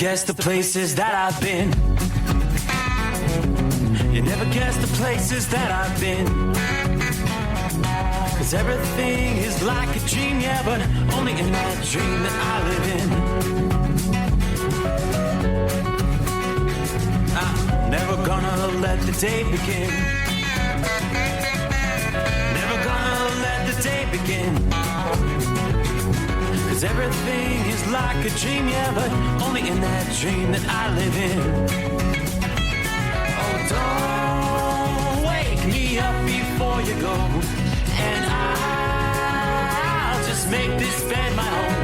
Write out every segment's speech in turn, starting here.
guess the places that I've been. You never guess the places that I've been. 'Cause everything is like a dream, yeah, but only in that dream that I live in. I'm never gonna let the day begin. Never gonna let the day begin. 'Cause everything is like a dream, yeah, but only in that dream that I live in. Oh, don't wake me up before you go, and I'll just make this bed my home.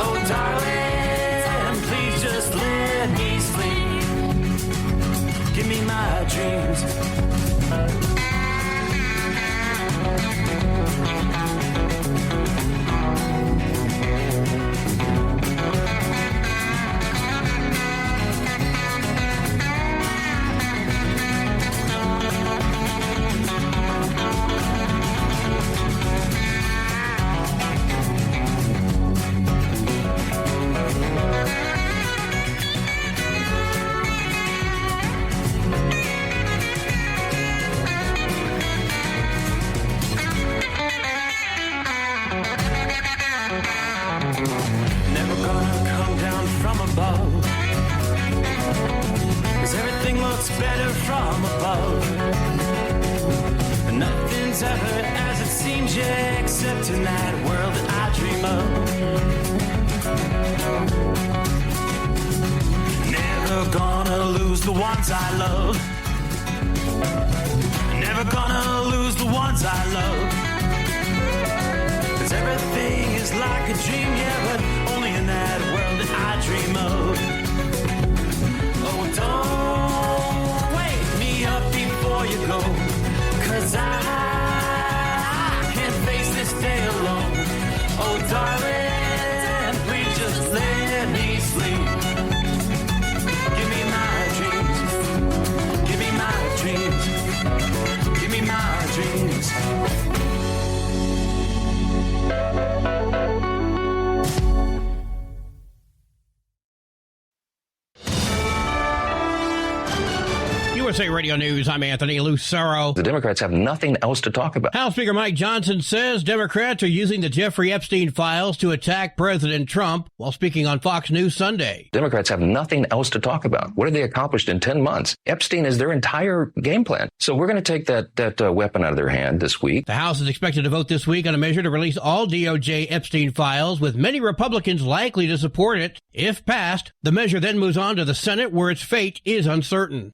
Oh, darling, please just let me sleep. Give me my dreams. Never gonna come down from above, 'cause everything looks better from above. And nothing's ever as it seems, yeah, except in that world that I dream of. Never gonna lose the ones I love. Never gonna lose the ones I love. 'Cause everything is like a dream, yeah, but only in that world that I dream of. Oh, don't wake me up before you go, 'cause I can't face this day alone. Oh, darling, please just let me sleep. Give me my dreams. Give me my dreams. Give me my dreams. USA Radio News, I'm Anthony Lucero. The Democrats have nothing else to talk about. House Speaker Mike Johnson says Democrats are using the Jeffrey Epstein files to attack President Trump while speaking on Fox News Sunday. Democrats have nothing else to talk about. What have they accomplished in 10 months? Epstein is their entire game plan. So we're going to take that weapon out of their hand this week. The House is expected to vote this week on a measure to release all DOJ Epstein files, with many Republicans likely to support it. If passed, the measure then moves on to the Senate, where its fate is uncertain.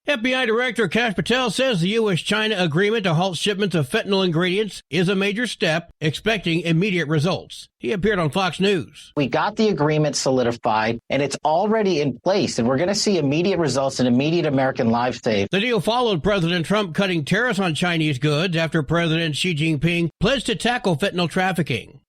FBI Director Kash Patel says the U.S.-China agreement to halt shipments of fentanyl ingredients is a major step, expecting immediate results. He appeared on Fox News. We got the agreement solidified, and it's already in place, and we're going to see immediate results and immediate American lives saved. The deal followed President Trump cutting tariffs on Chinese goods after President Xi Jinping pledged to tackle fentanyl trafficking.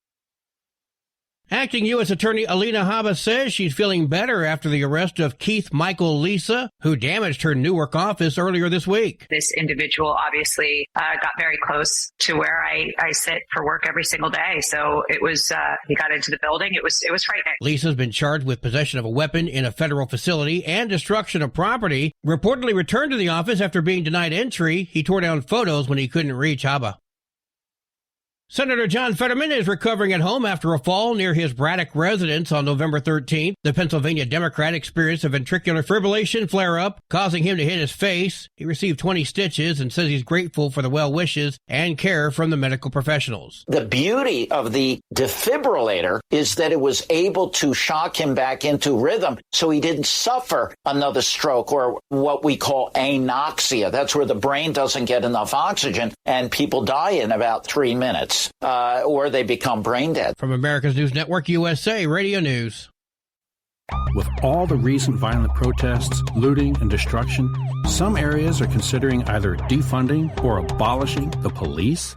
Acting U.S. Attorney Alina Habba says she's feeling better after the arrest of Keith Michael Lisa, who damaged her Newark office earlier this week. This individual obviously got very close to where I sit for work every single day. So it was, he got into the building. It was frightening. Lisa's been charged with possession of a weapon in a federal facility and destruction of property. Reportedly returned to the office after being denied entry. He tore down photos when he couldn't reach Habba. Senator John Fetterman is recovering at home after a fall near his Braddock residence on November 13th. The Pennsylvania Democrat experienced a ventricular fibrillation flare-up, causing him to hit his face. He received 20 stitches and says he's grateful for the well wishes and care from the medical professionals. The beauty of the defibrillator is that it was able to shock him back into rhythm so he didn't suffer another stroke, or what we call anoxia. That's where the brain doesn't get enough oxygen and people die in about 3 minutes. Or they become brain dead. From America's News Network, USA Radio News. With all the recent violent protests, looting, and destruction, some areas are considering either defunding or abolishing the police.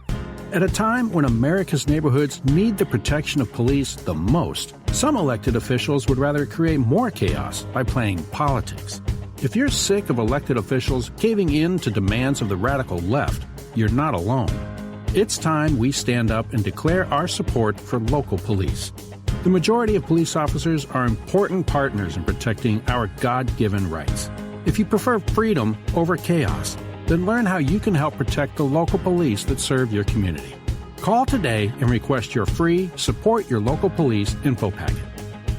At a time when America's neighborhoods need the protection of police the most, some elected officials would rather create more chaos by playing politics. If you're sick of elected officials caving in to demands of the radical left, you're not alone. It's time we stand up and declare our support for local police. The majority of police officers are important partners in protecting our God-given rights. If you prefer freedom over chaos, then learn how you can help protect the local police that serve your community. Call today and request your free Support Your Local Police info packet.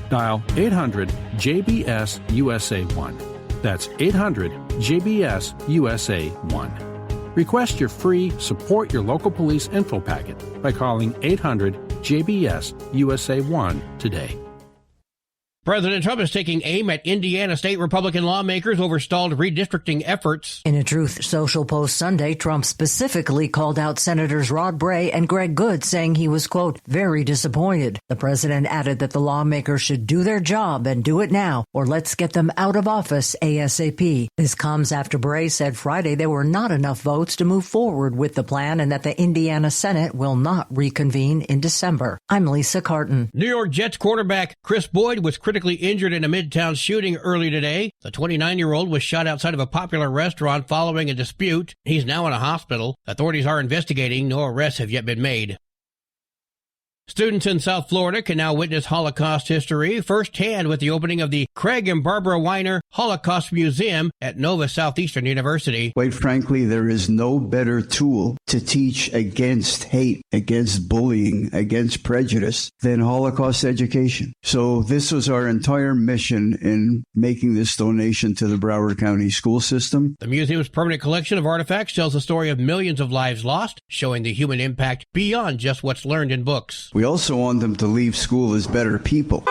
Dial 800-JBS-USA-1. That's 800-JBS-USA-1. Request your free Support Your Local Police info packet by calling 800-JBS-USA-1 today. President Trump is taking aim at Indiana state Republican lawmakers over stalled redistricting efforts. In a Truth Social post Sunday, Trump specifically called out Senators Rod Bray and Greg Good, saying he was, quote, very disappointed. The president added that the lawmakers should do their job and do it now, or let's get them out of office ASAP. This comes after Bray said Friday there were not enough votes to move forward with the plan and that the Indiana Senate will not reconvene in December. I'm Lisa Carton. New York Jets quarterback Chris Boyd was critically injured in a Midtown shooting early today. The 29-year-old was shot outside of a popular restaurant following a dispute. He's now in a hospital. Authorities are investigating. No arrests have yet been made. Students in South Florida can now witness Holocaust history firsthand with the opening of the Craig and Barbara Weiner Holocaust Museum at Nova Southeastern University. Quite frankly, there is no better tool to teach against hate, against bullying, against prejudice than Holocaust education. So this was our entire mission in making this donation to the Broward County school system. The museum's permanent collection of artifacts tells the story of millions of lives lost, showing the human impact beyond just what's learned in books. We also want them to leave school as better people.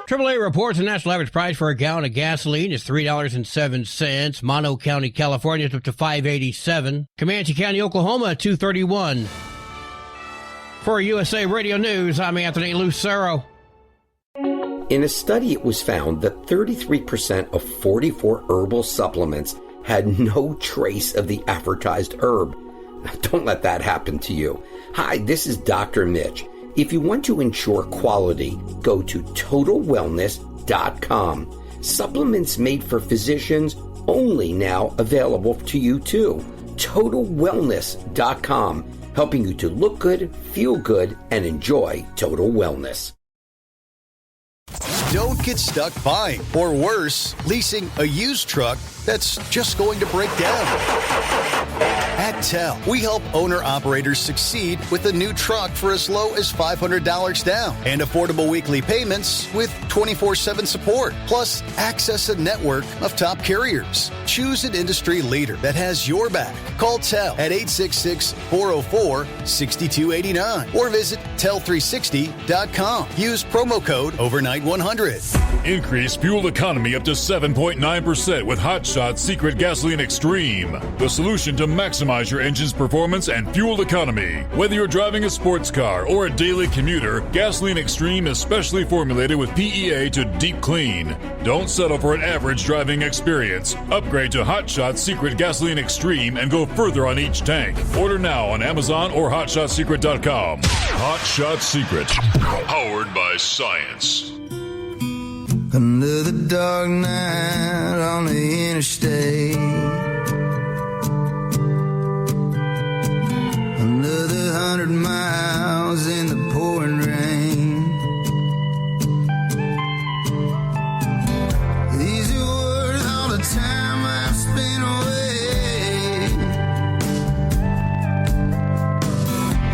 AAA reports the national average price for a gallon of gasoline is $3.07. Mono County, California is up to $5.87. Comanche County, Oklahoma, $2.31. For USA Radio News, I'm Anthony Lucero. In a study, it was found that 33% of 44 herbal supplements had no trace of the advertised herb. Don't let that happen to you. Hi, this is Dr. Mitch. If you want to ensure quality, go to TotalWellness.com. Supplements made for physicians only now available to you too. TotalWellness.com, helping you to look good, feel good, and enjoy total wellness. Don't get stuck buying, or worse, leasing a used truck that's just going to break down. At TEL, we help owner-operators succeed with a new truck for as low as $500 down and affordable weekly payments with 24/7 support, plus access a network of top carriers. Choose an industry leader that has your back. Call TEL at 866-404-6289 or visit tel360.com. Use promo code OVERNIGHT100. Increase fuel economy up to 7.9% with Hot Shot Secret Gasoline Extreme, the solution to maximize your engine's performance and fuel economy. Whether you're driving a sports car or a daily commuter, Gasoline Extreme is specially formulated with PEA to deep clean. Don't settle for an average driving experience. Upgrade to Hot Shot Secret Gasoline Extreme and go further on each tank. Order now on Amazon or HotShotSecret.com. Hot Shot Secret, powered by science. Another dark night on the interstate. Another 100 miles in the pouring rain. These are worth all the time I've spent away.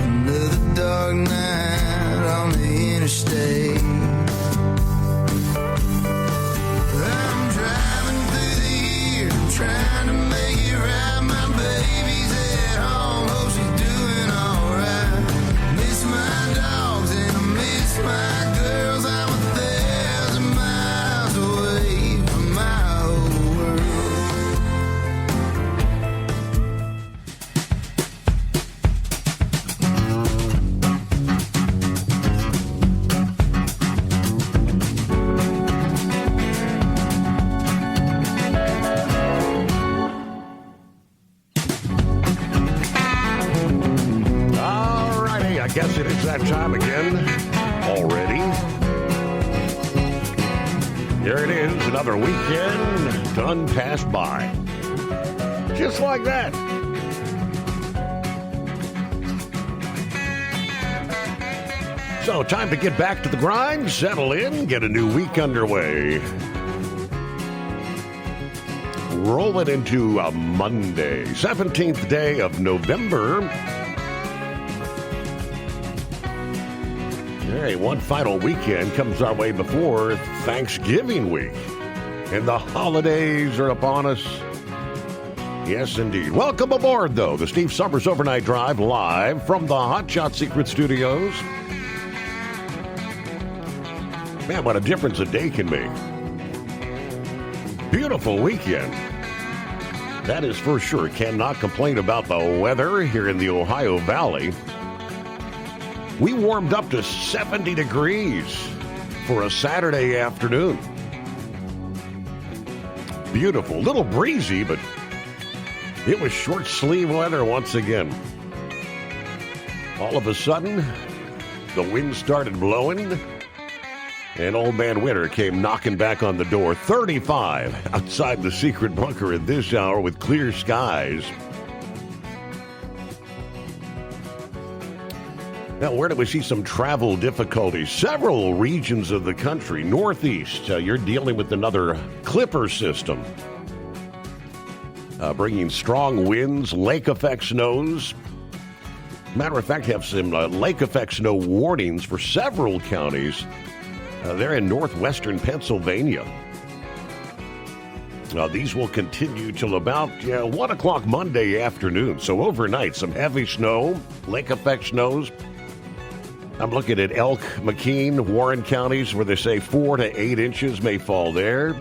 Another dark night on the interstate. Trying to make it right, my baby's at home, hope she's doing alright. Miss my dogs and I miss my girls, I'm 1,000 miles away from my old Guess it is that time again already. Here it is, another weekend done passed by. Just like that. So, time to get back to the grind, settle in, get a new week underway. Roll it into a Monday, 17th day of November. Hey, one final weekend comes our way before Thanksgiving week. And the holidays are upon us. Yes, indeed. Welcome aboard, though. The Steve Summers Overnight Drive live from the Hot Shot Secret Studios. Man, what a difference a day can make. Beautiful weekend. That is for sure. Cannot complain about the weather here in the Ohio Valley. We warmed up to 70 degrees for a Saturday afternoon. Beautiful. Little breezy, but it was short sleeve weather once again. All of a sudden, the wind started blowing, and Old Man Winter came knocking back on the door. 35 outside the secret bunker at this hour with clear skies. Now, where do we see some travel difficulties? Several regions of the country. Northeast, you're dealing with another Clipper system. Bringing strong winds, lake effect snows. Matter of fact, have some lake effect snow warnings for several counties. They're in northwestern Pennsylvania. These will continue till about 1 o'clock Monday afternoon. So overnight, some heavy snow, lake effect snows. I'm looking at Elk, McKean, Warren counties where they say 4 to 8 inches may fall there.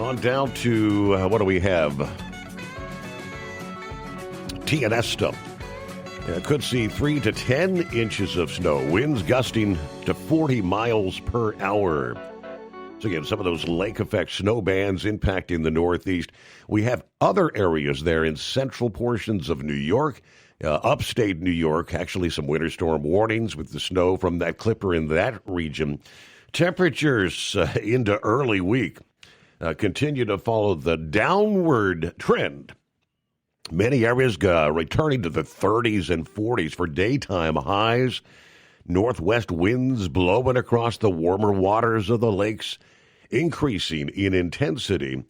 On down to, what do we have? Tionesta. Could see 3 to 10 inches of snow. Winds gusting to 40 miles per hour. So again, some of those lake effect snow bands impacting the Northeast. We have other areas there in central portions of New York, upstate New York. Actually, some winter storm warnings with the snow from that Clipper in that region. Temperatures into early week continue to follow the downward trend. Many areas returning to the 30s and 40s for daytime highs. Northwest winds blowing across the warmer waters of the lakes, increasing in intensity.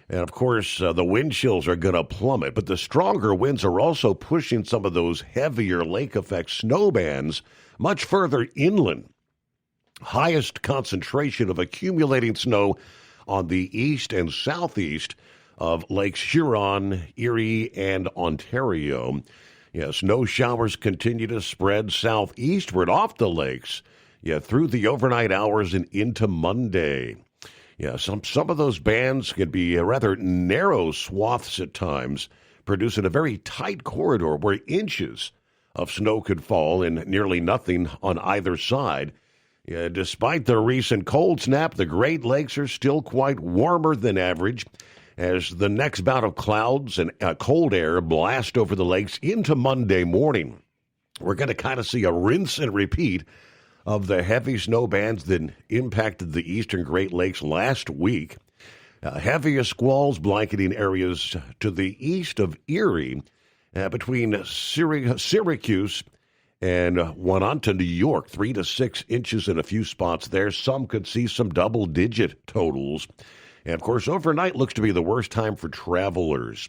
And, of course, the wind chills are going to plummet. But the stronger winds are also pushing some of those heavier lake effect snow bands much further inland. Highest concentration of accumulating snow on the east and southeast of Lakes Huron, Erie, and Ontario. Snow showers continue to spread southeastward off the lakes, through the overnight hours and into Monday. Some of those bands can be rather narrow swaths at times, producing a very tight corridor where inches of snow could fall and nearly nothing on either side. Despite the recent cold snap, the Great Lakes are still quite warmer than average as the next bout of clouds and cold air blast over the lakes into Monday morning. We're going to kind of see a rinse and repeat of the heavy snow bands that impacted the eastern Great Lakes last week. Heaviest squalls blanketing areas to the east of Erie, between Syracuse and Wananta, New York, 3 to 6 inches in a few spots there. Some could see some double-digit totals. And, of course, overnight looks to be the worst time for travelers,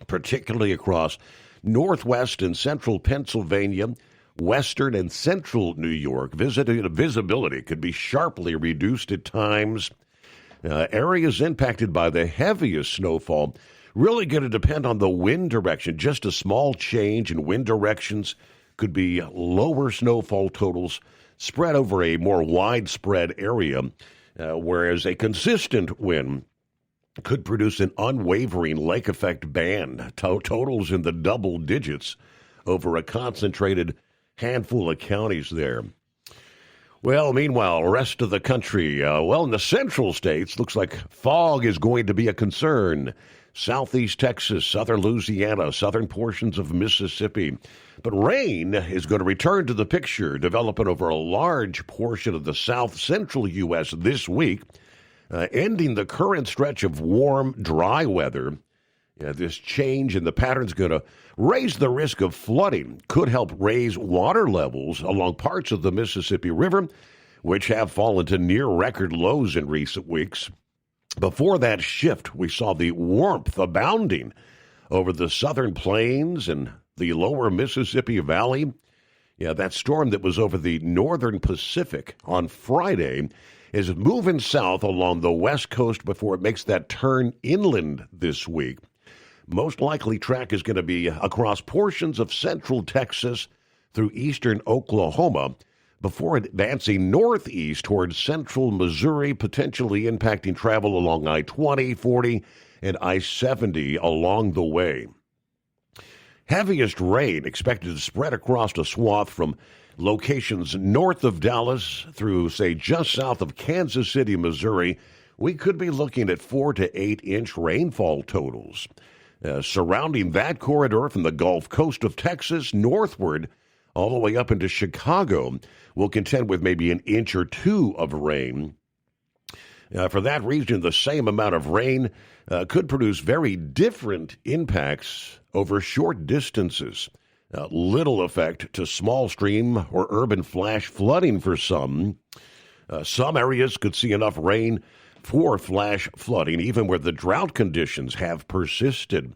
particularly across northwest and central Pennsylvania, western and central New York. Visibility could be sharply reduced at times. Areas impacted by the heaviest snowfall really going to depend on the wind direction. Just a small change in wind directions could be lower snowfall totals spread over a more widespread area. Whereas a consistent wind could produce an unwavering lake effect band, totals in the double digits over a concentrated handful of counties there. Well, meanwhile, rest of the country, in the central states, looks like fog is going to be a concern. Southeast Texas, southern Louisiana, southern portions of Mississippi. But rain is going to return to the picture, developing over a large portion of the south-central U.S. this week, ending the current stretch of warm, dry weather. This change in the pattern is going to raise the risk of flooding, could help raise water levels along parts of the Mississippi River, which have fallen to near record lows in recent weeks. Before that shift, we saw the warmth abounding over the southern plains and the lower Mississippi Valley. That storm that was over the northern Pacific on Friday is moving south along the west coast before it makes that turn inland this week. Most likely track is going to be across portions of central Texas through eastern Oklahoma before advancing northeast towards central Missouri, potentially impacting travel along I-20, 40, and I-70 along the way. Heaviest rain expected to spread across a swath from locations north of Dallas through, say, just south of Kansas City, Missouri. We could be looking at 4 to 8 inch rainfall totals. Surrounding that corridor from the Gulf Coast of Texas northward all the way up into Chicago, we'll contend with maybe an inch or two of rain. For that region, the same amount of rain could produce very different impacts over short distances. Little effect to small stream or urban flash flooding for some. Some areas could see enough rain for flash flooding, even where the drought conditions have persisted.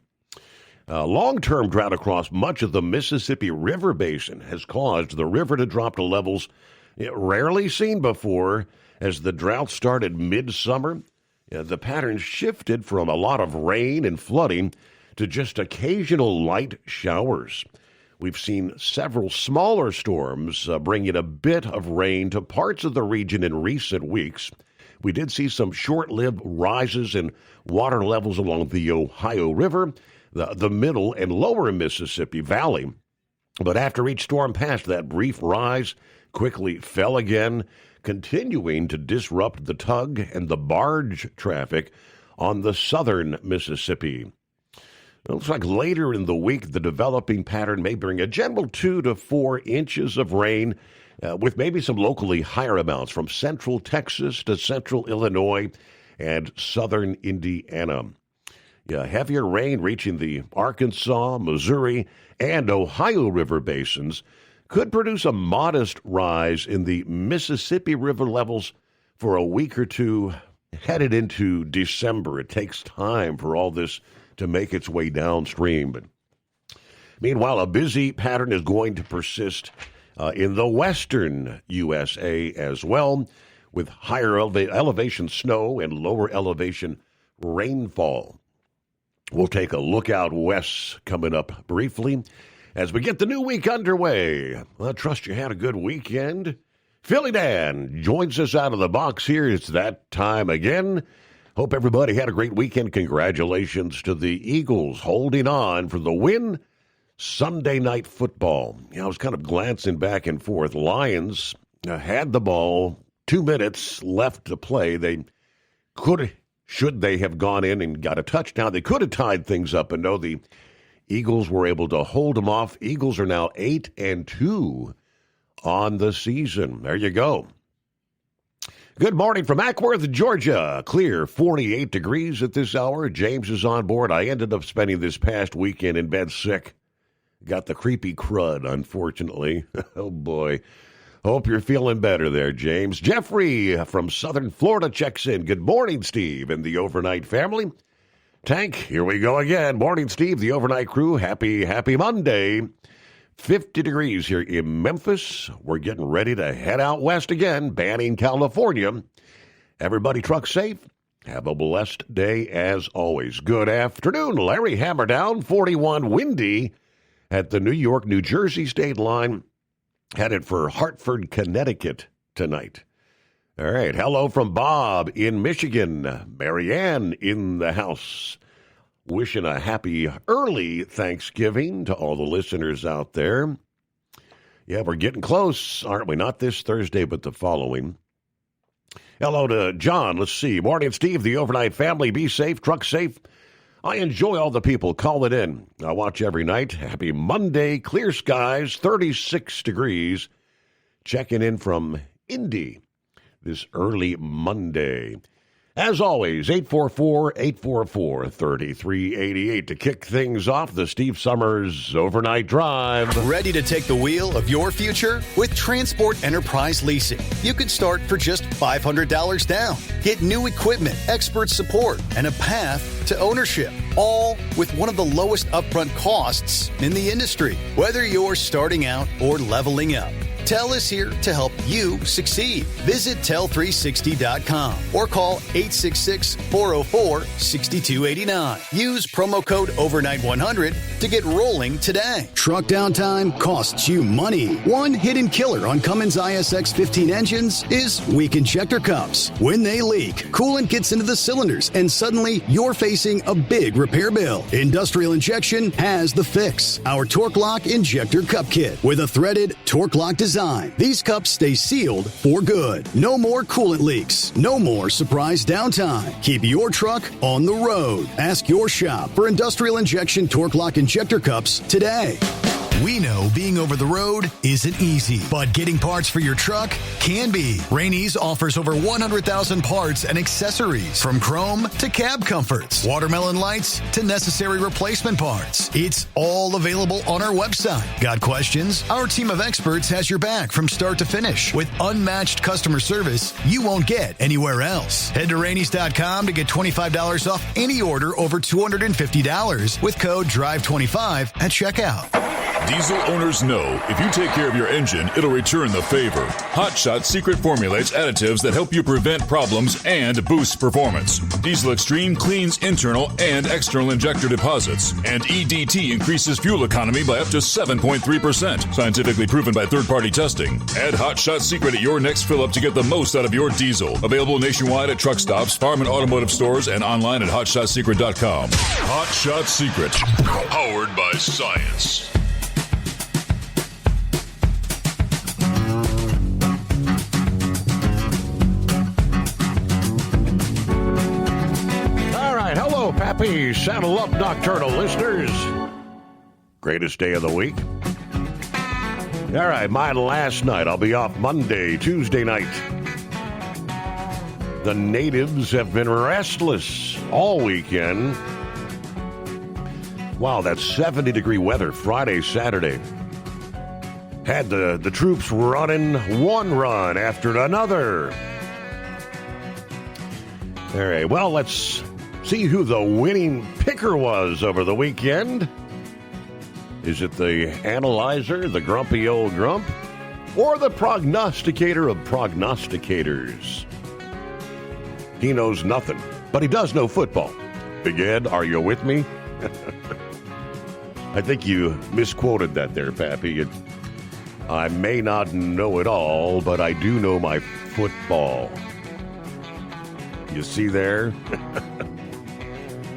Long-term drought across much of the Mississippi River Basin has caused the river to drop to levels rarely seen before. As the drought started midsummer, the pattern shifted from a lot of rain and flooding to just occasional light showers. We've seen several smaller storms bringing a bit of rain to parts of the region in recent weeks. We did see some short-lived rises in water levels along the Ohio River, the middle and lower Mississippi Valley. But after each storm passed, that brief rise quickly fell again, continuing to disrupt the tug and the barge traffic on the southern Mississippi. It looks like later in the week, the developing pattern may bring a general 2 to 4 inches of rain, with maybe some locally higher amounts from central Texas to central Illinois and southern Indiana. Heavier rain reaching the Arkansas, Missouri, and Ohio River basins could produce a modest rise in the Mississippi River levels for a week or two headed into December. It takes time for all this to make its way downstream. But meanwhile, a busy pattern is going to persist in the western USA as well, with higher elevation snow and lower elevation rainfall. We'll take a look out west coming up briefly as we get the new week underway. I trust you had a good weekend. Philly Dan joins us out of the box here. It's that time again. Hope everybody had a great weekend. Congratulations to the Eagles holding on for the win. Shoday Night Football. I was kind of glancing back and forth. Lions had the ball, 2 minutes left to play. They should they have gone in and got a touchdown, they could have tied things up. And no, the Eagles were able to hold them off. Eagles are now 8-2 on the season. There you go. Good morning from Ackworth, Georgia. Clear, 48 degrees at this hour. James is on board. I ended up spending this past weekend in bed sick. Got the creepy crud, unfortunately. Oh, boy. Hope you're feeling better there, James. Jeffrey from Southern Florida checks in. Good morning, Steve and the Overnight family. Tank, here we go again. Morning, Steve, the Overnight crew. Happy Monday. 50 degrees here in Memphis. We're getting ready to head out west again, Banning, California. Everybody truck safe. Have a blessed day as always. Good afternoon. Larry Hammerdown, 41 windy at the New York-New Jersey state line. Headed for Hartford, Connecticut tonight. All right. Hello from Bob in Michigan. Marianne in the house. Wishing a happy early Thanksgiving to all the listeners out there. Yeah, we're getting close, aren't we? Not this Thursday, but the following. Hello to John. Let's see. Morning, Steve, the Overnight family. Be safe, truck safe. I enjoy all the people calling in. I watch every night. Happy Monday. Clear skies, 36 degrees. Checking in from Indy this early Monday. As always, 844-844-3388 to kick things off the Steve Summers Overnight Drive. Ready to take the wheel of your future? With Transport Enterprise Leasing, you could start for just $500 down. Get new equipment, expert support, and a path to ownership, all with one of the lowest upfront costs in the industry. Whether you're starting out or leveling up, TEL is here to help you succeed. Visit tel360.com or call 866-404-6289. Use promo code overnight100 to get rolling today. Truck downtime costs you money. One hidden killer on Cummins ISX 15 engines is weak injector cups. When they leak, coolant gets into the cylinders and suddenly you're facing a big repair bill. Industrial Injection has the fix. Our Torque Lock Injector Cup Kit with a threaded Torque Lock design. These cups stay sealed for good. No more coolant leaks. No more surprise downtime. Keep your truck on the road. Ask your shop for Industrial Injection Torque Lock Injector Cups today. We know being over the road isn't easy, but getting parts for your truck can be. Rainey's offers over 100,000 parts and accessories, from chrome to cab comforts, watermelon lights to necessary replacement parts. It's all available on our website. Got questions? Our team of experts has your back from start to finish with unmatched customer service you won't get anywhere else. Head to Rainey's.com to get $25 off any order over $250 with code DRIVE25 at checkout. Diesel owners know if you take care of your engine, it'll return the favor. Hot Shot secret formulates additives that help you prevent problems and boost performance. Diesel Extreme cleans internal and external injector deposits, and EDT increases fuel economy by up to 7.3%. Scientifically proven by third-party testing. Add Hot Shot secret at your next fill-up to get the most out of your diesel. Available nationwide at truck stops, farm and automotive stores, and online at hotshotsecret.com. Hot Shot Secret, powered by science. Happy Saddle Up Nocturnal listeners. Greatest day of the week. All right, my last night. I'll be off Monday, Tuesday night. The natives have been restless all weekend. Wow, that's 70-degree weather Friday, Saturday. Had the troops running one run after another. All right, well, let's see who the winning picker was over the weekend. Is it the analyzer, the grumpy old grump, or the prognosticator of prognosticators? He knows nothing, but he does know football. Big Ed, are you with me? I think you misquoted that there, Pappy. I may not know it all, but I do know my football. You see there?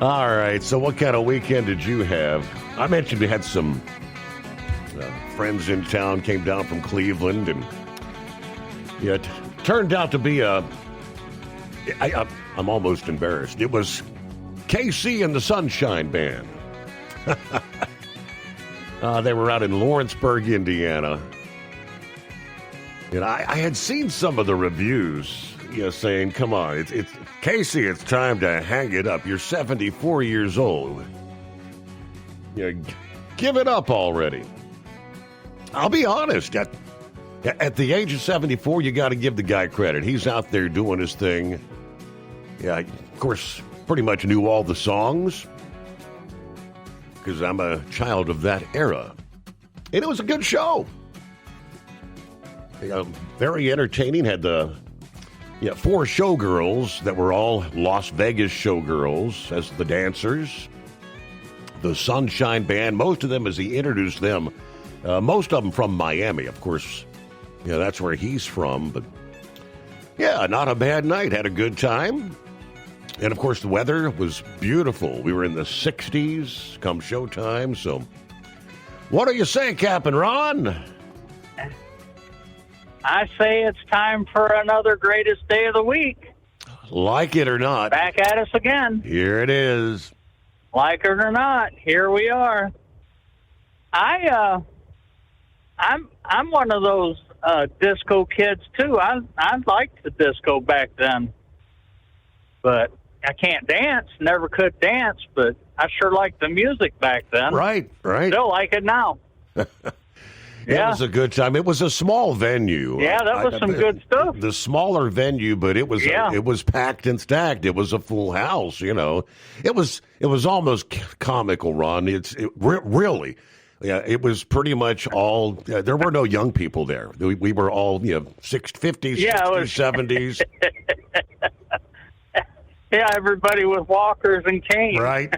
All right, so what kind of weekend did you have? I mentioned we had some friends in town, came down from Cleveland, and it turned out to be I'm almost embarrassed. It was KC and the Sunshine Band. They were out in Lawrenceburg, Indiana. And I had seen some of the reviews, saying, come on, it's Casey, it's time to hang it up. You're 74 years old. Give it up already. I'll be honest, at the age of 74, you got to give the guy credit. He's out there doing his thing. Yeah, of course, pretty much knew all the songs because I'm a child of that era. And it was a good show. Very entertaining. Had the 4 showgirls that were all Las Vegas showgirls as the dancers. The Sunshine Band, most of them as he introduced them, most of them from Miami, of course. That's where he's from. But yeah, not a bad night. Had a good time. And of course, the weather was beautiful. We were in the 60s come showtime. So what do you say, Captain Ron? I say it's time for another greatest day of the week. Like it or not. Back at us again. Here it is. Like it or not, here we are. I'm one of those disco kids too. I liked the disco back then. but I can't dance. Never could dance, but I sure liked the music back then. Right. Still like it now. It was a good time. It was a small venue. Yeah, that was some good stuff. The smaller venue, but it was packed and stacked. It was a full house. It was almost comical, Ron. Really. Yeah, it was pretty much all. There were no young people there. We were all 50s, 60s, 70s. Yeah, everybody with walkers and canes. Right.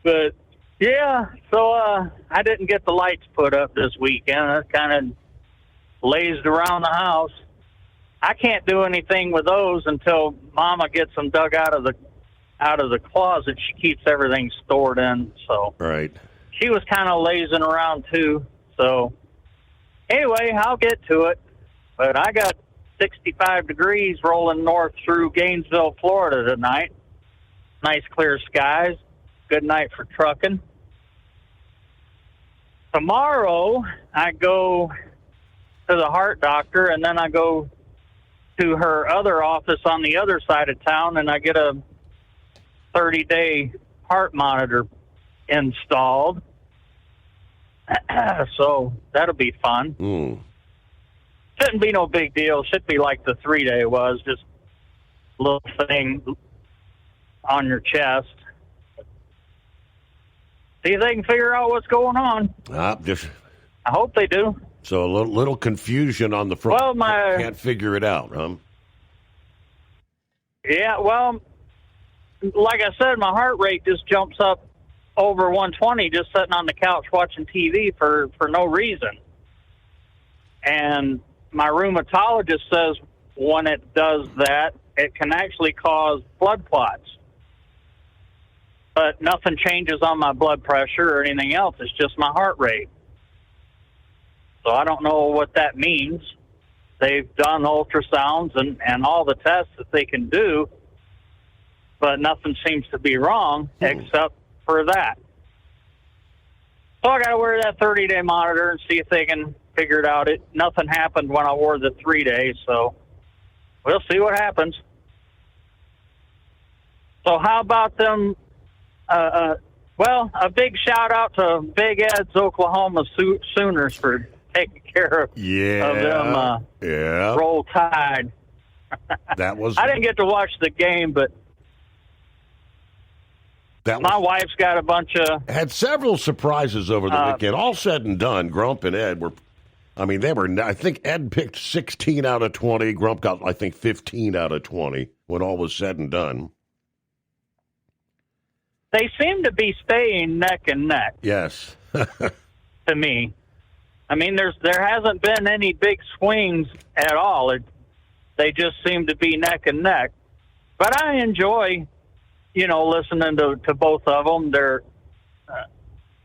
But yeah, so I didn't get the lights put up this weekend. I kind of lazed around the house. I can't do anything with those until Mama gets them dug out of the closet she keeps everything stored in. So right, she was kind of lazing around too. So anyway, I'll get to it. But I got 65 degrees rolling north through Gainesville, Florida tonight. Nice clear skies. Good night for trucking. Tomorrow, I go to the heart doctor, and then I go to her other office on the other side of town, and I get a 30-day heart monitor installed. So that'll be fun. Shouldn't be no big deal. Should be like the 3-day was, just a little thing on your chest. See if they can figure out what's going on. I hope they do. So a little confusion on the front. Well, can't figure it out, huh? Yeah, well, like I said, my heart rate just jumps up over 120 just sitting on the couch watching TV for no reason. And my rheumatologist says when it does that, it can actually cause blood clots. But nothing changes on my blood pressure or anything else. It's just my heart rate. So I don't know what that means. They've done ultrasounds and all the tests that they can do, but nothing seems to be wrong except for that. So I got to wear that 30-day monitor and see if they can figure it out. Nothing happened when I wore the 3-day, so we'll see what happens. So how about them? Well, a big shout out to Big Ed's Oklahoma Sooners for taking care of them. Roll Tide. That was. I didn't get to watch the game, but my wife's got a bunch of had several surprises over the weekend. All said and done, Grump and Ed were. I mean, they were. I think Ed picked 16 out of 20. Grump got, I think, 15 out of 20 when all was said and done. They seem to be staying neck and neck. Yes. To me. I mean, there hasn't been any big swings at all. They just seem to be neck and neck. But I enjoy, listening to both of them, their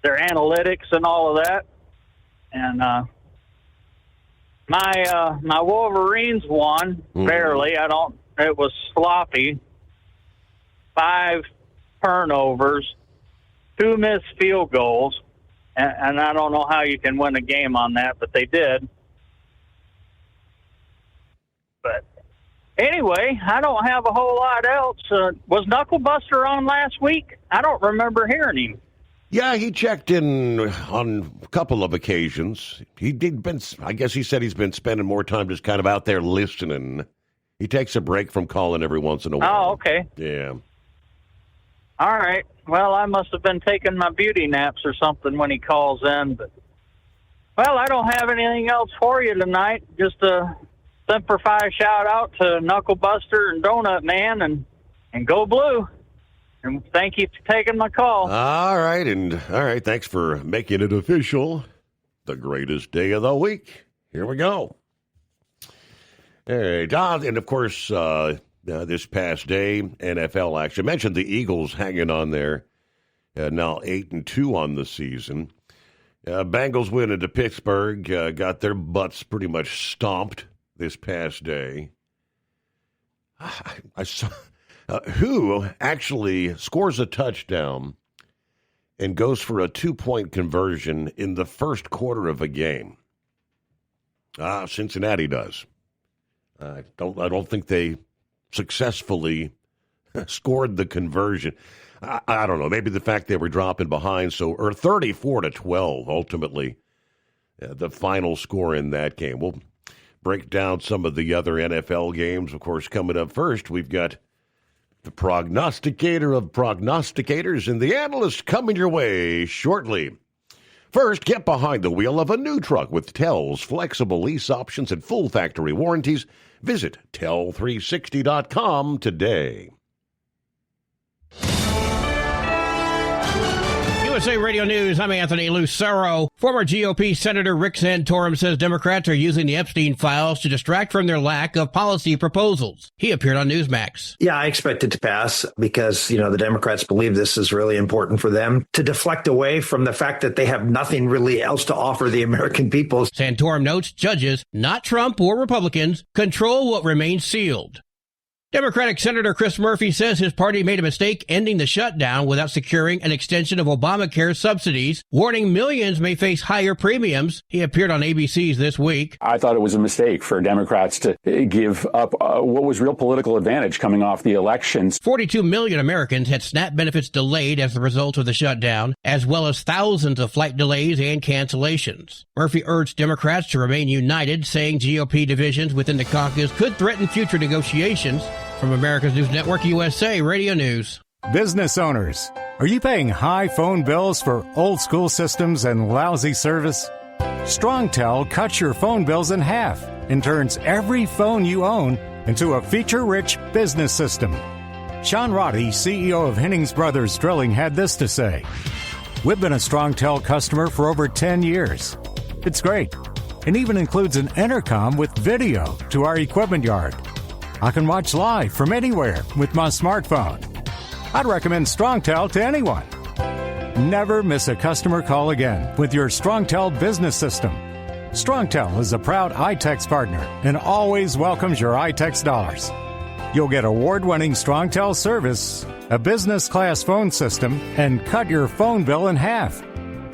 analytics and all of that. And my Wolverines won barely. It was sloppy. 5 turnovers, 2 missed field goals, and I don't know how you can win a game on that, but they did. But anyway, I don't have a whole lot else. Was Knucklebuster on last week? I don't remember hearing him. Yeah, he checked in on a couple of occasions. I guess he said he's been spending more time just kind of out there listening. He takes a break from calling every once in a while. Oh, okay. Yeah. All right. Well, I must have been taking my beauty naps or something when he calls in. But, well, I don't have anything else for you tonight. Just a Semper Fi shout-out to Knucklebuster and Donut Man, and go blue. And thank you for taking my call. All right. Thanks for making it official. The greatest day of the week. Here we go. All right. And, of course, this past day, NFL action. I mentioned the Eagles hanging on there, now 8-2 on the season. Bengals win into Pittsburgh, got their butts pretty much stomped this past day. I saw who actually scores a touchdown and goes for a 2-point conversion in the first quarter of a game. Cincinnati does. I don't think they successfully scored the conversion. I don't know. Maybe the fact they were dropping behind, or 34-12 ultimately, the final score in that game. We'll break down some of the other NFL games. Of course, coming up first, we've got the prognosticator of prognosticators and the analyst coming your way shortly. First, get behind the wheel of a new truck with Tell's flexible lease options and full factory warranties. Visit Tell360.com today. USA Radio News, I'm Anthony Lucero. Former GOP Senator Rick Santorum says Democrats are using the Epstein files to distract from their lack of policy proposals. He appeared on Newsmax. Yeah, I expect it to pass because, the Democrats believe this is really important for them to deflect away from the fact that they have nothing really else to offer the American people. Santorum notes judges, not Trump or Republicans, control what remains sealed. Democratic Senator Chris Murphy says his party made a mistake ending the shutdown without securing an extension of Obamacare subsidies, warning millions may face higher premiums. He appeared on ABC's This Week. I thought it was a mistake for Democrats to give up what was real political advantage coming off the elections. 42 million Americans had SNAP benefits delayed as a result of the shutdown, as well as thousands of flight delays and cancellations. Murphy urged Democrats to remain united, saying GOP divisions within the caucus could threaten future negotiations. From America's News Network, USA Radio News. Business owners, are you paying high phone bills for old school systems and lousy service? StrongTel cuts your phone bills in half and turns every phone you own into a feature-rich business system. Sean Roddy, CEO of Hennings Brothers Drilling, had this to say. We've been a StrongTel customer for over 10 years. It's great, and even includes an intercom with video to our equipment yard. I can watch live from anywhere with my smartphone. I'd recommend StrongTel to anyone. Never miss a customer call again with your StrongTel business system. StrongTel is a proud iTex partner and always welcomes your iTex dollars. You'll get award-winning StrongTel service, a business-class phone system, and cut your phone bill in half.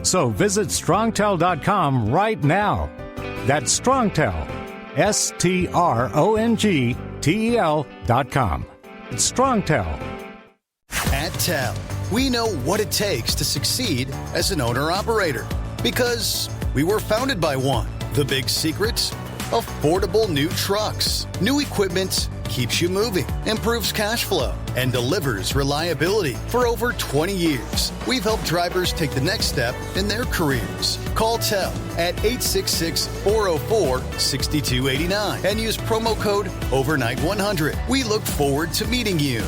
So visit StrongTel.com right now. That's StrongTel. StrongTel.com. It's StrongTel. At Tell, we know what it takes to succeed as an owner-operator because we were founded by one. The big secret? Affordable new trucks. New equipment keeps you moving, improves cash flow, and delivers reliability. For over 20 years, we've helped drivers take the next step in their careers. Call Tell at 866-404-6289 and use promo code OVERNIGHT100. We look forward to meeting you.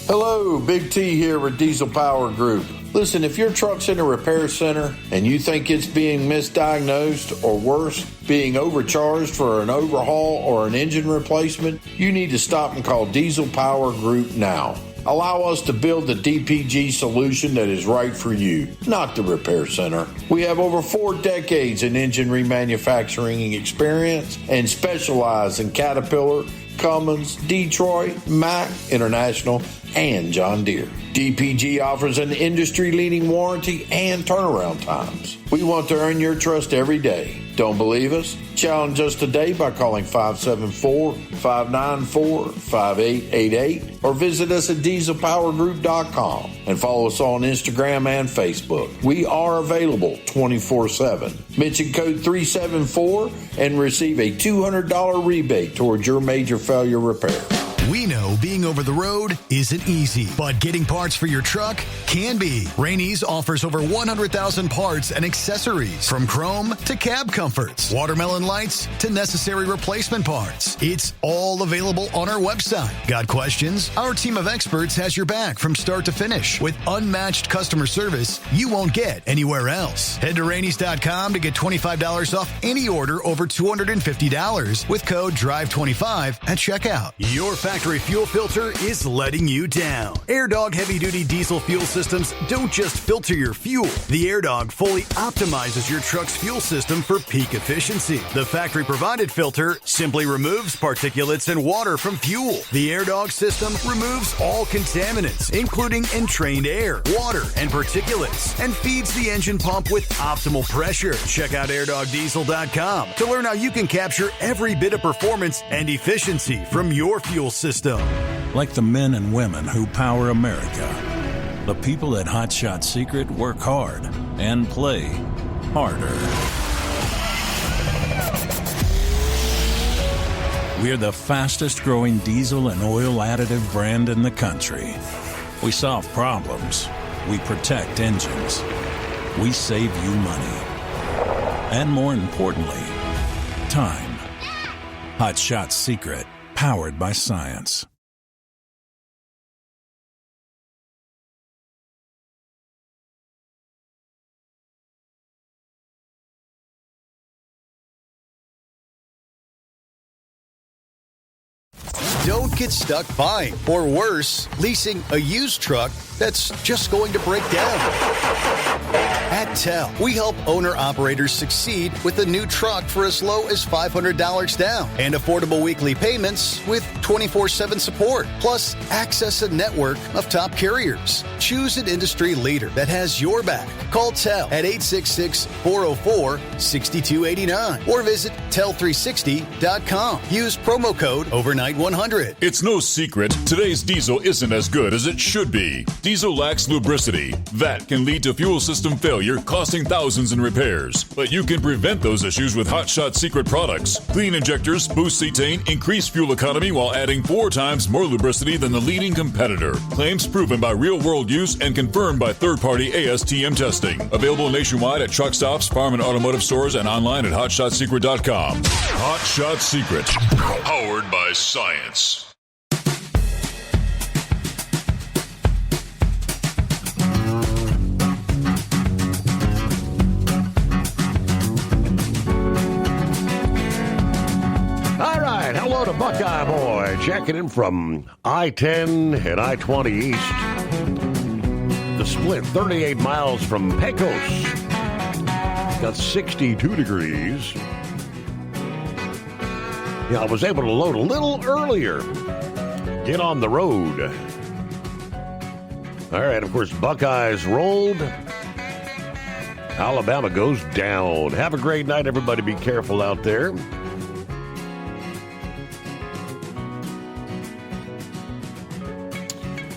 Hello, Big T here with Diesel Power Group. Listen, if your truck's in a repair center and you think it's being misdiagnosed or worse, being overcharged for an overhaul or an engine replacement, you need to stop and call Diesel Power Group now. Allow us to build the DPG solution that is right for you, not the repair center. We have over 4 decades in engine remanufacturing experience and specialize in Caterpillar, Cummins, Detroit, Mack, International, and John Deere. DPG offers an industry-leading warranty and turnaround times. We want to earn your trust every day. Don't believe us? Challenge us today by calling 574-594-5888 or visit us at dieselpowergroup.com and follow us on Instagram and Facebook. We are available 24/7. Mention code 374 and receive a $200 rebate towards your major failure repair. We know being over the road isn't easy, but getting parts for your truck can be. Rainey's offers over 100,000 parts and accessories, from chrome to cab comforts, watermelon lights to necessary replacement parts. It's all available on our website. Got questions? Our team of experts has your back from start to finish with unmatched customer service you won't get anywhere else. Head to Rainey's.com to get $25 off any order over $250 with code DRIVE25 at checkout. Your factory factory fuel filter is letting you down. AirDog heavy-duty diesel fuel systems don't just filter your fuel. The AirDog fully optimizes your truck's fuel system for peak efficiency. The factory-provided filter simply removes particulates and water from fuel. The AirDog system removes all contaminants, including entrained air, water, and particulates, and feeds the engine pump with optimal pressure. Check out airdogdiesel.com to learn how you can capture every bit of performance and efficiency from your fuel system. Like the men and women who power America, the people at Hot Shot Secret work hard and play harder. We're the fastest growing diesel and oil additive brand in the country. We solve problems. We protect engines. We save you money. And more importantly, time. Hot Shot Secret, powered by science. Don't get stuck buying, or worse, leasing a used truck that's just going to break down. At TEL, we help owner-operators succeed with a new truck for as low as $500 down and affordable weekly payments with 24/7 support, plus access a network of top carriers. Choose an industry leader that has your back. Call TEL at 866-404-6289 or visit tel360.com. Use promo code OVERNIGHT100. It's no secret, today's diesel isn't as good as it should be. Diesel lacks lubricity. That can lead to fuel system failure, costing thousands in repairs. But you can prevent those issues with Hot Shot Secret products. Clean injectors boost cetane, increase fuel economy while adding 4 times more lubricity than the leading competitor. Claims proven by real-world use and confirmed by third-party ASTM testing. Available nationwide at truck stops, farm and automotive stores, and online at hotshotsecret.com. Hot Shot Secret, powered by science. All right, hello to Buckeye Boy, checking in from I-10 and I-20 East. The split, 38 miles from Pecos. Got 62 degrees. Yeah, I was able to load a little earlier. Get on the road. All right, of course, Buckeyes rolled. Alabama goes down. Have a great night, everybody. Be careful out there.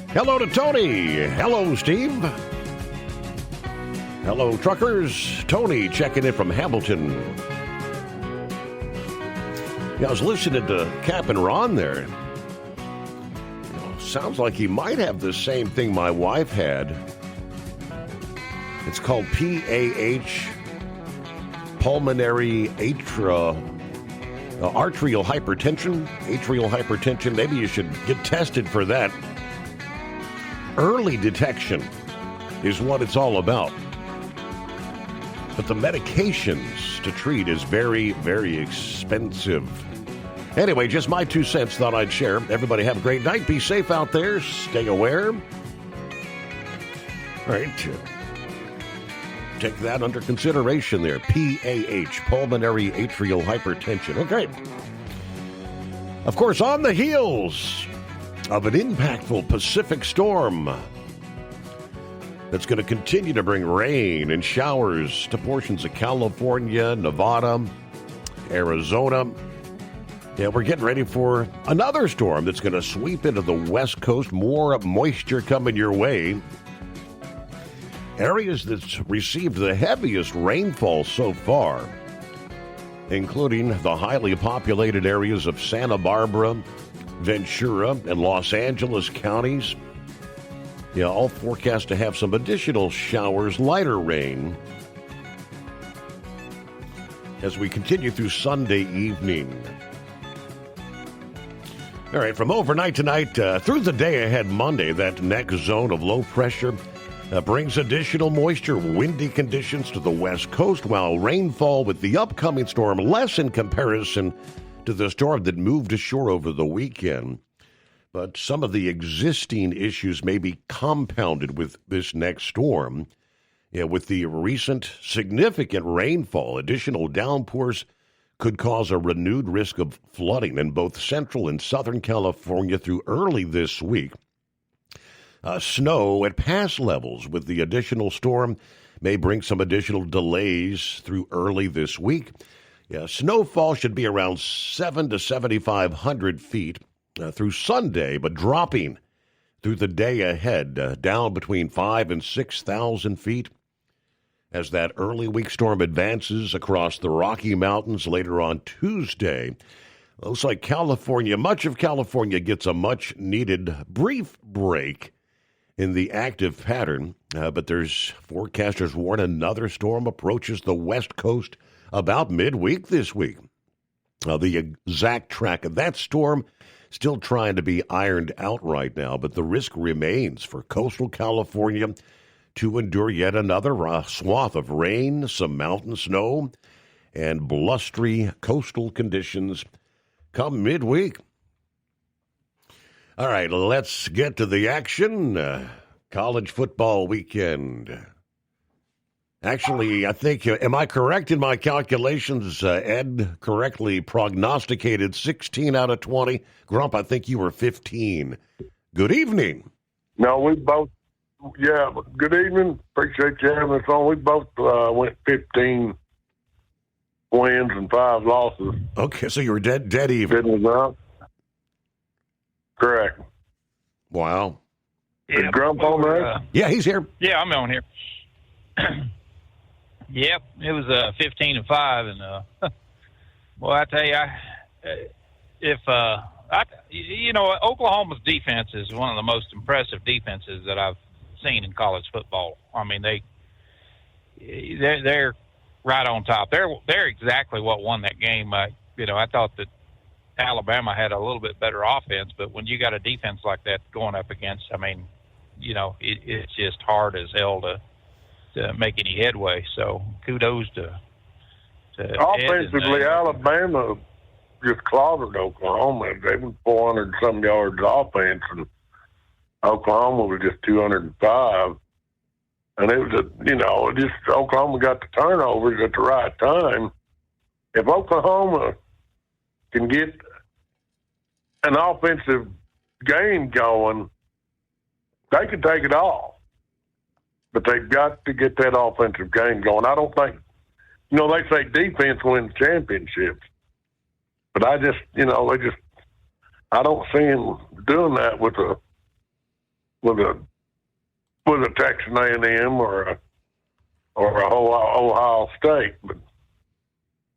Hello to Tony. Hello, Steve. Hello, truckers. Tony checking in from Hamilton. Yeah, I was listening to Cap and Ron there. Sounds like he might have the same thing my wife had. It's called PAH, pulmonary arterial hypertension. Atrial hypertension. Maybe you should get tested for that. Early detection is what it's all about. But the medications to treat is very, very expensive. Anyway, just my 2 cents thought I'd share. Everybody have a great night. Be safe out there. Stay aware. All right. Take that under consideration there. PAH, pulmonary atrial hypertension. Okay. Of course, on the heels of an impactful Pacific storm that's going to continue to bring rain and showers to portions of California, Nevada, Arizona. Yeah, we're getting ready for another storm that's going to sweep into the West Coast. More moisture coming your way. Areas that's received the heaviest rainfall so far, including the highly populated areas of Santa Barbara, Ventura, and Los Angeles counties. Yeah, all forecast to have some additional showers, lighter rain, as we continue through Sunday evening. All right, from overnight tonight through the day ahead Monday, that next zone of low pressure brings additional moisture, windy conditions to the West Coast, while rainfall with the upcoming storm less in comparison to the storm that moved ashore over the weekend. but some of the existing issues may be compounded with this next storm. With the recent significant rainfall, additional downpours could cause a renewed risk of flooding in both central and southern California through early this week. Snow at pass levels with the additional storm may bring some additional delays through early this week. Snowfall should be around 7 to 7,500 feet through Sunday, but dropping through the day ahead, down between 5,000 and 6,000 feet. As that early week storm advances across the Rocky Mountains later on Tuesday, looks like much of California gets a much-needed brief break in the active pattern, but forecasters warn another storm approaches the west coast about midweek this week. The exact track of that storm still trying to be ironed out right now, but the risk remains for coastal California to endure yet another swath of rain, some mountain snow, and blustery coastal conditions come midweek. All right, let's get to the action. College football weekend. Actually, I think, am I correct in my calculations? Ed correctly prognosticated 16 out of 20. Grump, I think you were 15. Good evening. No, we both, good evening. Appreciate you having us on. We both went 15 wins and 5 losses. Okay, so you were dead even. Didn't we, correct. Wow. Is Grump on there? Yeah, he's here. Yeah, I'm on here. Yep, it was 15 and 5, and well, I tell you, Oklahoma's defense is one of the most impressive defenses that I've seen in college football. I mean, they're right on top. They're exactly what won that game. I thought that Alabama had a little bit better offense, but when you got a defense like that going up against, I mean, it's just hard as hell to make any headway. So kudos to offensively, Alabama just clobbered Oklahoma. They were 400 some yards offense, and Oklahoma was just 205. And it was Oklahoma got the turnovers at the right time. If Oklahoma can get an offensive game going, they can take it all. But they've got to get that offensive game going. I don't think, they say defense wins championships. But I just, I don't see them doing that with a Texas A&M or a Ohio State. But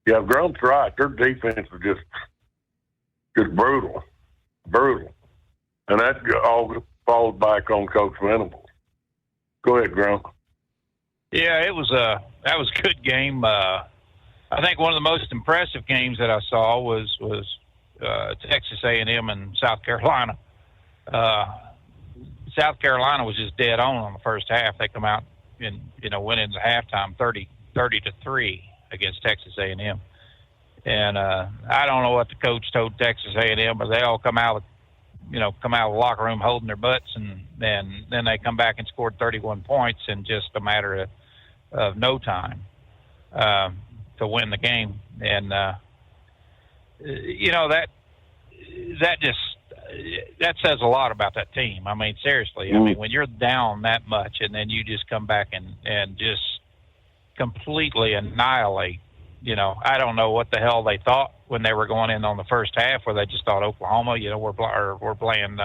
yeah, Grump's right. Their defense is just brutal, and that all falls back on Coach Venables. Go ahead, Grump. Yeah, that was a good game. I think one of the most impressive games that I saw was Texas A&M and South Carolina. South Carolina was just dead on the first half. They come out and went into halftime 30-3 against Texas A&M. And I don't know what the coach told Texas A&M, but they all come out of the locker room holding their butts, and then they come back and scored 31 points in just a matter of no time to win the game. And that says a lot about that team. I mean, seriously. I mean, when you're down that much and then you just come back and just completely annihilate, I don't know what the hell they thought when they were going in on the first half, where they just thought Oklahoma, we're playing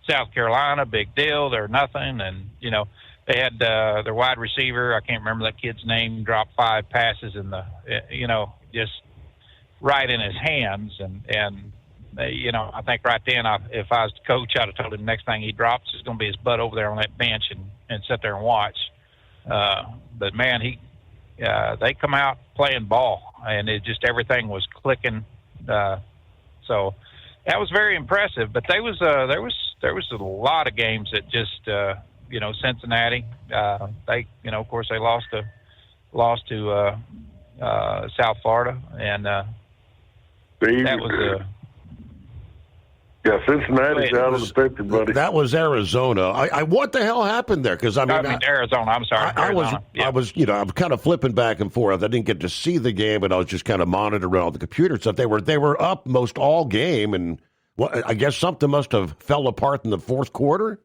South Carolina, big deal, they're nothing. And, they had their wide receiver, I can't remember that kid's name, dropped 5 passes in just right in his hands. And I think right then, if I was the coach, I'd have told him the next thing he drops is going to be his butt over there on that bench and sit there and watch. But man, they come out playing ball, and everything was clicking. So that was very impressive. But there was a lot of games that just Cincinnati. They of course they lost to South Florida, and that was Yeah, Cincinnati's out of the picture, buddy. That was Arizona. What the hell happened there? Because I mean, Arizona. I'm sorry. I was, I'm kind of flipping back and forth. I didn't get to see the game, but I was just kind of monitoring all the computer stuff. They were up most all game, and I guess something must have fell apart in the fourth quarter.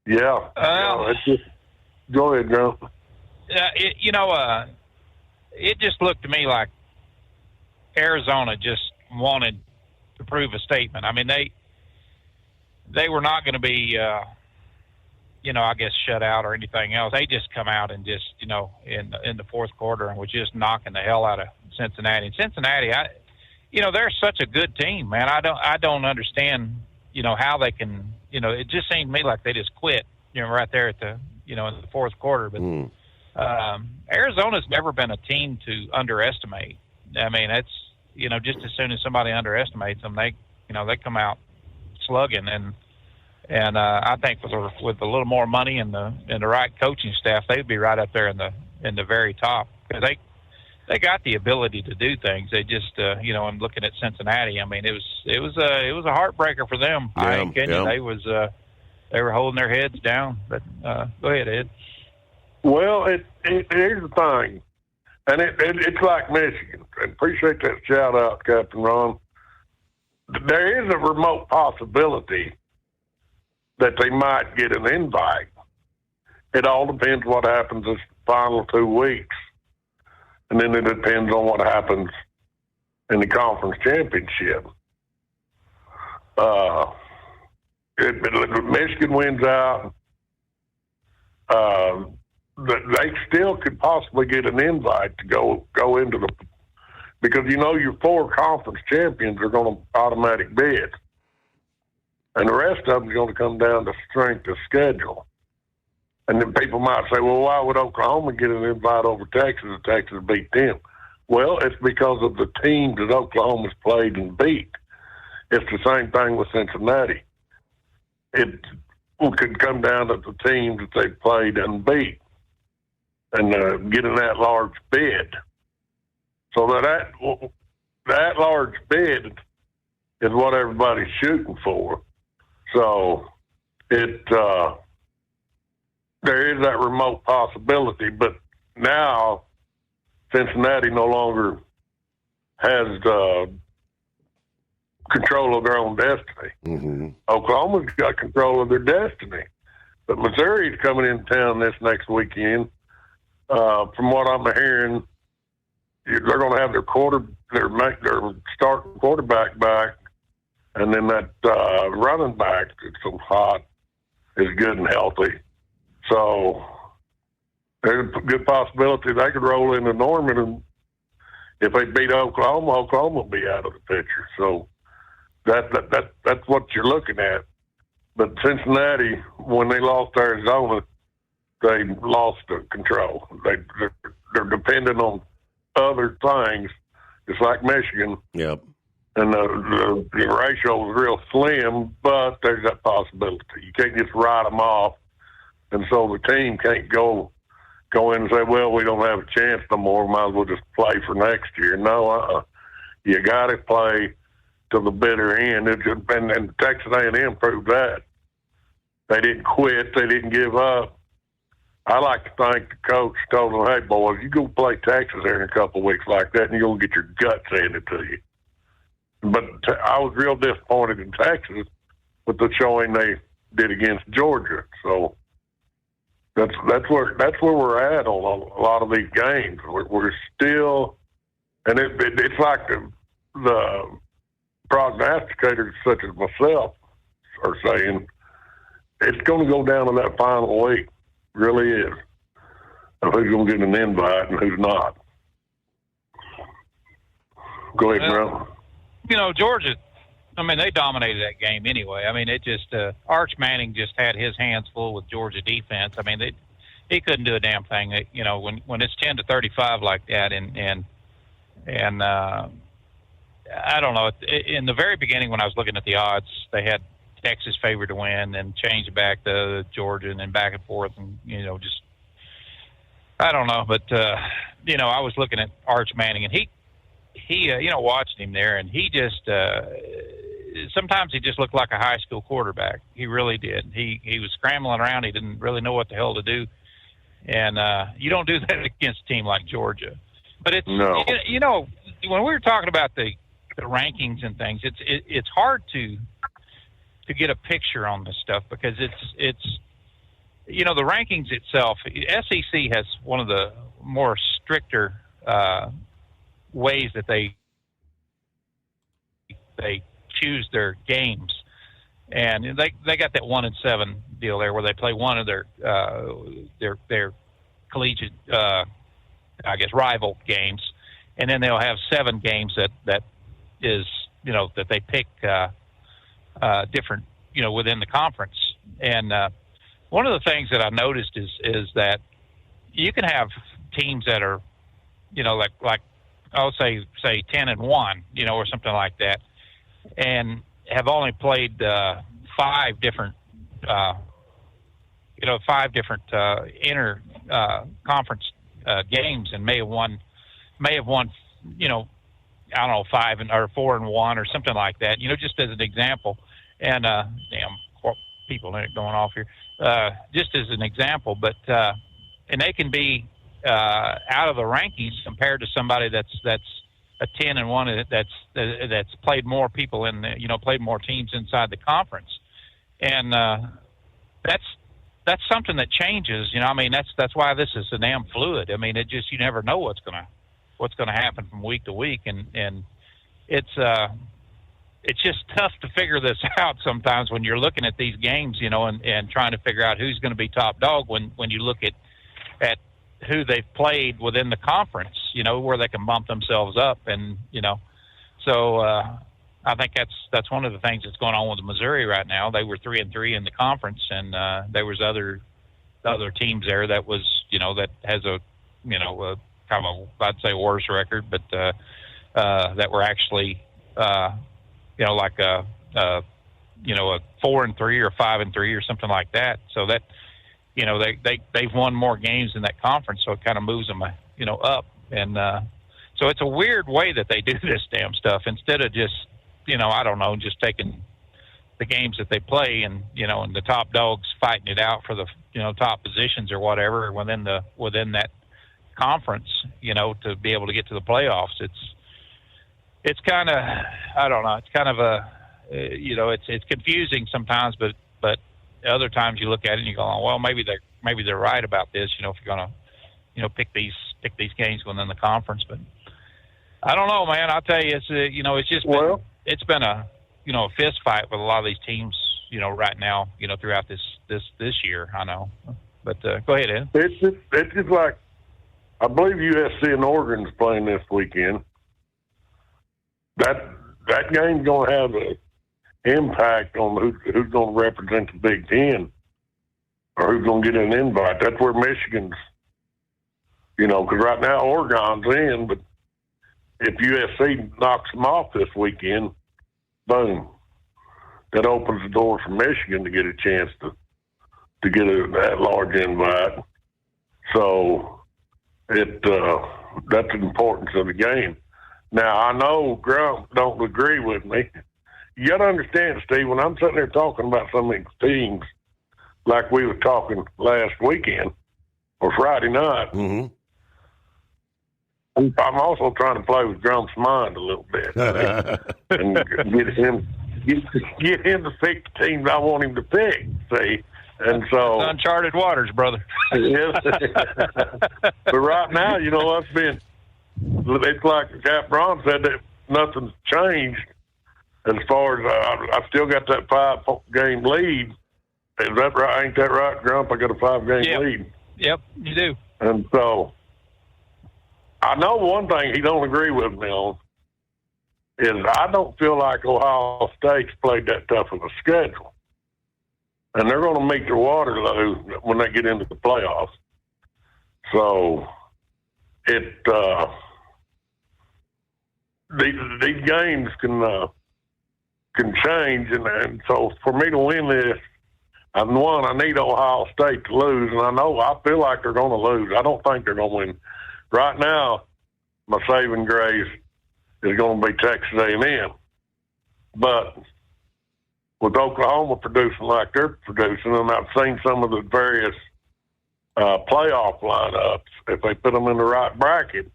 Yeah. Go ahead, Joe. It just looked to me like Arizona just wanted to prove a statement. I mean, they were not going to be, I guess shut out or anything else. They just come out and just, in the fourth quarter and was just knocking the hell out of Cincinnati. And Cincinnati, they're such a good team, man. I don't understand, how they can, it just seemed to me like they just quit, right there at the, in the fourth quarter. But Arizona's never been a team to underestimate. I mean, it's, just as soon as somebody underestimates them, they come out slugging. And I think with a little more money and the right coaching staff, they'd be right up there in the very top, because they got the ability to do things. They just, I'm looking at Cincinnati. I mean, it was a heartbreaker for them. Yeah, I ain't kidding you. They were holding their heads down. But go ahead, Ed. Well, here's the thing. And it's like Michigan. I appreciate that shout out, Captain Ron. There is a remote possibility that they might get an invite. It all depends what happens this final 2 weeks. And then it depends on what happens in the conference championship. If Michigan wins out, they still could possibly get an invite to go into the, because your 4 conference champions are going to automatic bid, and the rest of them is going to come down to strength of schedule. And then people might say, well, why would Oklahoma get an invite over Texas if Texas beat them? Well, it's because of the teams that Oklahoma's played and beat. It's the same thing with Cincinnati. It could come down to the teams that they played and beat, and getting that large bid. So that large bid is what everybody's shooting for. So there is that remote possibility, but now Cincinnati no longer has control of their own destiny. Mm-hmm. Oklahoma's got control of their destiny, but Missouri's coming into town this next weekend. From what I'm hearing, they're going to have their starting quarterback back, and then that running back that's so hot is good and healthy. So there's a good possibility they could roll into Norman, and if they beat Oklahoma will be out of the picture. So that's what you're looking at. But Cincinnati, when they lost Arizona, they lost the control. They're dependent on other things, just like Michigan. Yep. And the ratio is real slim, but there's that possibility. You can't just write them off, and so the team can't go in and say, well, we don't have a chance no more, might as well just play for next year. No, you got to play to the bitter end. And Texas A&M proved that. They didn't quit. They didn't give up. I like to think the coach told them, hey, boys, you go play Texas here in a couple of weeks like that, and you're going to get your guts handed to you. But I was real disappointed in Texas with the showing they did against Georgia. So that's where we're at on a lot of these games. We're still, and it's like the prognosticators such as myself are saying, it's going to go down to that final week. Really is, of who's going to get an invite and who's not. Go ahead, Bro. Georgia, they dominated that game anyway. It just Arch Manning just had his hands full with Georgia defense. He couldn't do a damn thing. When it's 10-35 like that, and I don't know. In the very beginning, when I was looking at the odds, they had Texas favored to win, and change it back to Georgia, and then back and forth, and just I don't know. But I was looking at Arch Manning, and he watched him there, and he just sometimes he just looked like a high school quarterback. He really did. He was scrambling around. He didn't really know what the hell to do, and you don't do that against a team like Georgia. But it's when we were talking about the rankings and things, it's hard to get a picture on this stuff because it's the rankings itself. SEC has one of the more stricter ways that they choose their games, and they got that 1-7 deal there where they play one of their collegiate rival games, and then they'll have 7 games that is that they pick different within the conference. And one of the things that I noticed is that you can have teams that are like I'll say 10-1 or something like that, and have only played 5 different inter conference games, and may have won I don't know 4-1 or something like that, just as an example. And people going off here, just as an example, but and they can be out of the rankings compared to somebody that's a 10-1 that's played more people in the, played more teams inside the conference, and that's something that changes. That's why this is so damn fluid. It just, you never know what's gonna happen from week to week, and it's just tough to figure this out sometimes when you're looking at these games, and trying to figure out who's going to be top dog when you look at who they've played within the conference, where they can bump themselves up, and so I think that's one of the things that's going on with Missouri right now. They were 3-3 in the conference, and there was other teams there that was that has a kind of I'd say worse record, but that were actually like a 4-3 or 5-3 or something like that. So that they've won more games in that conference, so it kind of moves them up, and so it's a weird way that they do this damn stuff instead of just I don't know, just taking the games that they play and and the top dogs fighting it out for the top positions or whatever within that conference to be able to get to the playoffs. It's kind of, I don't know, it's kind of a it's confusing sometimes, but other times you look at it and you go, well, maybe they're right about this, if you're gonna pick these games within the conference. But I don't know, man. I'll tell you, it's it's just it's been a a fist fight with a lot of these teams right now throughout this year. I know, but go ahead, Ed. It's just like, I believe USC and Oregon's playing this weekend. That game's going to have an impact on who's going to represent the Big Ten or who's going to get an invite. That's where Michigan's, because right now Oregon's in, but if USC knocks them off this weekend, boom, that opens the door for Michigan to get a chance to get that large invite. So that's the importance of the game. Now, I know Grump don't agree with me. You got to understand, Steve, when I'm sitting there talking about some of these teams, like we were talking last weekend or Friday night, I'm also trying to play with Grump's mind a little bit and get him to pick the teams I want him to pick, see? And so uncharted waters, brother. Yes. But right now, it's like Cap Braun said, that nothing's changed as far as I've still got that 5-game lead. Is that right? Ain't that right, Grump? I got a 5-game lead. Yep, you do. And so I know one thing he don't agree with me on is I don't feel like Ohio State's played that tough of a schedule. And they're going to meet their Waterloo when they get into the playoffs. So these games can change, and so for me to win this, I need Ohio State to lose, and I feel like they're going to lose. I don't think they're going to win. Right now, my saving grace is going to be Texas A&M. But with Oklahoma producing like they're producing, and I've seen some of the various playoff lineups, if they put them in the right bracket,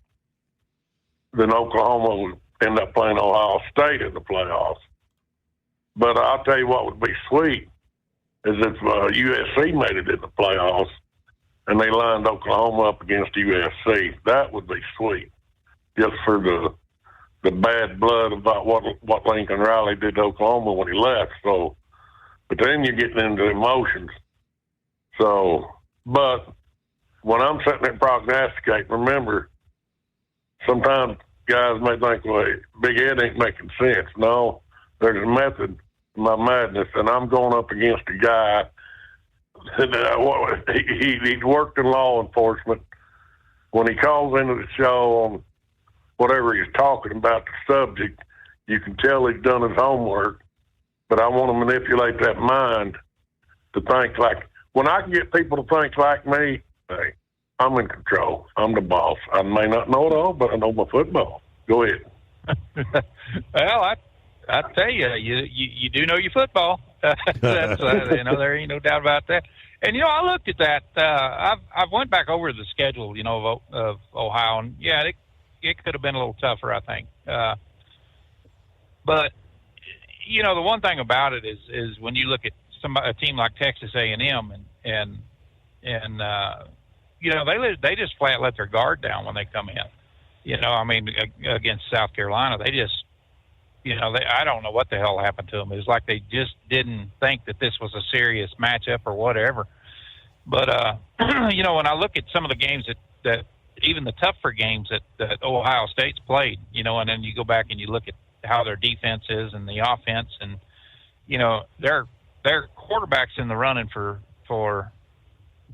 then Oklahoma will end up playing Ohio State in the playoffs. But I'll tell you what would be sweet is if USC made it in the playoffs and they lined Oklahoma up against USC. That would be sweet, just for the bad blood about what Lincoln Riley did to Oklahoma when he left. So, but then you're getting into emotions. So, but when I'm sitting there prognosticating, remember, sometimes guys may think, well, Big Ed ain't making sense. No, there's a method to my madness, and I'm going up against a guy that he'd worked in law enforcement. When he calls into the show on whatever he's talking about, the subject, you can tell he's done his homework. But I want to manipulate that mind to think like, when I can get people to think like me, hey, I'm in control. I'm the boss. I may not know it all, but I know my football. Go ahead. Well, I tell you, you do know your football. That's, there ain't no doubt about that. And I looked at that. I went back over the schedule, of Ohio, and yeah, it could have been a little tougher, I think. But the one thing about it is when you look at a team like Texas A&M and they just flat let their guard down when they come in. Against South Carolina, they just, I don't know what the hell happened to them. It was like they just didn't think that this was a serious matchup or whatever. But, when I look at some of the games that even the tougher games that Ohio State's played, and then you go back and you look at how their defense is and the offense, and, their quarterback's in the running for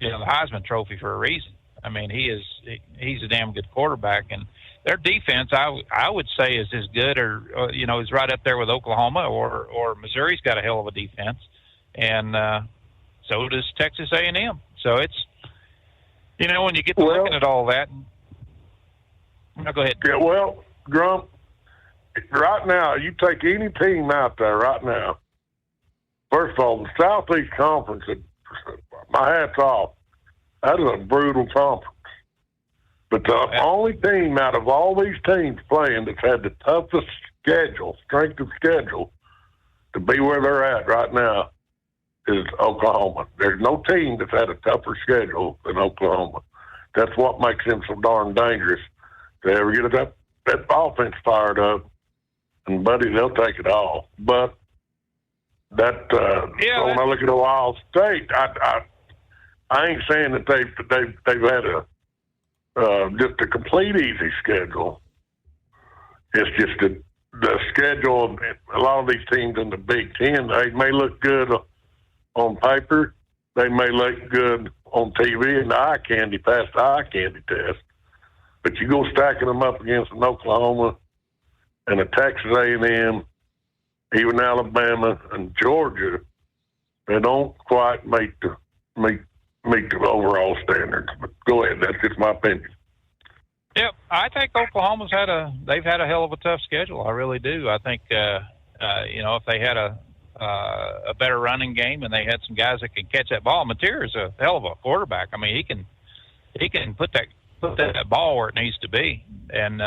the Heisman Trophy for a reason. I mean, he's a damn good quarterback, and their defense, I would say, is as good or is right up there with Oklahoma or Missouri's got a hell of a defense, and so does Texas A&M. So it's when you get to looking at all that. Go ahead. Yeah, well, Grump, right now, you take any team out there right now. First of all, the Southeast Conference, my hat's off. That is a brutal conference. But the only team out of all these teams playing that's had the toughest strength of schedule to be where they're at right now is Oklahoma. There's no team that's had a tougher schedule than Oklahoma. That's what makes them so darn dangerous. If they ever get that offense fired up, and buddy, they'll take it all. But when I look at Ohio State, I ain't saying that they've had just a complete easy schedule. It's just the schedule. A lot of these teams in the Big Ten, they may look good on paper, they may look good on TV and pass the eye candy test. But you go stacking them up against an Oklahoma and a Texas A&M, even Alabama and Georgia, they don't quite meet the overall standards. But go ahead, that's just my opinion. Yep, I think Oklahoma's they've had a hell of a tough schedule. I really do. I think if they had a better running game and they had some guys that can catch that ball, Mateer's a hell of a quarterback. I mean, he can put that ball where it needs to be, and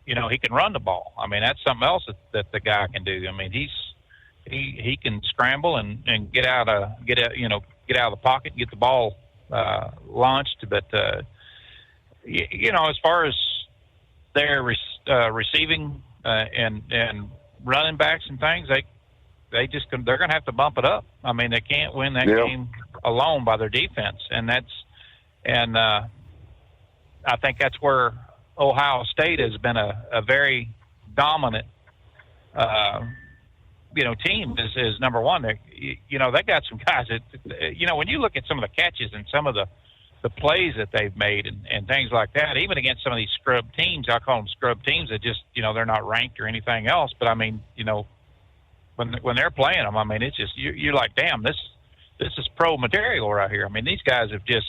he can run the ball. I mean, that's something else that the guy can do. I mean, he can scramble and get out of the pocket and get the ball launched. But as far as their receiving and running backs and things, they're going to have to bump it up. I mean, they can't win that game alone by their defense, and I think that's where Ohio State has been a very dominant, team is number one. They got some guys that, when you look at some of the catches and some of the plays that they've made and things like that, even against some of these scrub teams, I call them scrub teams that just, they're not ranked or anything else. But I mean, when they're playing them, I mean, it's just, you're like, damn, this is pro material right here. I mean, these guys have just,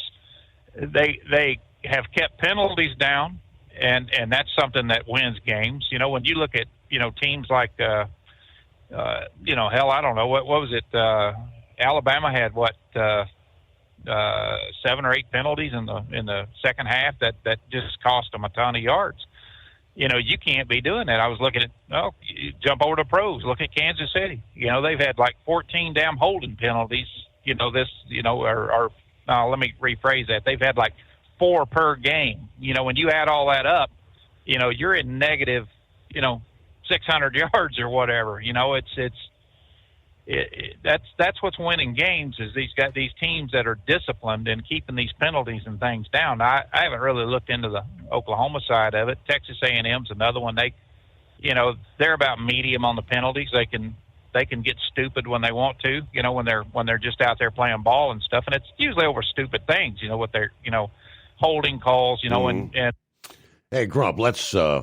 they have kept penalties down, and that's something that wins games. You know, when you look at, you know, teams like, you know, hell, I don't know, what was it? Alabama had 7 or 8 penalties in the second half that just cost them a ton of yards. You know, you can't be doing that. I was looking at, you jump over to pros, look at Kansas City. You know, they've had like 14 damn holding penalties, you know, let me rephrase that. They've had like 4 per game. You know, when you add all that up, you know, you're in negative, you know, 600 yards or whatever. You know, that's what's winning games, is these teams that are disciplined and keeping these penalties and things down. I haven't really looked into the Oklahoma side of it. Texas A&M's another one. They're about medium on the penalties. They can get stupid when they want to, you know, when they're just out there playing ball and stuff, and it's usually over stupid things, you know, what they're, you know, holding calls, you know, and Hey, Grump,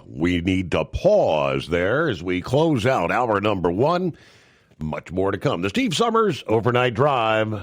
we need to pause there as we close out hour number 1. Much more to come. The Steve Summers Overnight Drive.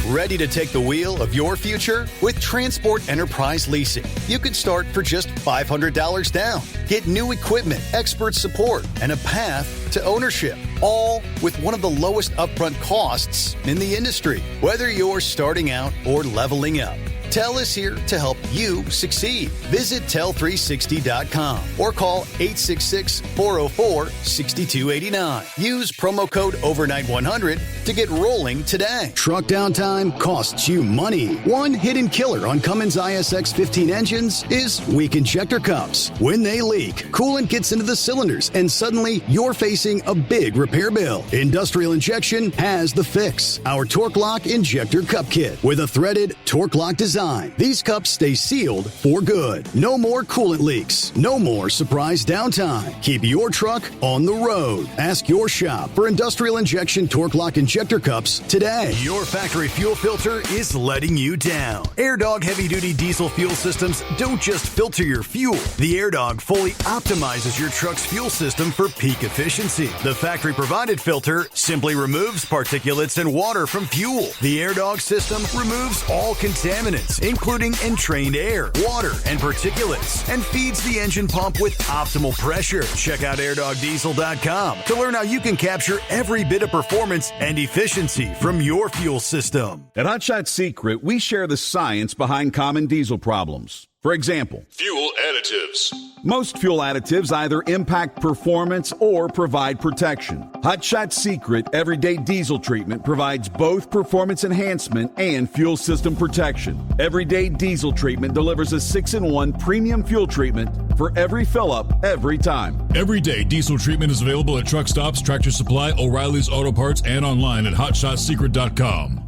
Ready to take the wheel of your future? With Transport Enterprise Leasing, you could start for just $500 down. Get new equipment, expert support, and a path to ownership, all with one of the lowest upfront costs in the industry. Whether you're starting out or leveling up, TEL is here to help you succeed. Visit tel360.com or call 866-404-6289. Use promo code overnight100 to get rolling today. Truck downtime costs you money. One hidden killer on Cummins ISX 15 engines is weak injector cups. When they leak, coolant gets into the cylinders and suddenly you're facing a big repair bill. Industrial Injection has the fix. Our Torque Lock Injector Cup Kit with a threaded Torque Lock design. These cups stay sealed for good. No more coolant leaks. No more surprise downtime. Keep your truck on the road. Ask your shop for Industrial Injection Torque Lock Injector Cups today. Your factory fuel filter is letting you down. AirDog heavy-duty diesel fuel systems don't just filter your fuel. The AirDog fully optimizes your truck's fuel system for peak efficiency. The factory-provided filter simply removes particulates and water from fuel. The AirDog system removes all contaminants, including entrained air, water, and particulates, and feeds the engine pump with optimal pressure. Check out airdogdiesel.com to learn how you can capture every bit of performance and efficiency from your fuel system. At Hot Shot Secret, we share the science behind common diesel problems. For example, fuel additives. Most fuel additives either impact performance or provide protection. Hot Shot Secret Everyday Diesel Treatment provides both performance enhancement and fuel system protection. Everyday Diesel Treatment delivers a 6-in-1 premium fuel treatment for every fill-up, every time. Everyday Diesel Treatment is available at truck stops, Tractor Supply, O'Reilly's Auto Parts, and online at hotshotsecret.com.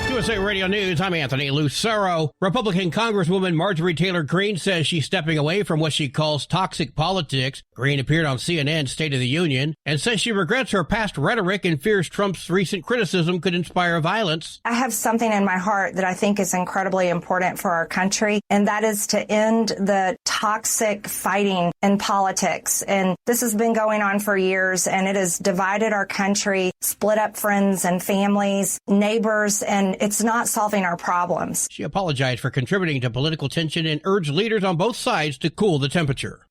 USA Radio News, I'm Anthony Lucero. Republican Congresswoman Marjorie Taylor Greene says she's stepping away from what she calls toxic politics. Greene appeared on CNN's State of the Union and says she regrets her past rhetoric and fears Trump's recent criticism could inspire violence. I have something in my heart that I think is incredibly important for our country, and that is to end the toxic fighting in politics. And this has been going on for years, and it has divided our country, split up friends and families, neighbors, and it's not solving our problems. She apologized for contributing to political tension and urged leaders on both sides to cool the temperature.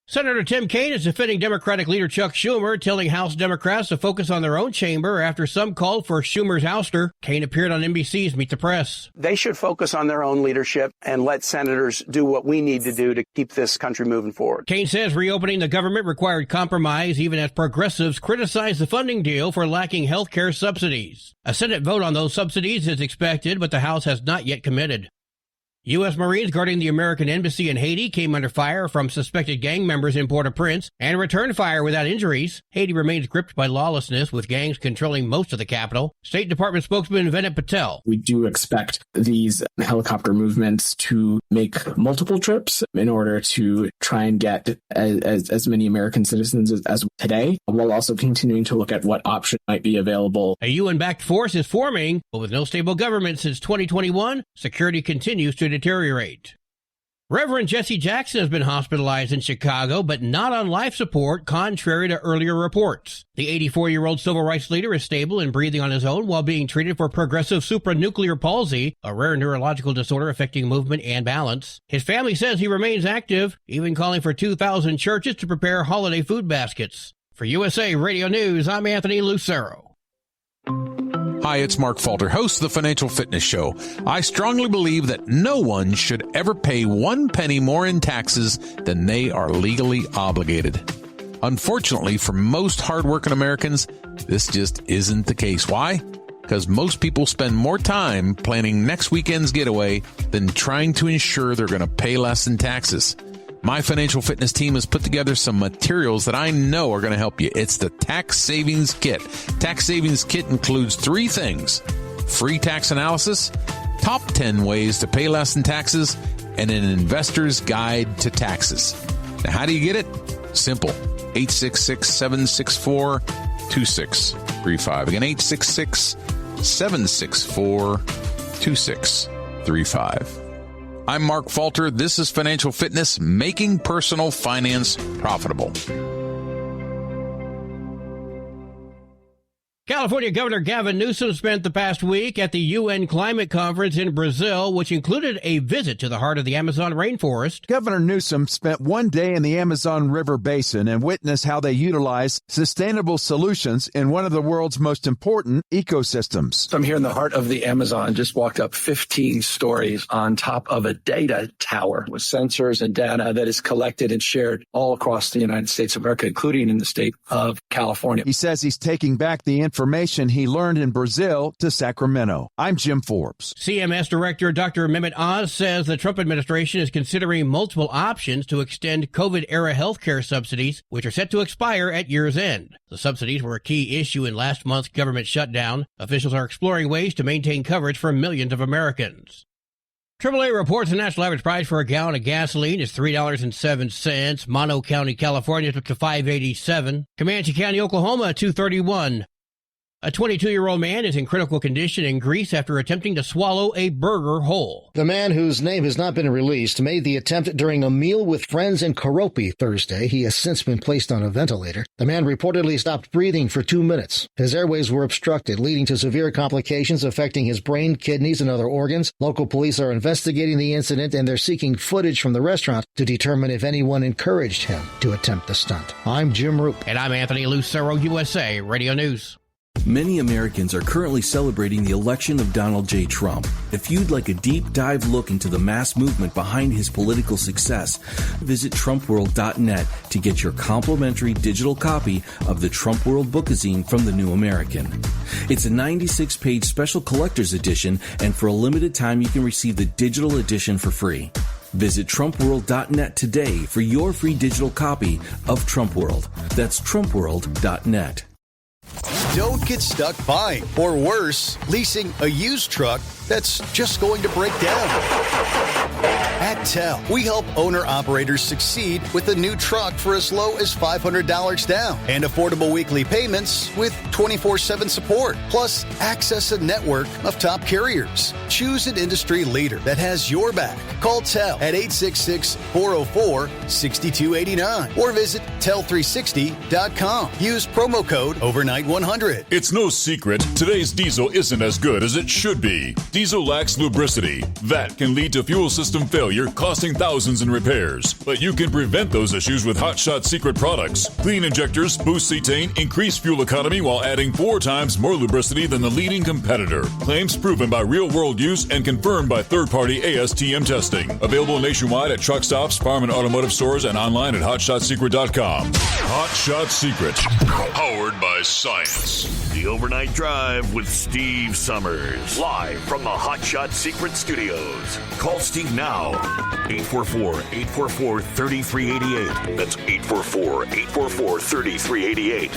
Senator Tim Kaine is defending Democratic leader Chuck Schumer, telling House Democrats to focus on their own chamber after some called for Schumer's ouster. Kaine appeared on NBC's Meet the Press. They should focus on their own leadership and let senators do what we need to do to keep this country moving forward. Kaine says reopening the government required compromise, even as progressives criticize the funding deal for lacking health care subsidies. A Senate vote on those subsidies is expected, but the House has not yet committed. U.S. Marines guarding the American embassy in Haiti came under fire from suspected gang members in Port-au-Prince and returned fire without injuries. Haiti remains gripped by lawlessness, with gangs controlling most of the capital. State Department spokesman Vinay Patel. We do expect these helicopter movements to make multiple trips in order to try and get as many American citizens as today, while also continuing to look at what option might be available. A UN-backed force is forming, but with no stable government since 2021, security continues to deteriorate. Reverend Jesse Jackson has been hospitalized in Chicago, but not on life support, contrary to earlier reports. The 84-year-old civil rights leader is stable and breathing on his own while being treated for progressive supranuclear palsy, a rare neurological disorder affecting movement and balance. His family says he remains active, even calling for 2,000 churches to prepare holiday food baskets. For USA Radio News, I'm Anthony Lucero. Hi, it's Mark Falter, host of the Financial Fitness Show. I strongly believe that no one should ever pay 1 penny more in taxes than they are legally obligated. Unfortunately, for most hardworking Americans, this just isn't the case. Why? Because most people spend more time planning next weekend's getaway than trying to ensure they're going to pay less in taxes. My financial fitness team has put together some materials that I know are going to help you. It's the Tax Savings Kit. Tax Savings Kit includes 3 things: free tax analysis, top 10 ways to pay less in taxes, and an investor's guide to taxes. Now, how do you get it? Simple. 866-764-2635. Again, 866-764-2635. I'm Mark Falter. This is Financial Fitness, making personal finance profitable. California Governor Gavin Newsom spent the past week at the UN Climate Conference in Brazil, which included a visit to the heart of the Amazon rainforest. Governor Newsom spent one day in the Amazon River Basin and witnessed how they utilize sustainable solutions in one of the world's most important ecosystems. I'm here in the heart of the Amazon, just walked up 15 stories on top of a data tower with sensors and data that is collected and shared all across the United States of America, including in the state of California. He says he's taking back the information he learned in Brazil to Sacramento. I'm Jim Forbes. CMS Director Dr. Mehmet Oz says the Trump administration is considering multiple options to extend COVID-era healthcare subsidies, which are set to expire at year's end. The subsidies were a key issue in last month's government shutdown. Officials are exploring ways to maintain coverage for millions of Americans. AAA reports the national average price for a gallon of gasoline is $3.07. Mono County, California, is up to $5.87. Comanche County, Oklahoma, $2.31. A 22-year-old man is in critical condition in Greece after attempting to swallow a burger whole. The man, whose name has not been released, made the attempt during a meal with friends in Koropi Thursday. He has since been placed on a ventilator. The man reportedly stopped breathing for 2 minutes. His airways were obstructed, leading to severe complications affecting his brain, kidneys, and other organs. Local police are investigating the incident, and they're seeking footage from the restaurant to determine if anyone encouraged him to attempt the stunt. I'm Jim Roop. And I'm Anthony Lucero, USA Radio News. Many Americans are currently celebrating the election of Donald J. Trump. If you'd like a deep dive look into the mass movement behind his political success, visit TrumpWorld.net to get your complimentary digital copy of the Trump World Bookazine from The New American. It's a 96-page special collector's edition, and for a limited time you can receive the digital edition for free. Visit TrumpWorld.net today for your free digital copy of Trump World. That's TrumpWorld.net. Don't get stuck buying, or worse, leasing a used truck that's just going to break down. At TEL, we help owner-operators succeed with a new truck for as low as $500 down and affordable weekly payments with 24/7 support, plus access a network of top carriers. Choose an industry leader that has your back. Call TEL at 866-404-6289 or visit tel360.com. Use promo code OVERNIGHT100. It's no secret today's diesel isn't as good as it should be. Diesel lacks lubricity. That can lead to fuel system failure, costing thousands in repairs. But you can prevent those issues with Hot Shot Secret products. Clean injectors, boost cetane, increase fuel economy while adding 4 times more lubricity than the leading competitor. Claims proven by real-world use and confirmed by third-party ASTM testing. Available nationwide at truck stops, farm and automotive stores, and online at hotshotsecret.com. Hot Shot Secret. Powered by science. The Overnight Drive with Steve Summers. Live from the Hot Shot Secret Studios. Call Steve now. 844-844-3388. That's 844-844-3388.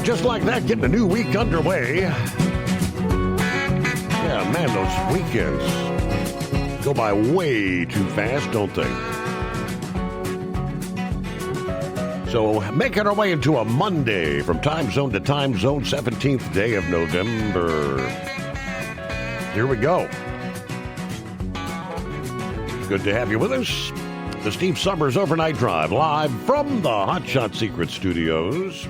Just like that, getting a new week underway. Yeah, man, those weekends. Go by way too fast, don't they? So making our way into a Monday from time zone to time zone, 17th day of November. Here we go. Good to have you with us. The Steve Summers Overnight Drive, live from the Hot Shot Secret Studios.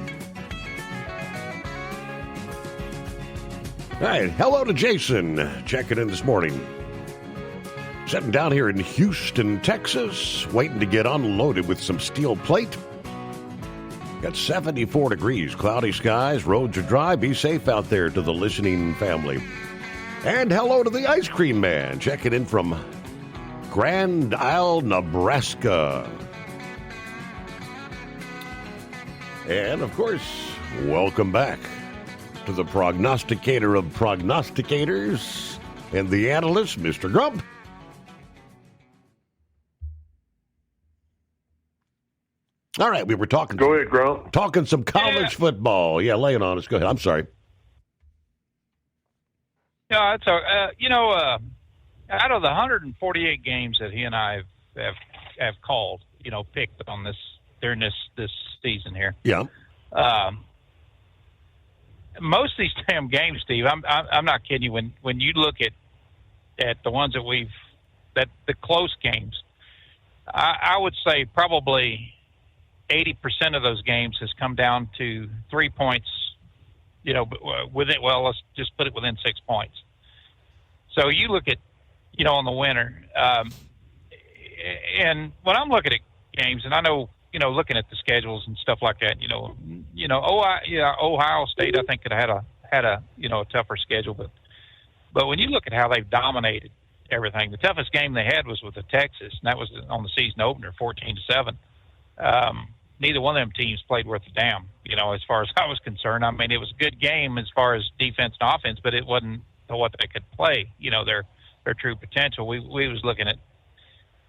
All right, hello to Jason, checking in this morning. Sitting down here in Houston, Texas, waiting to get unloaded with some steel plate. Got 74 degrees, cloudy skies, roads are dry. Be safe out there to the listening family. And hello to the Ice Cream Man, checking in from Grand Isle, Nebraska. And, of course, welcome back to the prognosticator of prognosticators and the analyst, Mr. Grump. All right, we were talking. Go ahead, Grump. Talking some college football. Yeah, lay it on us. Go ahead. I'm sorry. Yeah, it's out of the 148 games that he and I have called, picked on this during this season here. Yeah. Most of these damn games, Steve, I'm not kidding you. When you look at the ones that the close games, I would say probably 80% of those games has come down to 3 points. Let's just put it within 6 points. So you look at, on the winner, and when I'm looking at games, and I know, looking at the schedules and stuff like that, Ohio State, I think could have had a tougher schedule, but when you look at how they've dominated everything, the toughest game they had was with the Texas, and that was on the season opener, 14-7. Neither one of them teams played worth a damn, as far as I was concerned. I mean, it was a good game as far as defense and offense, but it wasn't what they could play, their true potential. We was looking at,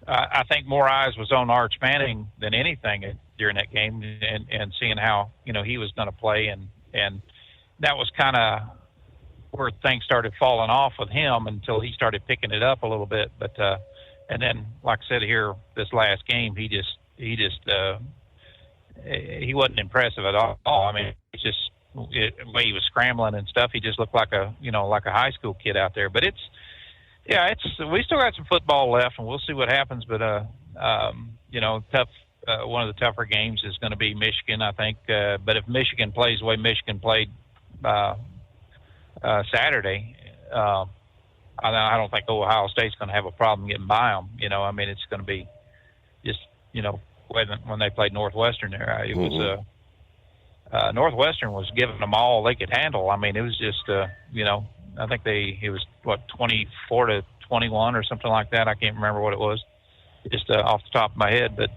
I think more eyes was on Arch Manning than anything during that game, and seeing how, he was going to play. And that was kind of where things started falling off with him until he started picking it up a little bit. But, and then, like I said here, this last game, he wasn't impressive at all. I mean, the way he was scrambling and stuff, he just looked like a high school kid out there. But we still got some football left, and we'll see what happens. But tough. One of the tougher games is going to be Michigan, I think. But if Michigan plays the way Michigan played Saturday, I don't think Ohio State's going to have a problem getting by them. It's going to be just when they played Northwestern there, it was Northwestern was giving them all they could handle. I mean, it was just I think it was 24-21 or something like that. I can't remember what it was, just off the top of my head. But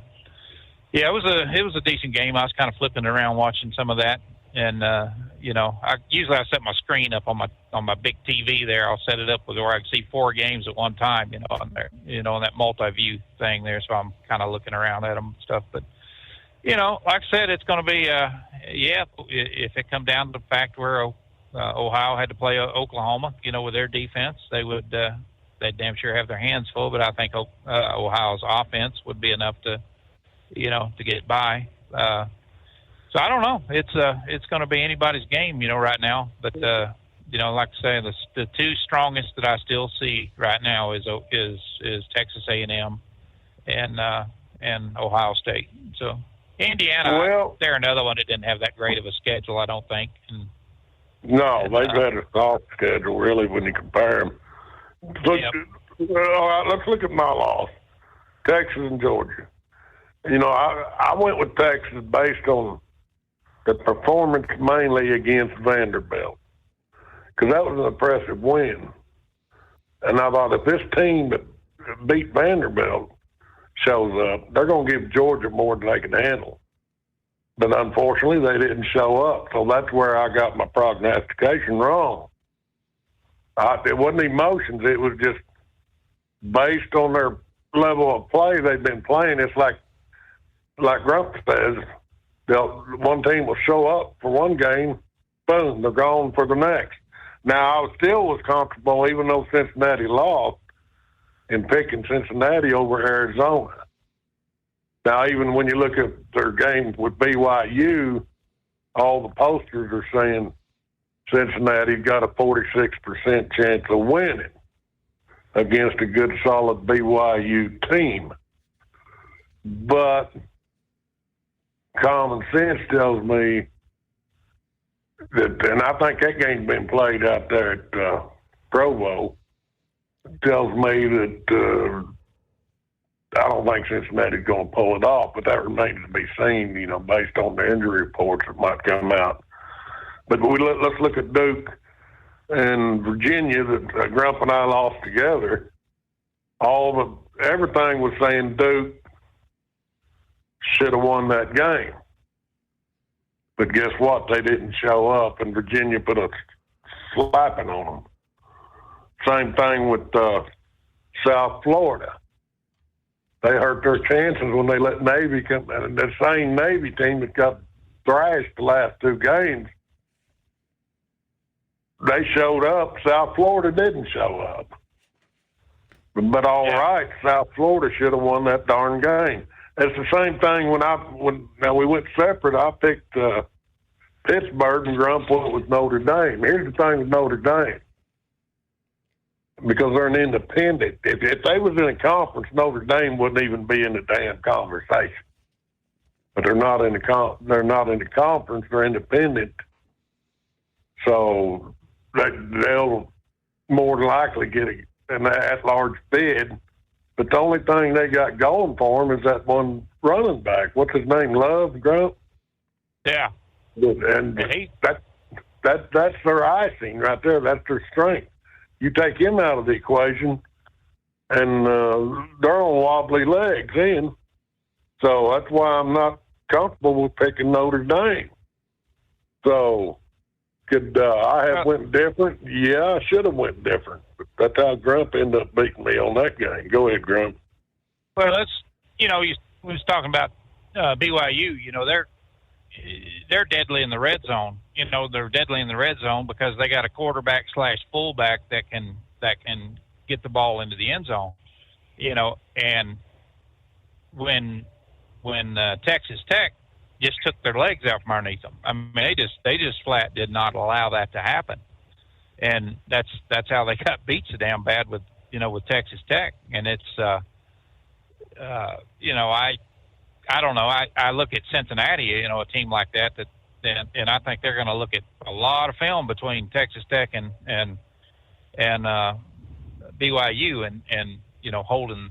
yeah, it was a decent game. I was kind of flipping around watching some of that, and I set my screen up on my big TV there. I'll set it up where I can see 4 games at one time, on there, on that multi-view thing there. So I'm kind of looking around at them and stuff. But like I said, it's going to be if it come down to the fact where Ohio had to play Oklahoma, with their defense, they'd damn sure have their hands full. But I think Ohio's offense would be enough to get by. So I don't know. It's going to be anybody's game, right now. But like I say, the two strongest that I still see right now is Texas A&M and Ohio State. So Indiana, they're another one that didn't have that great of a schedule, I don't think. No, they've had a soft schedule, really, when you compare them. All right, let's look at my loss, Texas and Georgia. I went with Texas based on the performance mainly against Vanderbilt, because that was an impressive win. And I thought if this team that beat Vanderbilt shows up, they're going to give Georgia more than they can handle. But unfortunately, they didn't show up, so that's where I got my prognostication wrong. It wasn't emotions. It was just based on their level of play they've been playing. It's like Grump says, one team will show up for one game, boom, they're gone for the next. Now, I still was comfortable, even though Cincinnati lost, in picking Cincinnati over Arizona. Now, even when you look at their game with BYU, all the posters are saying Cincinnati got a 46% chance of winning against a good, solid BYU team. But common sense tells me that, and I think that game's been played out there at Provo, tells me that I don't think Cincinnati's going to pull it off, but that remains to be seen, based on the injury reports that might come out. But let's look at Duke and Virginia that Grump and I lost together. Everything was saying Duke should have won that game. But guess what? They didn't show up, and Virginia put a slapping on them. Same thing with South Florida. They hurt their chances when they let Navy come. And the same Navy team that got thrashed the last two games, they showed up. South Florida didn't show up. But all right, South Florida should have won that darn game. It's the same thing when we went separate. I picked Pittsburgh and Grump went with Notre Dame. Here's the thing with Notre Dame. Because they're an independent. If they was in a conference, Notre Dame wouldn't even be in the damn conversation. But they're not in the conference. They're independent. So they'll more than likely get an at-large bid. But the only thing they got going for them is that one running back. What's his name? Love, Grump? Yeah. And that's their icing right there. That's their strength. You take him out of the equation, and they're on wobbly legs then. So that's why I'm not comfortable with picking Notre Dame. So could I have went different? Yeah, I should have went different. But that's how Grump ended up beating me on that game. Go ahead, Grump. Well, you was talking about BYU. They're deadly in the red zone. They're deadly in the red zone because they got a quarterback / fullback that can get the ball into the end zone. And when Texas Tech just took their legs out from underneath them, I mean, they just flat did not allow that to happen, and that's how they got beat so damn bad with Texas Tech. And it's I don't know. I look at Cincinnati, a team like that, and I think they're going to look at a lot of film between Texas Tech and BYU, and holding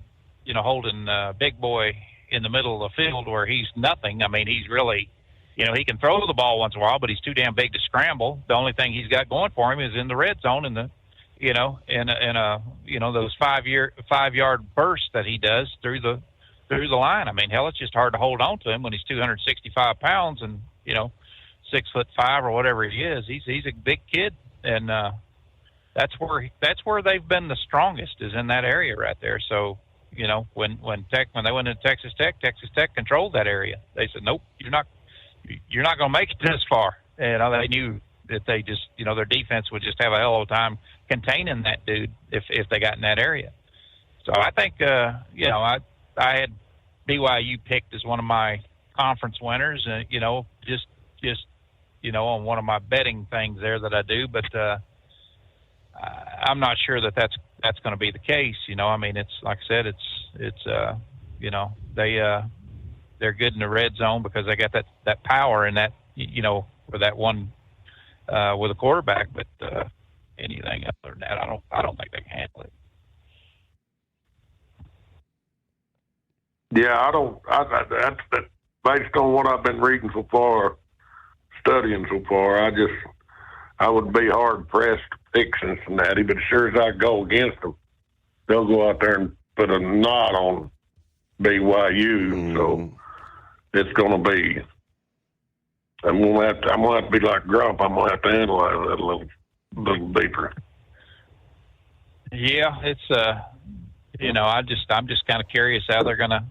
big boy in the middle of the field where he's nothing. I mean, he's really, he can throw the ball once in a while, but he's too damn big to scramble. The only thing he's got going for him is in the red zone in those 5-yard bursts that he does through the line. I mean, hell, it's just hard to hold on to him when he's 265 pounds and 6'5" or whatever he is. He's a big kid, and that's where they've been the strongest, is in that area right there. So when they went into Texas Tech controlled that area. They said, nope, you're not going to make it this far. And they knew that they just their defense would just have a hell of a time containing that dude if they got in that area. So I think I had BYU picked as one of my conference winners, just on one of my betting things there that I do, but I'm not sure that's going to be the case. I mean, it's like I said, they're good in the red zone because they got that power and that for that one with a quarterback, but anything other than that, I don't think they can handle it. Yeah, that's based on what I've been reading so far, studying so far. I would be hard pressed to pick Cincinnati, but as sure as I go against them, they'll go out there and put a knot on BYU. So it's going to be. I'm going to have to be like Grump. I'm going to have to analyze that a little deeper. Yeah, it's I'm just kind of curious how they're going to.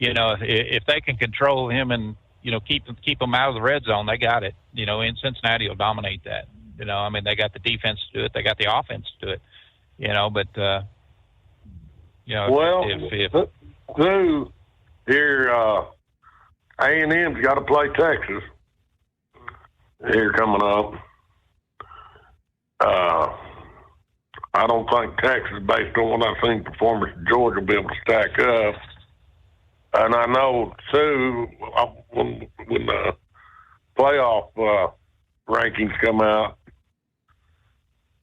If they can control him and keep him out of the red zone, they got it. And Cincinnati will dominate that. I mean, they got the defense to do it, they got the offense to do it. But You know, well, if two here, A&M's got to play Texas here coming up. I don't think Texas, based on what I've seen performance in Georgia, will be able to stack up. And I know, too, when the playoff rankings come out,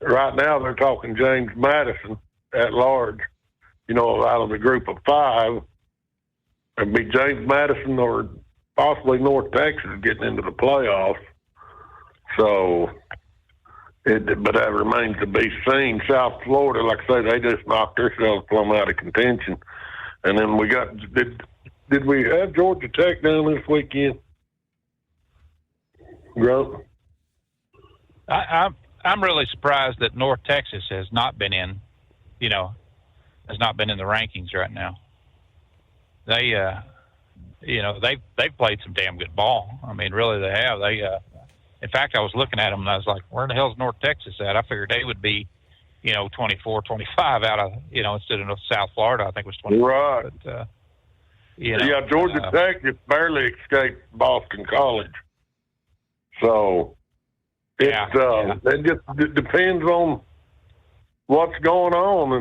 right now they're talking James Madison at large, you know, out of the group of 5. It'd be James Madison or possibly North Texas getting into the playoffs. So, but that remains to be seen. South Florida, like I say, they just knocked themselves plumb out of contention. And then we got, did we have Georgia Tech down this weekend? Grump? I'm really surprised that North Texas has not been in, has not been in the rankings right now. They, they've played some damn good ball. I mean, really they have. In fact, I was looking at them and I was like, where the hell's North Texas at? I figured they would be, 24, 25 out of, instead of South Florida, I think it was 24. Right. But, Georgia Tech just barely escaped Boston College. So it just depends on what's going on.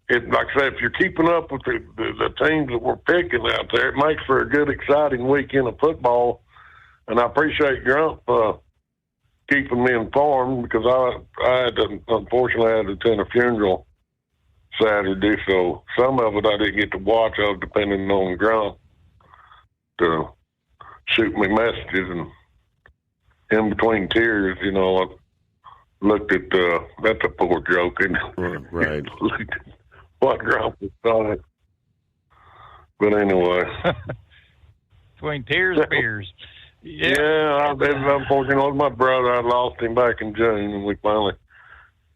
And like I said, if you're keeping up with the teams that we're picking out there, it makes for a good, exciting weekend of football. And I appreciate Grump keeping me informed because I unfortunately had to attend a funeral Saturday, so some of it I didn't get to watch. I was depending on Grump to shoot me messages, and in between tears, I looked at that's a poor joke, and right. Looked at what Grump was saying. But anyway, between tears and beers. Yeah, unfortunately, it was my brother. I lost him back in June, and we finally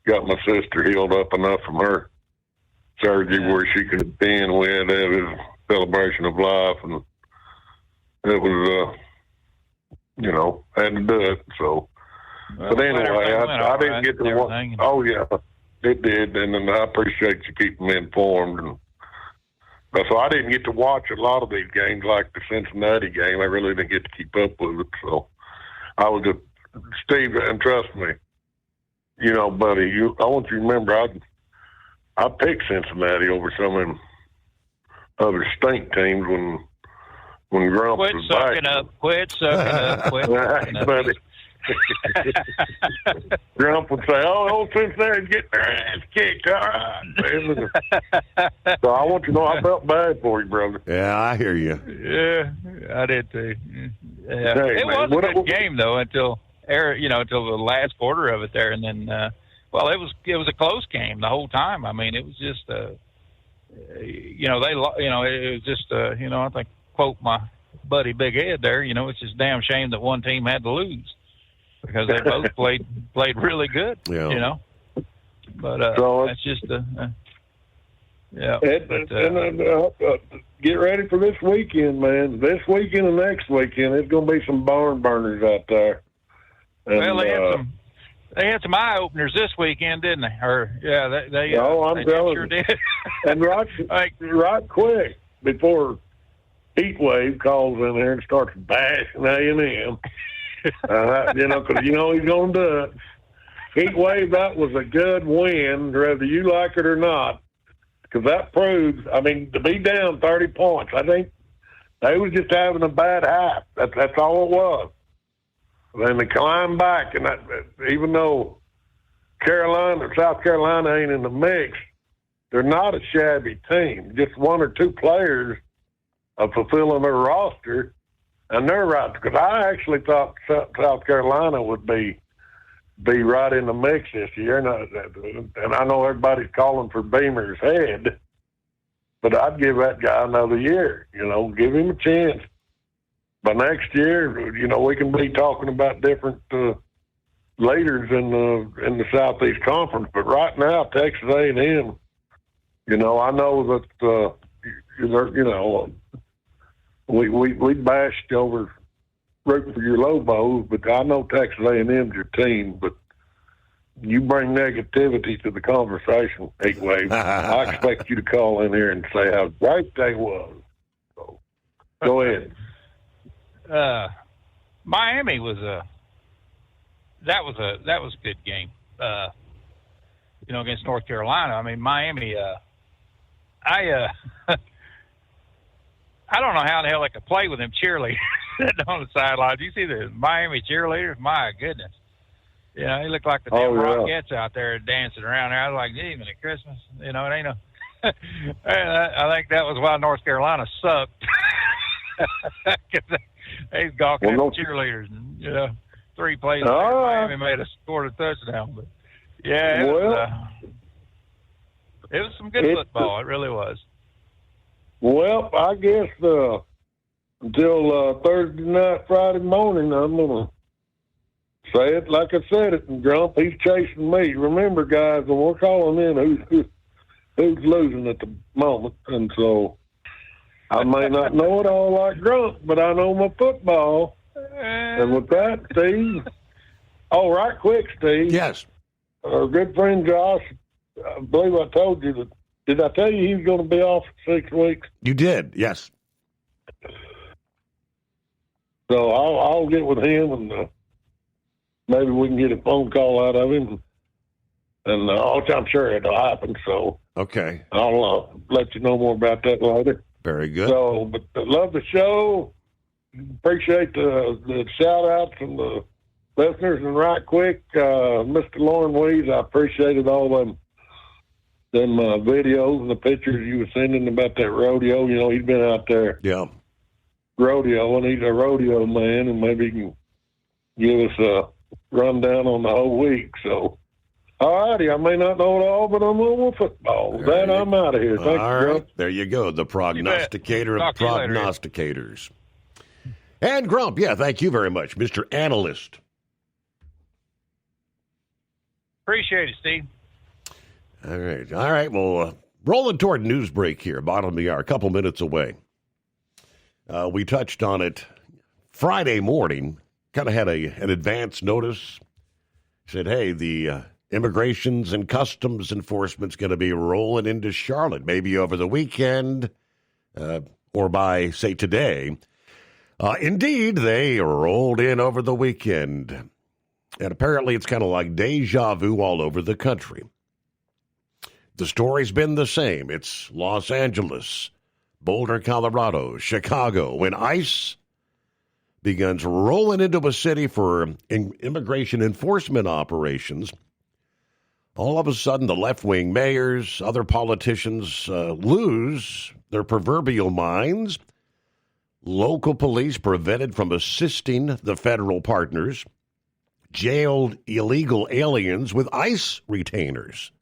got my sister healed up enough from her surgery where she could attend. We had to have his celebration of life, and it was, had to do it. So, but anyway, I didn't get to watch. Oh yeah, it did, and then I appreciate you keeping me informed. And so I didn't get to watch a lot of these games, like the Cincinnati game. I really didn't get to keep up with it. So I was just, Steve, and trust me, buddy, I want you to remember, I picked Cincinnati over some of them other stink teams when Grump was back. Quit sucking up. Quit sucking up. Buddy. Grump would say, "Oh, Cincinnati's getting their ass kicked." All right. So I want you to know I felt bad for you, brother. Yeah, I hear you. Yeah, I did too. Yeah. Hey, it was a good game though until the last quarter of it there, and then it was a close game the whole time. I mean, it was just it was just I think quote my buddy Big Ed there. It's just a damn shame that one team had to lose. Because they both played really good, But so that's just get ready for this weekend, man. This weekend and next weekend, it's going to be some barn burners out there. And, they had some eye openers this weekend, didn't they? Or they I'm telling sure you. did. And right quick before Heat Wave calls in there and starts bashing A&M. Because he's going to do it. Heat Wave, that was a good win, whether you like it or not, because that proves, to be down 30 points, I think they was just having a bad half. That's all it was. Then they climbed back, and even though South Carolina ain't in the mix, they're not a shabby team. Just one or two players are fulfilling their roster. And they're right, because I actually thought South Carolina would be right in the mix this year. And I know everybody's calling for Beamer's head, but I'd give that guy another year. Give him a chance. By next year, we can be talking about different leaders in the Southeast Conference. But right now, Texas A&M, I know that We bashed over rooting for your Lobos, but I know Texas A&M's your team. But you bring negativity to the conversation, Heat Wave. I expect you to call in here and say how great they was. So, go ahead. Miami was a good game. Against North Carolina. I mean, Miami. I don't know how the hell they could play with them cheerleaders sitting on the sideline. Do you see the Miami cheerleaders? My goodness. They look like the damn Rockettes out there dancing around there. I was like, even at Christmas, it ain't no. I think that was why North Carolina sucked. They's gawking at the cheerleaders. And, 3 plays later, Miami made us score a touchdown. But yeah, it was some good football. It really was. Well, I guess until Thursday night, Friday morning, I'm going to say it like I said it. And Grump, he's chasing me. Remember, guys, when we're calling in, who's losing at the moment. And so I may not know it all like Grump, but I know my football. And with that, Steve, right quick, Steve. Yes. Our good friend Josh, I believe I told you that. Did I tell you he was going to be off for 6 weeks? You did, yes. So I'll get with him and maybe we can get a phone call out of him. And I'm sure it'll happen. So okay, I'll let you know more about that later. Very good. So, but I love the show. Appreciate the shout outs from the listeners. And right quick, Mr. Lauren Wees, I appreciated all them videos and the pictures you were sending about that rodeo. He's been out there. Yeah. Rodeo, and he's a rodeo man, and maybe he can give us a rundown on the whole week. So, all righty, I may not know it all, but I'm on football. With that, I'm out of here. Thank you, right. There you go, the prognosticator of prognosticators. And Grump, thank you very much, Mr. Analyst. Appreciate it, Steve. All right. Well, rolling toward news break here, bottom of the hour, a couple minutes away. We touched on it Friday morning, kind of had an advance notice. Said, hey, the Immigrations and Customs Enforcement's going to be rolling into Charlotte, maybe over the weekend or by, say, today. Indeed, they rolled in over the weekend. And apparently it's kind of like deja vu all over the country. The story's been the same. It's Los Angeles, Boulder, Colorado, Chicago. When ICE begins rolling into a city for immigration enforcement operations, all of a sudden the left-wing mayors, other politicians lose their proverbial minds. Local police prevented from assisting the federal partners, jailed illegal aliens with ICE retainers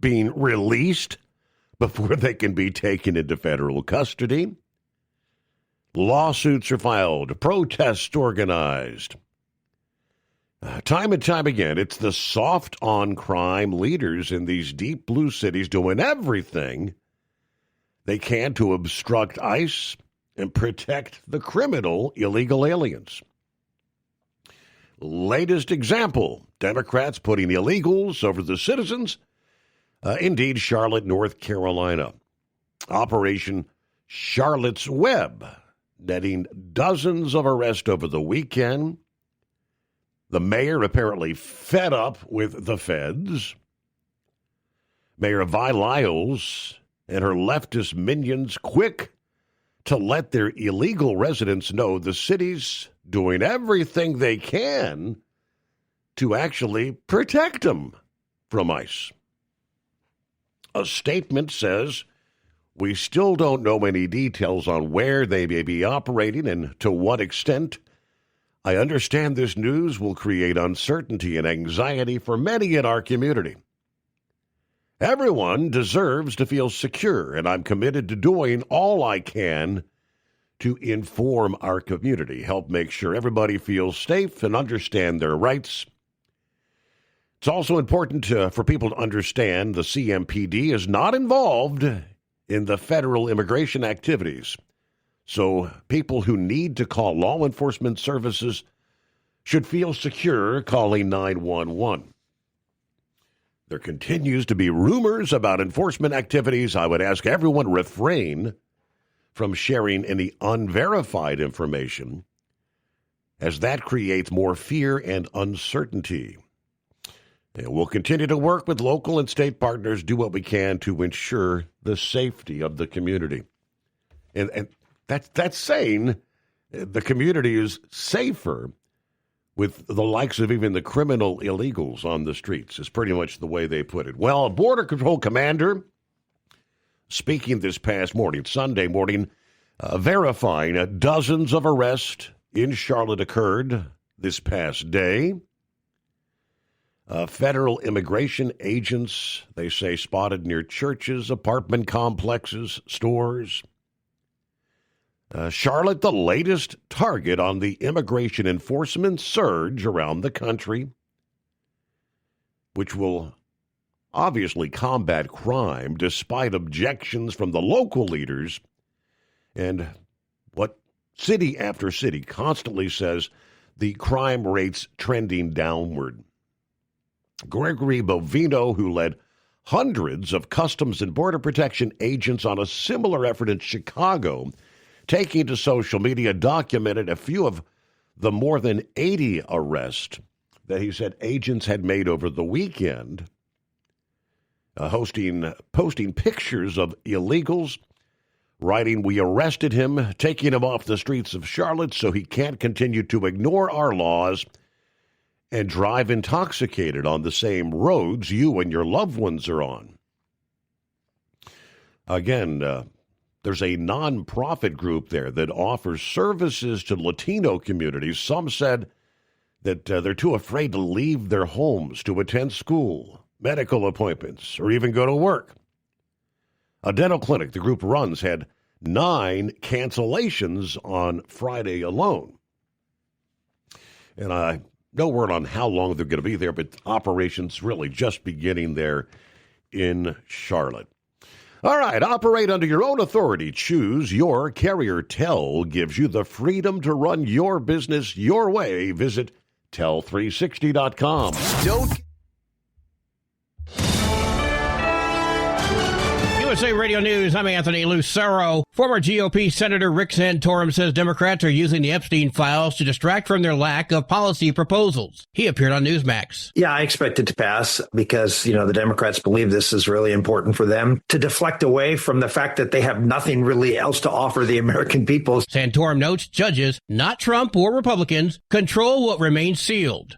being released before they can be taken into federal custody. Lawsuits are filed, protests organized. Time and time again, it's the soft-on-crime leaders in these deep blue cities doing everything they can to obstruct ICE and protect the criminal illegal aliens. Latest example, Democrats putting illegals over the citizens. Indeed, Charlotte, North Carolina. Operation Charlotte's Web, netting dozens of arrests over the weekend. The mayor apparently fed up with the feds. Mayor Vi Lyles and her leftist minions quick to let their illegal residents know the city's doing everything they can to actually protect them from ICE. A statement says, we still don't know any details on where they may be operating and to what extent. I understand this news will create uncertainty and anxiety for many in our community. Everyone deserves to feel secure, and I'm committed to doing all I can to inform our community, help make sure everybody feels safe and understand their rights. It's also important for people to understand the CMPD is not involved in the federal immigration activities. So people who need to call law enforcement services should feel secure calling 911. there continues to be rumors about enforcement activities. I would ask everyone refrain from sharing any unverified information, as that creates more fear and uncertainty. And we'll continue to work with local and state partners, do what we can to ensure the safety of the community. And that's saying the community is safer with the likes of even the criminal illegals on the streets, is pretty much the way they put it. Well, a Border Control commander speaking this past morning, Sunday morning, verifying dozens of arrests in Charlotte occurred this past day. Federal immigration agents, they say, spotted near churches, apartment complexes, stores. Charlotte, the latest target on the immigration enforcement surge around the country, which will obviously combat crime despite objections from the local leaders, and what city after city constantly says the crime rates trending downward. Gregory Bovino, who led hundreds of Customs and Border Protection agents on a similar effort in Chicago, taking to social media, documented a few of the more than 80 arrests that he said agents had made over the weekend, posting pictures of illegals, writing, "We arrested him, taking him off the streets of Charlotte so he can't continue to ignore our laws and drive intoxicated on the same roads you and your loved ones are on." Again, there's a nonprofit group there that offers services to Latino communities. Some said that they're too afraid to leave their homes to attend school, medical appointments, or even go to work. A dental clinic the group runs had 9 cancellations on Friday alone. And no word on how long they're going to be there, but operations really just beginning there in Charlotte. All right, operate under your own authority. Choose your carrier. Tel gives you the freedom to run your business your way. Visit tel360.com. Don't. USA Radio News, I'm Anthony Lucero. Former GOP Senator Rick Santorum says Democrats are using the Epstein files to distract from their lack of policy proposals. He appeared on Newsmax. Yeah, I expect it to pass because, the Democrats believe this is really important for them to deflect away from the fact that they have nothing really else to offer the American people. Santorum notes judges, not Trump or Republicans, control what remains sealed.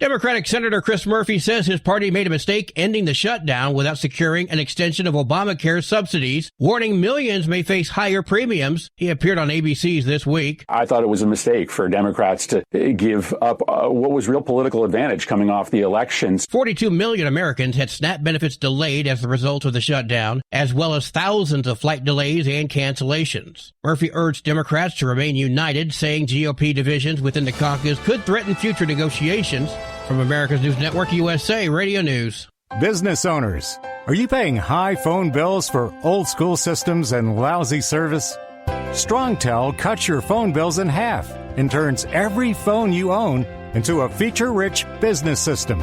Democratic Senator Chris Murphy says his party made a mistake ending the shutdown without securing an extension of Obamacare subsidies, warning millions may face higher premiums. He appeared on ABC's This Week. I thought it was a mistake for Democrats to give up what was real political advantage coming off the elections. 42 million Americans had SNAP benefits delayed as a result of the shutdown, as well as thousands of flight delays and cancellations. Murphy urged Democrats to remain united, saying GOP divisions within the caucus could threaten future negotiations. From America's News Network, USA Radio News. Business owners, are you paying high phone bills for old school systems and lousy service? StrongTel cuts your phone bills in half and turns every phone you own into a feature-rich business system.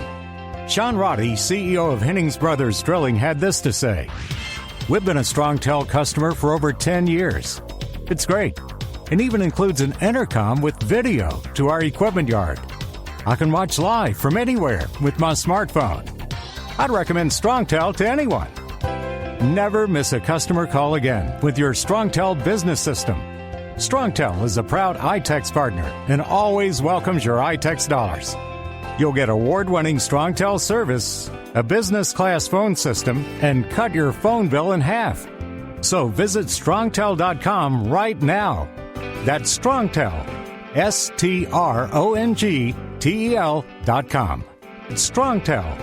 Sean Roddy, CEO of Hennings Brothers Drilling, had this to say: "We've been a StrongTel customer for over 10 years. It's great. It even includes an intercom with video to our equipment yard. I can watch live from anywhere with my smartphone. I'd recommend StrongTel to anyone. Never miss a customer call again with your StrongTel business system. StrongTel is a proud iTex partner and always welcomes your iTex dollars. You'll get award-winning StrongTel service, a business-class phone system, and cut your phone bill in half. So visit StrongTel.com right now. That's StrongTel. StrongTel.com. It's StrongTel.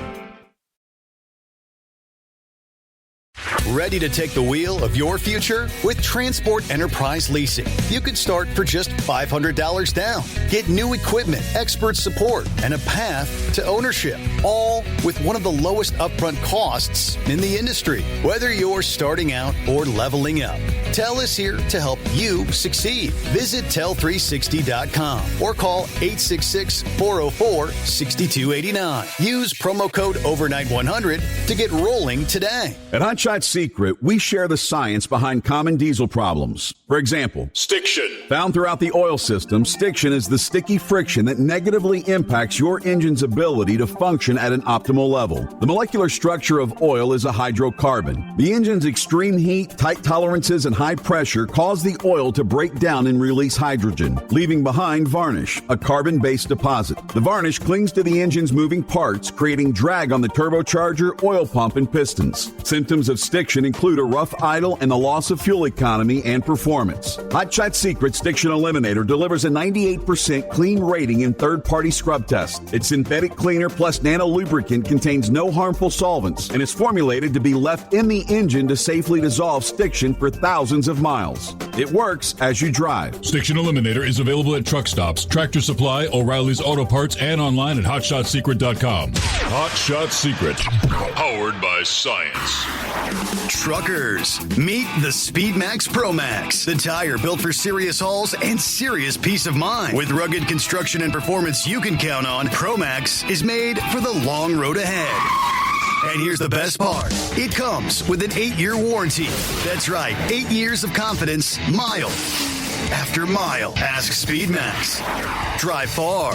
Ready to take the wheel of your future? With Transport Enterprise Leasing, you could start for just $500 down. Get new equipment, expert support, and a path to ownership, all with one of the lowest upfront costs in the industry. Whether you're starting out or leveling up, TEL is here to help you succeed. Visit tel360.com or call 866-404-6289. Use promo code overnight100 to get rolling today. At Hot Shot Secret, we share the science behind common diesel problems. For example, stiction. Found throughout the oil system, stiction is the sticky friction that negatively impacts your engine's ability to function at an optimal level. The molecular structure of oil is a hydrocarbon. The engine's extreme heat, tight tolerances, and high pressure cause the oil to break down and release hydrogen, leaving behind varnish, a carbon-based deposit. The varnish clings to the engine's moving parts, creating drag on the turbocharger, oil pump, and pistons. Symptoms of stiction include a rough idle and the loss of fuel economy and performance. Hot Shot Secret Stiction Eliminator delivers a 98% clean rating in third-party scrub tests. Its synthetic cleaner plus nano lubricant contains no harmful solvents and is formulated to be left in the engine to safely dissolve stiction for thousands of miles. It works as you drive. Stiction Eliminator is available at truck stops, Tractor Supply, O'Reilly's Auto Parts, and online at HotShotSecret.com. Hot Shot Secret, powered by science. Truckers, meet the Speedmax Pro Max, the tire built for serious hauls and serious peace of mind. With rugged construction and performance you can count on, Pro Max is made for the long road ahead. And here's the best part. It comes with an 8-year warranty. That's right, 8 years of confidence, mile after mile. Ask Speedmax. Drive far.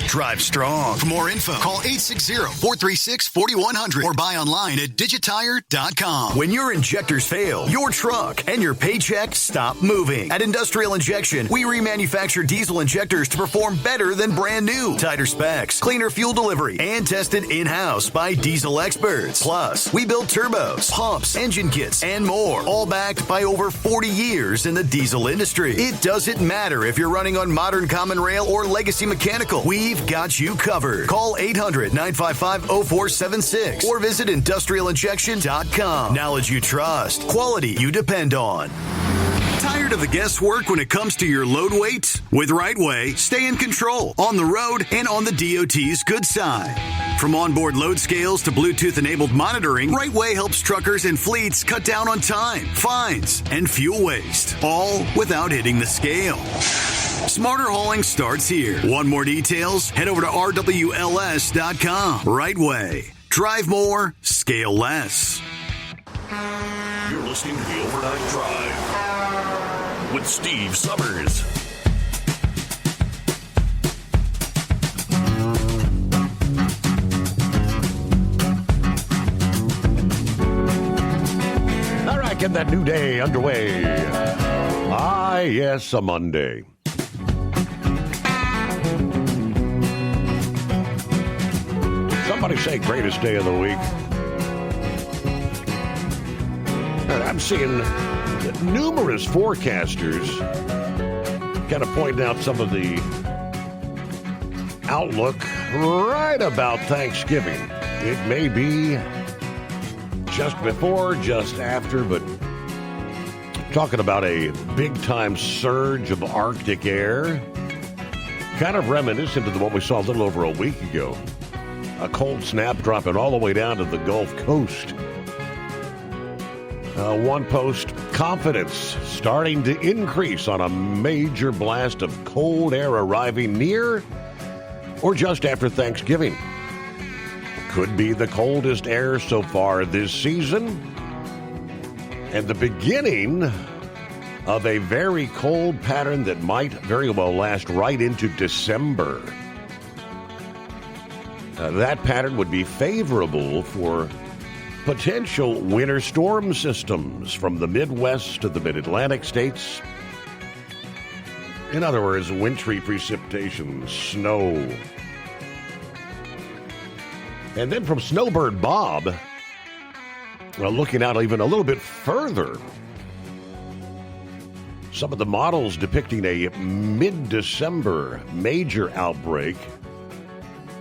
Drive strong. For more info, call 860-436-4100 or buy online at digitire.com. When your injectors fail, your truck and your paycheck stop moving. At Industrial Injection, we remanufacture diesel injectors to perform better than brand new. Tighter specs, cleaner fuel delivery, and tested in-house by diesel experts. Plus, we build turbos, pumps, engine kits, and more, all backed by over 40 years in the diesel industry. It doesn't matter if you're running on modern common rail or legacy mechanical. We've got you covered. Call 800-955-0476 or visit industrialinjection.com. Knowledge you trust. Quality you depend on. Tired of the guesswork when it comes to your load weight? With RightWay, stay in control on the road and on the DOT's good side. From onboard load scales to Bluetooth-enabled monitoring, RightWay helps truckers and fleets cut down on time, fines, and fuel waste, all without hitting the scale. Smarter hauling starts here. Want more details? Head over to RWLS.com. RightWay. Drive more, scale less. You're listening to the Overnight Drive with Steve Summers. All right, get that new day underway. Ah, yes, a Monday. Somebody say greatest day of the week. I'm seeing numerous forecasters kind of point out some of the outlook right about Thanksgiving. It may be just before, just after, but talking about a big-time surge of Arctic air, kind of reminiscent of what we saw a little over a week ago. A cold snap dropping all the way down to the Gulf Coast. One post, confidence starting to increase on a major blast of cold air arriving near or just after Thanksgiving. Could be the coldest air so far this season and the beginning of a very cold pattern that might very well last right into December. That pattern would be favorable for potential winter storm systems from the Midwest to the Mid-Atlantic states. In other words, wintry precipitation, snow. And then from Snowbird Bob, looking out even a little bit further, some of the models depicting a mid-December major outbreak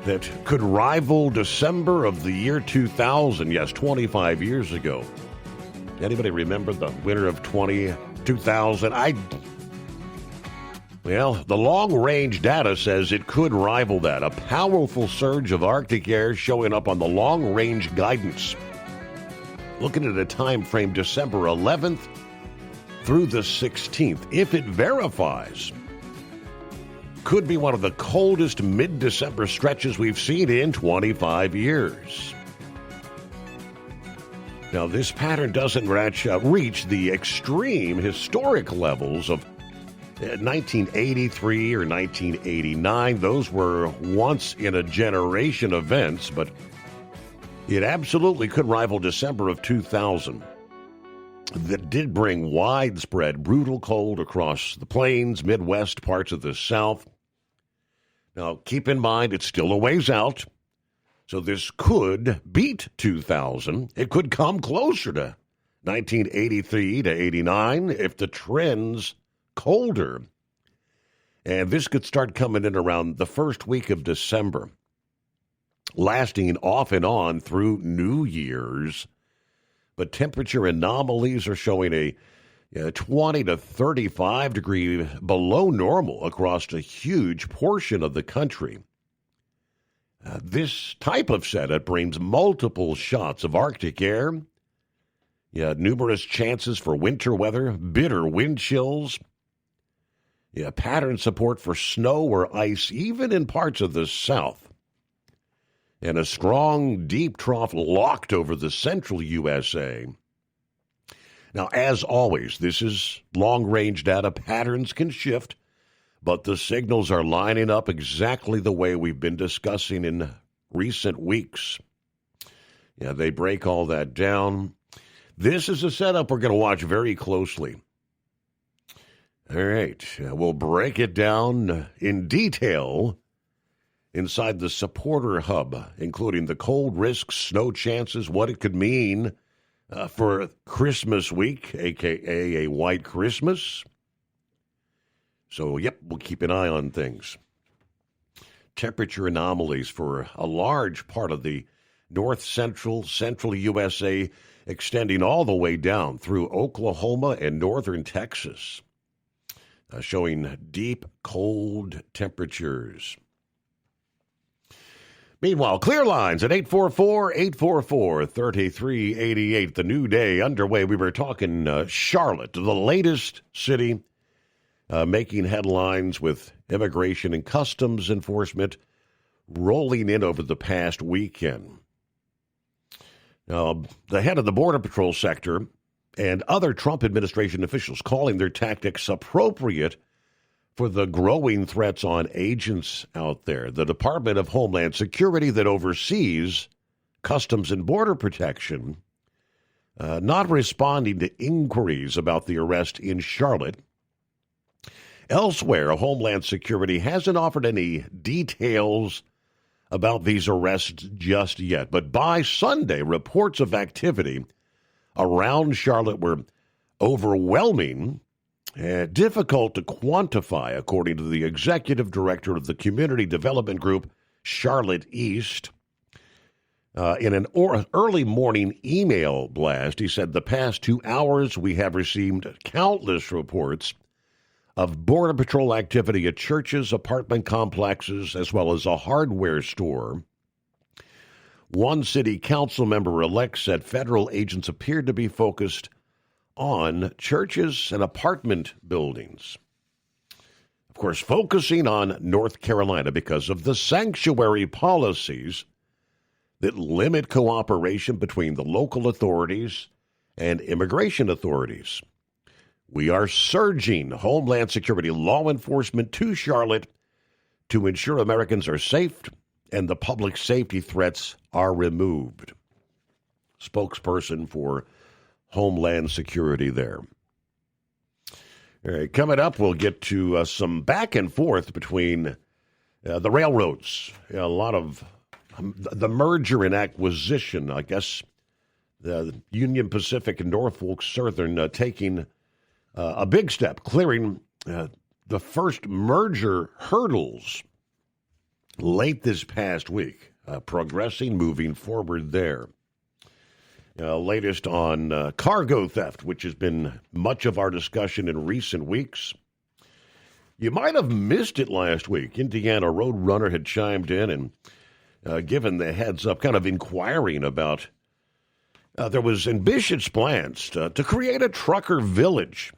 that could rival December of the year 2000. Yes, 25 years ago. Anybody remember the winter of 2000? Well, the long-range data says it could rival that. A powerful surge of Arctic air showing up on the long-range guidance. Looking at a time frame December 11th through the 16th. If it verifies, could be one of the coldest mid-December stretches we've seen in 25 years. Now, this pattern doesn't reach the extreme historic levels of 1983 or 1989. Those were once-in-a-generation events, but it absolutely could rival December of 2000. That did bring widespread, brutal cold across the plains, Midwest, parts of the South. Now, keep in mind, it's still a ways out, so this could beat 2000. It could come closer to 1983 to 89 if the trend's colder. And this could start coming in around the first week of December, lasting off and on through New Year's. But temperature anomalies are showing a 20 to 35 degree below normal across a huge portion of the country. This type of setup brings multiple shots of Arctic air, numerous chances for winter weather, bitter wind chills, pattern support for snow or ice, even in parts of the South, and a strong, deep trough locked over the central USA. Now, as always, this is long-range data. Patterns can shift, but the signals are lining up exactly the way we've been discussing in recent weeks. They break all that down. This is a setup we're going to watch very closely. All right, we'll break it down in detail inside the supporter hub, including the cold risks, snow chances, what it could mean for Christmas week, a.k.a. a white Christmas. So, we'll keep an eye on things. Temperature anomalies for a large part of the central USA, extending all the way down through Oklahoma and northern Texas, showing deep, cold temperatures. Meanwhile, clear lines at 844-844-3388. The new day underway. We were talking Charlotte, the latest city making headlines with immigration and customs enforcement rolling in over the past weekend. Now, the head of the Border Patrol sector and other Trump administration officials calling their tactics appropriate for the growing threats on agents out there. The Department of Homeland Security that oversees Customs and Border Protection not responding to inquiries about the arrest in Charlotte. Elsewhere, Homeland Security hasn't offered any details about these arrests just yet. But by Sunday, reports of activity around Charlotte were overwhelming. Difficult to quantify, according to the executive director of the community development group, Charlotte East. In an early morning email blast, he said, the past 2 hours we have received countless reports of Border Patrol activity at churches, apartment complexes, as well as a hardware store. One city council member-elect said federal agents appeared to be focused on churches and apartment buildings. Of course, focusing on North Carolina because of the sanctuary policies that limit cooperation between the local authorities and immigration authorities. We are surging Homeland Security law enforcement to Charlotte to ensure Americans are safe and the public safety threats are removed. Spokesperson for Homeland Security there. All right, coming up, we'll get to some back and forth between the railroads. A lot of the merger and acquisition, I guess, the Union Pacific and Norfolk Southern taking a big step, clearing the first merger hurdles late this past week, progressing, moving forward there. Latest on cargo theft, which has been much of our discussion in recent weeks. You might have missed it last week. Indiana Roadrunner had chimed in and given the heads up, kind of inquiring about there was ambitious plans to create a trucker village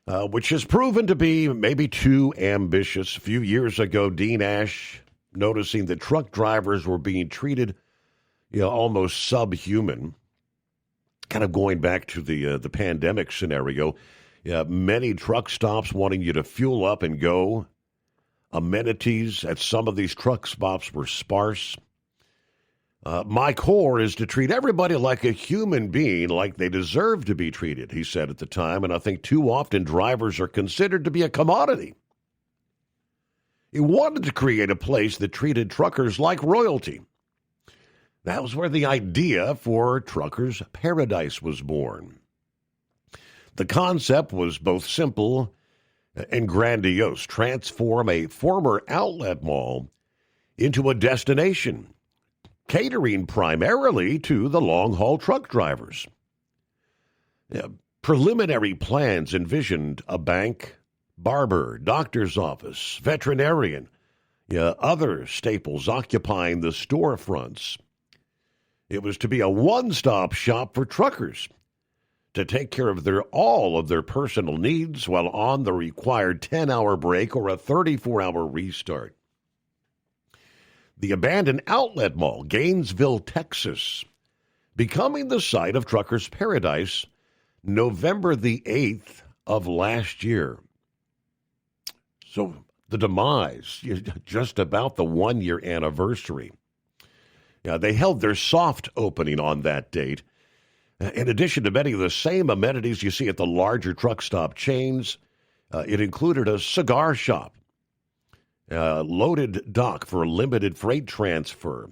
which has proven to be maybe too ambitious. A few years ago, Dean Ash, noticing that truck drivers were being treated, almost subhuman, kind of going back to the pandemic scenario. Many truck stops wanting you to fuel up and go. Amenities at some of these truck stops were sparse. My core is to treat everybody like a human being, like they deserve to be treated, he said at the time, and I think too often drivers are considered to be a commodity. He wanted to create a place that treated truckers like royalty. That was where the idea for Truckers Paradise was born. The concept was both simple and grandiose: transform a former outlet mall into a destination, catering primarily to the long-haul truck drivers. Preliminary plans envisioned a bank, barber, doctor's office, veterinarian, other staples occupying the storefronts. It was to be a one-stop shop for truckers to take care of all of their personal needs while on the required 10-hour break or a 34-hour restart. The abandoned outlet mall, Gainesville, Texas, becoming the site of Truckers Paradise November the 8th of last year. So the demise, just about the one-year anniversary. They held their soft opening on that date. In addition to many of the same amenities you see at the larger truck stop chains, it included a cigar shop, loaded dock for limited freight transfer.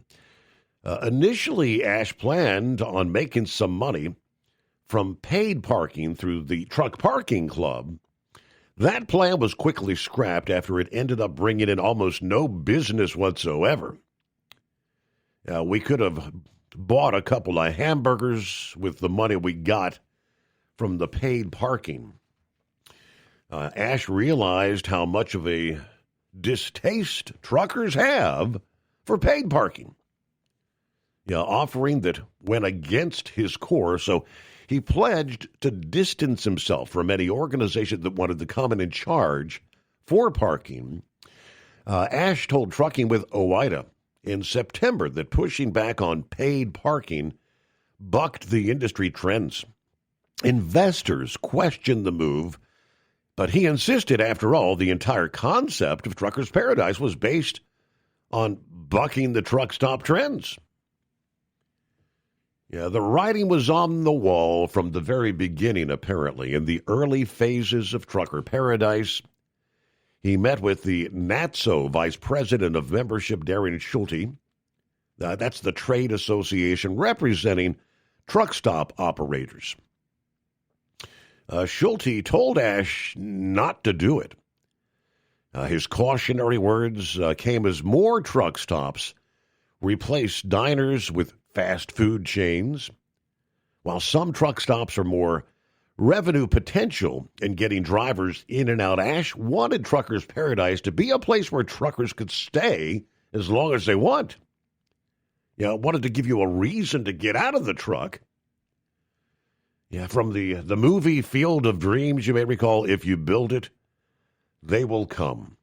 Initially, Ash planned on making some money from paid parking through the Truck Parking Club. That plan was quickly scrapped after it ended up bringing in almost no business whatsoever. We could have bought a couple of hamburgers with the money we got from the paid parking. Ash realized how much of a distaste truckers have for paid parking, offering that went against his core. So he pledged to distance himself from any organization that wanted to come in charge for parking. Ash told Trucking with OOIDA in September that pushing back on paid parking bucked the industry trends. Investors questioned the move, but he insisted, after all, the entire concept of Truckers Paradise was based on bucking the truck stop trends. The writing was on the wall from the very beginning, apparently. In the early phases of Trucker Paradise, he met with the NATSO Vice President of Membership, Darren Schulte. That's the trade association representing truck stop operators. Schulte told Ash not to do it. His cautionary words came as more truck stops replaced diners with fast food chains, while some truck stops are more revenue potential in getting drivers in and out. Ash wanted Truckers Paradise to be a place where truckers could stay as long as they want. Wanted to give you a reason to get out of the truck. From the movie Field of Dreams, you may recall, if you build it, they will come.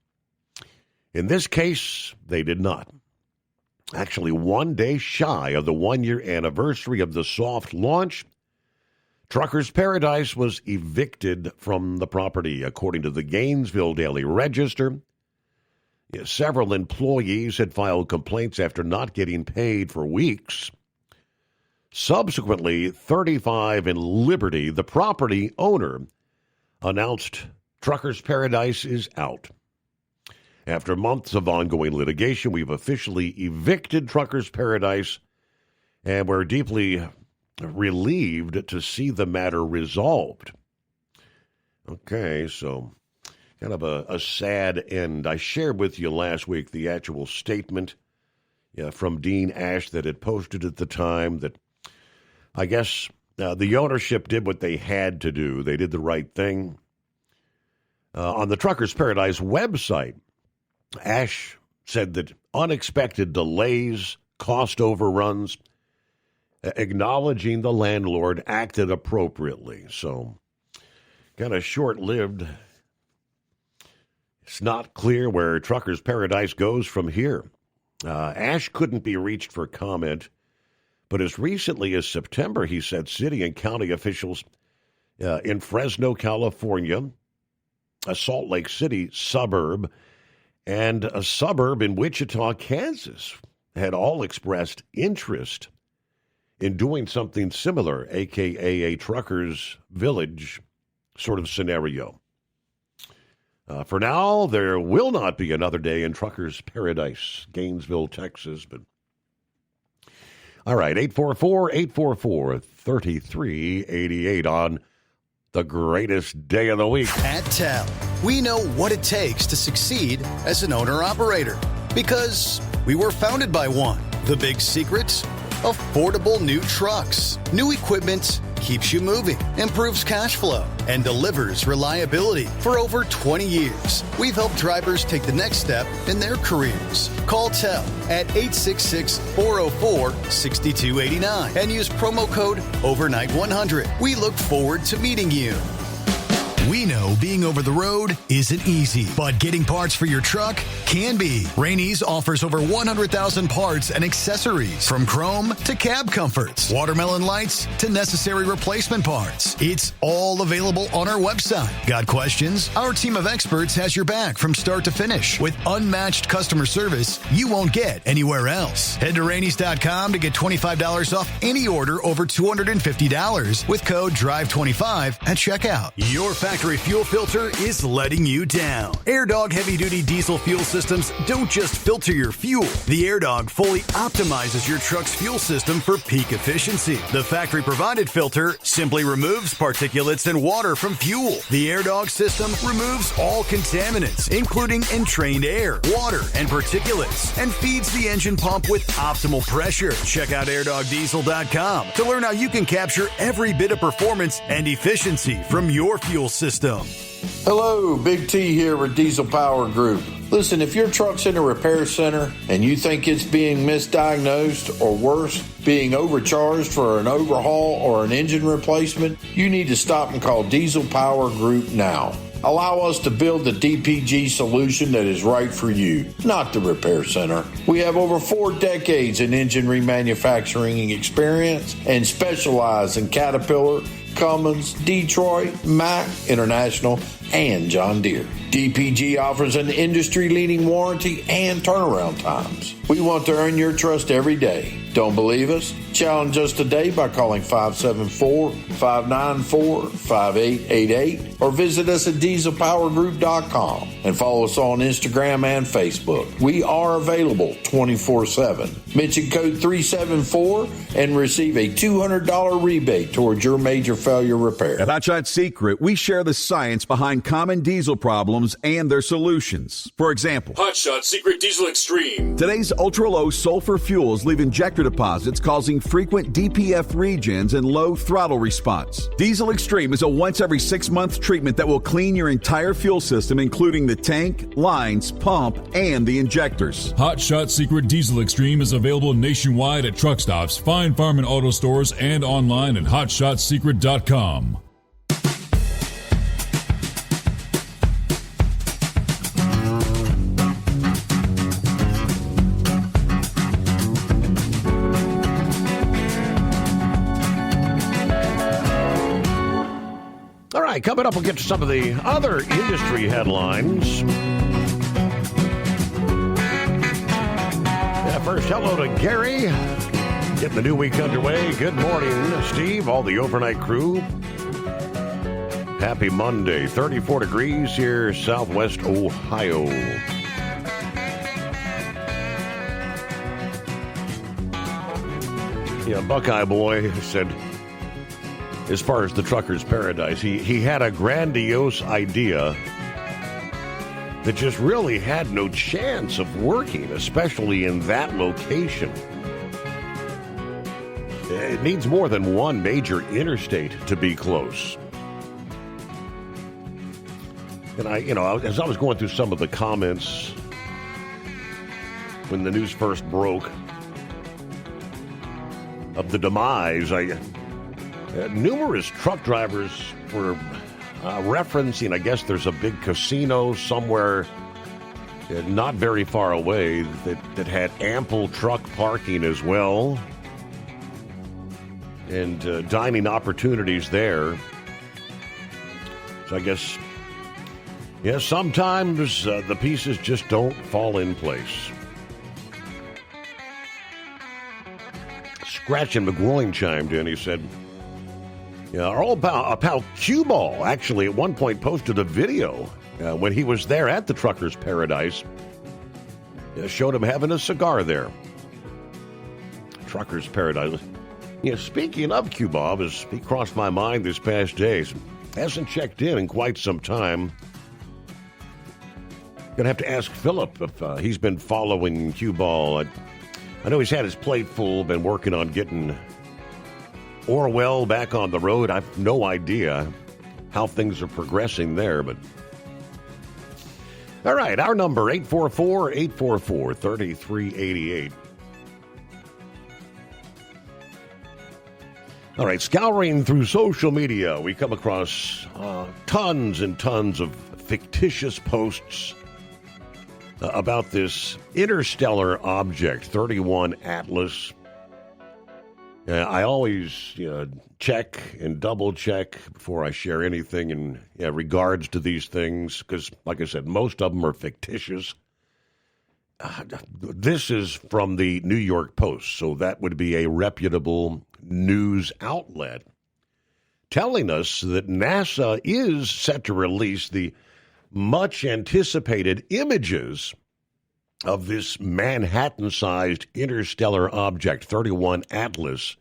In this case, they did not. Actually, one day shy of the one-year anniversary of the soft launch, Truckers Paradise was evicted from the property, according to the Gainesville Daily Register. Several employees had filed complaints after not getting paid for weeks. Subsequently, 35 in Liberty, the property owner, announced Truckers Paradise is out. After months of ongoing litigation, we've officially evicted Truckers Paradise, and we're deeply relieved to see the matter resolved. Okay, so kind of a sad end. I shared with you last week the actual statement from Dean Ash that had posted at the time that I guess the ownership did what they had to do. They did the right thing. On the Truckers Paradise website, Ash said that unexpected delays, cost overruns, acknowledging the landlord acted appropriately. So kind of short-lived. It's not clear where Truckers Paradise goes from here. Ash couldn't be reached for comment, but as recently as September, he said city and county officials in Fresno, California, a Salt Lake City suburb, and a suburb in Wichita, Kansas, had all expressed interest in doing something similar, a.k.a. a truckers' village sort of scenario. For now, there will not be another day in Truckers Paradise, Gainesville, Texas. But all right, 844-844-3388 on the greatest day of the week. At TEL, we know what it takes to succeed as an owner-operator because we were founded by one. The big secret? Affordable new trucks. New equipment keeps you moving, improves cash flow, and delivers reliability. For over 20 years, we've helped drivers take the next step in their careers. Call TEL at 866-404-6289 and use promo code OVERNIGHT100. We look forward to meeting you. We know being over the road isn't easy, but getting parts for your truck can be. Rainey's offers over 100,000 parts and accessories, from chrome to cab comforts, watermelon lights to necessary replacement parts. It's all available on our website. Got questions? Our team of experts has your back from start to finish with unmatched customer service you won't get anywhere else. Head to Rainey's.com to get $25 off any order over $250 with code DRIVE25 at checkout. Your factory fuel filter is letting you down. AirDog heavy-duty diesel fuel systems don't just filter your fuel. The AirDog fully optimizes your truck's fuel system for peak efficiency. The factory-provided filter simply removes particulates and water from fuel. The AirDog system removes all contaminants, including entrained air, water, and particulates, and feeds the engine pump with optimal pressure. Check out AirDogDiesel.com to learn how you can capture every bit of performance and efficiency from your fuel system. Hello, Big T here with Diesel Power Group. Listen, if your truck's in a repair center and you think it's being misdiagnosed or worse, being overcharged for an overhaul or an engine replacement, you need to stop and call Diesel Power Group now. Allow us to build the DPG solution that is right for you, not the repair center. We have over 4 decades in engine remanufacturing experience and specialize in Caterpillar, Cummins, Detroit, Mack, International, and John Deere. DPG offers an industry-leading warranty and turnaround times. We want to earn your trust every day. Don't believe us? Challenge us today by calling 574-594-5888 or visit us at dieselpowergroup.com and follow us on Instagram and Facebook. We are available 24/7. Mention code 374 and receive a $200 rebate towards your major failure repair. At Hot Shot Secret, we share the science behind common diesel problems and their solutions. For example, Hot Shot Secret Diesel Extreme. Today's ultra-low sulfur fuels leave injector deposits causing frequent DPF regens and low throttle response. Diesel Extreme is a once every 6-month treatment that will clean your entire fuel system, including the tank, lines, pump, and the injectors. Hot Shot Secret Diesel Extreme is available nationwide at truck stops, fine farm and auto stores, and online at hotshotsecret.com. All right, coming up, we'll get to some of the other industry headlines. Yeah, first, hello to Gary. Getting the new week underway. Good morning, Steve, all the overnight crew. Happy Monday. 34 degrees here, Southwest Ohio. Yeah, Buckeye Boy said, as far as the Truckers Paradise, he had a grandiose idea that just really had no chance of working, especially in that location. It needs more than one major interstate to be close. And as I was going through some of the comments when the news first broke of the demise, numerous truck drivers were referencing, I guess there's a big casino somewhere not very far away that had ample truck parking as well, and dining opportunities there. So I guess, yeah, sometimes the pieces just don't fall in place. Scratch and McGroin chimed in. He said, yeah, Earl Pal Cue Ball actually at one point posted a video when he was there at the Truckers Paradise. Showed him having a cigar there. Truckers Paradise. Yeah, speaking of Cue Bob, as he crossed my mind this past days, hasn't checked in quite some time. Gonna have to ask Philip if he's been following Cue Ball. I know he's had his plate full, been working on getting Orwell back on the road. I have no idea how things are progressing there, but all right, our number, 844-844-3388. All right, scouring through social media, we come across tons and tons of fictitious posts about this interstellar object, 31 Atlas. I always check and double check before I share anything in regards to these things, because, like I said, most of them are fictitious. This is from the New York Post, so that would be a reputable news outlet, telling us that NASA is set to release the much-anticipated images of this Manhattan-sized interstellar object, 31 Atlas,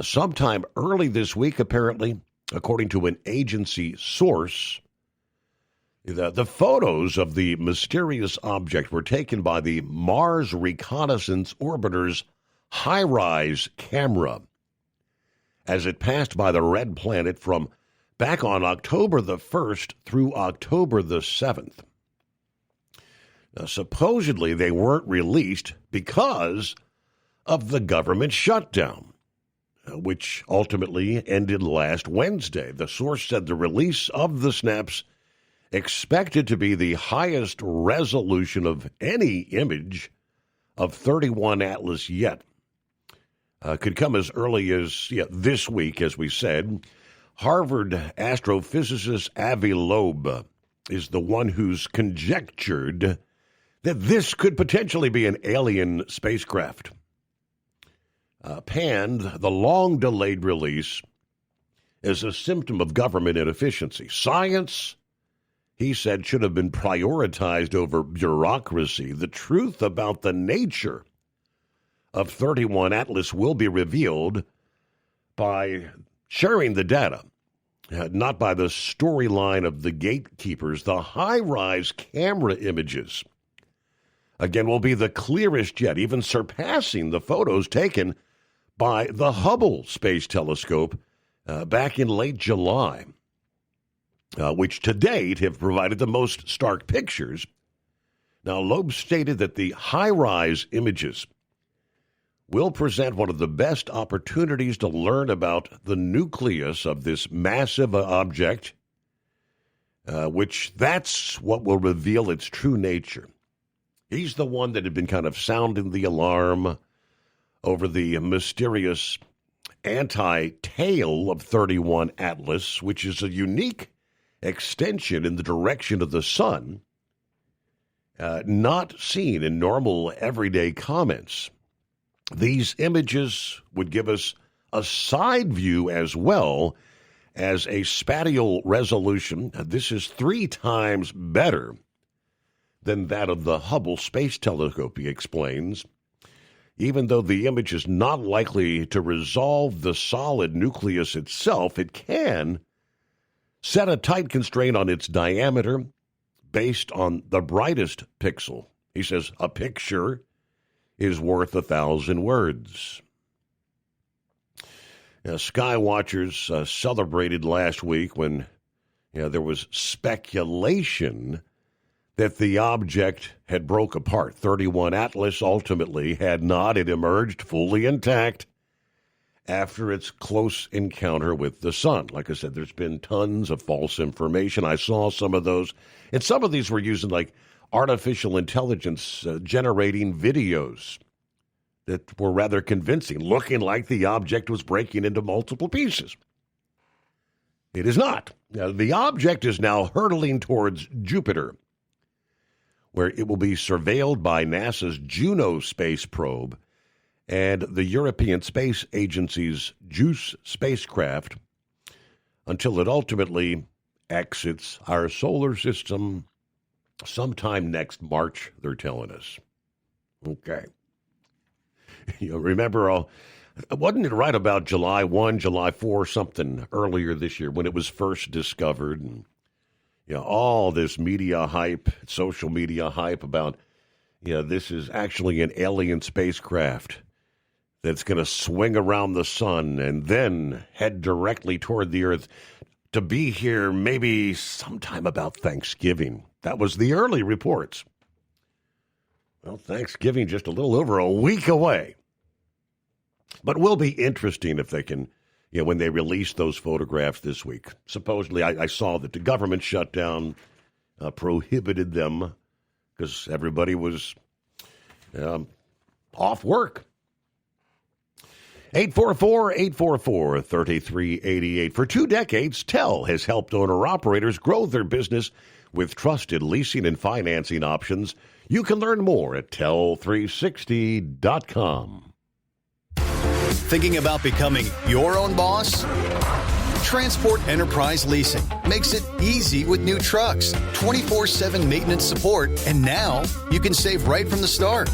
sometime early this week, apparently, according to an agency source. The photos of the mysterious object were taken by the Mars Reconnaissance Orbiter's HiRISE camera as it passed by the red planet from back on October the 1st through October the 7th. Now, supposedly, they weren't released because of the government shutdown, which ultimately ended last Wednesday. The source said the release of the snaps, expected to be the highest resolution of any image of 31 Atlas yet, could come as early as this week, as we said. Harvard astrophysicist Avi Loeb is the one who's conjectured that this could potentially be an alien spacecraft. Panned the long-delayed release as a symptom of government inefficiency. Science, he said, should have been prioritized over bureaucracy. The truth about the nature of 31 Atlas will be revealed by sharing the data, not by the storyline of the gatekeepers. The HiRISE camera images, again, will be the clearest yet, even surpassing the photos taken by the Hubble Space Telescope back in late July, which to date have provided the most stark pictures. Now, Loeb stated that the HiRISE images will present one of the best opportunities to learn about the nucleus of this massive object, which that's what will reveal its true nature. He's the one that had been kind of sounding the alarm over the mysterious anti-tail of 31 Atlas, which is a unique extension in the direction of the sun, not seen in normal everyday comments. These images would give us a side view as well as a spatial resolution. This is 3 times better than that of the Hubble Space Telescope, he explains. Even though the image is not likely to resolve the solid nucleus itself, it can set a tight constraint on its diameter based on the brightest pixel. He says a picture is worth 1,000 words. Now, sky watchers celebrated last week when there was speculation that the object had broke apart. 31 Atlas ultimately had not. It emerged fully intact after its close encounter with the sun. Like I said, there's been tons of false information. I saw some of those, and some of these were using like artificial intelligence generating videos that were rather convincing, looking like the object was breaking into multiple pieces. It is not. Now, the object is now hurtling towards Jupiter, where it will be surveilled by NASA's Juno space probe and the European Space Agency's JUICE spacecraft until it ultimately exits our solar system sometime next March, they're telling us. Okay. You remember, wasn't it right about July 1, July 4, something earlier this year when it was first discovered? And all this media hype, social media hype about, this is actually an alien spacecraft that's going to swing around the sun and then head directly toward the Earth to be here maybe sometime about Thanksgiving. That was the early reports. Well, Thanksgiving just a little over a week away. But it will be interesting if they can, when they release those photographs this week. Supposedly, I saw that the government shutdown prohibited them because everybody was off work. 844-844-3388. For 2 decades, TEL has helped owner-operators grow their business with trusted leasing and financing options. You can learn more at tel360.com. Thinking about becoming your own boss? Transport Enterprise Leasing makes it easy with new trucks, 24/7 maintenance support, and now you can save right from the start.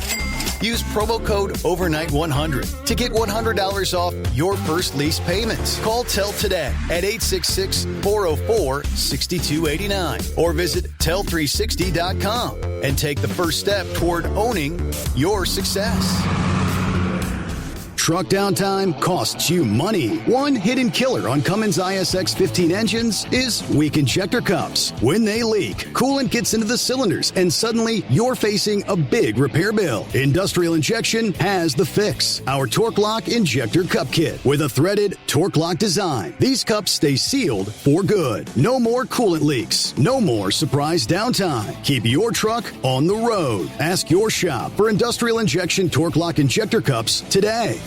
Use promo code OVERNIGHT100 to get $100 off your first lease payments. Call TEL today at 866-404-6289 or visit tel360.com and take the first step toward owning your success. Truck downtime costs you money. One hidden killer on Cummins ISX 15 engines is weak injector cups. When they leak, coolant gets into the cylinders and suddenly you're facing a big repair bill. Industrial Injection has the fix. Our Torque Lock Injector Cup Kit with a threaded Torque Lock design. These cups stay sealed for good. No more coolant leaks. No more surprise downtime. Keep your truck on the road. Ask your shop for Industrial Injection Torque Lock Injector Cups today.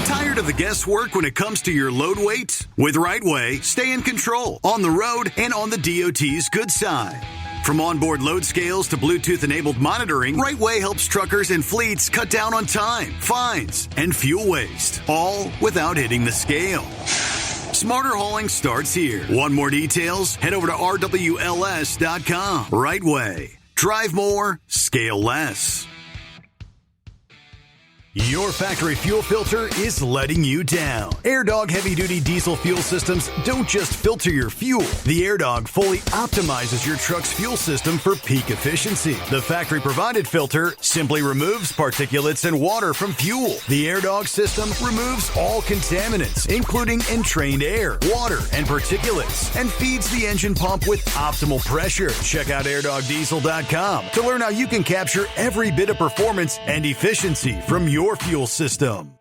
Tired of the guesswork when it comes to your load weight? With RightWay, stay in control on the road and on the DOT's good side. From onboard load scales to Bluetooth-enabled monitoring, RightWay helps truckers and fleets cut down on time, fines, and fuel waste, all without hitting the scale. Smarter hauling starts here. Want more details? Head over to RWLS.com. RightWay. Drive more, scale less. Your factory fuel filter is letting you down. AirDog heavy-duty diesel fuel systems don't just filter your fuel. The AirDog fully optimizes your truck's fuel system for peak efficiency. The factory-provided filter simply removes particulates and water from fuel. The AirDog system removes all contaminants, including entrained air, water, and particulates, and feeds the engine pump with optimal pressure. Check out airdogdiesel.com to learn how you can capture every bit of performance and efficiency from your fuel system.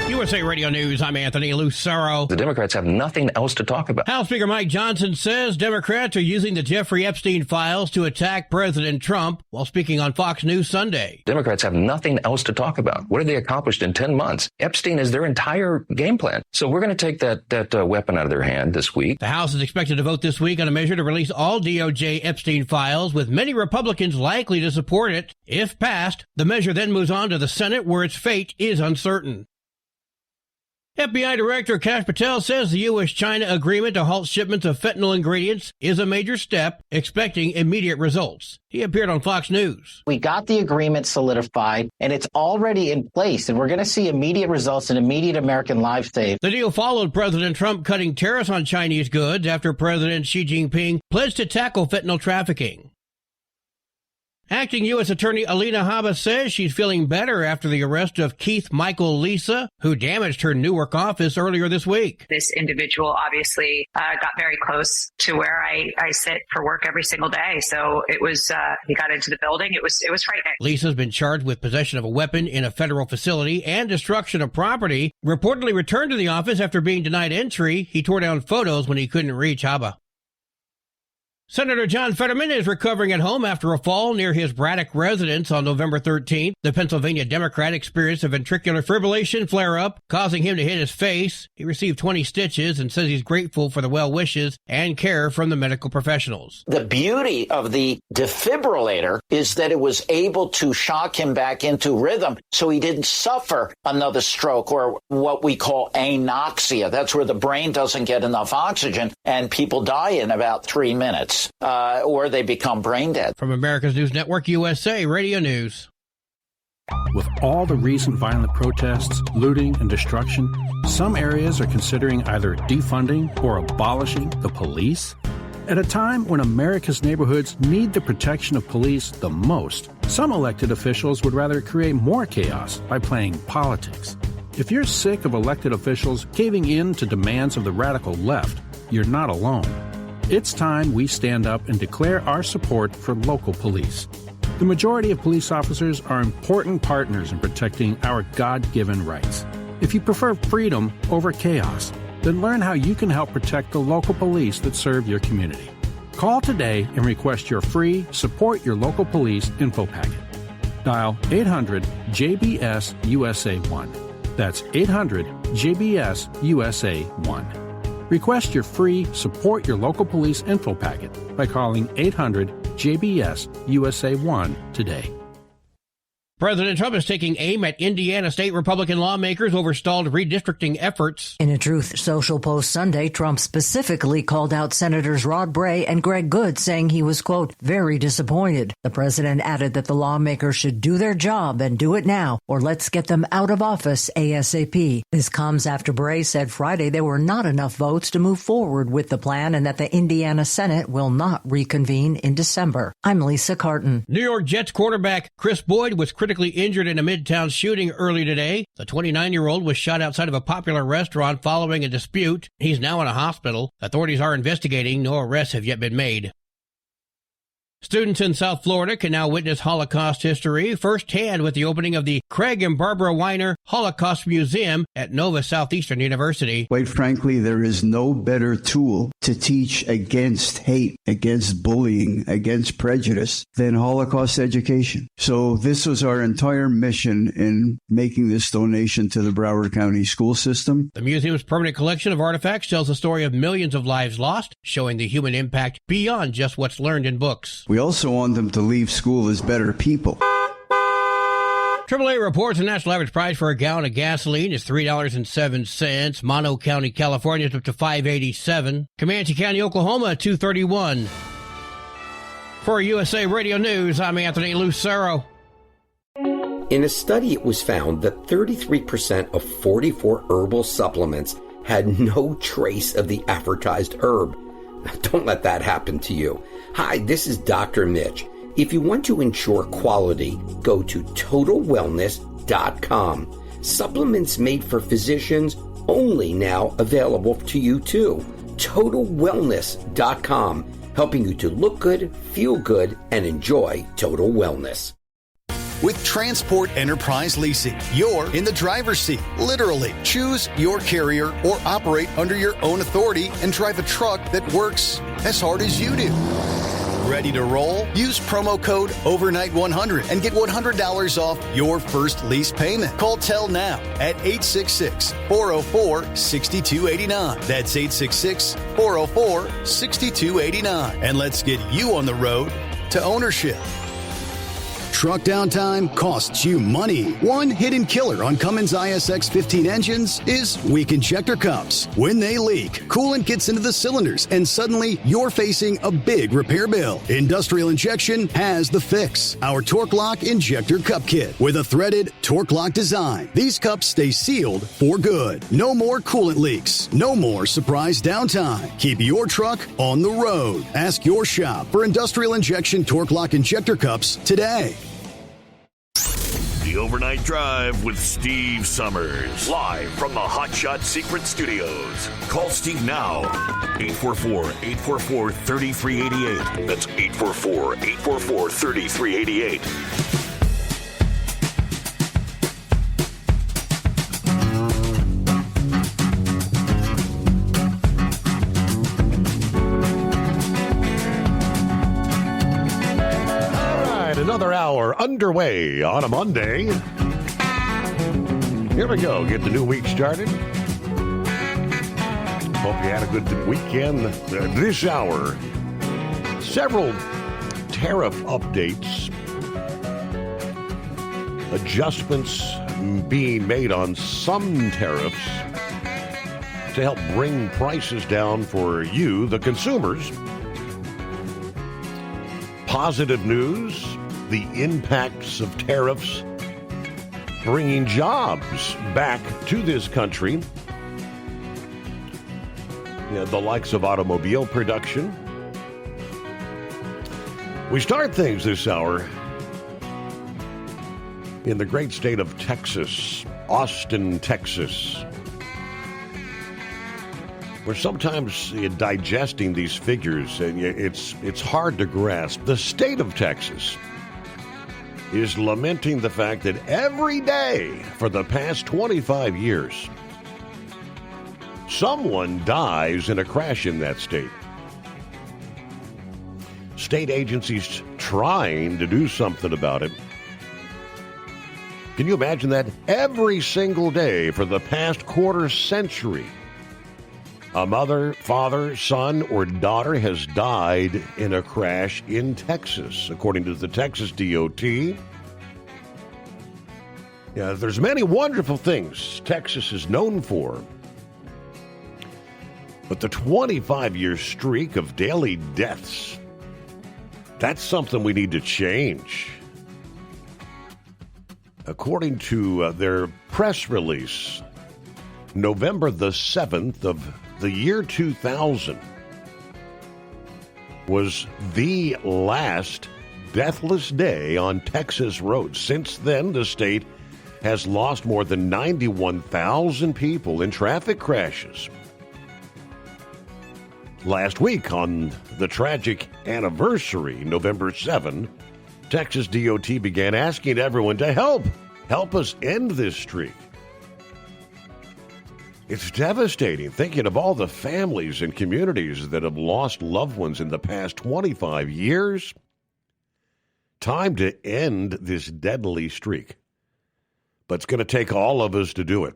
USA Radio News, I'm Anthony Lucero. The Democrats have nothing else to talk about. House Speaker Mike Johnson says Democrats are using the Jeffrey Epstein files to attack President Trump while speaking on Fox News Sunday. Democrats have nothing else to talk about. What have they accomplished in 10 months? Epstein is their entire game plan. So we're going to take that weapon out of their hand this week. The House is expected to vote this week on a measure to release all DOJ Epstein files, with many Republicans likely to support it. If passed, the measure then moves on to the Senate, where its fate is uncertain. FBI Director Kash Patel says the U.S.-China agreement to halt shipments of fentanyl ingredients is a major step, expecting immediate results. He appeared on Fox News. We got the agreement solidified, and it's already in place, and we're going to see immediate results and immediate American lives saved. The deal followed President Trump cutting tariffs on Chinese goods after President Xi Jinping pledged to tackle fentanyl trafficking. Acting U.S. Attorney Alina Habba says she's feeling better after the arrest of Keith Michael Lisa, who damaged her Newark office earlier this week. This individual obviously got very close to where I sit for work every single day. So it was, he got into the building. It was frightening. Lisa's been charged with possession of a weapon in a federal facility and destruction of property. Reportedly returned to the office after being denied entry. He tore down photos when he couldn't reach Habba. Senator John Fetterman is recovering at home after a fall near his Braddock residence on November 13th. The Pennsylvania Democrat experienced a ventricular fibrillation flare-up, causing him to hit his face. He received 20 stitches and says he's grateful for the well wishes and care from the medical professionals. The beauty of the defibrillator is that it was able to shock him back into rhythm so he didn't suffer another stroke or what we call anoxia. That's where the brain doesn't get enough oxygen and people die in about 3 minutes. Or they become brain dead. From America's News Network, USA Radio News. With all the recent violent protests, looting, and destruction, some areas are considering either defunding or abolishing the police. At a time when America's neighborhoods need the protection of police the most, some elected officials would rather create more chaos by playing politics. If you're sick of elected officials caving in to demands of the radical left, you're not alone. It's time we stand up and declare our support for local police. The majority of police officers are important partners in protecting our God-given rights. If you prefer freedom over chaos, then learn how you can help protect the local police that serve your community. Call today and request your free Support Your Local Police info packet. Dial 800-JBS-USA1. That's 800-JBS-USA1. Request your free Support Your Local Police info packet by calling 800-JBS-USA1 today. President Trump is taking aim at Indiana state Republican lawmakers over stalled redistricting efforts. In a Truth Social post Sunday, Trump specifically called out Senators Rod Bray and Greg Good, saying he was, quote, very disappointed. The president added that the lawmakers should do their job and do it now, or let's get them out of office ASAP. This comes after Bray said Friday there were not enough votes to move forward with the plan and that the Indiana Senate will not reconvene in December. I'm Lisa Carton. New York Jets quarterback Chris Boyd was critically injured in a Midtown shooting early today. The 29-year-old was shot outside of a popular restaurant following a dispute. He's now in a hospital. Authorities are investigating. No arrests have yet been made. Students in South Florida can now witness Holocaust history firsthand with the opening of the Craig and Barbara Weiner Holocaust Museum at Nova Southeastern University. Quite frankly, there is no better tool to teach against hate, against bullying, against prejudice than Holocaust education. So this was our entire mission in making this donation to the Broward County school system. The museum's permanent collection of artifacts tells the story of millions of lives lost, showing the human impact beyond just what's learned in books. We also want them to leave school as better people. AAA reports the national average price for a gallon of gasoline is $3.07. Mono County, California is up to $5.87. Comanche County, Oklahoma, $2.31. For USA Radio News, I'm Anthony Lucero. In a study, it was found that 33% of 44 herbal supplements had no trace of the advertised herb. Don't let that happen to you. Hi, this is Dr. Mitch. If you want to ensure quality, go to TotalWellness.com. Supplements made for physicians only now available to you too. TotalWellness.com, helping you to look good, feel good, and enjoy total wellness. With Transport Enterprise Leasing, you're in the driver's seat, literally. Choose your carrier or operate under your own authority and drive a truck that works as hard as you do. Ready to roll? Use promo code OVERNIGHT100 and get $100 off your first lease payment. Call TEL now at 866-404-6289. That's 866-404-6289. And let's get you on the road to ownership. truck downtime costs you money. One hidden killer on Cummins ISX 15 engines is weak injector cups. When they leak, coolant gets into the cylinders, and suddenly you're facing a big repair bill. Industrial Injection has the fix. Our Torque Lock Injector Cup Kit with a threaded Torque Lock design. These cups stay sealed for good. No more coolant leaks. No more surprise downtime. Keep your truck on the road. Ask your shop for Industrial Injection Torque Lock Injector Cups today. The Overnight Drive with Steve Summers. Live from the Hot Shot Secret Studios. Call Steve now. 844-844-3388. That's 844-844-3388. Another hour underway on a Monday. Here we go. Get the new week started. Hope you had a good weekend. This hour, several tariff updates, adjustments being made on some tariffs to help bring prices down for you, the consumers. Positive news. The impacts of tariffs bringing jobs back to this country. The likes of automobile production. We start things this hour in the great state of Texas, Austin, Texas. We're sometimes digesting these figures, and it's hard to grasp. The state of Texas is lamenting the fact that every day for the past 25 years, someone dies in a crash in that state. State agencies trying to do something about it. Can you imagine that? Every single day for the past quarter century, a mother, father, son, or daughter has died in a crash in Texas, according to the Texas DOT. There's many wonderful things Texas is known for, but the 25-year streak of daily deaths, that's something we need to change. According to their press release, November the 7th of the year 2000 was the last deathless day on Texas roads. Since then, the state has lost more than 91,000 people in traffic crashes. Last week, on the tragic anniversary, November 7, Texas DOT began asking everyone to help us end this streak. It's devastating thinking of all the families and communities that have lost loved ones in the past 25 years. Time to end this deadly streak. But it's going to take all of us to do it.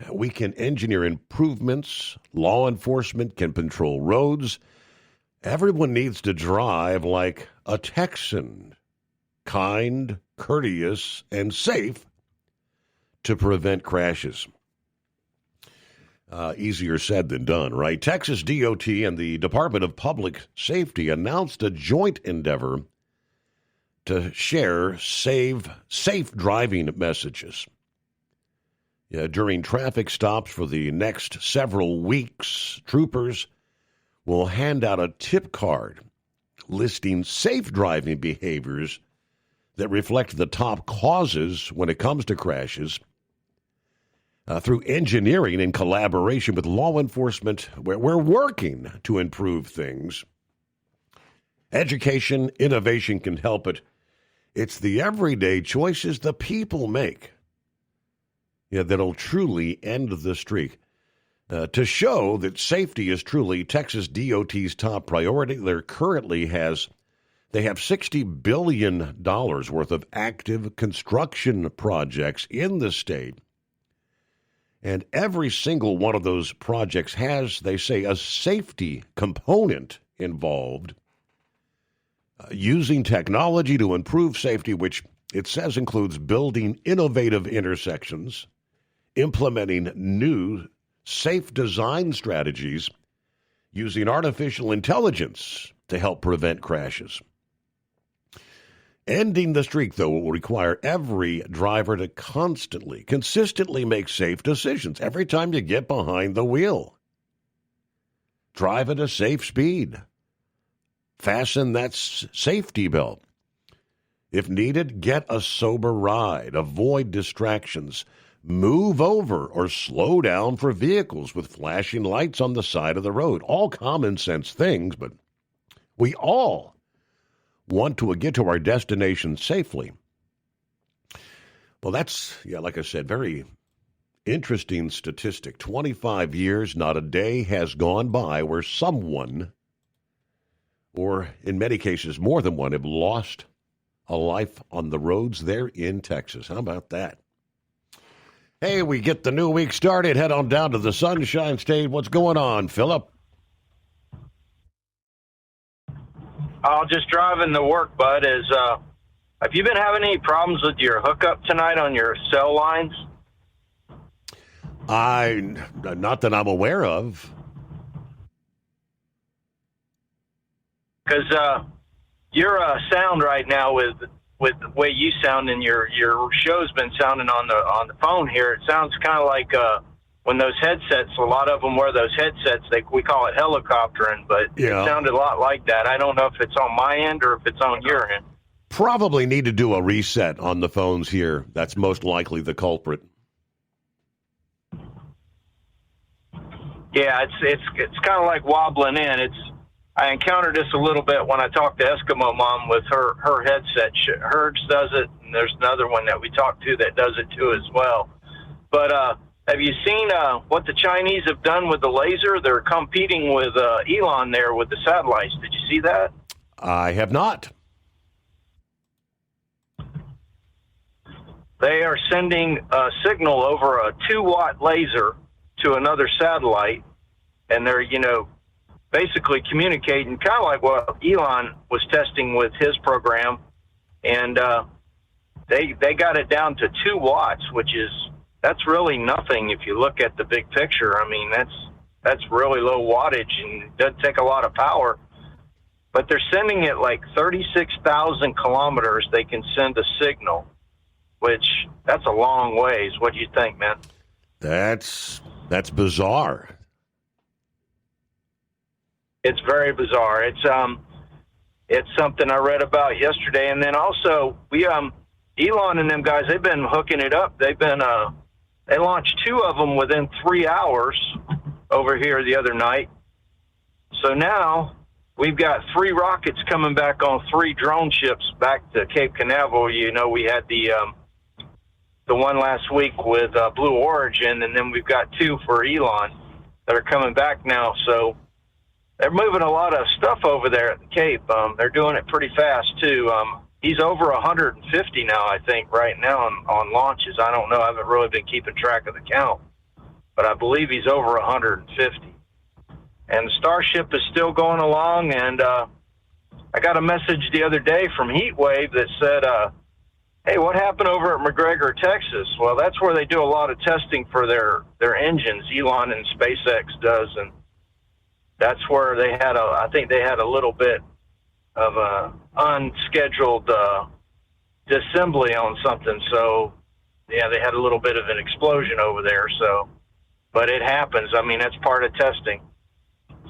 We can engineer improvements. Law enforcement can patrol roads. Everyone needs to drive like a Texan, kind, courteous, and safe to prevent crashes. Easier said than done, right? Texas DOT and the Department of Public Safety announced a joint endeavor to share safe driving messages. During traffic stops for the next several weeks, troopers will hand out a tip card listing safe driving behaviors that reflect the top causes when it comes to crashes. Through engineering and collaboration with law enforcement, we're working to improve things. Education, innovation can help it. It's the everyday choices the people make that'll truly end the streak. To show that safety is truly Texas DOT's top priority, they have $60 billion worth of active construction projects in the state. And every single one of those projects has, they say, a safety component involved. using technology to improve safety, which it says includes building innovative intersections, implementing new safe design strategies, using artificial intelligence to help prevent crashes. Ending the streak, though, will require every driver to consistently make safe decisions every time you get behind the wheel. Drive at a safe speed. Fasten that safety belt. If needed, get a sober ride. Avoid distractions. Move over or slow down for vehicles with flashing lights on the side of the road. All common sense things, but we all want to get to our destination safely. Well, that's, like I said, very interesting statistic. 25 years, not a day has gone by where someone, or in many cases more than one, have lost a life on the roads there in Texas. How about that? Hey, we get the new week started. Head on down to the Sunshine State. What's going on, Philip? Just driving to work, bud. Have you been having any problems with your hookup tonight on your cell lines? Not that I'm aware of. Because your sound right now with the way you sound and your show's been sounding on the phone here, it sounds kind of like when those headsets, a lot of them wear those headsets, we call it helicoptering, but It sounded a lot like that. I don't know if it's on my end or if it's on your end. Probably need to do a reset on the phones here. That's most likely the culprit. Yeah, it's kind of like wobbling in. I encountered this a little bit when I talked to Eskimo Mom with her headset. Hers does it, and there's another one that we talked to that does it too as well. But have you seen what the Chinese have done with the laser? They're competing with Elon there with the satellites. Did you see that? I have not. They are sending a signal over a 2-watt laser to another satellite, and they're, basically communicating kind of like what Elon was testing with his program. And they got it down to 2 watts, that's really nothing if you look at the big picture. I mean, that's really low wattage and doesn't take a lot of power. But they're sending it like 36,000 kilometers. They can send a signal, which that's a long ways. What do you think, man? That's bizarre. It's very bizarre. It's something I read about yesterday, and then also Elon and them guys, they've been hooking it up. They launched 2 of them within 3 hours over here the other night. So now we've got 3 rockets coming back on 3 drone ships back to Cape Canaveral. We had the one last week with Blue Origin, and then we've got 2 for Elon that are coming back now. So they're moving a lot of stuff over there at the Cape. They're doing it pretty fast, too. He's over 150 now, I think, right now on launches. I don't know. I haven't really been keeping track of the count. But I believe he's over 150. And the Starship is still going along. And I got a message the other day from Heatwave that said, hey, what happened over at McGregor, Texas? Well, that's where they do a lot of testing for their engines. Elon and SpaceX does, and that's where they had I think they had a little bit of a unscheduled disassembly on something. So, yeah, they had a little bit of an explosion over there. So, but it happens. I mean, that's part of testing.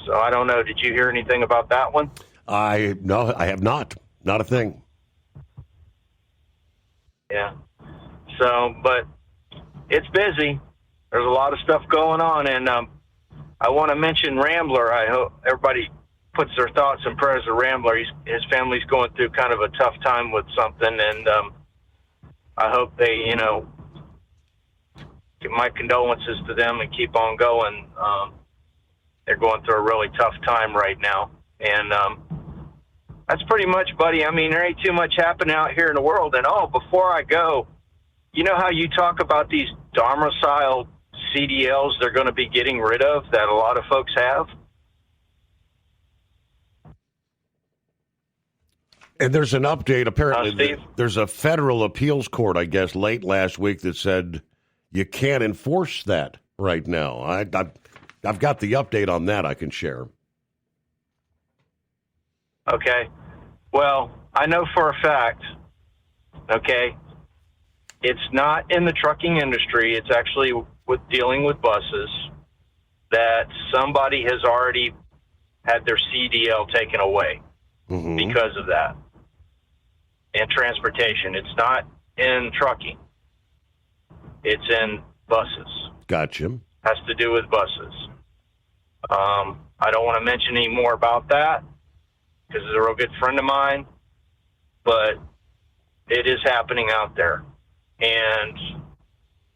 So I don't know. Did you hear anything about that one? No, I have not. Not a thing. Yeah. So, but it's busy. There's a lot of stuff going on, and I want to mention Rambler. I hope everybody puts their thoughts and prayers to Rambler. His family's going through kind of a tough time with something, and I hope they, give my condolences to them and keep on going. They're going through a really tough time right now, and that's pretty much, buddy. I mean, there ain't too much happening out here in the world. And, before I go, you know how you talk about these domicile CDLs they're going to be getting rid of that a lot of folks have? And there's an update. Apparently, Steve? there's a federal appeals court, I guess, late last week that said you can't enforce that right now. I've got the update on that I can share. Okay. Well, I know for a fact, okay, it's not in the trucking industry. It's actually with dealing with buses that somebody has already had their CDL taken away because of that. And transportation. It's not in trucking. It's in buses. Gotcha. Has to do with buses. I don't want to mention any more about that because it's a real good friend of mine, but it is happening out there. And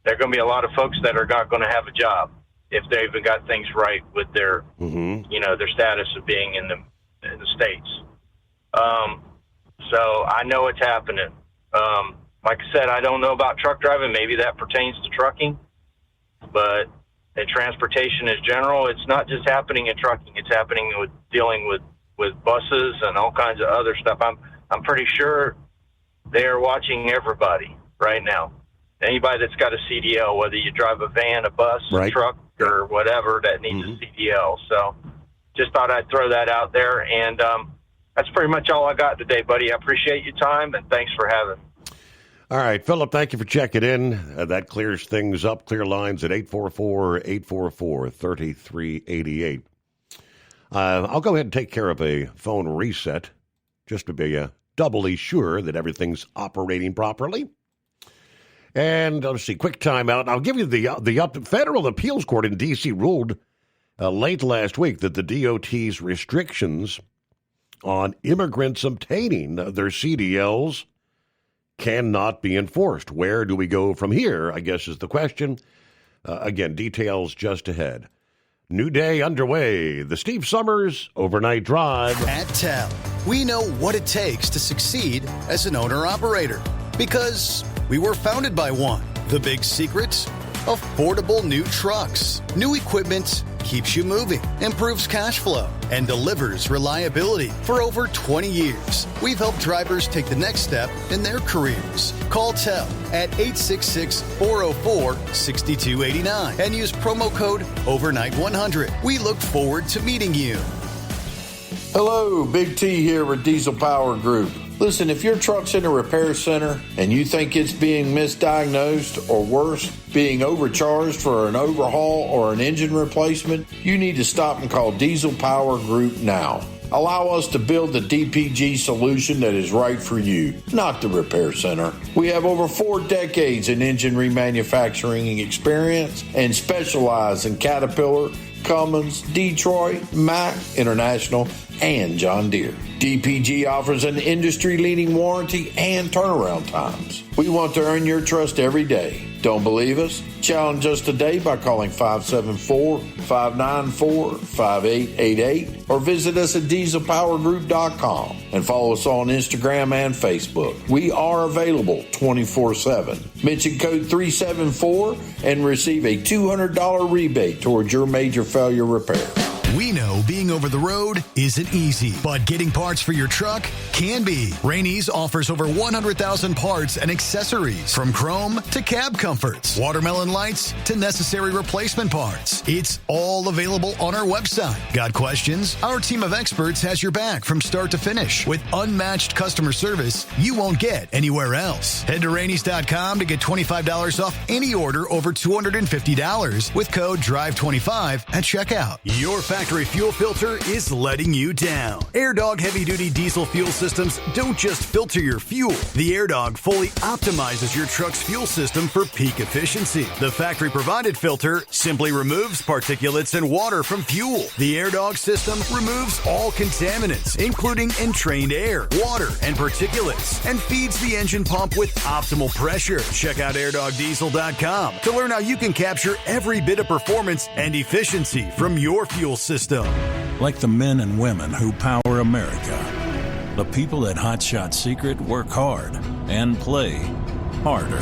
there are going to be a lot of folks that are not going to have a job if they even got things right with their, their status of being in the States. So I know it's happening. Like I said, I don't know about truck driving. Maybe that pertains to trucking, but in transportation in general, it's not just happening in trucking. It's happening with dealing with buses and all kinds of other stuff. I'm pretty sure they are watching everybody right now. Anybody that's got a CDL, whether you drive a van, a bus, a truck, or whatever that needs a CDL. So just thought I'd throw that out there. And that's pretty much all I got today, buddy. I appreciate your time, and thanks for having me. All right, Philip, thank you for checking in. That clears things up. Clear lines at 844-844-3388. I'll go ahead and take care of a phone reset just to be doubly sure that everything's operating properly. And let's see, quick timeout. I'll give you the federal appeals court in D.C. ruled late last week that the DOT's restrictions on immigrants obtaining their CDLs cannot be enforced. Where do we go from here, I guess is the question. Again, details just ahead. New day underway. The Steve Summers Overnight Drive. At TEL, we know what it takes to succeed as an owner-operator because we were founded by one. The big secret? Affordable new trucks. New equipment keeps you moving, improves cash flow, and delivers reliability. For over 20 years, we've helped drivers take the next step in their careers. Call TEL at 866-404-6289 and use promo code OVERNIGHT100. We look forward to meeting you. Hello, Big T here with Diesel Power Group. Listen, if your truck's in a repair center and you think it's being misdiagnosed or worse, being overcharged for an overhaul or an engine replacement, you need to stop and call Diesel Power Group now. Allow us to build the DPG solution that is right for you, not the repair center. We have over 4 decades in engine remanufacturing experience and specialize in Caterpillar, Cummins, Detroit, Mack, International, and John Deere. DPG offers an industry-leading warranty and turnaround times. We want to earn your trust every day. Don't believe us? Challenge us today by calling 574-594-5888 or visit us at dieselpowergroup.com and follow us on Instagram and Facebook. We are available 24/7. Mention code 374 and receive a $200 rebate towards your major failure repair. We know being over the road isn't easy, but getting parts for your truck can be. Rainey's offers over 100,000 parts and accessories, from chrome to cab comforts, watermelon lights to necessary replacement parts. It's all available on our website. Got questions? Our team of experts has your back from start to finish with unmatched customer service you won't get anywhere else. Head to Rainey's.com to get $25 off any order over $250 with code DRIVE25 at checkout. Your factory fuel filter is letting you down. AirDog heavy-duty diesel fuel systems don't just filter your fuel. The AirDog fully optimizes your truck's fuel system for peak efficiency. The factory-provided filter simply removes particulates and water from fuel. The AirDog system removes all contaminants, including entrained air, water, and particulates, and feeds the engine pump with optimal pressure. Check out AirDogDiesel.com to learn how you can capture every bit of performance and efficiency from your fuel system. Like the men and women who power America, the people at Hot Shot Secret work hard and play harder.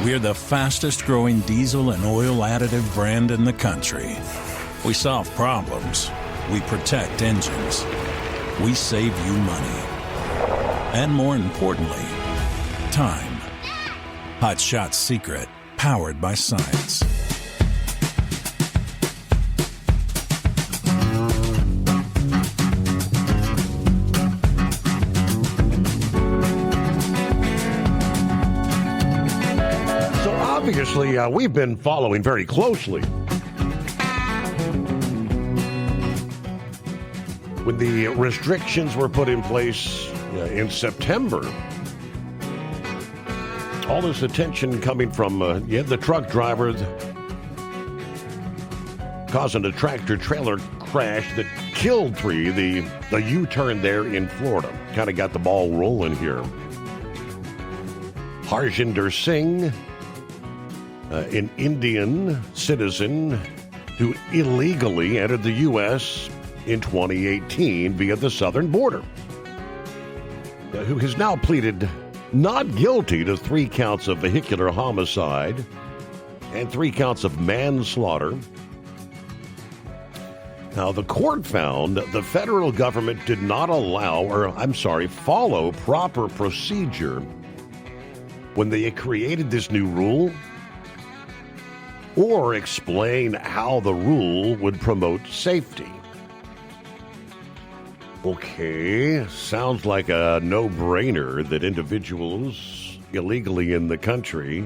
We're the fastest growing diesel and oil additive brand in the country. We solve problems, we protect engines. We save you money. And more importantly, time. Hot Shot Secret, powered by science. Obviously, we've been following very closely when the restrictions were put in place in September. All this attention coming from the truck driver causing a tractor-trailer crash that killed 3, the U-turn there in Florida. Kind of got the ball rolling here. Harjinder Singh, an Indian citizen who illegally entered the U.S. in 2018 via the southern border, who has now pleaded not guilty to 3 counts of vehicular homicide and 3 counts of manslaughter. Now, the court found the federal government did not follow proper procedure when they created this new rule, or explain how the rule would promote safety. Okay, sounds like a no-brainer that individuals illegally in the country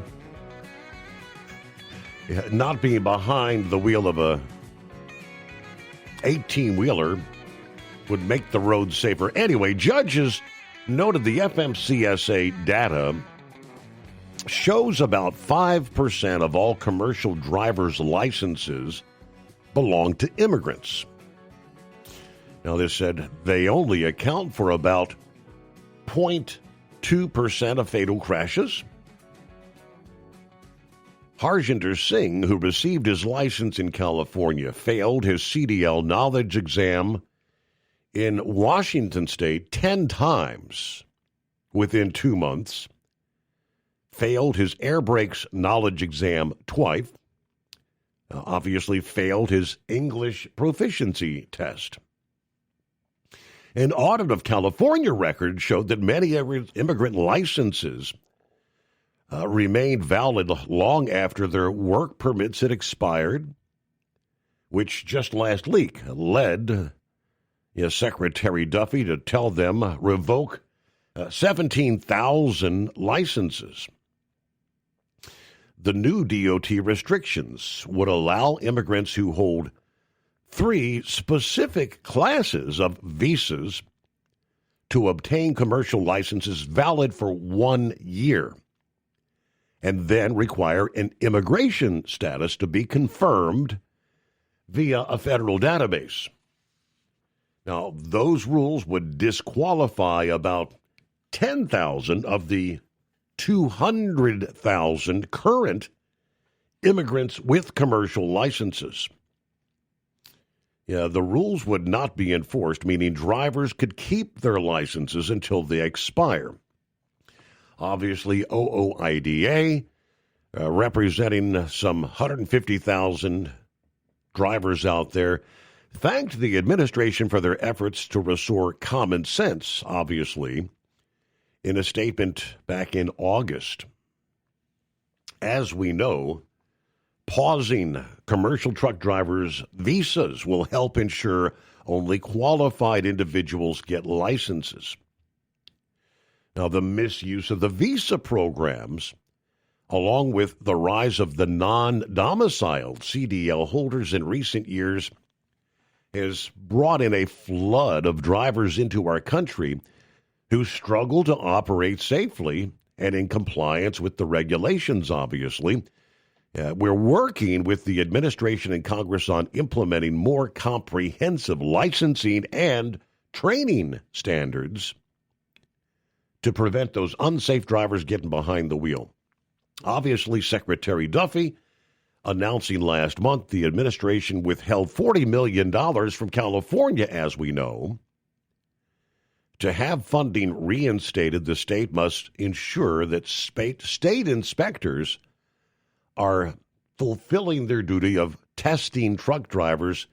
not being behind the wheel of a 18-wheeler would make the road safer. Anyway, judges noted the FMCSA data shows about 5% of all commercial driver's licenses belong to immigrants. Now, this said they only account for about 0.2% of fatal crashes. Harjinder Singh, who received his license in California, failed his CDL knowledge exam in Washington State 10 times within 2 months, failed his air brakes knowledge exam twice, obviously failed his English proficiency test. An audit of California records showed that many immigrant licenses remained valid long after their work permits had expired, which just last week led Secretary Duffy to tell them revoke 17,000 licenses. The new DOT restrictions would allow immigrants who hold 3 specific classes of visas to obtain commercial licenses valid for 1 year, and then require an immigration status to be confirmed via a federal database. Now, those rules would disqualify about 10,000 of the 200,000 current immigrants with commercial licenses. The rules would not be enforced, meaning drivers could keep their licenses until they expire. Obviously, OOIDA, representing some 150,000 drivers out there, thanked the administration for their efforts to restore common sense, obviously, in a statement back in August. As we know, pausing commercial truck drivers' visas will help ensure only qualified individuals get licenses. Now, the misuse of the visa programs, along with the rise of the non-domiciled CDL holders in recent years, has brought in a flood of drivers into our country who struggle to operate safely and in compliance with the regulations, obviously. We're working with the administration and Congress on implementing more comprehensive licensing and training standards to prevent those unsafe drivers getting behind the wheel. Obviously, Secretary Duffy announcing last month the administration withheld $40 million from California, as we know. To have funding reinstated, the state must ensure that state inspectors are fulfilling their duty of testing truck drivers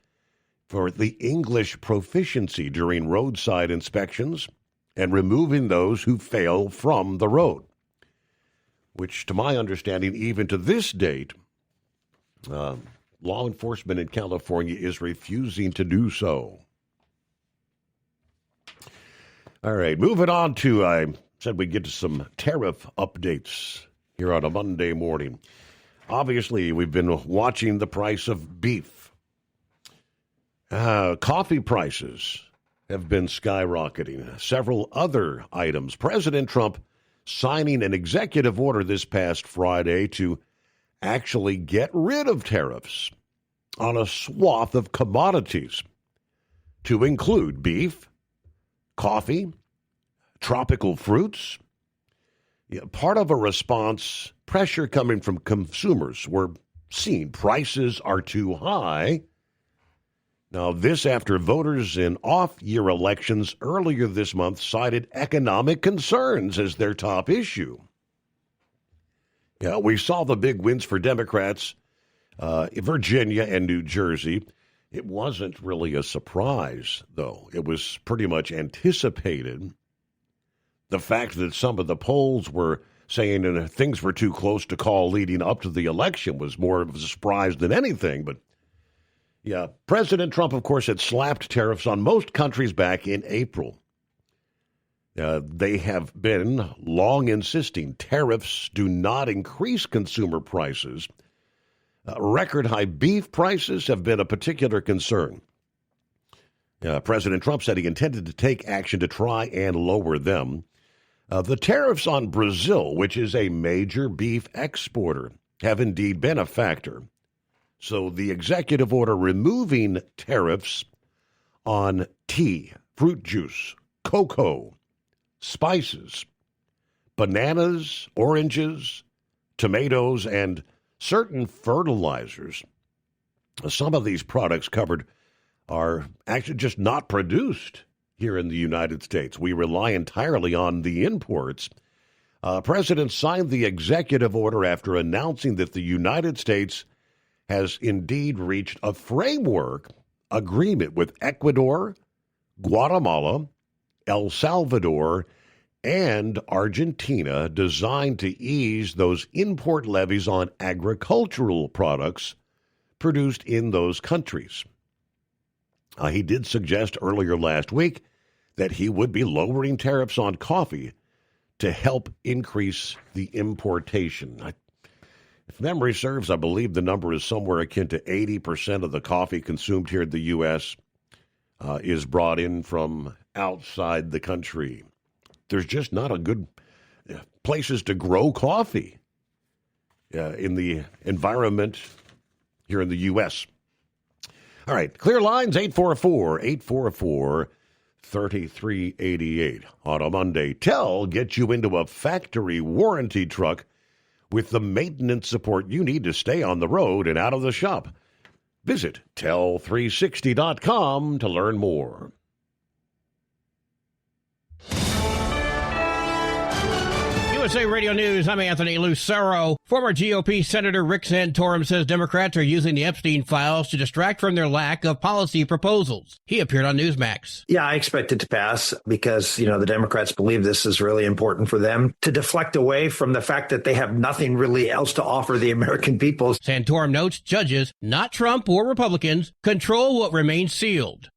for the English proficiency during roadside inspections and removing those who fail from the road, which, to my understanding, even to this date, law enforcement in California is refusing to do so. All right, moving on to, I said we'd get to some tariff updates here on a Monday morning. Obviously, we've been watching the price of beef. Coffee prices have been skyrocketing. Several other items. President Trump signing an executive order this past Friday to actually get rid of tariffs on a swath of commodities, to include beef, coffee, tropical fruits. Part of a response, pressure coming from consumers. We're seeing prices are too high. Now, this after voters in off-year elections earlier this month cited economic concerns as their top issue. Yeah, we saw the big wins for Democrats in Virginia and New Jersey. It wasn't really a surprise, though. It was pretty much anticipated. The fact that some of the polls were saying things were too close to call leading up to the election was more of a surprise than anything. But, yeah, President Trump, of course, had slapped tariffs on most countries back in April. They have been long insisting tariffs do not increase consumer prices. Record high beef prices have been a particular concern. President Trump said he intended to take action to try and lower them. The tariffs on Brazil, which is a major beef exporter, have indeed been a factor. So the executive order removing tariffs on tea, fruit juice, cocoa, spices, bananas, oranges, tomatoes, and certain fertilizers. Some of these products covered are actually just not produced here in the United States. We rely entirely on the imports. President signed the executive order after announcing that the United States has indeed reached a framework agreement with Ecuador, Guatemala, El Salvador, and Argentina designed to ease those import levies on agricultural products produced in those countries. He did suggest earlier last week that he would be lowering tariffs on coffee to help increase the importation. If memory serves, I believe the number is somewhere akin to 80% of the coffee consumed here in the U.S. Is brought in from outside the country. There's just not a good places to grow coffee in the environment here in the U.S. All right, clear lines, 844-844-3388. On a Monday, Tell gets you into a factory warranty truck with the maintenance support you need to stay on the road and out of the shop. Visit tell360.com to learn more. USA Radio News, I'm Anthony Lucero. Former GOP Senator Rick Santorum says Democrats are using the Epstein files to distract from their lack of policy proposals. He appeared on Newsmax. Yeah, I expect it to pass because, the Democrats believe this is really important for them to deflect away from the fact that they have nothing really else to offer the American people. Santorum notes judges, not Trump or Republicans, control what remains sealed.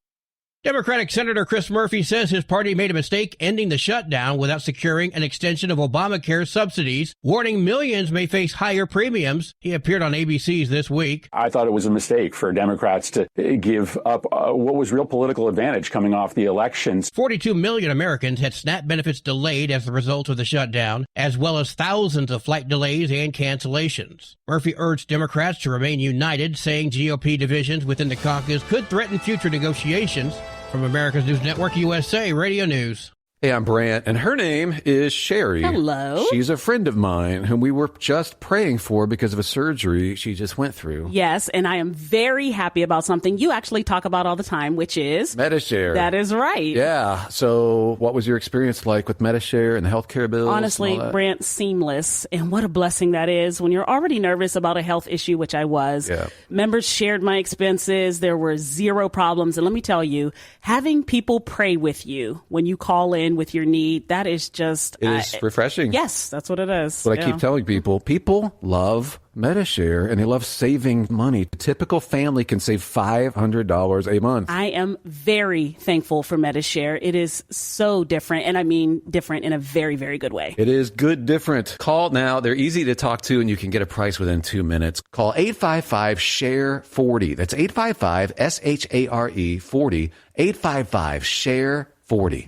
Democratic Senator Chris Murphy says his party made a mistake ending the shutdown without securing an extension of Obamacare subsidies, warning millions may face higher premiums. He appeared on ABC's This Week. I thought it was a mistake for Democrats to give up what was real political advantage coming off the elections. 42 million Americans had SNAP benefits delayed as a result of the shutdown, as well as thousands of flight delays and cancellations. Murphy urged Democrats to remain united, saying GOP divisions within the caucus could threaten future negotiations. From America's News Network, USA Radio News. Hey, I'm Brant, and her name is Sherry. Hello. She's a friend of mine whom we were just praying for because of a surgery she just went through. Yes, and I am very happy about something you actually talk about all the time, which is Medi-Share. That is right. Yeah. So what was your experience like with Medi-Share and the healthcare bills? Honestly, Brant, seamless. And what a blessing that is when you're already nervous about a health issue, which I was. Yeah. Members shared my expenses. There were zero problems. And let me tell you, having people pray with you when you call in with your need, that is just... It is refreshing. Yes, that's what it is. That's what I keep telling people. People love Medi-Share, and they love saving money. A typical family can save $500 a month. I am very thankful for Medi-Share. It is so different, and I mean different in a very, very good way. It is good different. Call now. They're easy to talk to, and you can get a price within 2 minutes. Call 855-SHARE-40. That's 855-SHARE-40. 855-SHARE-40.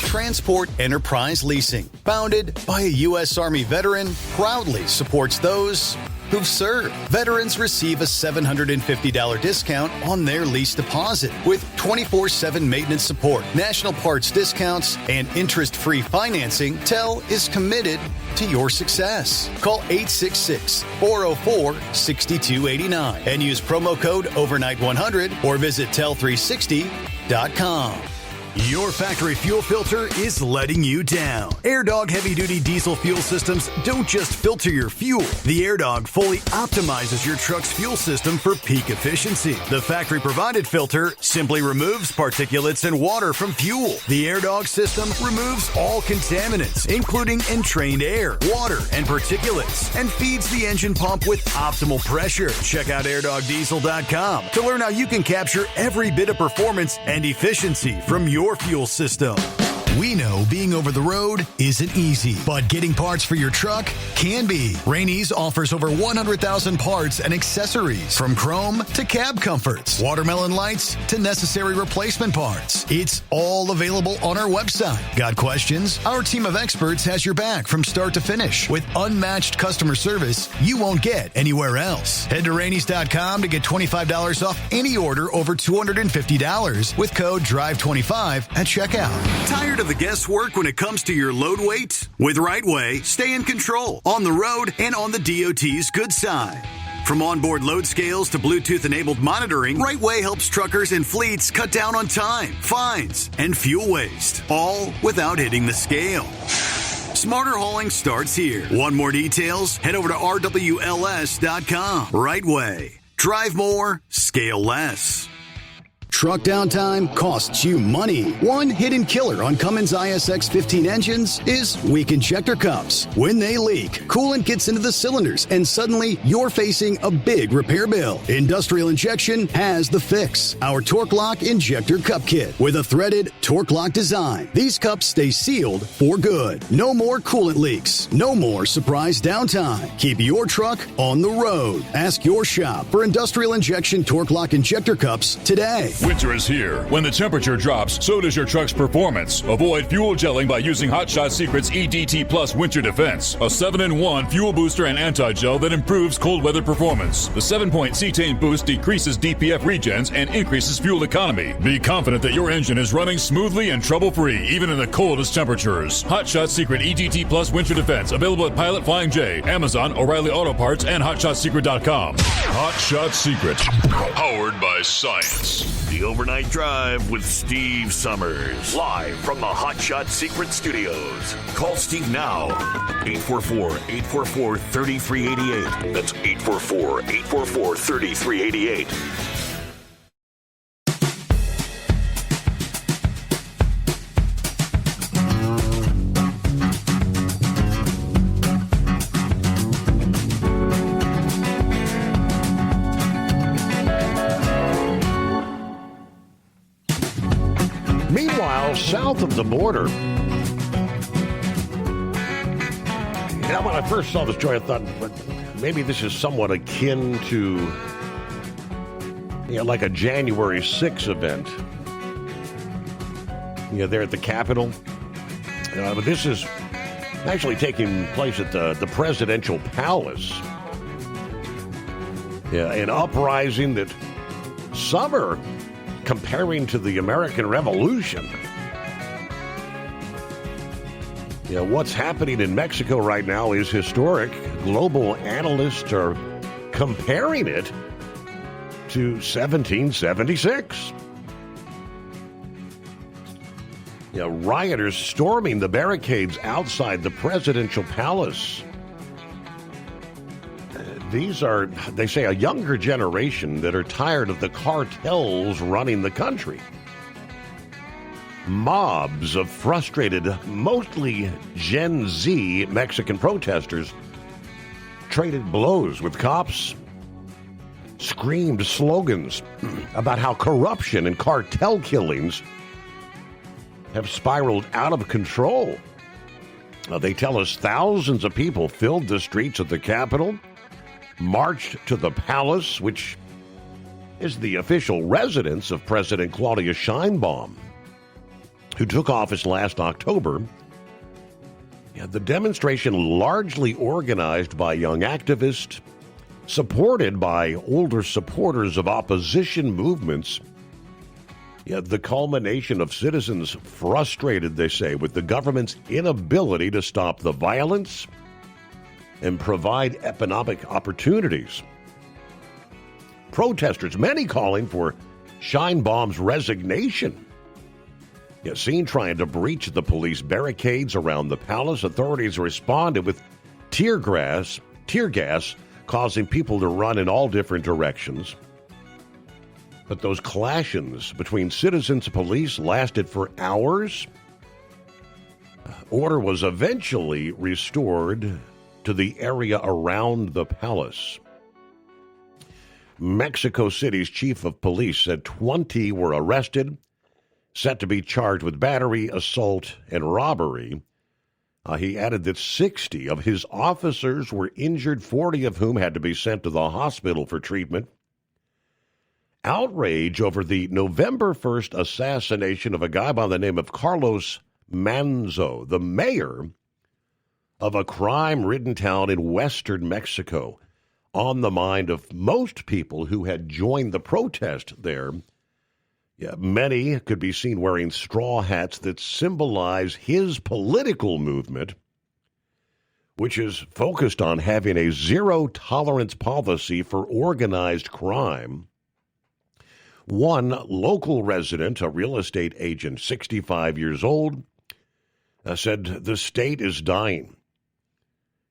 Transport Enterprise Leasing, founded by a U.S. Army veteran, proudly supports those who've served. Veterans receive a $750 discount on their lease deposit with 24/7 maintenance support, national parts discounts, and interest-free financing. TEL is committed to your success. Call 866-404-6289 and use promo code OVERNIGHT100 or visit tel360.com. Your factory fuel filter is letting you down. AirDog heavy-duty diesel fuel systems don't just filter your fuel. The AirDog fully optimizes your truck's fuel system for peak efficiency. The factory-provided filter simply removes particulates and water from fuel. The AirDog system removes all contaminants, including entrained air, water, and particulates, and feeds the engine pump with optimal pressure. Check out airdogdiesel.com to learn how you can capture every bit of performance and efficiency from your fuel system. We know being over the road isn't easy, but getting parts for your truck can be. Rainey's offers over 100,000 parts and accessories, from chrome to cab comforts, watermelon lights to necessary replacement parts. It's all available on our website. Got questions? Our team of experts has your back from start to finish with unmatched customer service you won't get anywhere else. Head to Rainey's.com to get $25 off any order over $250 with code DRIVE25 at checkout. Tired of the guesswork when it comes to your load weight? With RightWay, stay in control on the road and on the DOT's good side. From onboard load scales to Bluetooth-enabled monitoring, RightWay helps truckers and fleets cut down on time, fines, and fuel waste, all without hitting the scale. Smarter hauling starts here. Want more details? Head over to RWLS.com. RightWay. Drive more, scale less. Truck downtime costs you money. One hidden killer on Cummins ISX 15 engines is weak injector cups. When they leak, coolant gets into the cylinders and suddenly you're facing a big repair bill. Industrial Injection has the fix. Our Torque Lock Injector Cup Kit with a threaded Torque Lock design. These cups stay sealed for good. No more coolant leaks. No more surprise downtime. Keep your truck on the road. Ask your shop for Industrial Injection Torque Lock Injector Cups today. Winter is here. When the temperature drops, so does your truck's performance. Avoid fuel gelling by using Hot Shot Secret's EDT Plus Winter Defense, a 7-in-1 fuel booster and anti-gel that improves cold weather performance. The 7-point cetane boost decreases DPF regens and increases fuel economy. Be confident that your engine is running smoothly and trouble-free, even in the coldest temperatures. Hot Shot Secret EDT Plus Winter Defense, available at Pilot Flying J, Amazon, O'Reilly Auto Parts, and HotShotSecret.com. Hot Shot Secret, powered by science. The Overnight Drive with Steve Summers. Live from the Hot Shot Secret Studios. Call Steve now. 844-844-3388. That's 844-844-3388. Meanwhile, south of the border, when I first saw this story, I thought maybe this is somewhat akin to, like a January 6th event. There at the Capitol. But this is actually taking place at the presidential palace. An uprising that some are comparing to the American Revolution. What's happening in Mexico right now is historic. Global analysts are comparing it to 1776. Rioters storming the barricades outside the presidential palace. These are, they say, a younger generation that are tired of the cartels running the country. Mobs of frustrated, mostly Gen Z Mexican protesters traded blows with cops, screamed slogans about how corruption and cartel killings have spiraled out of control. They tell us thousands of people filled the streets of the Capitol, marched to the palace, which is the official residence of President Claudia Sheinbaum, who took office last October. The demonstration, largely organized by young activists, supported by older supporters of opposition movements. The culmination of citizens frustrated, they say, with the government's inability to stop the violence and provide economic opportunities. Protesters, many calling for Sheinbaum's resignation. Seen trying to breach the police barricades around the palace, authorities responded with tear gas, causing people to run in all different directions. But those clashes between citizens and police lasted for hours. Order was eventually restored to the area around the palace. Mexico City's chief of police said 20 were arrested, set to be charged with battery, assault, and robbery. He added that 60 of his officers were injured, 40 of whom had to be sent to the hospital for treatment. Outrage over the November 1st assassination of a guy by the name of Carlos Manzo, the mayor of a crime-ridden town in western Mexico, on the mind of most people who had joined the protest there. Many could be seen wearing straw hats that symbolize his political movement, which is focused on having a zero-tolerance policy for organized crime. One local resident, a real estate agent, 65 years old, said the state is dying.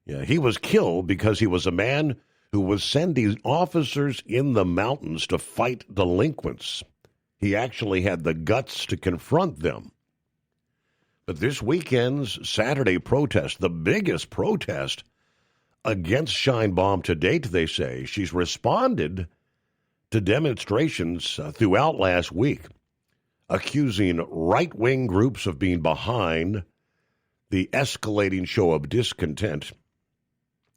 He was killed because he was a man who was sending officers in the mountains to fight delinquents. He actually had the guts to confront them. But this weekend's Saturday protest, the biggest protest against Sheinbaum to date, they say, she's responded to demonstrations throughout last week, accusing right-wing groups of being behind the escalating show of discontent.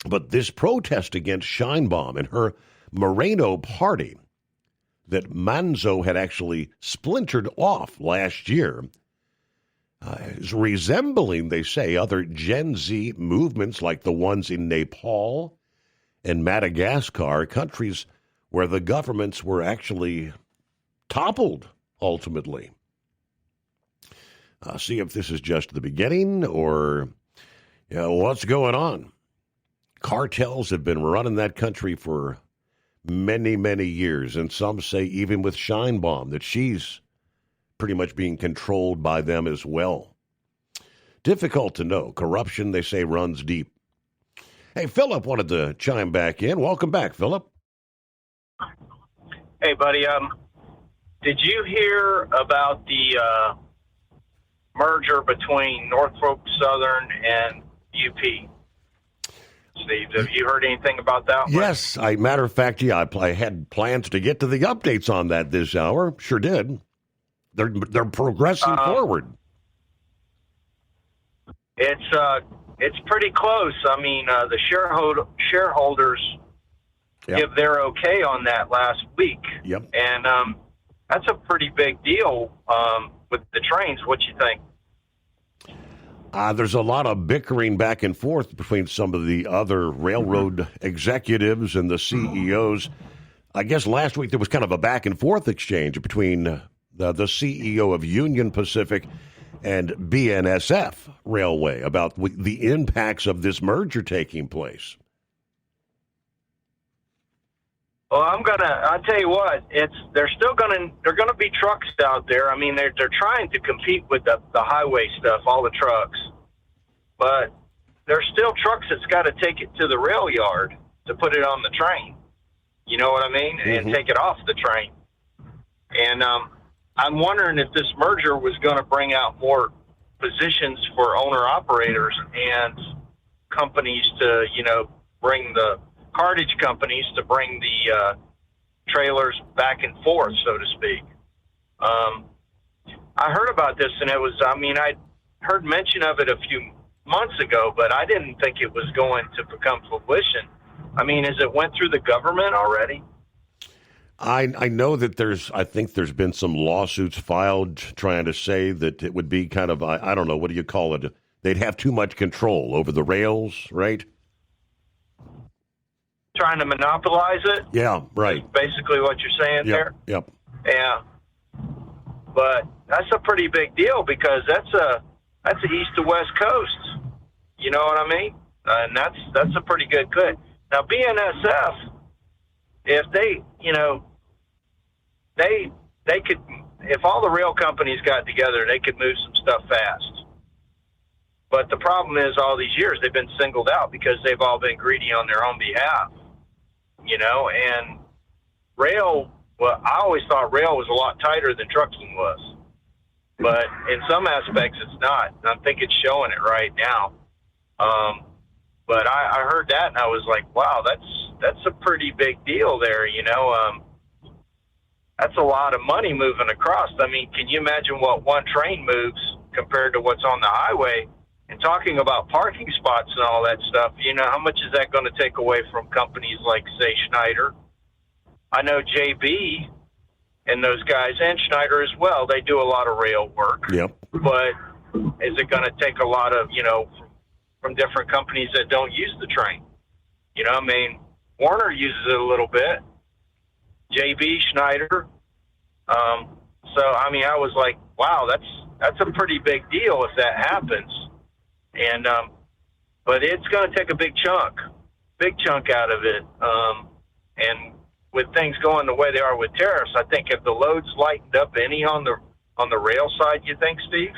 But this protest against Sheinbaum and her Moreno party that Manzo had actually splintered off last year is resembling, they say, other Gen Z movements like the ones in Nepal and Madagascar, countries where the governments were actually toppled, ultimately. See if this is just the beginning or what's going on. Cartels have been running that country for many, many years, and some say even with Sheinbaum that she's pretty much being controlled by them as well. Difficult to know. Corruption, they say, runs deep. Hey, Philip wanted to chime back in. Welcome back, Philip. Hey, buddy. Did you hear about the merger between Norfolk Southern and UP? Steve, have you heard anything about that? Yes. Matter of fact, I had plans to get to the updates on that this hour. Sure did. They're progressing forward. It's pretty close. I mean, the shareholders give their okay on that last week. Yep. And that's a pretty big deal with the trains. What you think? There's a lot of bickering back and forth between some of the other railroad executives and the CEOs. I guess last week there was kind of a back and forth exchange between the CEO of Union Pacific and BNSF Railway about the impacts of this merger taking place. Well, I'll tell you what, they're going to be trucks out there. I mean, they're trying to compete with the highway stuff, all the trucks, but there's still trucks that's got to take it to the rail yard to put it on the train. You know what I mean? And take it off the train. And I'm wondering if this merger was going to bring out more positions for owner-operators and companies to, bring the cartage companies to bring the trailers back and forth, so to speak. I heard about this, and I heard mention of it a few months ago, but I didn't think it was going to become fruition. I mean, has it went through the government already? I know that I think there's been some lawsuits filed trying to say that it would be kind of, I don't know, what do you call it? They'd have too much control over the rails, right? Trying to monopolize it? Yeah, right. That's basically what you're saying there? Yep. Yeah. But that's a pretty big deal because that's a east to west coast. You know what I mean? And that's a pretty good. Now, BNSF, if they could, if all the rail companies got together, they could move some stuff fast. But the problem is all these years they've been singled out because they've all been greedy on their own behalf, and rail, well, I always thought rail was a lot tighter than trucking was. But in some aspects it's not. I think it's showing it right now. But I heard that and I was like, wow, that's a pretty big deal there, That's a lot of money moving across. I mean, can you imagine what one train moves compared to what's on the highway? And talking about parking spots and all that stuff, how much is that going to take away from companies like, say, Schneider? I know JB and those guys, and Schneider as well, they do a lot of rail work. Yep. But is it going to take a lot of, from different companies that don't use the train? Warner uses it a little bit. JB, Schneider. I was like, wow, that's a pretty big deal if that happens. And, but it's going to take a big chunk out of it. And with things going the way they are with tariffs, I think if the loads lightened up any on the rail side, you think, Steve?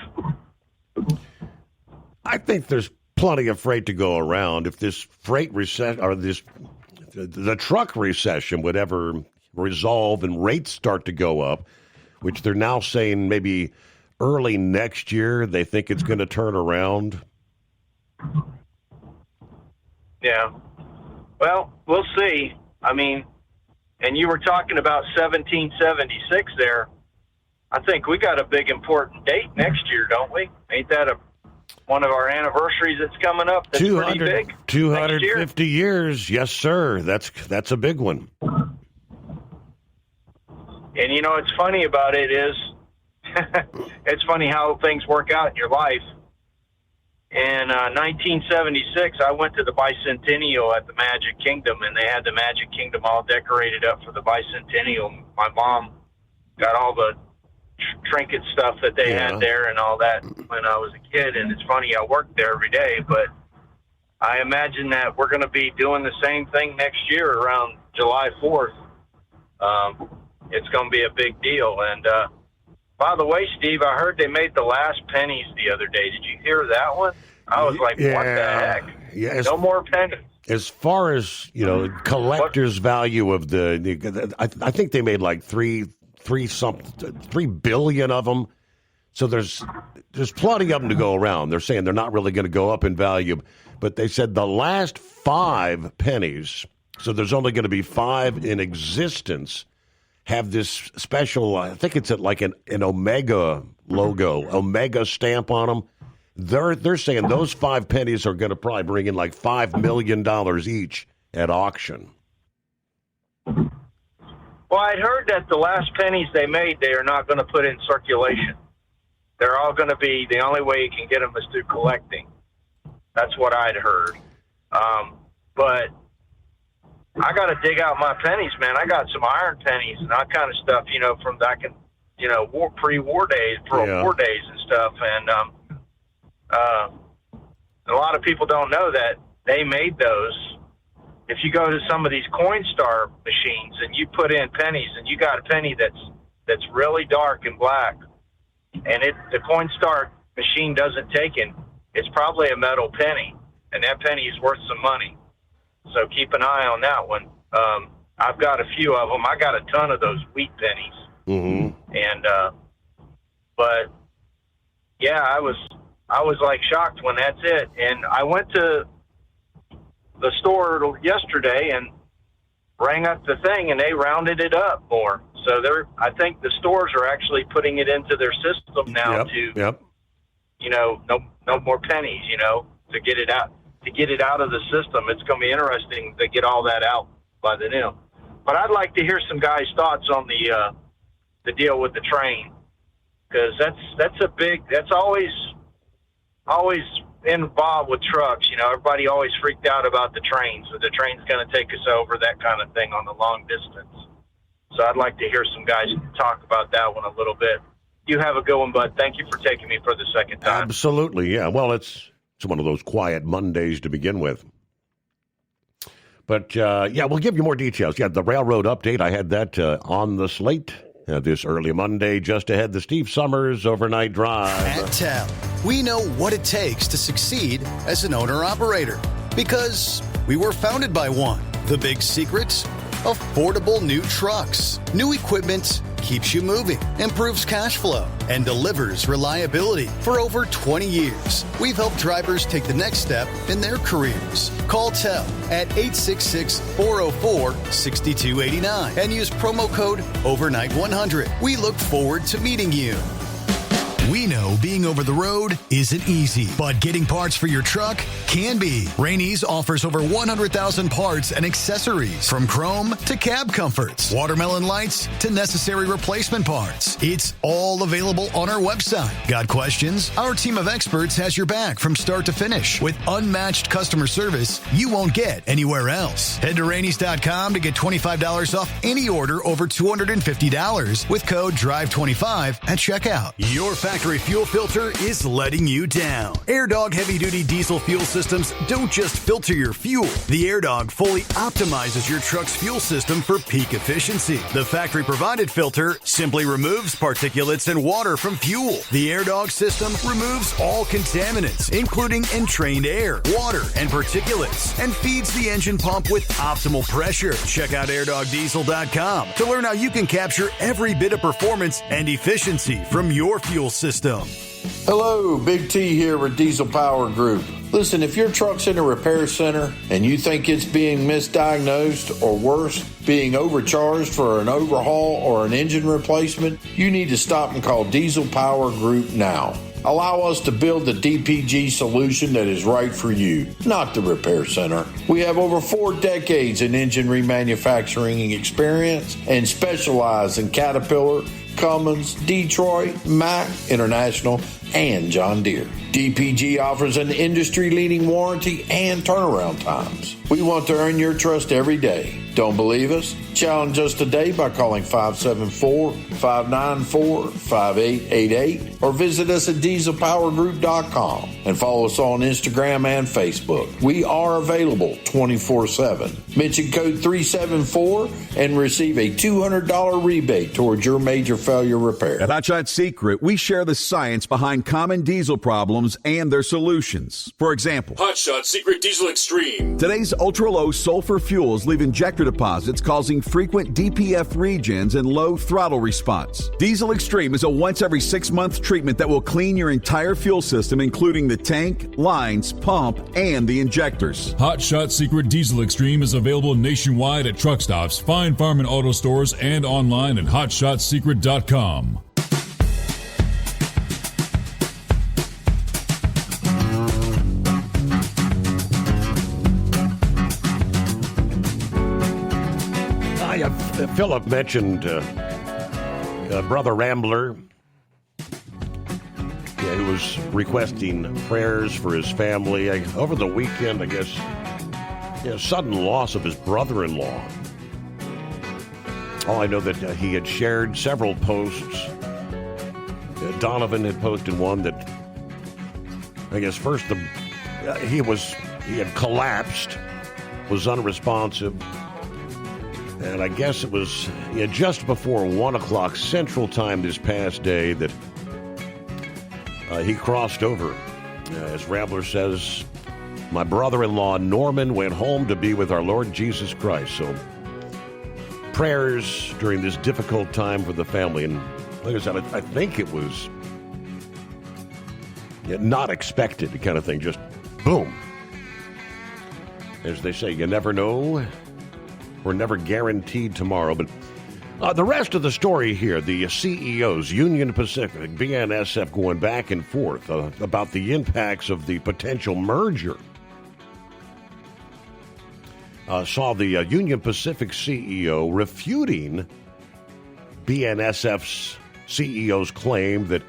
I think there's plenty of freight to go around. If this freight recession or the truck recession would ever resolve and rates start to go up, which they're now saying maybe early next year, they think it's going to turn around. Yeah. Well, we'll see. And you were talking about 1776 there. I think we got a big important date next year, don't we? Ain't that one of our anniversaries that's coming up that's pretty big? 250 years. Yes, sir. That's a big one. And what's funny about it is it's funny how things work out in your life. In 1976, I went to the Bicentennial at the Magic Kingdom, and they had the Magic Kingdom all decorated up for the Bicentennial. My mom got all the trinket stuff that they had there and all that when I was a kid, and it's funny, I worked there every day, but I imagine that we're going to be doing the same thing next year around July 4th. It's going to be a big deal. And by the way, Steve, I heard they made the last pennies the other day. Did you hear that one? I was like, what the heck? Yeah, no more pennies. As far as, collector's value of I think they made like 3 billion of them. So there's plenty of them to go around. They're saying they're not really going to go up in value, but they said the last 5 pennies, so there's only going to be 5 in existence, have this special, I think it's like an Omega logo, Omega stamp on them. They're saying those 5 pennies are going to probably bring in like $5 million each at auction. Well, I'd heard that the last pennies they made, they are not going to put in circulation. They're all going to be, the only way you can get them is through collecting. That's what I'd heard. But I got to dig out my pennies, man. I got some iron pennies and that kind of stuff, from back in pre-war days, war days and stuff. And a lot of people don't know that they made those. If you go to some of these Coinstar machines and you put in pennies, and you got a penny that's really dark and black, and the Coinstar machine doesn't take it, it's probably a metal penny, and that penny is worth some money. So keep an eye on that one. I've got a few of them. I got a ton of those wheat pennies. Mm-hmm. And but yeah, I was like shocked when that's it. And I went to the store yesterday and rang up the thing, and they rounded it up more. So I think the stores are actually putting it into their system now no more pennies, to get it out. To get it out of the system, it's going to be interesting to get all that out by the new. But I'd like to hear some guys' thoughts on the deal with the train, because that's always involved with trucks. Everybody always freaked out about the train, so the train's going to take us over, that kind of thing on the long distance. So I'd like to hear some guys talk about that one a little bit. You have a good one, bud. Thank you for taking me for the second time. Absolutely, yeah. Well, it's one of those quiet Mondays to begin with. But, we'll give you more details. Yeah, the railroad update, I had that on the slate this early Monday, just ahead the Steve Summers Overnight Drive. At TEL, we know what it takes to succeed as an owner-operator, because we were founded by one. The big secrets? Affordable new trucks. New equipment keeps you moving, improves cash flow, and delivers reliability. For over 20 years, we've helped drivers take the next step in their careers. Call TEL at 866-404-6289 and use promo code OVERNIGHT100. We look forward to meeting you. We know being over the road isn't easy, but getting parts for your truck can be. Rainey's offers over 100,000 parts and accessories, from chrome to cab comforts, watermelon lights to necessary replacement parts. It's all available on our website. Got questions? Our team of experts has your back from start to finish with unmatched customer service you won't get anywhere else. Head to Rainey's.com to get $25 off any order over $250 with code DRIVE25 at checkout. Your factory fuel filter is letting you down. AirDog heavy-duty diesel fuel systems don't just filter your fuel. The AirDog fully optimizes your truck's fuel system for peak efficiency. The factory-provided filter simply removes particulates and water from fuel. The AirDog system removes all contaminants, including entrained air, water, and particulates, and feeds the engine pump with optimal pressure. Check out AirDogDiesel.com to learn how you can capture every bit of performance and efficiency from your fuel system. Hello, Big T here with Diesel Power Group. Listen, if your truck's in a repair center and you think it's being misdiagnosed or worse, being overcharged for an overhaul or an engine replacement, you need to stop and call Diesel Power Group now. Allow us to build the DPG solution that is right for you, not the repair center. We have over 4 decades in engine remanufacturing experience and specialize in Caterpillar, Cummins, Detroit, Mack, International, and John Deere. DPG offers an industry-leading warranty and turnaround times. We want to earn your trust every day. Don't believe us? Challenge us today by calling 574-594-5888 or visit us at dieselpowergroup.com and follow us on Instagram and Facebook. We are available 24/7. Mention code 374 and receive a $200 rebate towards your major failure repair. At Hotshot Secret, we share the science behind common diesel problems and their solutions. For example, Hotshot Secret Diesel Extreme. Today's ultra-low sulfur fuels leave injector deposits causing frequent DPF regens and low throttle response. Diesel Extreme is a once every 6-month treatment that will clean your entire fuel system, including the tank, lines, pump, and the injectors. Hotshot Secret Diesel Extreme is available nationwide at truck stops, Fine Farm and auto stores, and online at hotshotsecret.com. Philip mentioned Brother Rambler. He was requesting prayers for his family. Over the weekend, I guess, sudden loss of his brother-in-law. Oh, I know that he had shared several posts. Donovan had posted one that, I guess, first he had collapsed, was unresponsive, and I guess it was just before 1 o'clock Central Time this past day that he crossed over. As Rambler says, my brother-in-law Norman went home to be with our Lord Jesus Christ. So prayers during this difficult time for the family. And like I said, I think it was not expected kind of thing. Just boom. As they say, you never know. We're never guaranteed tomorrow. But the rest of the story here, the CEOs, Union Pacific, BNSF, going back and forth about the impacts of the potential merger. Saw the Union Pacific CEO refuting BNSF's CEO's claim that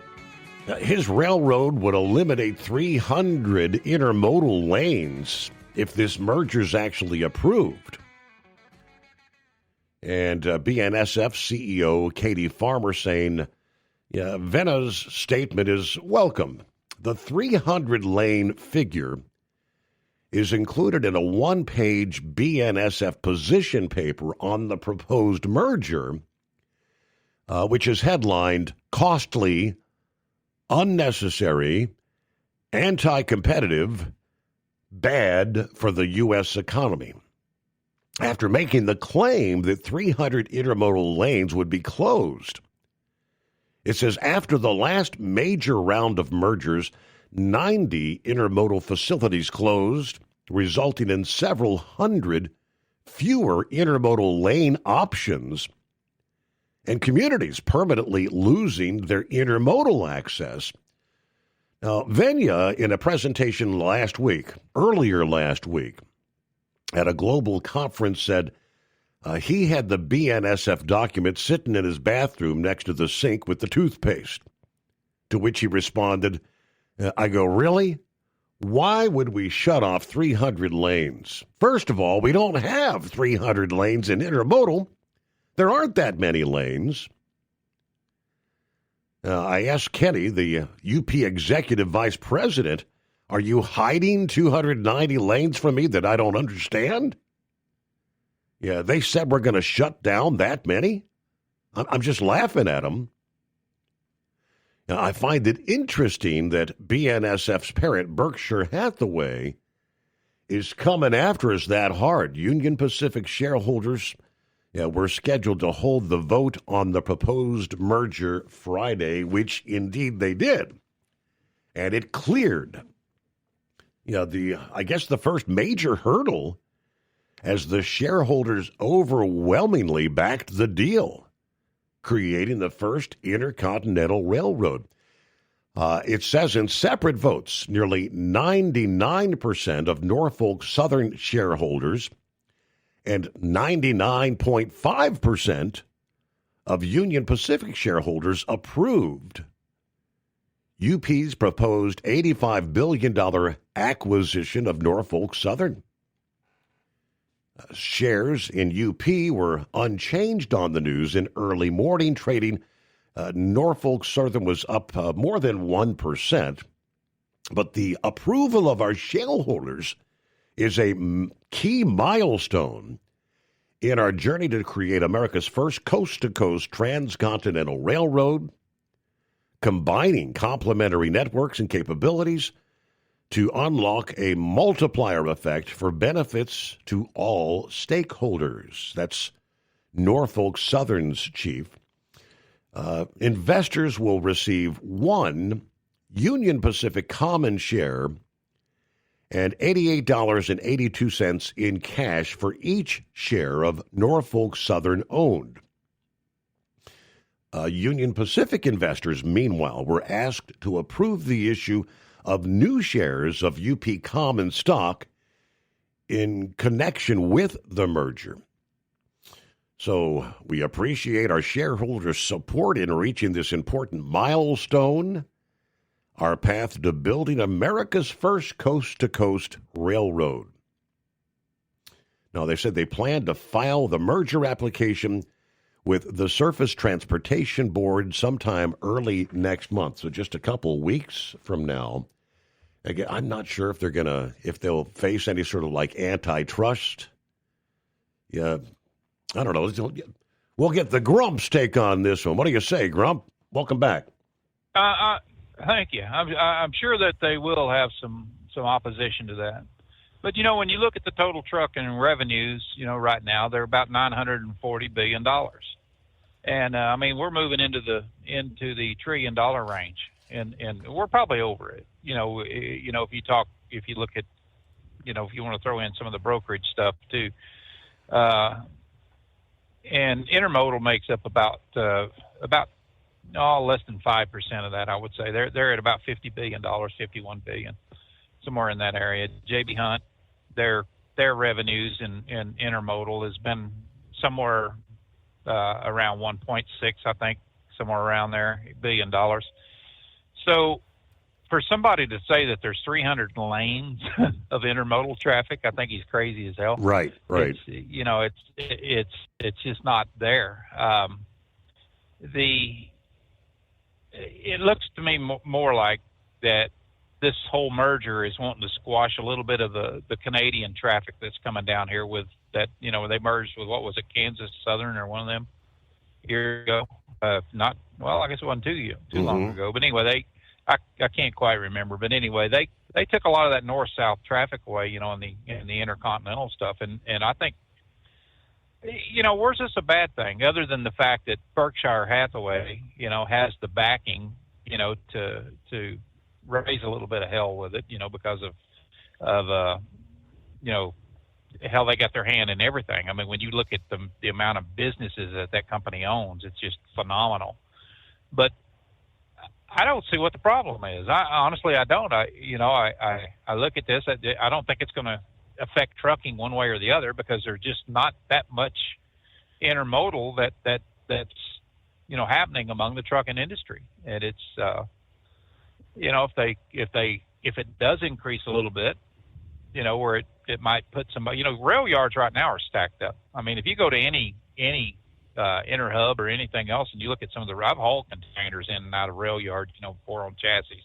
his railroad would eliminate 300 intermodal lanes if this merger is actually approved. And BNSF CEO Katie Farmer saying, Vena's statement is welcome. The 300-lane figure is included in a one-page BNSF position paper on the proposed merger, which is headlined, Costly, Unnecessary, Anti-Competitive, Bad for the U.S. Economy. After making the claim that 300 intermodal lanes would be closed. It says, after the last major round of mergers, 90 intermodal facilities closed, resulting in several hundred fewer intermodal lane options, and communities permanently losing their intermodal access. Now, Vena, in a presentation earlier last week, at a global conference, said he had the BNSF document sitting in his bathroom next to the sink with the toothpaste, to which he responded, I go, really? Why would we shut off 300 lanes? First of all, we don't have 300 lanes in intermodal. There aren't that many lanes. I asked Kenny, the UP executive vice president, are you hiding 290 lanes from me that I don't understand? Yeah, they said we're going to shut down that many? I'm just laughing at them. Now, I find it interesting that BNSF's parent, Berkshire Hathaway, is coming after us that hard. Union Pacific shareholders were scheduled to hold the vote on the proposed merger Friday, which indeed they did. And it cleared. I guess the first major hurdle, as the shareholders overwhelmingly backed the deal, creating the first intercontinental railroad. It says in separate votes, nearly 99% of Norfolk Southern shareholders and 99.5% of Union Pacific shareholders approved UP's proposed $85 billion acquisition of Norfolk Southern. Shares in UP were unchanged on the news in early morning trading. Norfolk Southern was up more than 1%. But the approval of our shareholders is a key milestone in our journey to create America's first coast-to-coast transcontinental railroad, combining complementary networks and capabilities to unlock a multiplier effect for benefits to all stakeholders. That's Norfolk Southern's chief. Investors will receive one Union Pacific common share and $88.82 in cash for each share of Norfolk Southern owned. Union Pacific investors, meanwhile, were asked to approve the issue of new shares of UP common stock in connection with the merger. So we appreciate our shareholders' support in reaching this important milestone, our path to building America's first coast-to-coast railroad. Now, they said they plan to file the merger application with the Surface Transportation Board sometime early next month. So just a couple weeks from now. Again, I'm not sure if they'll face any sort of like antitrust. Yeah, I don't know. We'll get the Grump's take on this one. What do you say, Grump? Welcome back. Thank you. I'm sure that they will have some opposition to that. But, when you look at the total trucking revenues, right now, they're about $940 billion. And, we're moving into the $1 trillion range. And we're probably over it. If you look at, if you want to throw in some of the brokerage stuff too. And intermodal makes up about less than 5% of that, I would say. They're at about $50 billion, $51 billion, somewhere in that area. J.B. Hunt, their revenues in intermodal has been somewhere around 1.6, I think, somewhere around there, $1 billion. So for somebody to say that there's 300 lanes of intermodal traffic, I think he's crazy as hell. Right. It's just not there. It looks to me more like that this whole merger is wanting to squash a little bit of the Canadian traffic that's coming down here with that, they merged with, what was it, Kansas Southern or one of them years ago? I guess it wasn't too long ago. But anyway, I can't quite remember. But anyway, they took a lot of that north-south traffic away, in the intercontinental stuff. And I think, where's this a bad thing other than the fact that Berkshire Hathaway, has the backing, to raise a little bit of hell with it, because of how they got their hand in everything. When you look at the amount of businesses that company owns, it's just phenomenal. But I don't see what the problem is. Honestly, I don't. I look at this. I don't think it's going to affect trucking one way or the other because there's just not that much intermodal that's happening among the trucking industry. And it's if it does increase a little bit, where it might put some, rail yards right now are stacked up. If you go to any Interhub or anything else, and you look at some of I've hauled containers in and out of rail yards, before on chassis,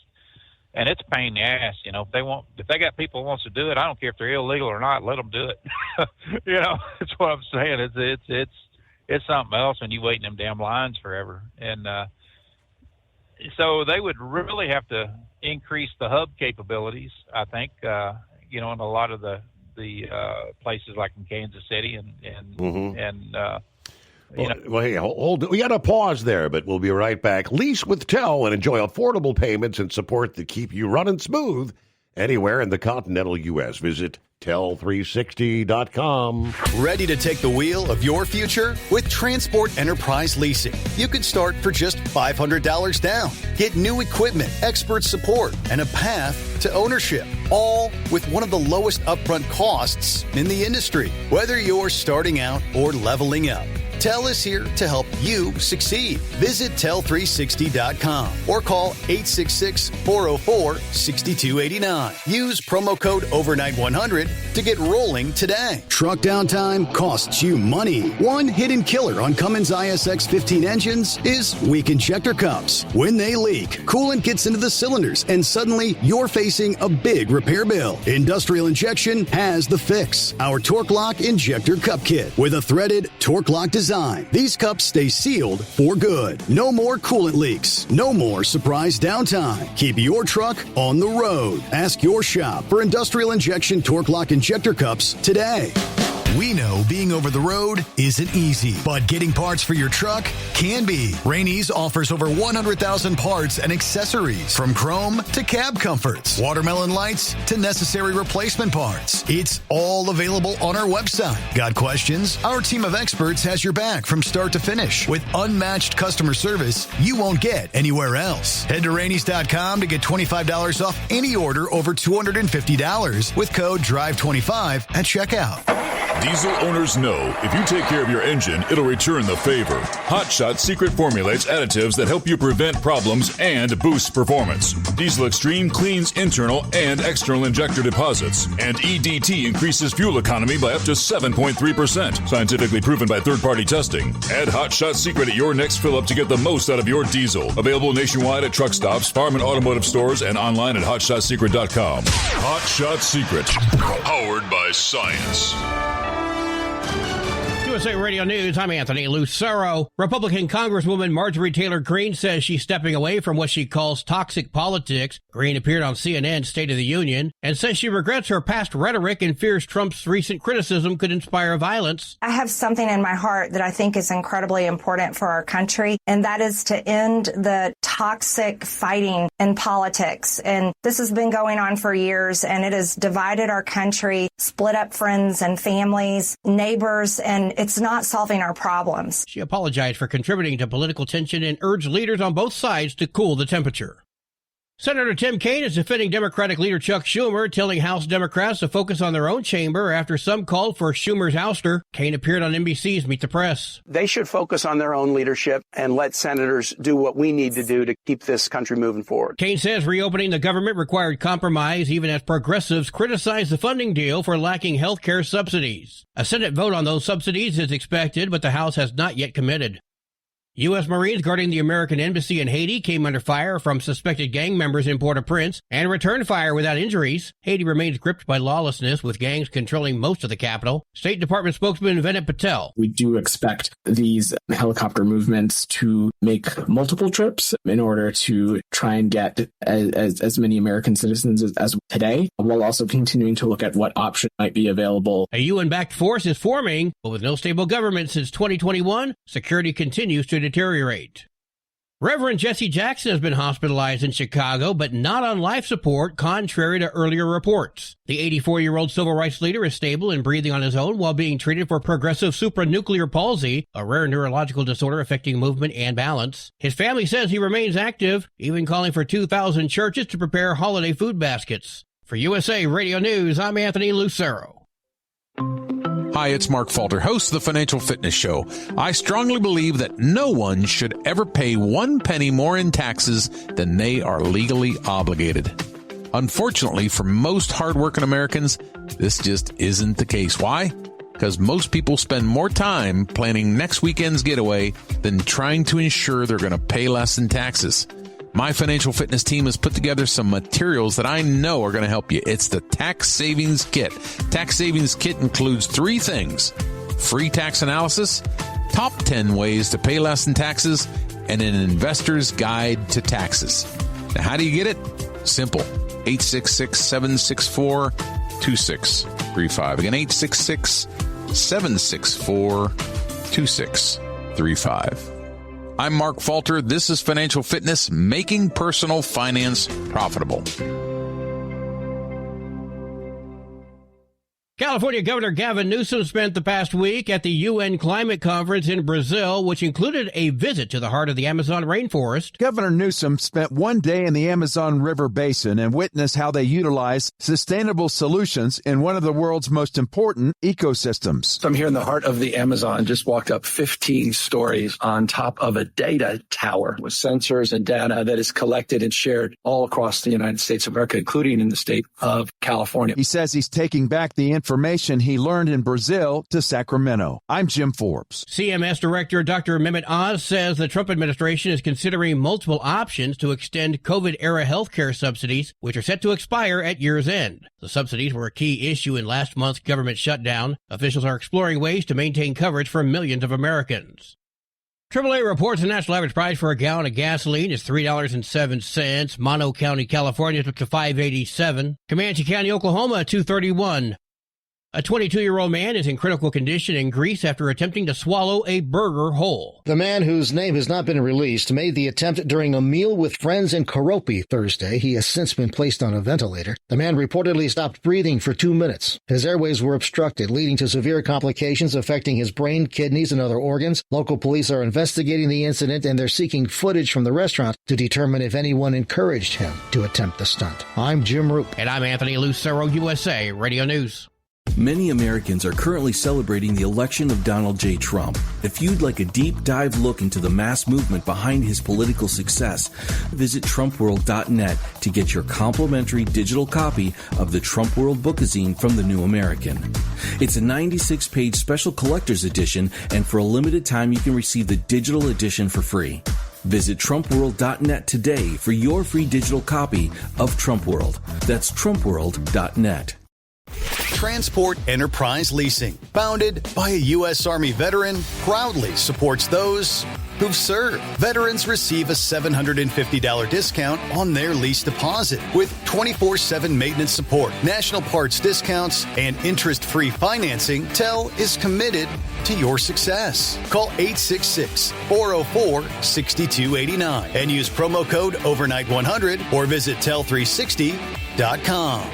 and it's a pain in the ass. If they got people who wants to do it, I don't care if they're illegal or not, let them do it. That's what I'm saying. It's something else when you wait in them damn lines forever. And so they would really have to increase the hub capabilities, I think, in a lot of the places like in Kansas City and hey, hold. We got to pause there, but we'll be right back. Lease with Tel and enjoy affordable payments and support that keep you running smooth anywhere in the continental U.S. Visit Tel360.com. Ready to take the wheel of your future? With Transport Enterprise Leasing, you could start for just $500 down. Get new equipment, expert support, and a path to ownership, all with one of the lowest upfront costs in the industry. Whether you're starting out or leveling up, Tel is here to help you succeed. Visit Tel360.com or call 866-404-6289. Use promo code overnight100 to get rolling today. Truck downtime costs you money. One hidden killer on Cummins ISX 15 engines is weak injector cups. When they leak, coolant gets into the cylinders and suddenly you're facing a big repair bill. Industrial Injection has the fix. Our Torque Lock Injector Cup Kit with a threaded Torque Lock design. These cups stay sealed for good. No more coolant leaks. No more surprise downtime. Keep your truck on the road. Ask your shop for Industrial Injection Torque Lock Injector Cups today. We know being over the road isn't easy, but getting parts for your truck can be. Rainey's offers over 100,000 parts and accessories, from chrome to cab comforts, watermelon lights to necessary replacement parts. It's all available on our website. Got questions? Our team of experts has your back from start to finish with unmatched customer service you won't get anywhere else. Head to Rainey's.com to get $25 off any order over $250 with code DRIVE25 at checkout. Diesel owners know if you take care of your engine, it'll return the favor. Hot Shot Secret formulates additives that help you prevent problems and boost performance. Diesel Extreme cleans internal and external injector deposits. And EDT increases fuel economy by up to 7.3%. Scientifically proven by third-party testing. Add Hot Shot Secret at your next fill-up to get the most out of your diesel. Available nationwide at truck stops, farm and automotive stores, and online at HotShotSecret.com. Hot Shot Secret. Powered by science. USA Radio News, I'm Anthony Lucero. Republican Congresswoman Marjorie Taylor Greene says she's stepping away from what she calls toxic politics. Greene appeared on CNN's State of the Union and says she regrets her past rhetoric and fears Trump's recent criticism could inspire violence. I have something in my heart that I think is incredibly important for our country, and that is to end the toxic fighting in politics. And this has been going on for years, and it has divided our country, split up friends and families, neighbors, and it's not solving our problems. She apologized for contributing to political tension and urged leaders on both sides to cool the temperature. Senator Tim Kaine is defending Democratic leader Chuck Schumer, telling House Democrats to focus on their own chamber after some called for Schumer's ouster. Kaine appeared on NBC's Meet the Press. They should focus on their own leadership and let senators do what we need to do to keep this country moving forward. Kaine says reopening the government required compromise, even as progressives criticize the funding deal for lacking health care subsidies. A Senate vote on those subsidies is expected, but the House has not yet committed. U.S. Marines guarding the American embassy in Haiti came under fire from suspected gang members in Port-au-Prince and returned fire without injuries. Haiti remains gripped by lawlessness, with gangs controlling most of the capital. State Department spokesman Vinay Patel. We do expect these helicopter movements to make multiple trips in order to try and get as many American citizens as today, while also continuing to look at what option might be available. A UN-backed force is forming, but with no stable government since 2021, security continues to deteriorate. Reverend Jesse Jackson has been hospitalized in Chicago, but not on life support, contrary to earlier reports. The 84-year-old civil rights leader is stable and breathing on his own while being treated for progressive supranuclear palsy, a rare neurological disorder affecting movement and balance. His family says he remains active, even calling for 2,000 churches to prepare holiday food baskets. For USA Radio News, I'm Anthony Lucero. Hi, it's Mark Falter, host of the Financial Fitness Show. I strongly believe that no one should ever pay 1 penny more in taxes than they are legally obligated. Unfortunately, for most hardworking Americans, this just isn't the case. Why? Because most people spend more time planning next weekend's getaway than trying to ensure they're going to pay less in taxes. My financial fitness team has put together some materials that I know are going to help you. It's the Tax Savings Kit. Tax Savings Kit includes 3 things: free tax analysis, top 10 ways to pay less in taxes, and an investor's guide to taxes. Now, how do you get it? Simple. 866-764-2635. Again, 866-764-2635. I'm Mark Falter. This is Financial Fitness, making personal finance profitable. California Governor Gavin Newsom spent the past week at the UN Climate Conference in Brazil, which included a visit to the heart of the Amazon rainforest. Governor Newsom spent one day in the Amazon River Basin and witnessed how they utilize sustainable solutions in one of the world's most important ecosystems. So I'm here in the heart of the Amazon, just walked up 15 stories on top of a data tower with sensors and data that is collected and shared all across the United States of America, including in the state of California. He says he's taking back the information he learned in Brazil to Sacramento. I'm Jim Forbes. CMS Director Dr. Mehmet Oz says the Trump administration is considering multiple options to extend COVID-era healthcare subsidies, which are set to expire at year's end. The subsidies were a key issue in last month's government shutdown. Officials are exploring ways to maintain coverage for millions of Americans. AAA reports the national average price for a gallon of gasoline is $3.07. Mono County, California, is up to $5.87. Comanche County, Oklahoma, $2.31. A 22-year-old man is in critical condition in Greece after attempting to swallow a burger whole. The man, whose name has not been released, made the attempt during a meal with friends in Koropi Thursday. He has since been placed on a ventilator. The man reportedly stopped breathing for 2 minutes. His airways were obstructed, leading to severe complications affecting his brain, kidneys, and other organs. Local police are investigating the incident, and they're seeking footage from the restaurant to determine if anyone encouraged him to attempt the stunt. I'm Jim Roop. And I'm Anthony Lucero, USA Radio News. Many Americans are currently celebrating the election of Donald J. Trump. If you'd like a deep dive look into the mass movement behind his political success, visit TrumpWorld.net to get your complimentary digital copy of the Trump World Bookazine from The New American. It's a 96-page special collector's edition, and for a limited time you can receive the digital edition for free. Visit TrumpWorld.net today for your free digital copy of Trump World. That's TrumpWorld.net. Transport Enterprise Leasing, founded by a U.S. Army veteran, proudly supports those who've served. Veterans receive a $750 discount on their lease deposit with 24/7 maintenance support, national parts discounts, and interest-free financing. TEL is committed to your success. Call 866-404-6289 and use promo code overnight100 or visit tel360.com.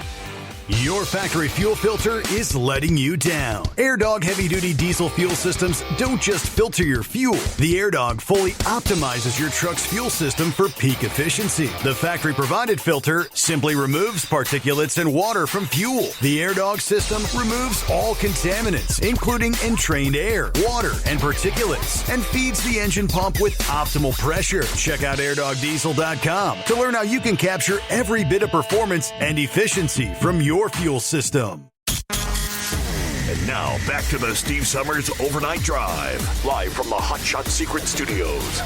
Your factory fuel filter is letting you down. AirDog heavy-duty diesel fuel systems don't just filter your fuel. The AirDog fully optimizes your truck's fuel system for peak efficiency. The factory-provided filter simply removes particulates and water from fuel. The AirDog system removes all contaminants, including entrained air, water, and particulates, and feeds the engine pump with optimal pressure. Check out airdogdiesel.com to learn how you can capture every bit of performance and efficiency from your fuel system. And now, back to the Steve Summers Overnight Drive, live from the Hot Shot Secret Studios.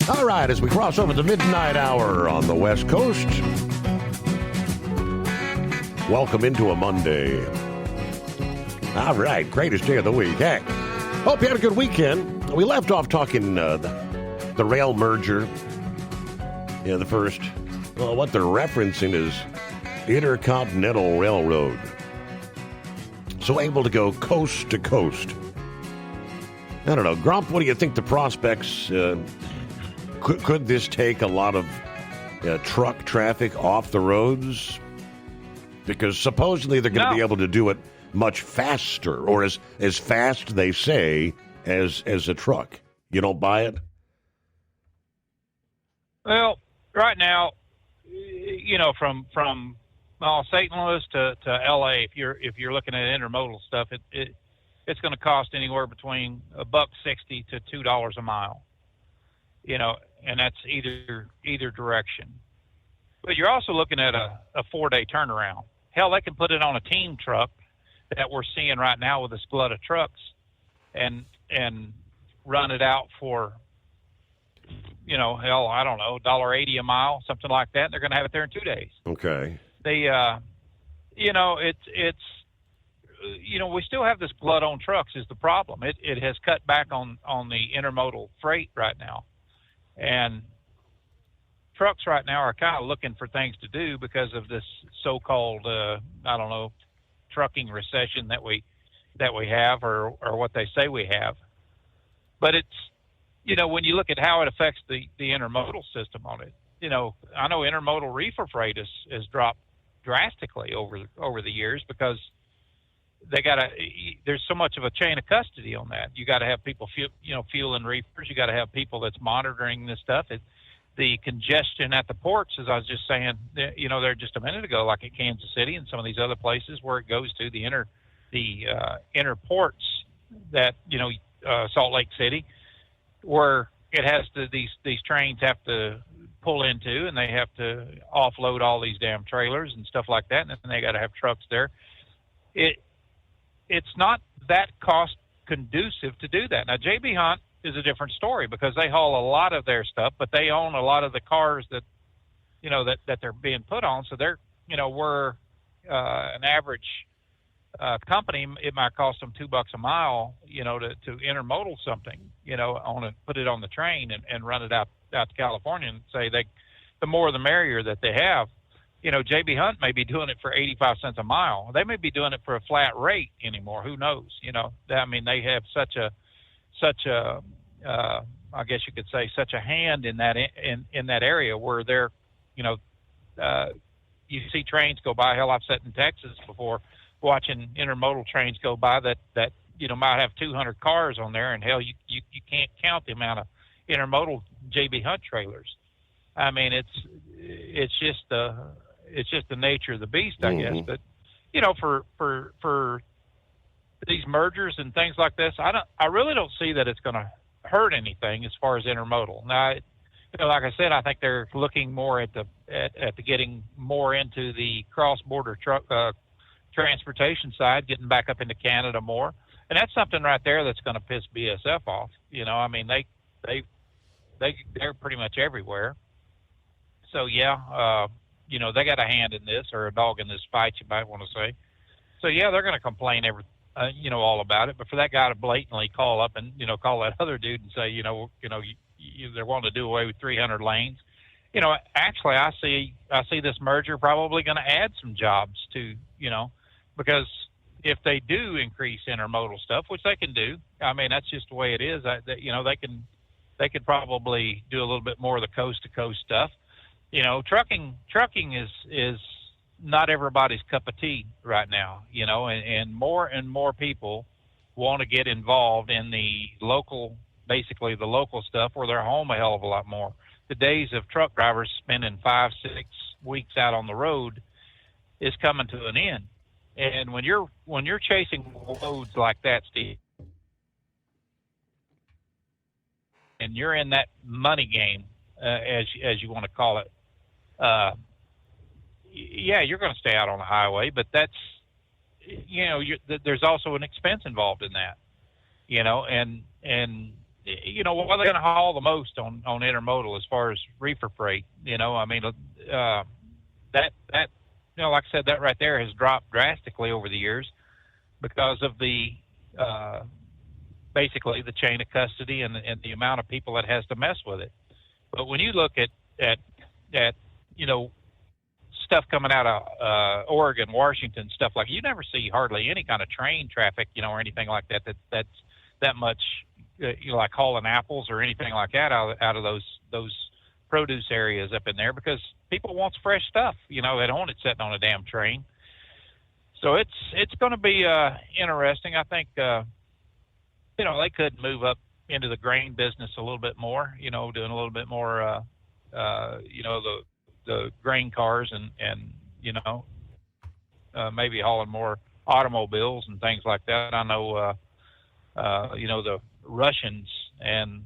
All right, as we cross over the midnight hour on the West Coast, welcome into a Monday. All right, greatest day of the week. Hey, hope you had a good weekend. We left off talking the rail merger. Yeah, the first. Well, what they're referencing is Intercontinental Railroad. So able to go coast to coast. I don't know. Grump, what do you think the prospects? Could this take a lot of truck traffic off the roads? Because supposedly they're going to be able to do it much faster, or as fast, they say, as a truck. You don't buy it? Well, right now, you know, from St. Louis to L.A., if you're looking at intermodal stuff, it's going to cost anywhere between $1.60 to $2 a mile. You know, and that's either direction. But you're also looking at a 4-day turnaround. Hell, they can put it on a team truck that we're seeing right now with this glut of trucks and run it out for, you know, hell, I don't know, $1.80 a mile, something like that. And they're going to have it there in 2 days. Okay. They, you know, it's, you know, we still have this glut on trucks is the problem. It has cut back on the intermodal freight right now. And trucks right now are kind of looking for things to do because of this so-called, I don't know, trucking recession that we have or what they say we have. But it's, you know, when you look at how it affects the intermodal system on it, you know, I know intermodal reefer freight has dropped drastically over the years because there's so much of a chain of custody on that. You got to have people, fueling reefers. You got to have people that's monitoring this stuff. The congestion at the ports, as I was just saying, you know, there just a minute ago, like at Kansas City and some of these other places where it goes to the inner ports that, you know, Salt Lake City, where it has to, these trains have to pull into and they have to offload all these damn trailers and stuff like that. And then they got to have trucks there. It's not that cost conducive to do that. Now, J.B. Hunt is a different story because they haul a lot of their stuff, but they own a lot of the cars that, you know, that they're being put on. So they're, you know, we're an average company. It might cost them $2 a mile, you know, to intermodal something, you know, put it on the train and run it out to California and say the more the merrier that they have. You know, J.B. Hunt may be doing it for 85 cents a mile. They may be doing it for a flat rate anymore. Who knows? You know, I mean, they have such a I guess you could say such a hand in that area where they're, you know, you see trains go by. Hell, I've sat in Texas before watching intermodal trains go by that might have 200 cars on there, and hell, you can't count the amount of intermodal JB Hunt trailers. I mean, it's just the nature of the beast, I guess. But for these mergers and things like this, I really don't see that it's going to hurt anything as far as intermodal. Now, like I said, I think they're looking more at the getting more into the cross-border truck transportation side, getting back up into Canada more, and that's something right there that's going to piss BSF off. I mean, they're pretty much everywhere. So yeah, they got a hand in this, or a dog in this fight, you might want to say. So yeah, they're going to complain all about it. But for that guy to blatantly call up and call that other dude and say, they're wanting to do away with 300 lanes. Actually, I see this merger probably going to add some jobs to, because if they do increase intermodal stuff, which they can do, I mean, that's just the way it is. They could probably do a little bit more of the coast to coast stuff. Trucking is not everybody's cup of tea right now, and more people want to get involved in basically the local stuff where they're home a hell of a lot more. The days of truck drivers spending 5-6 weeks out on the road is coming to an end. And when you're chasing loads like that, Steve, and you're in that money game, as you want to call it, yeah, you're going to stay out on the highway, but that's, there's also an expense involved in that, and what are they going to haul the most on intermodal as far as reefer freight? I mean, that like I said, that right there has dropped drastically over the years because of the basically the chain of custody and the amount of people that has to mess with it. But when you look at stuff coming out of Oregon, Washington, stuff like, you never see hardly any kind of train traffic, or anything like that's that much, like hauling apples or anything like that out of those produce areas up in there, because people want fresh stuff. They don't want it sitting on a damn train. So it's going to be interesting. I think they could move up into the grain business a little bit more. Doing a little bit more the grain cars and maybe hauling more automobiles and things like that. I know the Russians and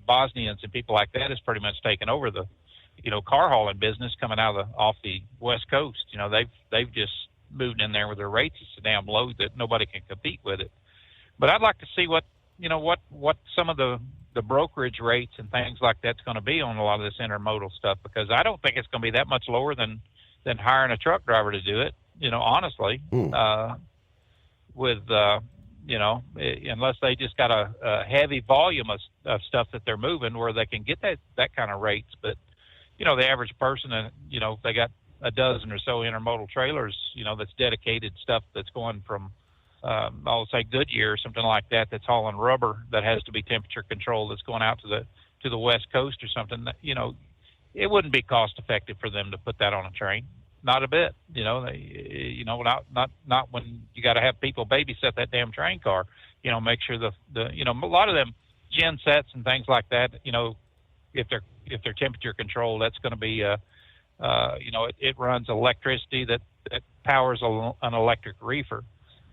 Bosnians and people like that has pretty much taken over the car hauling business coming out off the West Coast. They've just moved in there with their rates. It's a damn load that nobody can compete with it. But I'd like to see what some of the brokerage rates and things like that's going to be on a lot of this intermodal stuff, because I don't think it's going to be that much lower than hiring a truck driver to do it, honestly, with, unless they just got a heavy volume of stuff that they're moving where they can get that kind of rates. But, the average person, they got a dozen or so intermodal trailers, that's dedicated stuff that's going from, I'll say Goodyear or something like that, that's hauling rubber that has to be temperature controlled, that's going out to the West Coast or something. That, it wouldn't be cost effective for them to put that on a train, not a bit. Not when you got to have people babysit that damn train car. Make sure a lot of them gen sets and things like that. If they're temperature controlled, that's going to be it runs electricity that powers an electric reefer.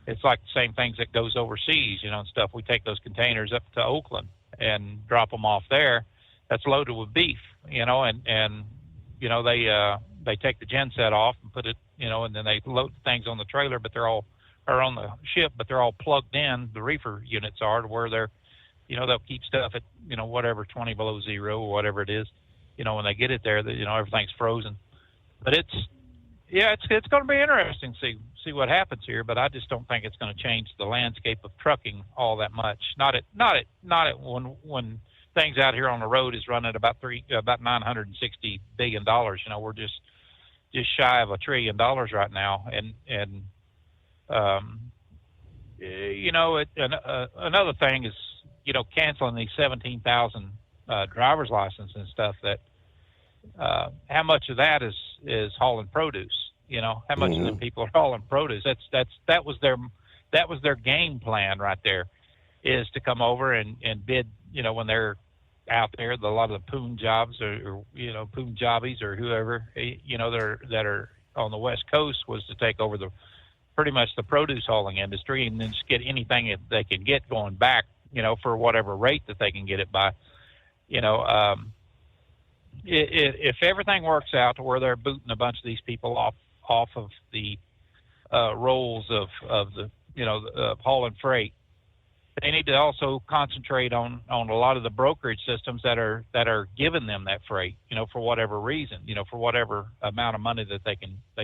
It's like the same things that goes overseas, and stuff. We take those containers up to Oakland and drop them off there. That's loaded with beef, and they take the genset off and put it, and then they load things on the trailer, but they're all, or on the ship, but they're all plugged in. The reefer units are to where they're, they'll keep stuff at, whatever, 20 below zero or whatever it is, when they get it there, that, everything's frozen. But it's going to be interesting to see what happens here, but I just don't think it's going to change the landscape of trucking all that much. Not at when things out here on the road is running about $960 billion. We're just shy of $1 trillion right now, and another thing is canceling these 17,000 driver's license and stuff. That how much of that is is hauling produce. You know, how much of them people are hauling produce? That was their game plan right there, is to come over and bid. You know, when they're out there, a lot of the Punjabs or Punjabis or whoever, you know, that are on the West Coast, was to take over pretty much the produce hauling industry, and then just get anything that they can get going back, you know, for whatever rate that they can get it by. You know, if everything works out to where they're booting a bunch of these people off of the rolls of the, you know, hauling freight, they need to also concentrate on a lot of the brokerage systems that are giving them that freight, you know, for whatever reason, you know, for whatever amount of money that they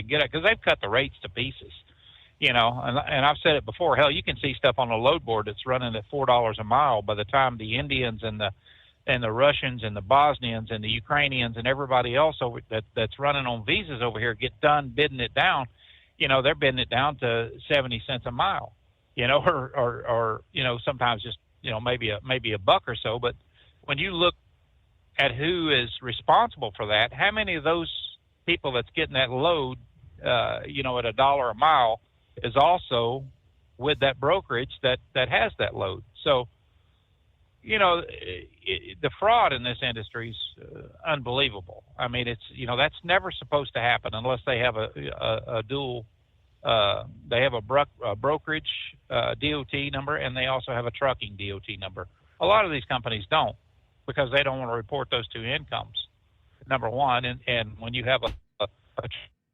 get it, because they've cut the rates to pieces, you know. And I've said it before. Hell, you can see stuff on a load board that's running at $4 a mile. By the time the Indians and the Russians and the Bosnians and the Ukrainians and everybody else over that's running on visas over here get done bidding it down, you know, they're bidding it down to 70 cents a mile. You know, or you know, sometimes just, you know, maybe a buck or so. But when you look at who is responsible for that, how many of those people that's getting that load, you know, at $1 a mile, is also with that brokerage that has that load? So, you know, the fraud in this industry is unbelievable. I mean, it's, you know, that's never supposed to happen unless they have a dual. They have a brokerage DOT number, and they also have a trucking DOT number. A lot of these companies don't, because they don't want to report those two incomes, number one. And when you have a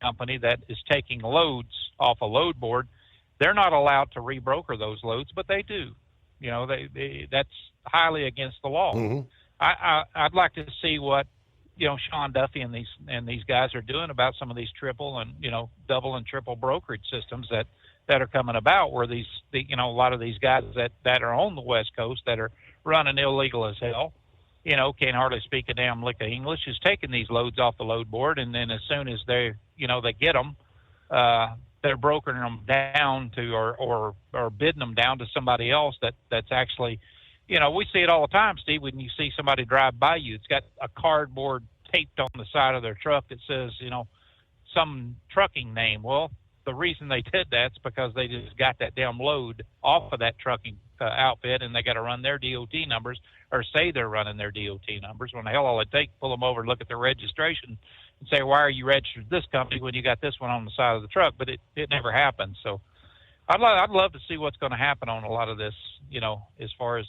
company that is taking loads off a load board, they're not allowed to rebroker those loads, but they do. You know, that's highly against the law. I'd like to see what, you know, Sean Duffy and these guys are doing about some of these triple and, you know, double and triple brokerage systems that are coming about, where you know, a lot of these guys that are on the West Coast that are running illegal as hell, you know, can't hardly speak a damn lick of English, is taking these loads off the load board, and then as soon as they get them, they're brokering them down to or bidding them down to somebody else that's actually. You know, we see it all the time, Steve, when you see somebody drive by you. It's got a cardboard taped on the side of their truck that says, you know, some trucking name. Well, the reason they did that's because they just got that damn load off of that trucking outfit, and they got to run their DOT numbers, or say they're running their DOT numbers, when the hell all it takes, pull them over and look at their registration and say, why are you registered to this company when you got this one on the side of the truck? But it never happens. So I'd love to see what's going to happen on a lot of this, you know, as far as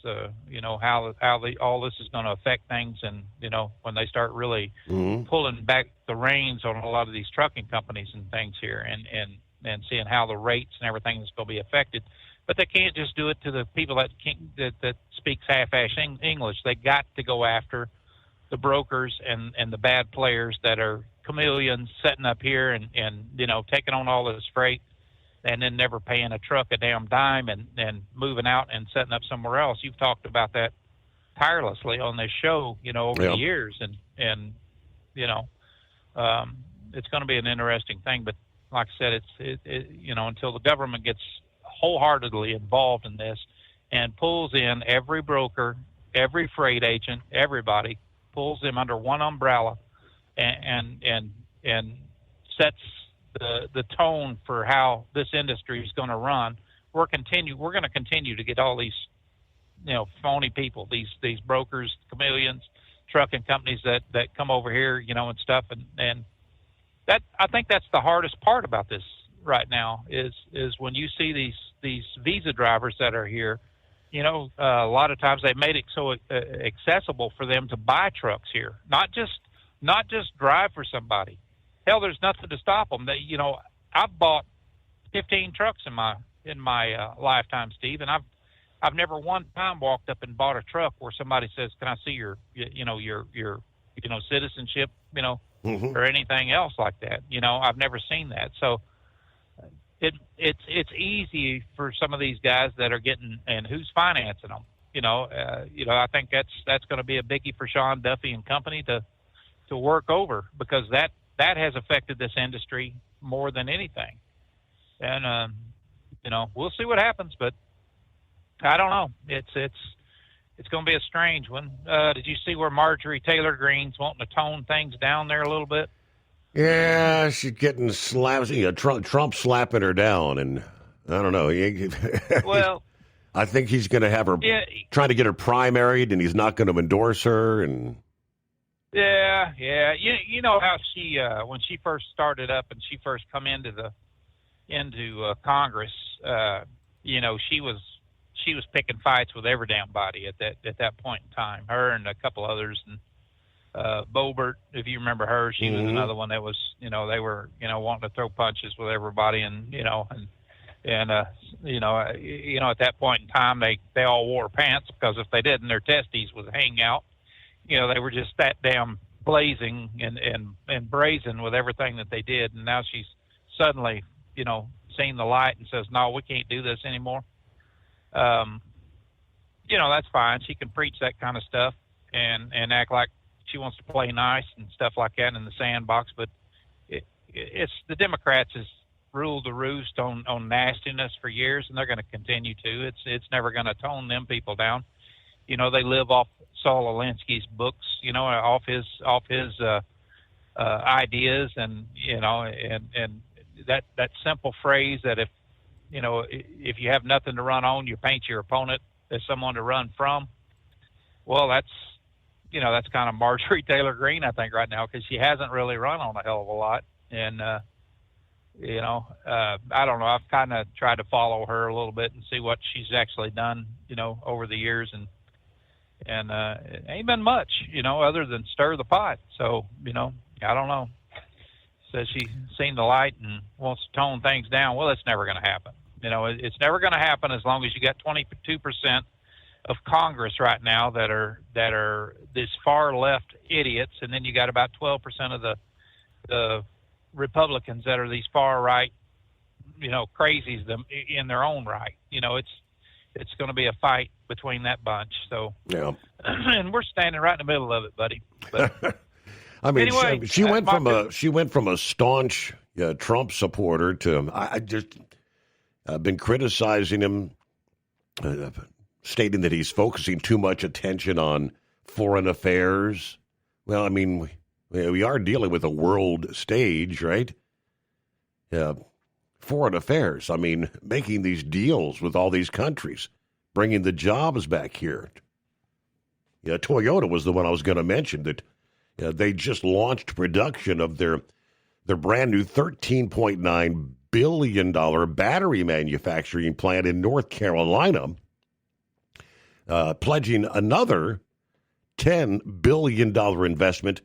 you know, how all this is going to affect things, and, you know, when they start really pulling back the reins on a lot of these trucking companies and things here, and seeing how the rates and everything is going to be affected. But they can't just do it to the people that speaks half-ass English. They got to go after the brokers and the bad players that are chameleons, setting up here and you know, taking on all this freight, and then never paying a truck a damn dime, and moving out and setting up somewhere else. You've talked about that tirelessly on this show, you know, over the years, and you know, it's going to be an interesting thing. But like I said, it's you know, until the government gets wholeheartedly involved in this and pulls in every broker, every freight agent, everybody, pulls them under one umbrella, and sets the tone for how this industry is going to run, we're going to continue to get all these, you know, phony people, these brokers, chameleons, trucking companies that come over here, you know, and stuff, and that, I think that's the hardest part about this right now is when you see these visa drivers that are here, you know, a lot of times they've made it so accessible for them to buy trucks here, not just drive for somebody. Hell, there's nothing to stop them. They, you know, I've bought 15 trucks in my lifetime, Steve, and I've never one time walked up and bought a truck where somebody says, "Can I see your citizenship, you know, or anything else like that?" You know, I've never seen that. So it's easy for some of these guys that are getting, and who's financing them. You know, I think that's going to be a biggie for Sean Duffy and company to work over, because that has affected this industry more than anything. And, you know, we'll see what happens, but I don't know. It's going to be a strange one. Did you see where Marjorie Taylor Greene's wanting to tone things down there a little bit? Yeah, she's getting slapped. Trump slapping her down, and I don't know. Well, I think he's going to have her trying to get her primaried, and he's not going to endorse her. And yeah. You know how she when she first started up and she first come into Congress, she was picking fights with every damn body at that point in time. Her and a couple others, and Boebert, if you remember her, she was another one that was, they were, wanting to throw punches with everybody, and at that point in time, they all wore pants, because if they didn't, their testes would hang out. They were just that damn blazing and brazen with everything that they did. And now she's suddenly, seen the light and says, no, we can't do this anymore. That's fine. She can preach that kind of stuff and act like she wants to play nice and stuff like that in the sandbox. But it's the Democrats has ruled the roost on nastiness for years, and they're going to continue to. It's never going to tone them people down. They live off Saul Alinsky's books, off his ideas, and and that simple phrase that if you have nothing to run on, you paint your opponent as someone to run from. Well, that's kind of Marjorie Taylor Greene, I think, right now, because she hasn't really run on a hell of a lot. And, I don't know. I've kind of tried to follow her a little bit and see what she's actually done, over the years. And it ain't been much, other than stir the pot. So, I don't know. Says she's seen the light and wants to tone things down. Well, it's never going to happen. It's never going to happen as long as you got 22% of Congress right now that are this far left idiots, and then you got about 12% of the Republicans that are these far right, crazies in their own right. It's going to be a fight between that bunch. So yeah, and we're standing right in the middle of it, buddy. But I mean, anyway, she went from a staunch Trump supporter to I just been criticizing him, stating that he's focusing too much attention on foreign affairs. Well, I mean, we are dealing with a world stage, right? Foreign affairs. I mean, making these deals with all these countries, bringing the jobs back here. Yeah, Toyota was the one I was going to mention that. They just launched production of their brand new $13.9 billion battery manufacturing plant in North Carolina, pledging another $10 billion investment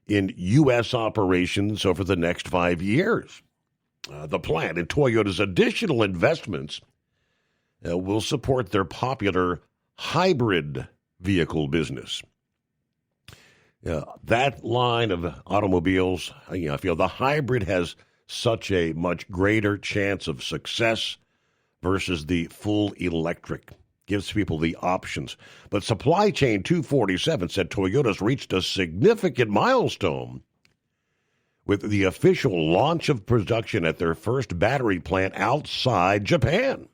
in U.S. operations over the next 5 years. The plant and Toyota's additional investments will support their popular hybrid vehicle business. That line of automobiles, I feel the hybrid has such a much greater chance of success versus the full electric. Gives people the options. But Supply Chain 247 said Toyota's reached a significant milestone with the official launch of production at their first battery plant outside Japan.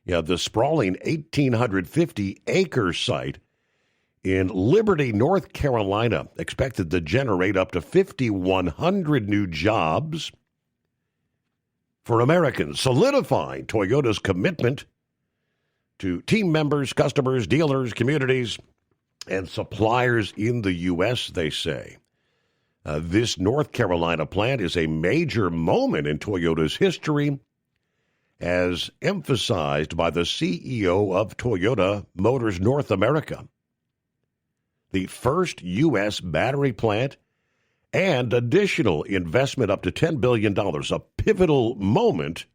The sprawling 1,850-acre site in Liberty, North Carolina, expected to generate up to 5,100 new jobs for Americans, solidifying Toyota's commitment to team members, customers, dealers, communities, and suppliers in the U.S., they say. This North Carolina plant is a major moment in Toyota's history, as emphasized by the CEO of Toyota Motors North America. The first U.S. battery plant and additional investment up to $10 billion, a pivotal moment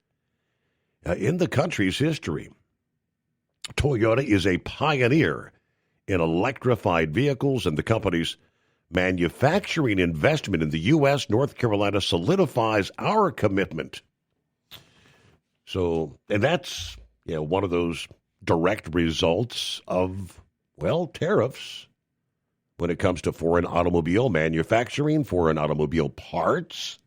in the country's history. Toyota is a pioneer in electrified vehicles, and the company's manufacturing investment in the U.S., North Carolina, solidifies our commitment. So, and that's one of those direct results of, tariffs. When it comes to foreign automobile manufacturing, foreign automobile parts,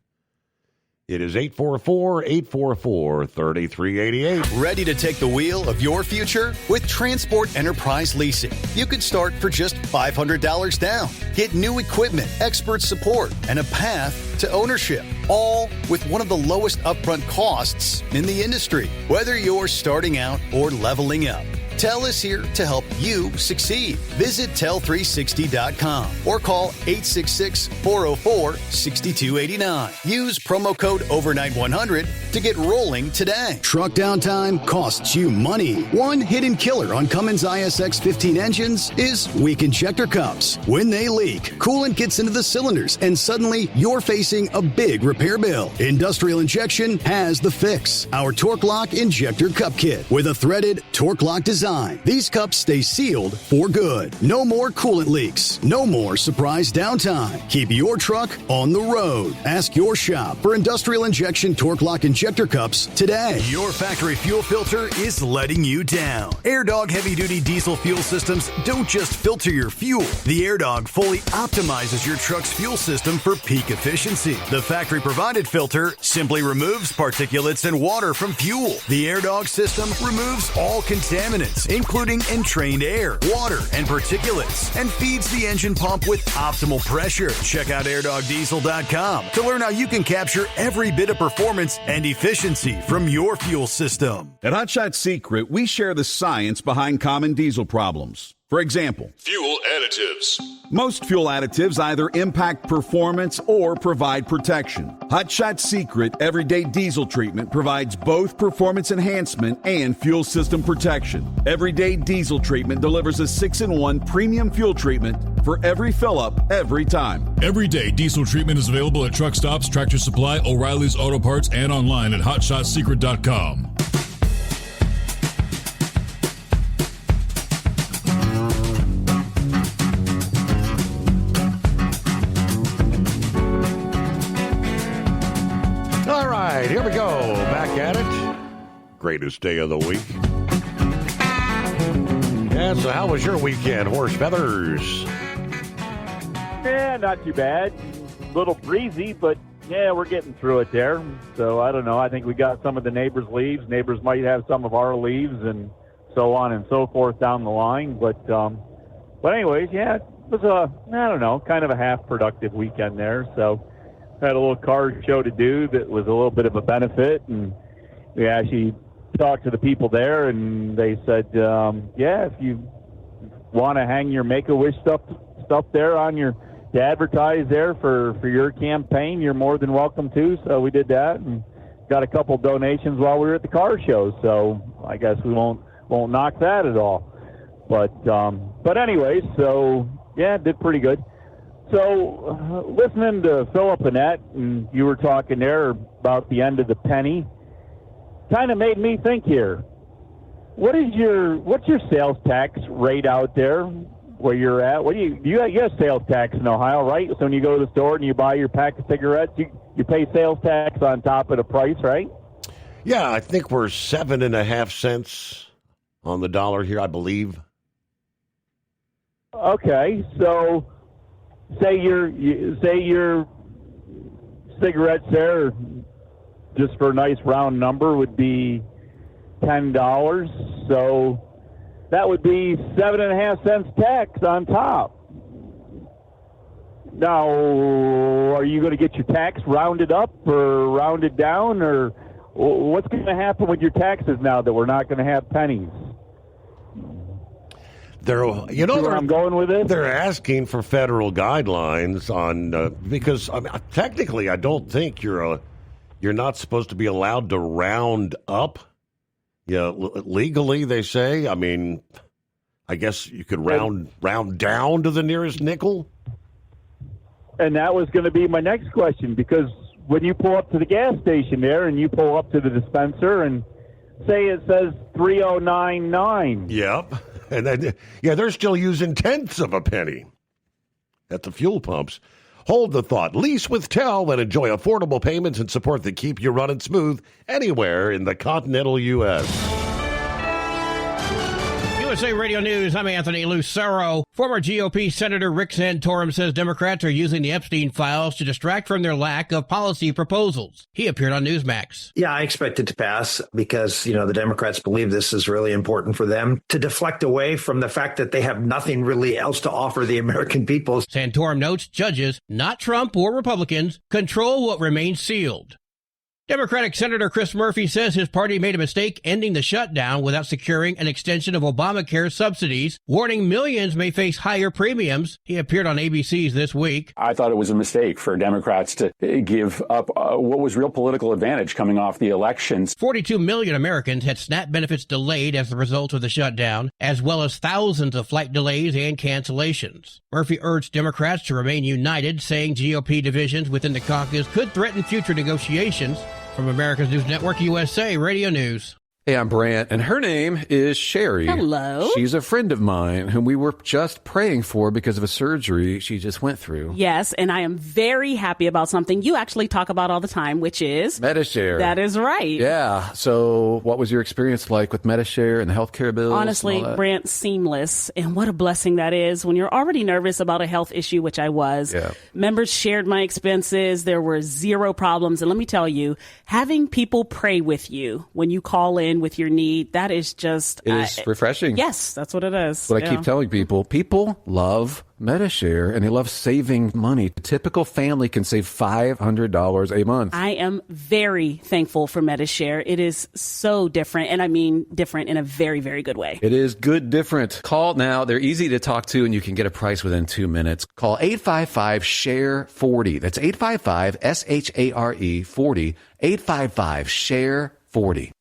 It is 844-844-3388. Ready to take the wheel of your future? With Transport Enterprise Leasing, you can start for just $500 down. Get new equipment, expert support, and a path to ownership, all with one of the lowest upfront costs in the industry. Whether you're starting out or leveling up, TEL is here to help you succeed. Visit tel360.com or call 866-404-6289. Use promo code overnight100 to get rolling today. Truck downtime costs you money. One hidden killer on Cummins ISX 15 engines is weak injector cups. When they leak, coolant gets into the cylinders and suddenly you're facing a big repair bill. Industrial Injection has the fix. Our Torque Lock Injector Cup Kit with a threaded Torque Lock design. These cups stay sealed for good. No more coolant leaks. No more surprise downtime. Keep your truck on the road. Ask your shop for Industrial Injection Torque Lock Injector Cups today. Your factory fuel filter is letting you down. AirDog heavy-duty diesel fuel systems don't just filter your fuel. The AirDog fully optimizes your truck's fuel system for peak efficiency. The factory-provided filter simply removes particulates and water from fuel. The AirDog system removes all contaminants, including entrained air, water, and particulates, and feeds the engine pump with optimal pressure. Check out airdogdiesel.com to learn how you can capture every bit of performance and efficiency from your fuel system. At Hot Shot Secret, we share the science behind common diesel problems. For example, fuel additives. Most fuel additives either impact performance or provide protection. Hot Shot Secret Everyday Diesel Treatment provides both performance enhancement and fuel system protection. Everyday Diesel Treatment delivers a 6-in-1 premium fuel treatment for every fill-up, every time. Everyday Diesel Treatment is available at truck stops, Tractor Supply, O'Reilly's Auto Parts, and online at hotshotsecret.com. Here we go. Back at it. Greatest day of the week. Yeah, so how was your weekend, Horse Feathers? Yeah, not too bad. A little breezy, but yeah, we're getting through it there. So I don't know. I think we got some of the neighbors' leaves. Neighbors might have some of our leaves and so on and so forth down the line. But anyways, yeah, it was kind of a half productive weekend there. So had a little car show to do that was a little bit of a benefit, and we actually talked to the people there, and they said, if you want to hang your Make-A-Wish stuff there on your to advertise there for your campaign, you're more than welcome to. So we did that and got a couple donations while we were at the car show. So I guess we won't knock that at all. But anyways, so yeah, did pretty good. So, listening to Philip Annette, and you were talking there about the end of the penny, kind of made me think here. What's your sales tax rate out there where you're at? What you have sales tax in Ohio, right? So when you go to the store and you buy your pack of cigarettes, you pay sales tax on top of the price, right? Yeah, I think we're 7.5 cents on the dollar here, I believe. Okay, so say your cigarettes there, just for a nice round number, would be $10. So that would be 7.5 cents tax on top. Now, are you going to get your tax rounded up or rounded down, or what's going to happen with your taxes now that we're not going to have pennies? I'm going with it. They're asking for federal guidelines on because technically, I don't think you're not supposed to be allowed to round up. Yeah, legally they say. I mean, I guess you could round down to the nearest nickel. And that was going to be my next question, because when you pull up to the gas station there and you pull up to the dispenser and say it says 3.099. Yep. And then, they're still using tenths of a penny at the fuel pumps. Hold the thought. Lease with TEL and enjoy affordable payments and support that keep you running smooth anywhere in the continental U.S. USA Radio News, I'm Anthony Lucero. Former GOP Senator Rick Santorum says Democrats are using the Epstein files to distract from their lack of policy proposals. He appeared on Newsmax. Yeah, I expect it to pass because, the Democrats believe this is really important for them to deflect away from the fact that they have nothing really else to offer the American people. Santorum notes judges, not Trump or Republicans, control what remains sealed. Democratic Senator Chris Murphy says his party made a mistake ending the shutdown without securing an extension of Obamacare subsidies, warning millions may face higher premiums. He appeared on ABC's This Week. I thought it was a mistake for Democrats to give up what was real political advantage coming off the elections. 42 million Americans had SNAP benefits delayed as a result of the shutdown, as well as thousands of flight delays and cancellations. Murphy urged Democrats to remain united, saying GOP divisions within the caucus could threaten future negotiations. From America's News Network, USA Radio News. Hey, I'm Brant, and her name is Sherry. Hello. She's a friend of mine whom we were just praying for because of a surgery she just went through. Yes, and I am very happy about something you actually talk about all the time, which is Medi-Share. That is right. Yeah. So what was your experience like with Medi-Share and the healthcare bills? Honestly, Brant, seamless. And what a blessing that is when you're already nervous about a health issue, which I was. Yeah. Members shared my expenses. There were zero problems. And let me tell you, having people pray with you when you call in with your need, that is just... It is refreshing. Yes, that's what it is. What I keep telling people. People love Medi-Share, and they love saving money. A typical family can save $500 a month. I am very thankful for Medi-Share. It is so different, and I mean different in a very, very good way. It is good different. Call now. They're easy to talk to, and you can get a price within 2 minutes. Call 855-SHARE-40. That's 855-SHARE-40. 855-SHARE-40.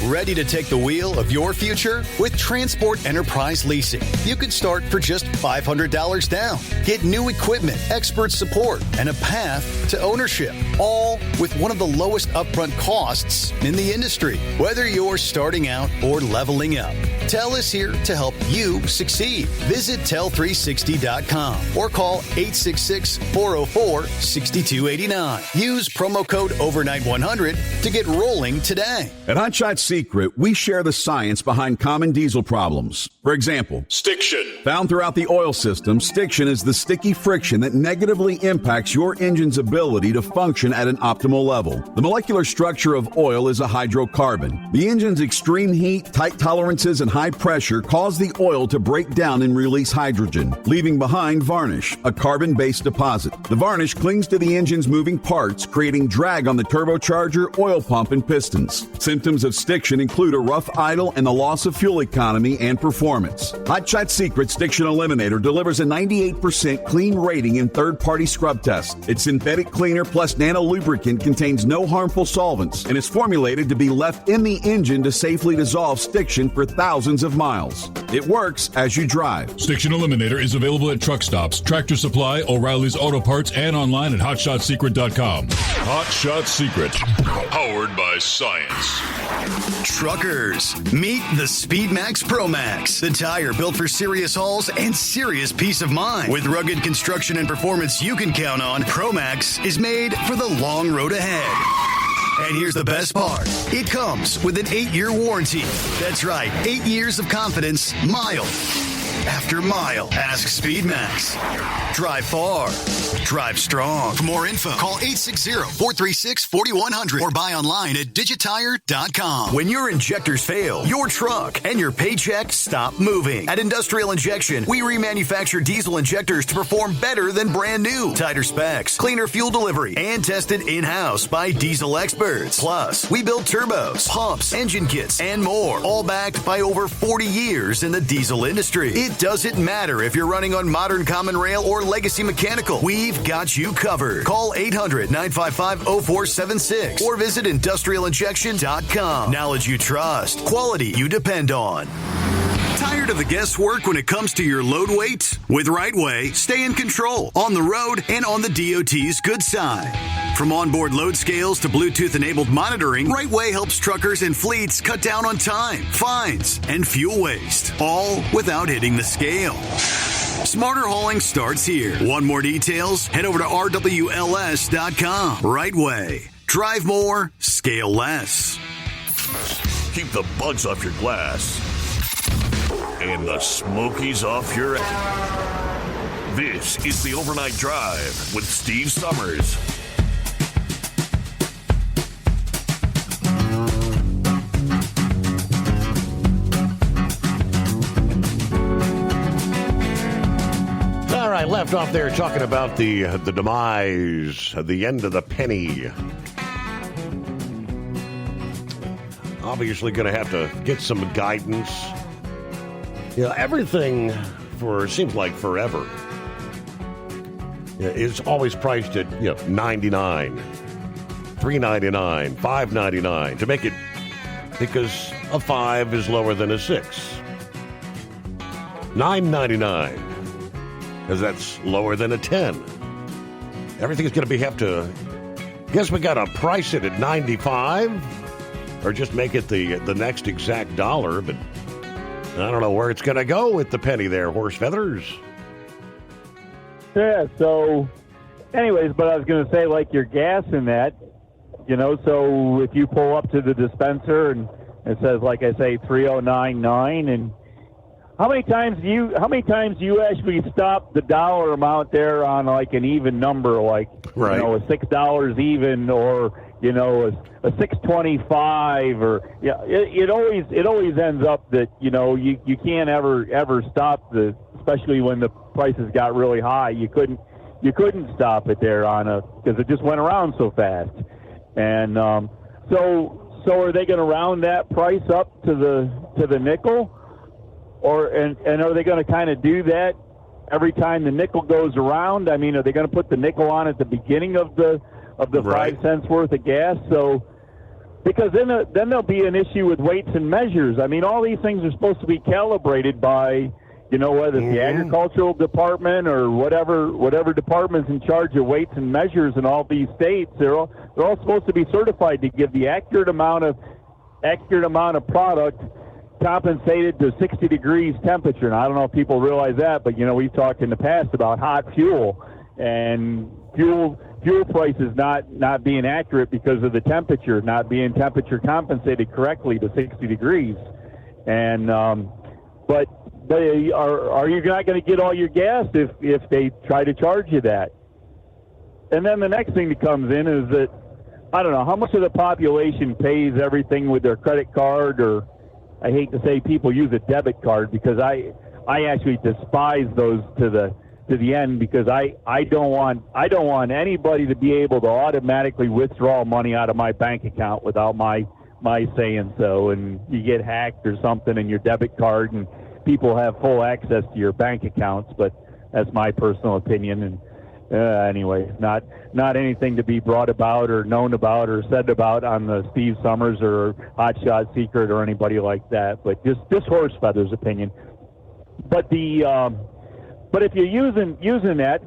Ready to take the wheel of your future? With Transport Enterprise Leasing, you could start for just $500 down. Get new equipment, expert support, and a path to ownership, all with one of the lowest upfront costs in the industry. Whether you're starting out or leveling up, TEL is here to help you succeed. Visit tel360.com or call 866-404-6289. Use promo code OVERNIGHT100 to get rolling today. At Hotshot Secret, we share the science behind common diesel problems. For example, stiction. Found throughout the oil system, stiction is the sticky friction that negatively impacts your engine's ability to function at an optimal level. The molecular structure of oil is a hydrocarbon. The engine's extreme heat, tight tolerances, and high pressure cause the oil to break down and release hydrogen, leaving behind varnish, a carbon-based deposit. The varnish clings to the engine's moving parts, creating drag on the turbocharger, oil pump, and pistons. Symptoms of stiction include a rough idle and the loss of fuel economy and performance. Hotshot Secret Stiction Eliminator delivers a 98% clean rating in third-party scrub tests. Its synthetic cleaner plus nano lubricant contains no harmful solvents and is formulated to be left in the engine to safely dissolve stiction for thousands of miles. It works as you drive. Stiction Eliminator is available at truck stops, Tractor Supply, O'Reilly's Auto Parts, and online at HotShotSecret.com. Hotshot Secret, powered by science. Truckers, meet the SpeedMax Pro Max, the tire built for serious hauls and serious peace of mind. With rugged construction and performance you can count on, Pro Max is made for the long road ahead. And here's the best part. It comes with an 8-year warranty. That's right, 8 years of confidence, mile after mile. Ask SpeedMax. Drive far. Drive strong. For more info, call 860-436-4100 or buy online at digitire.com. When your injectors fail, your truck and your paycheck stop moving. At Industrial Injection, we remanufacture diesel injectors to perform better than brand new. Tighter specs, cleaner fuel delivery, and tested in-house by diesel experts. Plus, we build turbos, pumps, engine kits, and more, all backed by over 40 years in the diesel industry. It doesn't matter if you're running on modern common rail or legacy mechanical. We've got you covered. Call 800-955-0476 or visit industrialinjection.com. Knowledge you trust. Quality you depend on. Tired of the guesswork when it comes to your load weight? With RightWay, stay in control on the road and on the DOT's good side. From onboard load scales to Bluetooth-enabled monitoring, RightWay helps truckers and fleets cut down on time, fines, and fuel waste, all without hitting the scale. Smarter hauling starts here. Want more details? Head over to RWLS.com. RightWay. Drive more, scale less. Keep the bugs off your glass and the Smokies off your ass. This is the Overnight Drive with Steve Summers. All right, left off there talking about the demise, the end of the penny. Obviously going to have to get some guidance. You know, everything seems like forever is always priced at $99, $3.99, $5.99 to make it, because a 5 is lower than a 6. $9.99 because that's lower than a 10. Everything's going to have to. Guess we got to price it at 95, or just make it the next exact dollar. But I don't know where it's going to go with the penny there, Horse Feathers. Yeah, so anyways, but I was going to say, like your gas in that, so if you pull up to the dispenser and it says, like I say, 309.9, and how many times do you actually stop the dollar amount there on like an even number, like right. A $6 even, or a $6.25, or it always ends up that you can't ever stop especially when the prices got really high. You couldn't stop it there because it just went around so fast, and so are they going to round that price up to the nickel? And are they going to kind of do that every time the nickel goes around? I mean, are they going to put the nickel on at the beginning of the right. 5 cents worth of gas? So, because then there'll be an issue with weights and measures. I mean, all these things are supposed to be calibrated by, whether it's the agricultural department or whatever department's in charge of weights and measures in all these states. They're all supposed to be certified to give the accurate amount of product compensated to 60 degrees temperature. And I don't know if people realize that, but we've talked in the past about hot fuel and fuel prices not being accurate because of the temperature, not being temperature compensated correctly to 60 degrees. And but are you not going to get all your gas if they try to charge you that? And then the next thing that comes in is that I don't know how much of the population pays everything with their credit card, or I hate to say people use a debit card, because I actually despise those to the end, because I don't want anybody to be able to automatically withdraw money out of my bank account without my saying so, and you get hacked or something in your debit card and people have full access to your bank accounts. But that's my personal opinion, and anyway, not anything to be brought about or known about or said about on the Steve Summers or Hot Shot Secret or anybody like that, but just Horse Feathers' opinion. But if you're using that,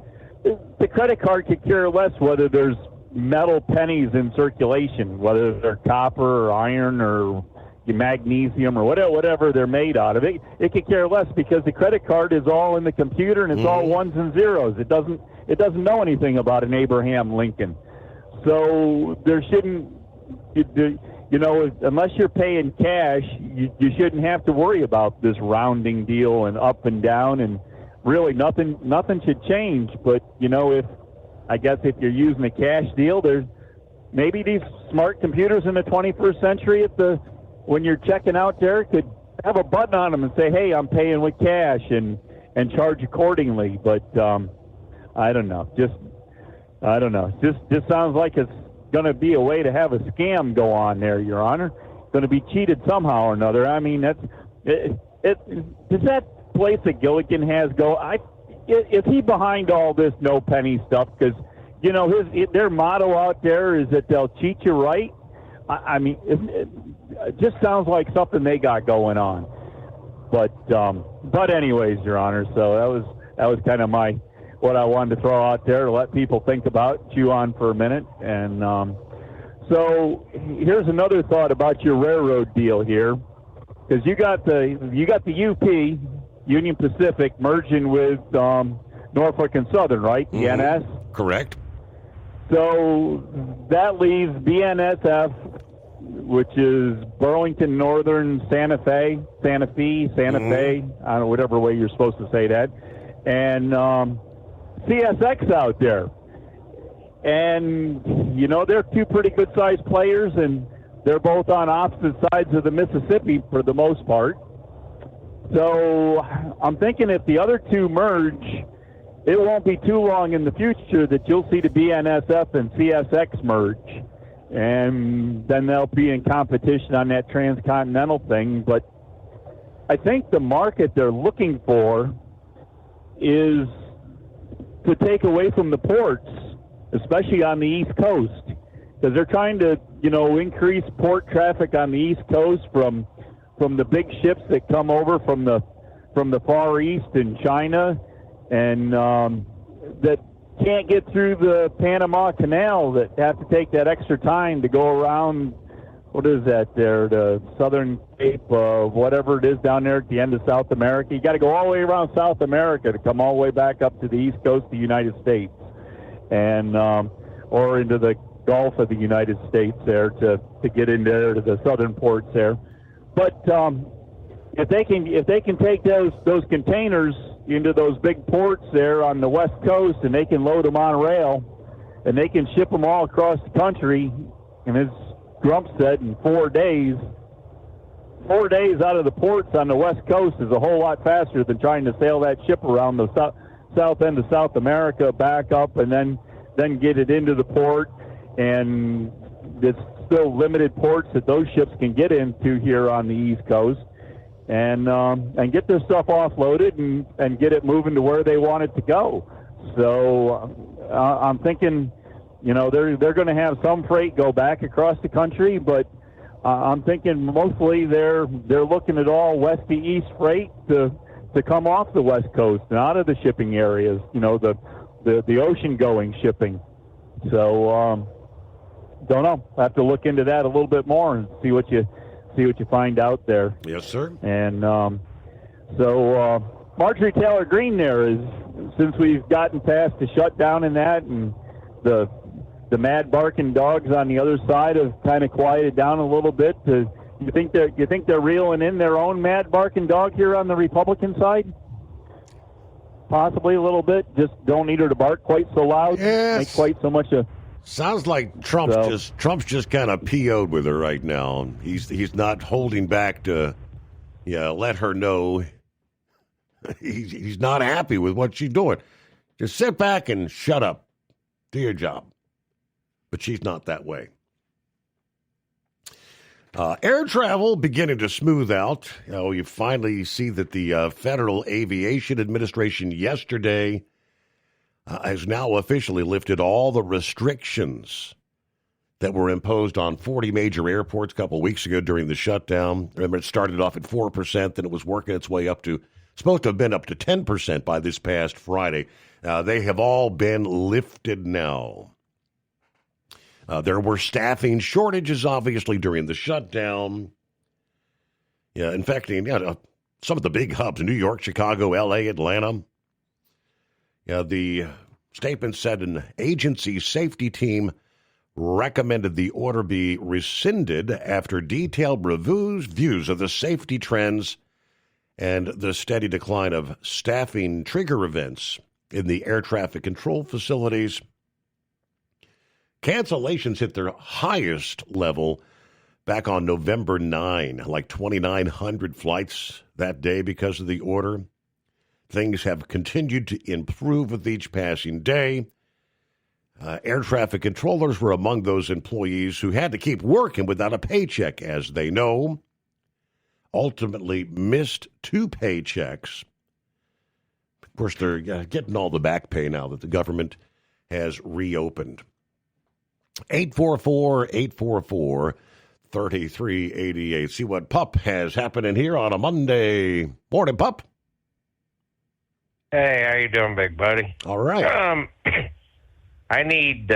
the credit card could care less whether there's metal pennies in circulation, whether they're copper or iron or magnesium or whatever they're made out of. It could care less, because the credit card is all in the computer and it's all ones and zeros. It doesn't know anything about an Abraham Lincoln. So there shouldn't, unless you're paying cash, you shouldn't have to worry about this rounding deal and up and down, and really nothing should change. But if you're using a cash deal, there's maybe these smart computers in the 21st century when you're checking out there could have a button on them and say, hey, I'm paying with cash, and charge accordingly. But I don't know. Just sounds like it's going to be a way to have a scam go on there, Your Honor. Going to be cheated somehow or another. I mean, does that place that Gilligan has go? Is he behind all this no penny stuff? Because their motto out there is that they'll cheat you right. I mean, it just sounds like something they got going on. But anyways, Your Honor. So that was kind of what I wanted to throw out there to let people think about, chew on for a minute. And so here's another thought about your railroad deal here, because you got the UP, Union Pacific, merging with Norfolk and Southern, right? BNS. Correct. So that leaves BNSF which is Burlington Northern Santa Fe, I don't know, whatever way you're supposed to say that, and CSX out there. And, you know, they're two pretty good-sized players, and they're both on opposite sides of the Mississippi for the most part. So I'm thinking if the other two merge, it won't be too long in the future that you'll see the BNSF and CSX merge. And then they'll be in competition on that transcontinental thing. But I think the market they're looking for is to take away from the ports, especially on the East Coast, because they're trying to, you know, increase port traffic on the East Coast from the big ships that come over from the Far East and China, and that can't get through the Panama Canal, that have to take that extra time to go around, what is that there, the Southern Cape, whatever it is down there at the end of South America. You got to go all the way around South America to come all the way back up to the East Coast of the United States, and or into the Gulf of the United States there to get into the southern ports there. But if they can take those containers into those big ports there on the West Coast, and they can load them on rail, and they can ship them all across the country, and as Grump said, in 4 days out of the ports on the West Coast is a whole lot faster than trying to sail that ship around the south end of South America, back up, and then get it into the port. And there's still limited ports that those ships can get into here on the East Coast, and get their stuff offloaded and get it moving to where they want it to go. So I'm thinking, you know, they're going to have some freight go back across the country, but I'm thinking mostly they're looking at all west to east freight to come off the West Coast and out of the shipping areas, you know, the ocean going shipping. So don't know. I have to look into that a little bit more and see what you find out there. Yes, sir. And so Marjorie Taylor Greene there is, since we've gotten past the shutdown and that, and the mad barking dogs on the other side have kind of quieted down a little bit. You think they're reeling in their own mad barking dog here on the Republican side? Possibly a little bit. Just don't need her to bark quite so loud. Yes. Make quite so much a. Sounds like Trump's just kind of PO'd with her right now. He's not holding back to, let her know he's not happy with what she's doing. Just sit back and shut up. Do your job. But she's not that way. Air travel beginning to smooth out. You finally see that the Federal Aviation Administration yesterday has now officially lifted all the restrictions that were imposed on 40 major airports a couple weeks ago during the shutdown. Remember, it started off at 4%, then it was working its way up to, supposed to have been up to 10% by this past Friday. They have all been lifted now. There were staffing shortages, obviously, during the shutdown. Infecting some of the big hubs, New York, Chicago, L.A., Atlanta. The statement said an agency safety team recommended the order be rescinded after detailed views of the safety trends and the steady decline of staffing trigger events in the air traffic control facilities. Cancellations hit their highest level back on November 9, like 2,900 flights that day because of the order. Things have continued to improve with each passing day. Air traffic controllers were among those employees who had to keep working without a paycheck, as they know. Ultimately missed 2 paychecks. Of course, they're getting all the back pay now that the government has reopened. 844-844-3388. See what Pup has happening here on a Monday. Morning, Pup. Hey, how you doing, big buddy? All right. I need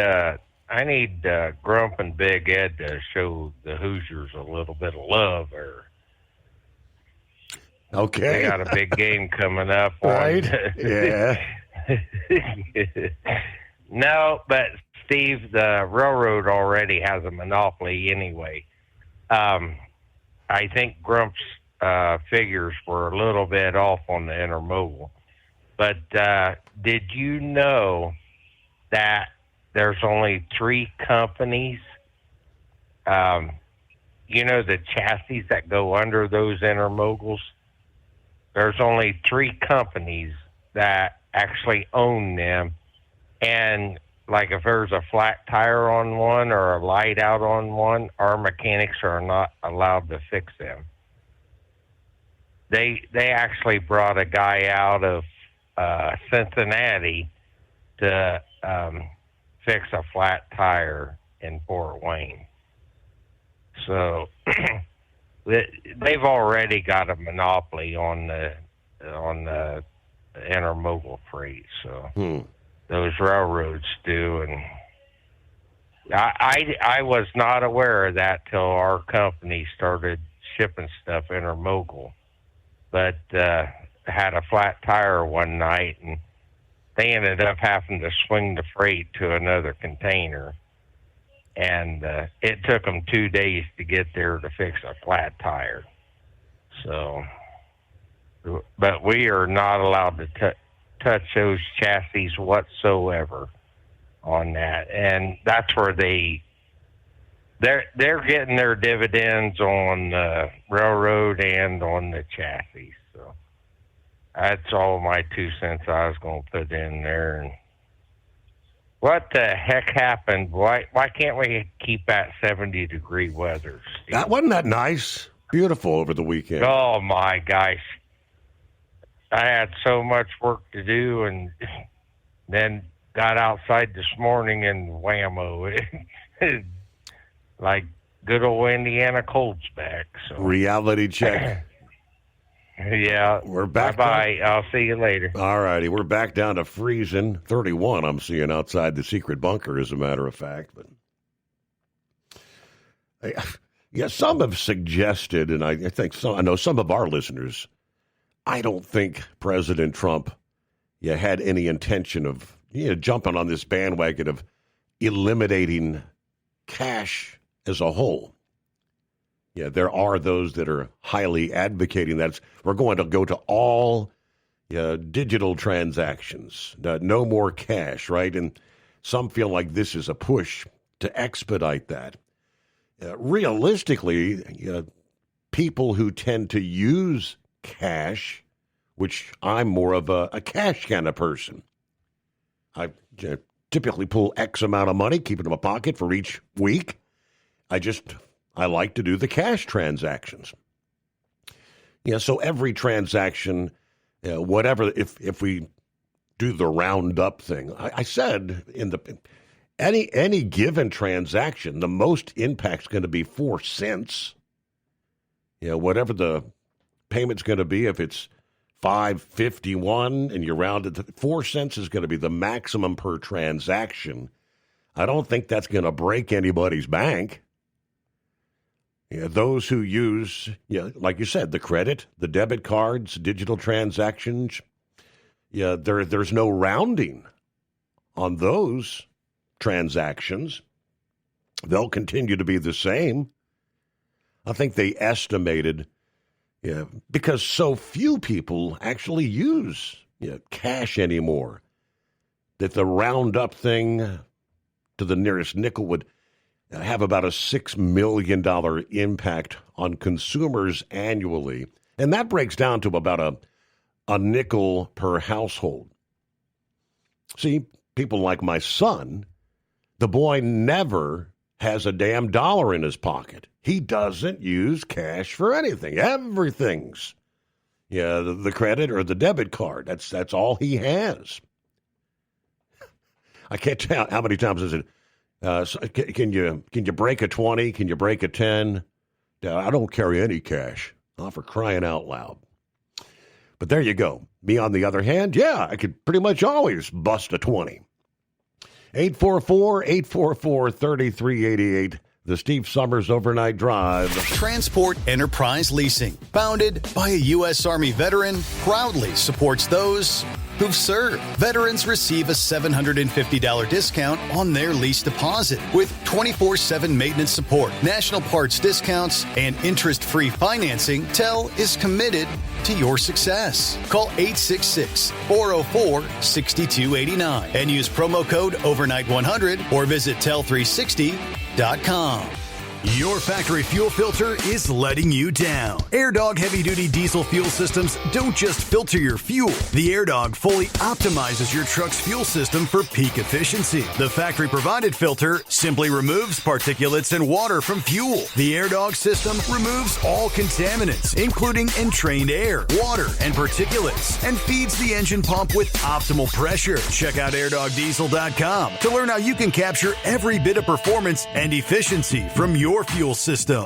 Grump and Big Ed to show the Hoosiers a little bit of love. Okay. They got a big game coming up. Right. Yeah. No, but Steve, the railroad already has a monopoly anyway. I think Grump's figures were a little bit off on the intermodal. But did you know that there's only 3 companies, the chassis that go under those intermodals? There's only 3 companies that actually own them. And like if there's a flat tire on one or a light out on one, our mechanics are not allowed to fix them. They actually brought a guy out of Cincinnati to fix a flat tire in Fort Wayne. So they've already got a monopoly on the intermodal freight. So those railroads do, and I was not aware of that till our company started shipping stuff intermodal. But had a flat tire one night, and they ended up having to swing the freight to another container. And it took them 2 days to get there to fix a flat tire. So, but we are not allowed to touch those chassis whatsoever on that. And that's where they're getting their dividends on the railroad and on the chassis. So that's all my 2 cents I was going to put in there. And what the heck happened? Why can't we keep that 70-degree weather, Steve? That wasn't that nice. Beautiful over the weekend. Oh, my gosh. I had so much work to do, and then got outside this morning and whammo. Like good old Indiana cold's back. So. Reality check. Yeah. We're back. Bye-bye. I'll see you later. All righty. We're back down to freezing. 31 I'm seeing outside the secret bunker, as a matter of fact. But yeah, some have suggested, and I know some of our listeners, I don't think President Trump had any intention of jumping on this bandwagon of eliminating cash as a whole. Yeah, there are those that are highly advocating that we're going to go to all digital transactions, no more cash, right? And some feel like this is a push to expedite that. Realistically, people who tend to use cash, which I'm more of a cash kind of person. I typically pull X amount of money, keep it in my pocket for each week. I like to do the cash transactions. So every transaction, whatever, if we do the round up thing, I said in any given transaction, the most impact's going to be 4 cents. Whatever the payment's going to be, if it's $5.51 and you round it to 4 cents is going to be the maximum per transaction. I don't think that's going to break anybody's bank. Those who use, like you said, the credit, the debit cards, digital transactions, there's no rounding on those transactions. They'll continue to be the same. I think they estimated, because so few people actually use cash anymore, that the round up thing to the nearest nickel would have about a $6 million impact on consumers annually. And that breaks down to about a nickel per household. See, people like my son, the boy never has a damn dollar in his pocket. He doesn't use cash for anything. Everything's the credit or the debit card. That's all he has. I can't tell how many times is it. Can you break a 20? Can you break a 10? I don't carry any cash. Oh, for crying out loud. But there you go. Me, on the other hand, I could pretty much always bust a 20. 844-844-3388. The Steve Summers Overnight Drive. Transport Enterprise Leasing, founded by a U.S. Army veteran, proudly supports those who've served. Veterans receive a $750 discount on their lease deposit with 24/7 maintenance support, national parts discounts, and interest-free financing. TEL is committed to your success. Call 866-404-6289 and use promo code overnight100 or visit tel360.com. Your factory fuel filter is letting you down. AirDog heavy-duty diesel fuel systems don't just filter your fuel. The AirDog fully optimizes your truck's fuel system for peak efficiency. The factory-provided filter simply removes particulates and water from fuel. The AirDog system removes all contaminants, including entrained air, water, and particulates, and feeds the engine pump with optimal pressure. Check out airdogdiesel.com to learn how you can capture every bit of performance and efficiency from your fuel system.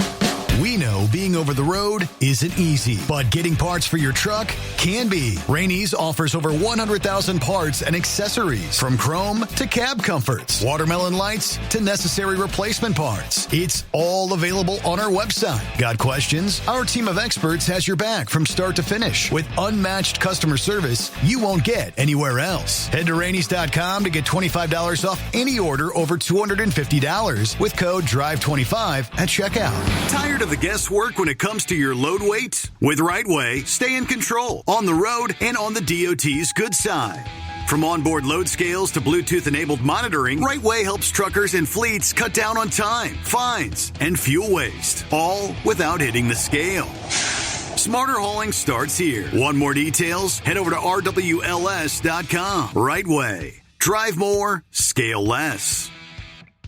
We know being over the road isn't easy, but getting parts for your truck can be. Rainey's offers over 100,000 parts and accessories, from chrome to cab comforts, watermelon lights to necessary replacement parts. It's all available on our website. Got questions? Our team of experts has your back from start to finish with unmatched customer service you won't get anywhere else. Head to Rainey's.com to get $25 off any order over $250 with code DRIVE25 at checkout. Tired of the guesswork when it comes to your load weight? With RightWay, stay in control on the road and on the DOT's good side. From onboard load scales to Bluetooth-enabled monitoring, RightWay helps truckers and fleets cut down on time, fines, and fuel waste, all without hitting the scale. Smarter hauling starts here. Want more details? Head over to RWLS.com. RightWay. Drive more, scale less.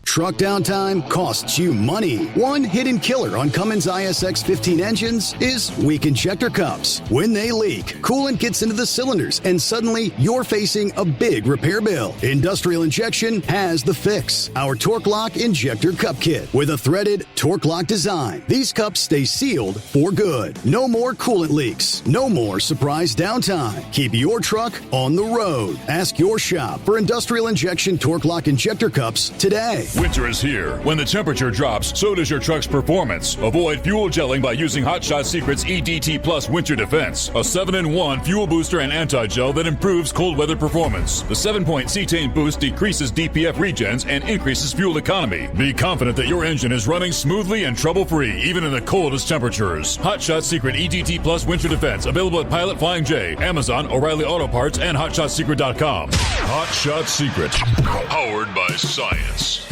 Truck downtime costs you money. One hidden killer on Cummins ISX 15 engines is weak injector cups. When they leak, coolant gets into the cylinders and suddenly you're facing a big repair bill. Industrial Injection has the fix. Our Torque Lock Injector Cup Kit with a threaded Torque Lock design. These cups stay sealed for good. No more coolant leaks. No more surprise downtime. Keep your truck on the road. Ask your shop for Industrial Injection Torque Lock Injector Cups today. Winter is here. When the temperature drops, so does your truck's performance. Avoid fuel gelling by using Hot Shot Secret's EDT Plus Winter Defense, a 7-in-1 fuel booster and anti-gel that improves cold weather performance. The 7-point cetane boost decreases DPF regens and increases fuel economy. Be confident that your engine is running smoothly and trouble-free, even in the coldest temperatures. Hot Shot Secret EDT Plus Winter Defense, available at Pilot Flying J, Amazon, O'Reilly Auto Parts, and HotShotSecret.com. Hot Shot Secret, powered by science.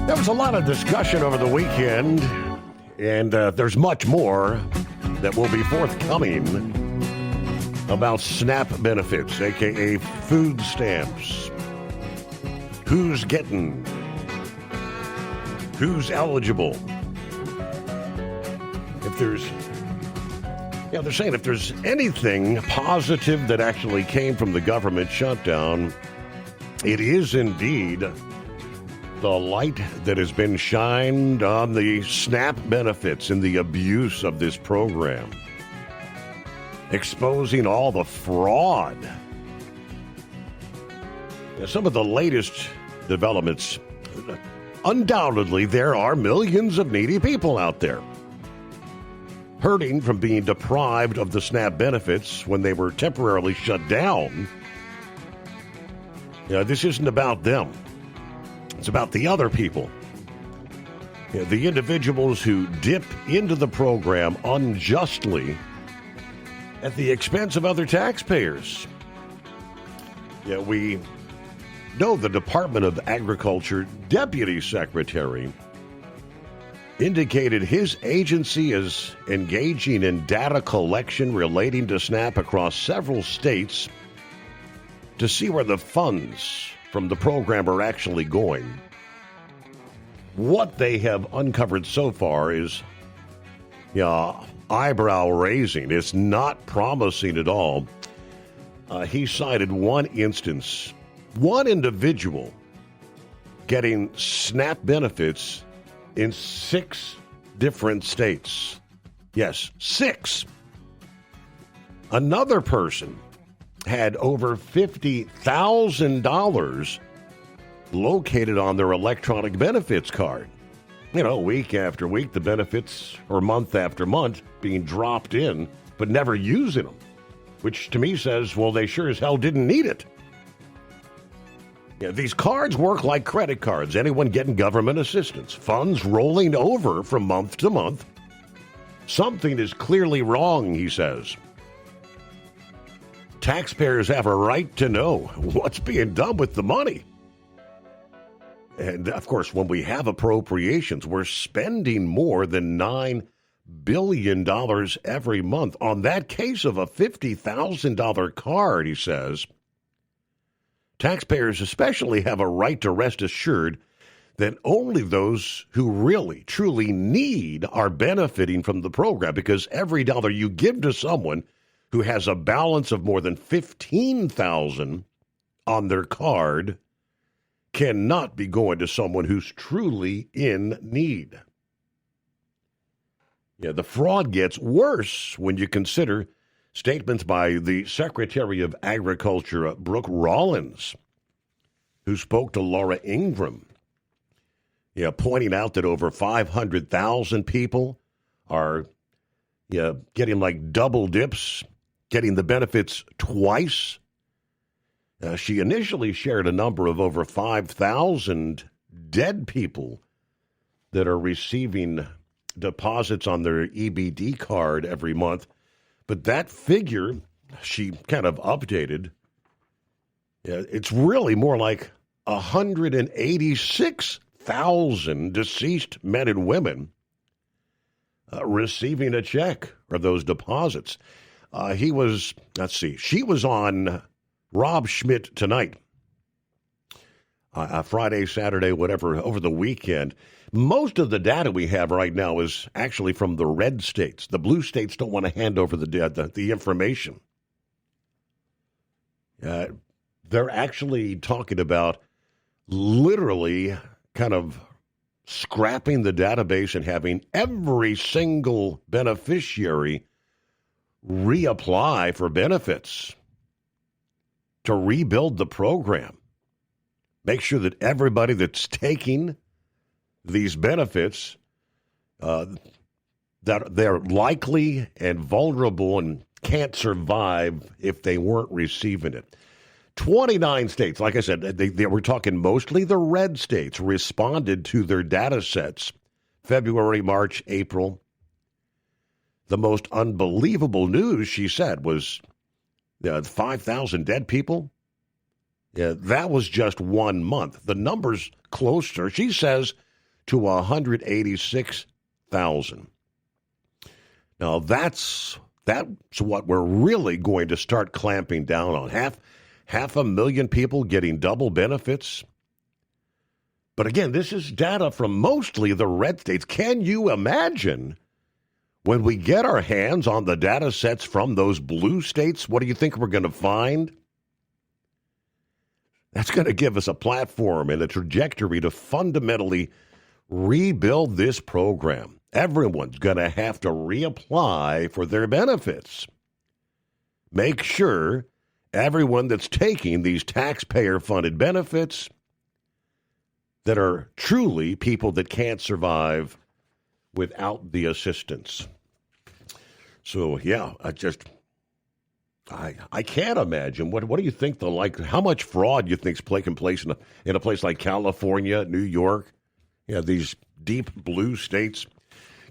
There was a lot of discussion over the weekend, and there's much more that will be forthcoming about SNAP benefits, a.k.a. food stamps. Who's getting? Who's eligible? If there's, they're saying if there's anything positive that actually came from the government shutdown, it is indeed the light that has been shined on the SNAP benefits and the abuse of this program, exposing all the fraud. Some of the latest developments, undoubtedly there are millions of needy people out there hurting from being deprived of the SNAP benefits when they were temporarily shut down. This isn't about them. It's about the other people. The individuals who dip into the program unjustly at the expense of other taxpayers. We know the Department of Agriculture Deputy Secretary indicated his agency is engaging in data collection relating to SNAP across several states to see where the funds from the program are actually going. What they have uncovered so far is eyebrow raising. It's not promising at all. He cited one instance, one individual getting SNAP benefits in 6 different states. Yes, 6. Another person had over $50,000 located on their electronic benefits card. You know, week after week, the benefits, or month after month, being dropped in, but never using them, which to me says, well, they sure as hell didn't need it. Yeah, these cards work like credit cards. Anyone getting government assistance, funds rolling over from month to month. Something is clearly wrong, he says. Taxpayers have a right to know what's being done with the money. And, of course, when we have appropriations, we're spending more than $9 billion every month on that case of a $50,000 card, he says. Taxpayers especially have a right to rest assured that only those who really, truly need are benefiting from the program, because every dollar you give to someone who has a balance of more than $15,000 on their card cannot be going to someone who's truly in need. Yeah, the fraud gets worse when you consider statements by the Secretary of Agriculture, Brooke Rollins, who spoke to Laura Ingram, pointing out that over 500,000 people are getting like double dips, getting the benefits twice. She initially shared a number of over 5,000 dead people that are receiving deposits on their EBD card every month. But that figure, she kind of updated. It's really more like 186,000 deceased men and women receiving a check or those deposits. She was on Rob Schmidt Tonight, Friday, Saturday, whatever, over the weekend. Most of the data we have right now is actually from the red states. The blue states don't want to hand over the information. They're actually talking about literally kind of scrapping the database and having every single beneficiary reapply for benefits to rebuild the program. Make sure that everybody that's taking these benefits, that they're likely and vulnerable and can't survive if they weren't receiving it. 29 states, like I said, they were talking mostly the red states, responded to their data sets February, March, April. The most unbelievable news, she said, was 5,000 dead people. Yeah, that was just 1 month. The number's closer, she says, to 186,000. Now, that's what we're really going to start clamping down on. Half 500,000 people getting double benefits. But again, this is data from mostly the red states. Can you imagine when we get our hands on the data sets from those blue states? What do you think we're going to find? That's going to give us a platform and a trajectory to fundamentally rebuild this program. Everyone's going to have to reapply for their benefits. Make sure everyone that's taking these taxpayer-funded benefits that are truly people that can't survive without the assistance. So, yeah, I can't imagine. What do you think how much fraud you think's taking place in a place like California, New York, these deep blue states?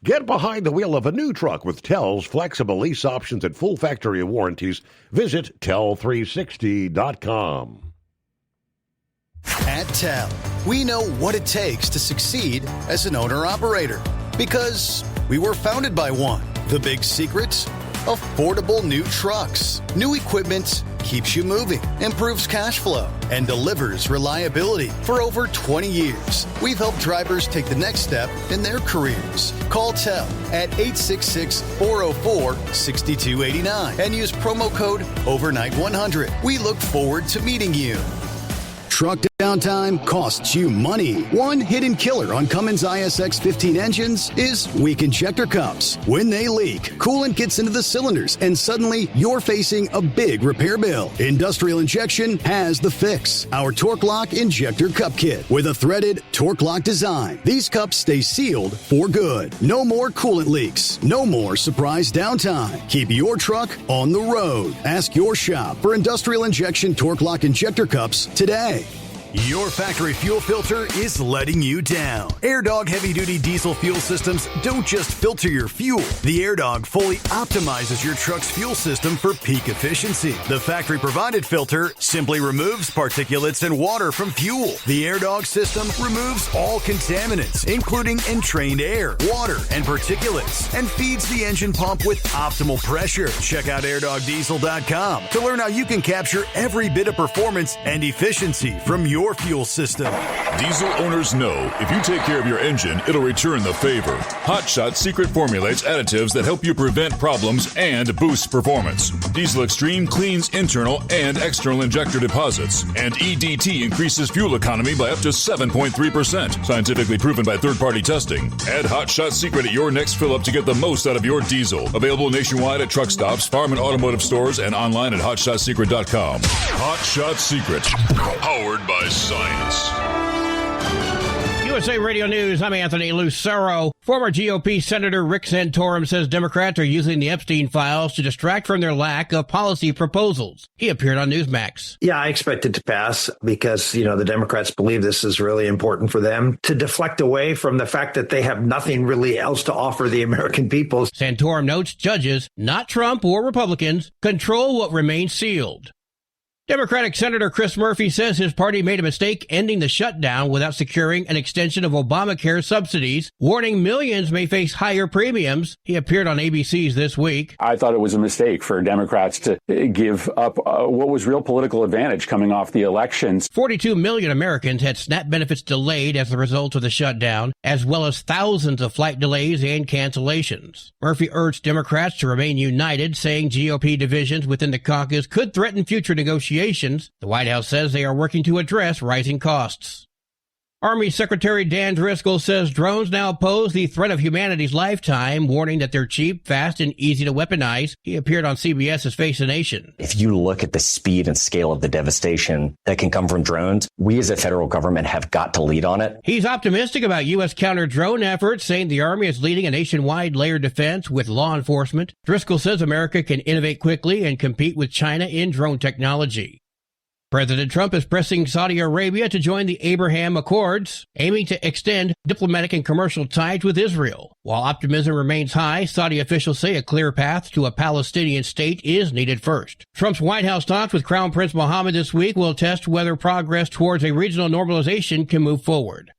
Get behind the wheel of a new truck with Tel's flexible lease options and full factory warranties. Visit Tel360.com. At Tel, we know what it takes to succeed as an owner-operator because we were founded by one. The big secret? Affordable new trucks. New equipment keeps you moving, improves cash flow, and delivers reliability. For over 20 years, we've helped drivers take the next step in their careers. Call Tel at 866-404-6289 and use promo code OVERNIGHT100. We look forward to meeting you. Truck Down downtime costs you money. One hidden killer on Cummins ISX 15 engines is weak injector cups. When they leak, coolant gets into the cylinders and suddenly you're facing a big repair bill. Industrial Injection has the fix. Our Torque Lock Injector Cup Kit with a threaded Torque Lock design. These cups stay sealed for good. No more coolant leaks. No more surprise downtime. Keep your truck on the road. Ask your shop for Industrial Injection Torque Lock Injector Cups today. Your factory fuel filter is letting you down. AirDog heavy-duty diesel fuel systems don't just filter your fuel. The AirDog fully optimizes your truck's fuel system for peak efficiency. The factory-provided filter simply removes particulates and water from fuel. The AirDog system removes all contaminants, including entrained air, water, and particulates, and feeds the engine pump with optimal pressure. Check out airdogdiesel.com to learn how you can capture every bit of performance and efficiency from your fuel system. Diesel owners know if you take care of your engine, it'll return the favor. Hot Shot Secret formulates additives that help you prevent problems and boost performance. Diesel Extreme cleans internal and external injector deposits, and EDT increases fuel economy by up to 7.3%. Scientifically proven by third-party testing. Add Hot Shot Secret at your next fill-up to get the most out of your diesel. Available nationwide at truck stops, farm and automotive stores, and online at hotshotsecret.com. Hot Shot Secret, powered by science. USA Radio News, I'm Anthony Lucero. Former GOP Senator Rick Santorum says Democrats are using the Epstein files to distract from their lack of policy proposals. He appeared on Newsmax. Yeah, I expect it to pass because, the Democrats believe this is really important for them to deflect away from the fact that they have nothing really else to offer the American people. Santorum notes judges, not Trump or Republicans, control what remains sealed. Democratic Senator Chris Murphy says his party made a mistake ending the shutdown without securing an extension of Obamacare subsidies, warning millions may face higher premiums. He appeared on ABC's This Week. I thought it was a mistake for Democrats to give up what was real political advantage coming off the elections. 42 million Americans had SNAP benefits delayed as a result of the shutdown, as well as thousands of flight delays and cancellations. Murphy urged Democrats to remain united, saying GOP divisions within the caucus could threaten future negotiations. The White House says they are working to address rising costs. Army Secretary Dan Driscoll says drones now pose the threat of humanity's lifetime, warning that they're cheap, fast, and easy to weaponize. He appeared on CBS's Face the Nation. If you look at the speed and scale of the devastation that can come from drones, we as a federal government have got to lead on it. He's optimistic about U.S. counter-drone efforts, saying the Army is leading a nationwide layered defense with law enforcement. Driscoll says America can innovate quickly and compete with China in drone technology. President Trump is pressing Saudi Arabia to join the Abraham Accords, aiming to extend diplomatic and commercial ties with Israel. While optimism remains high, Saudi officials say a clear path to a Palestinian state is needed first. Trump's White House talks with Crown Prince Mohammed this week will test whether progress towards a regional normalization can move forward.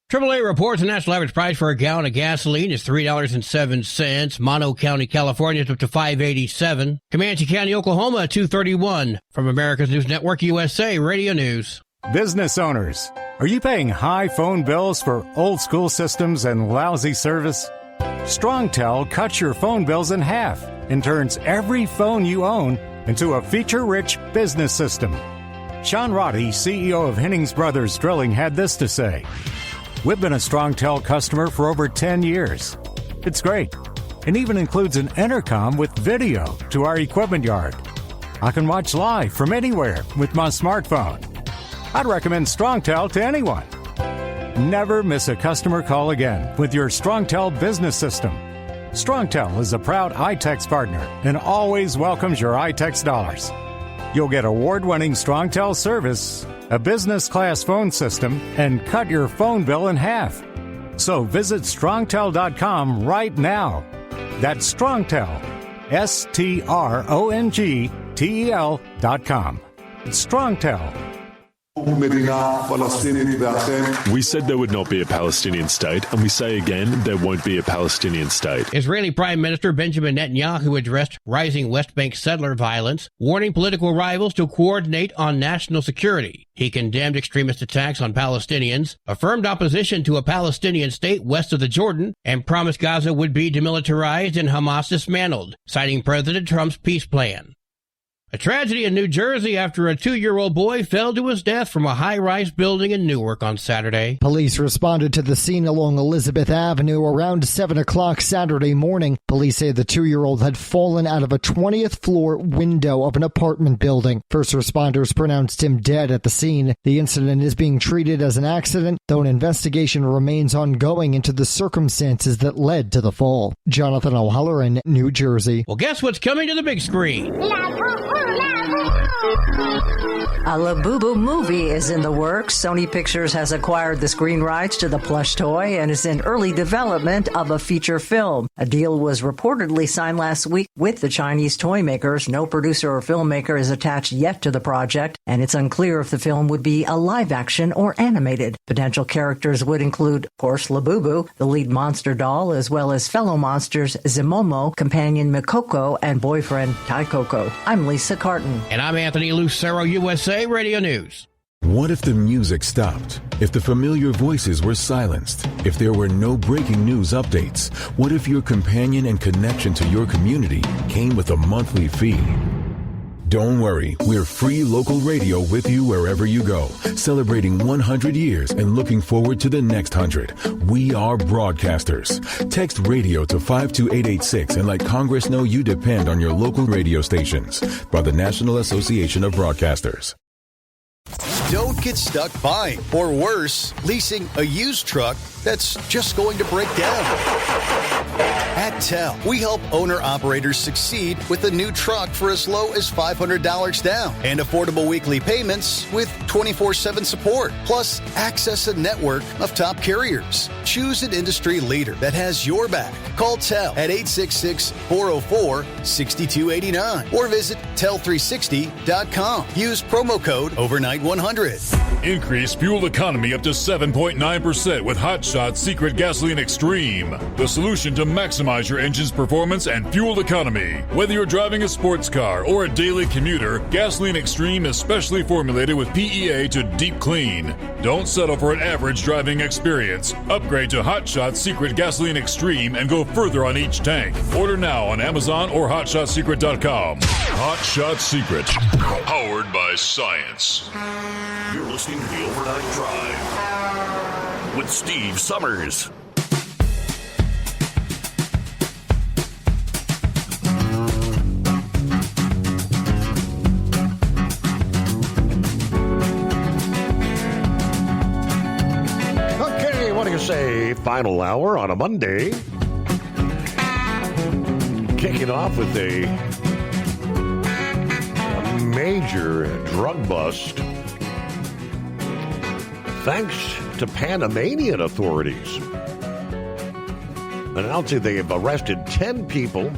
AAA reports the national average price for a gallon of gasoline is $3.07. Mono County, California is up to $5.87. Comanche County, Oklahoma, $2.31. From America's News Network, USA Radio News. Business owners, are you paying high phone bills for old school systems and lousy service? StrongTel cuts your phone bills in half and turns every phone you own into a feature-rich business system. Sean Roddy, CEO of Hennings Brothers Drilling, had this to say. We've been a StrongTel customer for over 10 years. It's great. It even includes an intercom with video to our equipment yard. I can watch live from anywhere with my smartphone. I'd recommend StrongTel to anyone. Never miss a customer call again with your StrongTel business system. StrongTel is a proud iTex partner and always welcomes your iTex dollars. You'll get award-winning StrongTel service, a business-class phone system, and cut your phone bill in half. So visit StrongTel.com right now. That's StrongTel, StrongTel.com. It's StrongTel. We said there would not be a Palestinian state, and we say again, there won't be a Palestinian state. Israeli Prime Minister Benjamin Netanyahu addressed rising West Bank settler violence, warning political rivals to coordinate on national security. He condemned extremist attacks on Palestinians, affirmed opposition to a Palestinian state west of the Jordan, and promised Gaza would be demilitarized and Hamas dismantled, citing President Trump's peace plan. A tragedy in New Jersey after a 2-year-old boy fell to his death from a high-rise building in Newark on Saturday. Police responded to the scene along Elizabeth Avenue around 7 o'clock Saturday morning. Police say the 2-year-old had fallen out of a 20th floor window of an apartment building. First responders pronounced him dead at the scene. The incident is being treated as an accident, though an investigation remains ongoing into the circumstances that led to the fall. Jonathan O'Halloran, New Jersey. Well, guess what's coming to the big screen? A Labubu movie is in the works. Sony Pictures has acquired the screen rights to the plush toy and is in early development of a feature film. A deal was reportedly signed last week with the Chinese toy makers. No producer or filmmaker is attached yet to the project, and it's unclear if the film would be a live action or animated. Potential characters would include, of course, Labubu, the lead monster doll, as well as fellow monsters Zimomo, companion Mikoko, and boyfriend Taikoko. I'm Lisa Carton. And I'm Anthony Lucero, USA Radio News. What if the music stopped? If the familiar voices were silenced? If there were no breaking news updates? What if your companion and connection to your community came with a monthly fee? Don't worry, we're free local radio with you wherever you go, celebrating 100 years and looking forward to the next 100. We are broadcasters. Text radio to 52886 and let Congress know you depend on your local radio stations. By the National Association of Broadcasters. Don't get stuck buying, or worse, leasing a used truck that's just going to break down. At TEL, we help owner-operators succeed with a new truck for as low as $500 down and affordable weekly payments with 24/7 support. Plus, access a network of top carriers. Choose an industry leader that has your back. Call TEL at 866-404-6289 or visit tel360.com. Use promo code OVERNIGHT100. Increase fuel economy up to 7.9% with Hot Shot Secret Gasoline Extreme. The solution to maximize your engine's performance and fuel economy. Whether you're driving a sports car or a daily commuter, Gasoline Extreme is specially formulated with PEA to deep clean. Don't settle for an average driving experience. Upgrade to Hot Shot Secret Gasoline Extreme and go further on each tank. Order now on Amazon or HotShotSecret.com. Hot Shot Secret. Powered by science. You're listening to the Overnight Drive with Steve Summers. Okay, what do you say? Final hour on a Monday. Kicking off with a major drug bust. Thanks to Panamanian authorities announcing they have arrested 10 people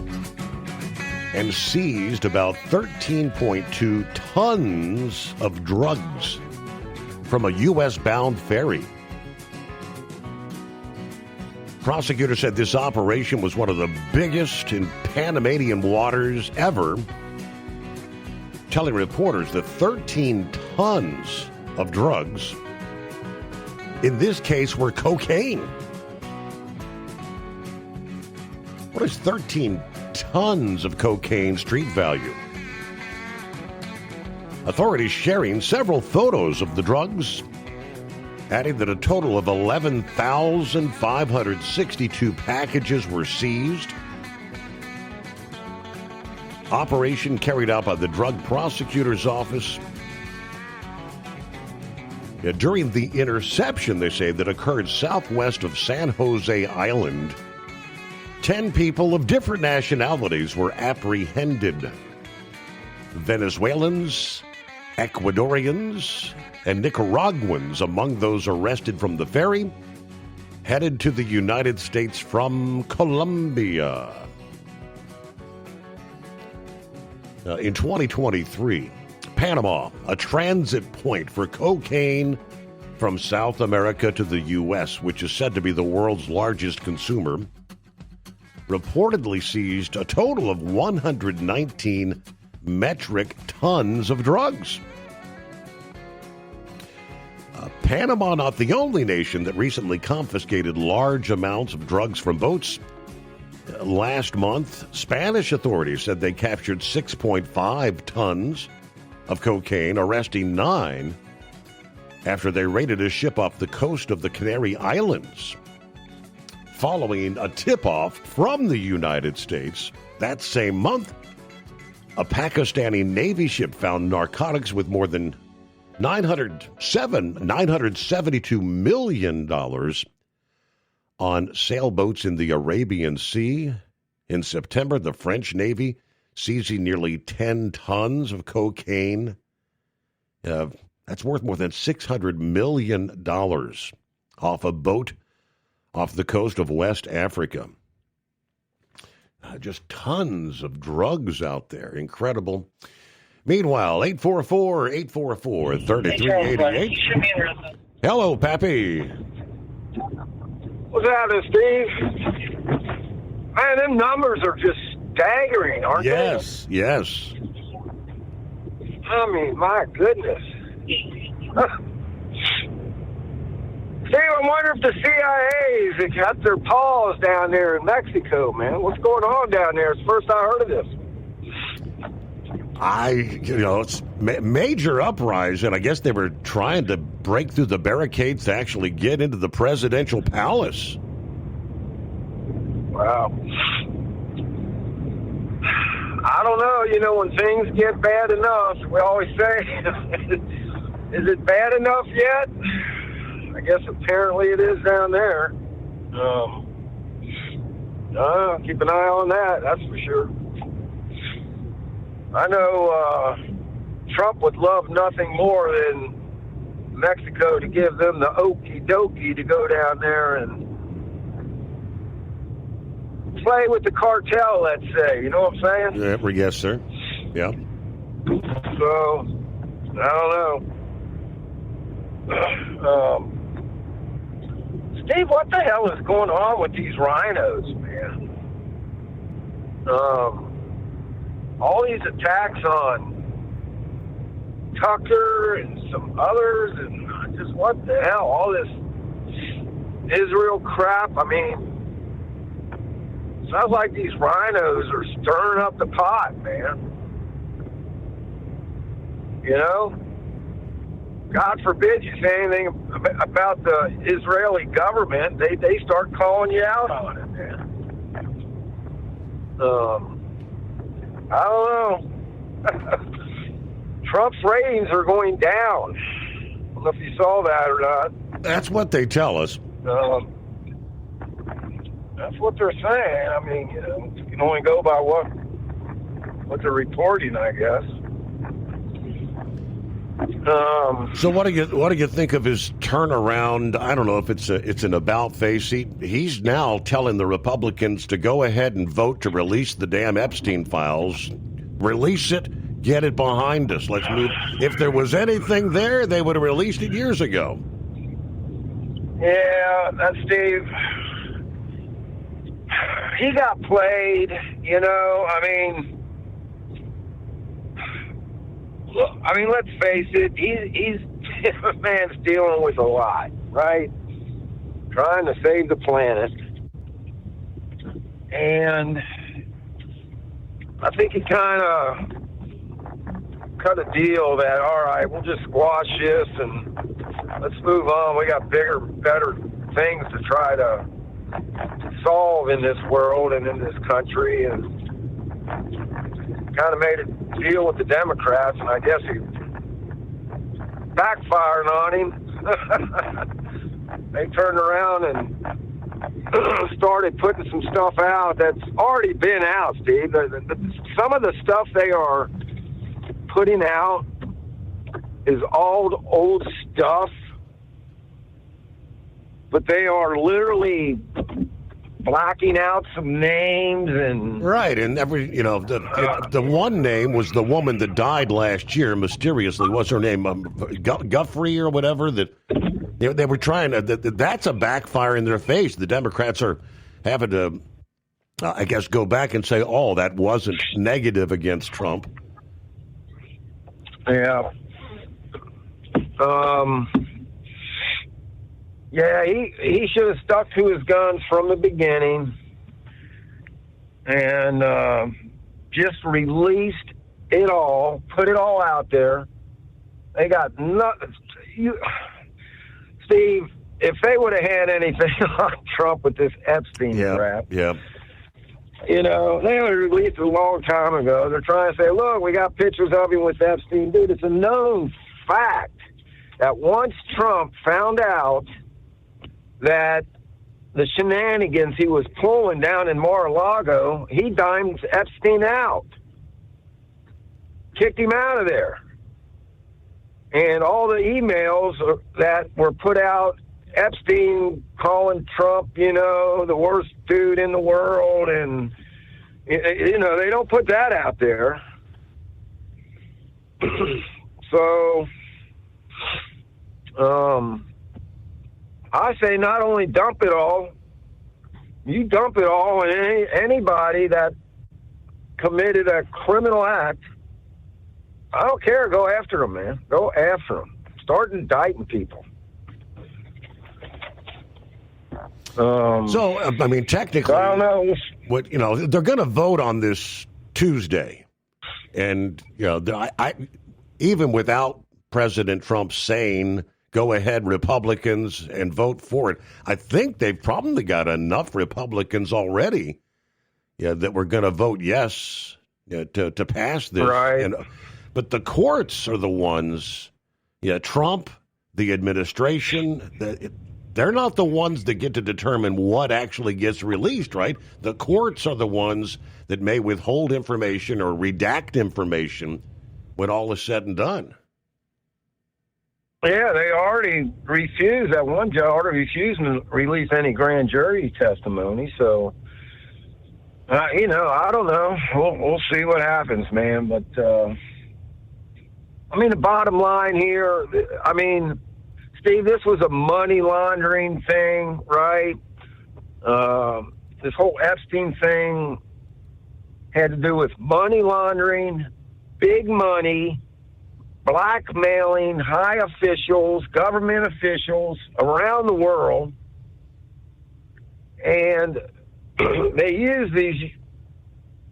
and seized about 13.2 tons of drugs from a U.S.-bound ferry. Prosecutors said this operation was one of the biggest in Panamanian waters ever, telling reporters that 13 tons of drugs in this case were cocaine. What is 13 tons of cocaine street value? Authorities sharing several photos of the drugs, adding that a total of 11,562 packages were seized. Operation carried out by the Drug Prosecutor's Office. During the interception, they say, that occurred southwest of San Jose Island, 10 people of different nationalities were apprehended. Venezuelans, Ecuadorians, and Nicaraguans among those arrested from the ferry, headed to the United States from Colombia. In 2023, Panama, a transit point for cocaine from South America to the U.S., which is said to be the world's largest consumer, reportedly seized a total of 119 metric tons of drugs. Panama, not the only nation that recently confiscated large amounts of drugs from boats. last month, Spanish authorities said they captured 6.5 tons of cocaine, arresting 9 after they raided a ship off the coast of the Canary Islands. Following a tip-off from the United States, that same month, a Pakistani Navy ship found narcotics with more than $972 million on sailboats in the Arabian Sea. In September, the French Navy seizing nearly 10 tons of cocaine. That's worth more than $600 million off a boat off the coast of West Africa. Just tons of drugs out there. Incredible. Meanwhile, 844-844-3388. Hello, Pappy. What's happening, Steve? Man, them numbers are just staggering, aren't they? Yes. I mean, my goodness. Steve, I wonder if the CIA's got their paws down there in Mexico, man. What's going on down there? It's the first I heard of this. It's major uprising. I guess they were trying to break through the barricades to actually get into the presidential palace. Wow. I don't know. When things get bad enough, we always say, is it bad enough yet? I guess apparently it is down there. Keep an eye on that, that's for sure. I know Trump would love nothing more than Mexico to give them the okie dokie to go down there and play with the cartel, let's say. You know what I'm saying? Yes, sir. Yeah. So, I don't know. Steve, what the hell is going on with these rhinos, man? All these attacks on Tucker and some others, and just what the hell? All this Israel crap. I mean, sounds like these rhinos are stirring up the pot, man. God forbid you say anything about the Israeli government, they start calling you out on it, man. I don't know. Trump's ratings are going down. I don't know if you saw that or not. That's what they tell us. That's what they're saying. I mean, you can only go by what they're reporting, I guess. So what do you think of his turnaround? I don't know if it's an about face. He's now telling the Republicans to go ahead and vote to release the damn Epstein files. Release it, get it behind us. Let's move. If there was anything there, they would have released it years ago. Yeah, that's Steve. He got played, I mean, let's face it, he's a man's dealing with a lot, right? Trying to save the planet. And I think he kind of cut a deal that, all right, we'll just squash this and let's move on. We got bigger, better things to try to solve in this world and in this country, and kind of made a deal with the Democrats, and I guess he backfired on him. They turned around and started putting some stuff out that's already been out, Steve. Some of the stuff they are putting out is old stuff, but they are literally blocking out some names and right, and the one name was the woman that died last year mysteriously. What's her name? Guffrey or whatever. That they were trying to. That's a backfire in their face. The Democrats are having to, I guess, go back and say, "Oh, that wasn't negative against Trump." Yeah. Yeah, he should have stuck to his guns from the beginning. and just released it all, put it all out there. They got nothing. Steve, if they would have had anything on Trump with this Epstein crap, yeah. You know, they would have released it a long time ago. They're trying to say, look, we got pictures of him with Epstein. Dude, it's a known fact that once Trump found out that the shenanigans he was pulling down in Mar-a-Lago, he dimed Epstein out. Kicked him out of there. And all the emails that were put out, Epstein calling Trump, you know, the worst dude in the world, and, you know, they don't put that out there. So, I say not only dump it all, you dump it all, and anybody that committed a criminal act, I don't care. Go after them, man. Go after them. Start indicting people. So, I mean, technically, I don't know. What, you know, they're going to vote on this Tuesday, and you know, even without President Trump saying "Go ahead, Republicans, and vote for it," I think they've probably got enough Republicans already, that we're going to vote yes to pass this. Right. But the courts are the ones, Trump, the administration, they're not the ones that get to determine what actually gets released, right? The courts are the ones that may withhold information or redact information when all is said and done. Yeah, they already refused. That one judge already refused to release any grand jury testimony. So, you know, I don't know. We'll see what happens, man. But, I mean, the bottom line here, I mean, Steve, this was a money laundering thing, right? This whole Epstein thing had to do with money laundering, big money, blackmailing high officials, government officials around the world. And they use these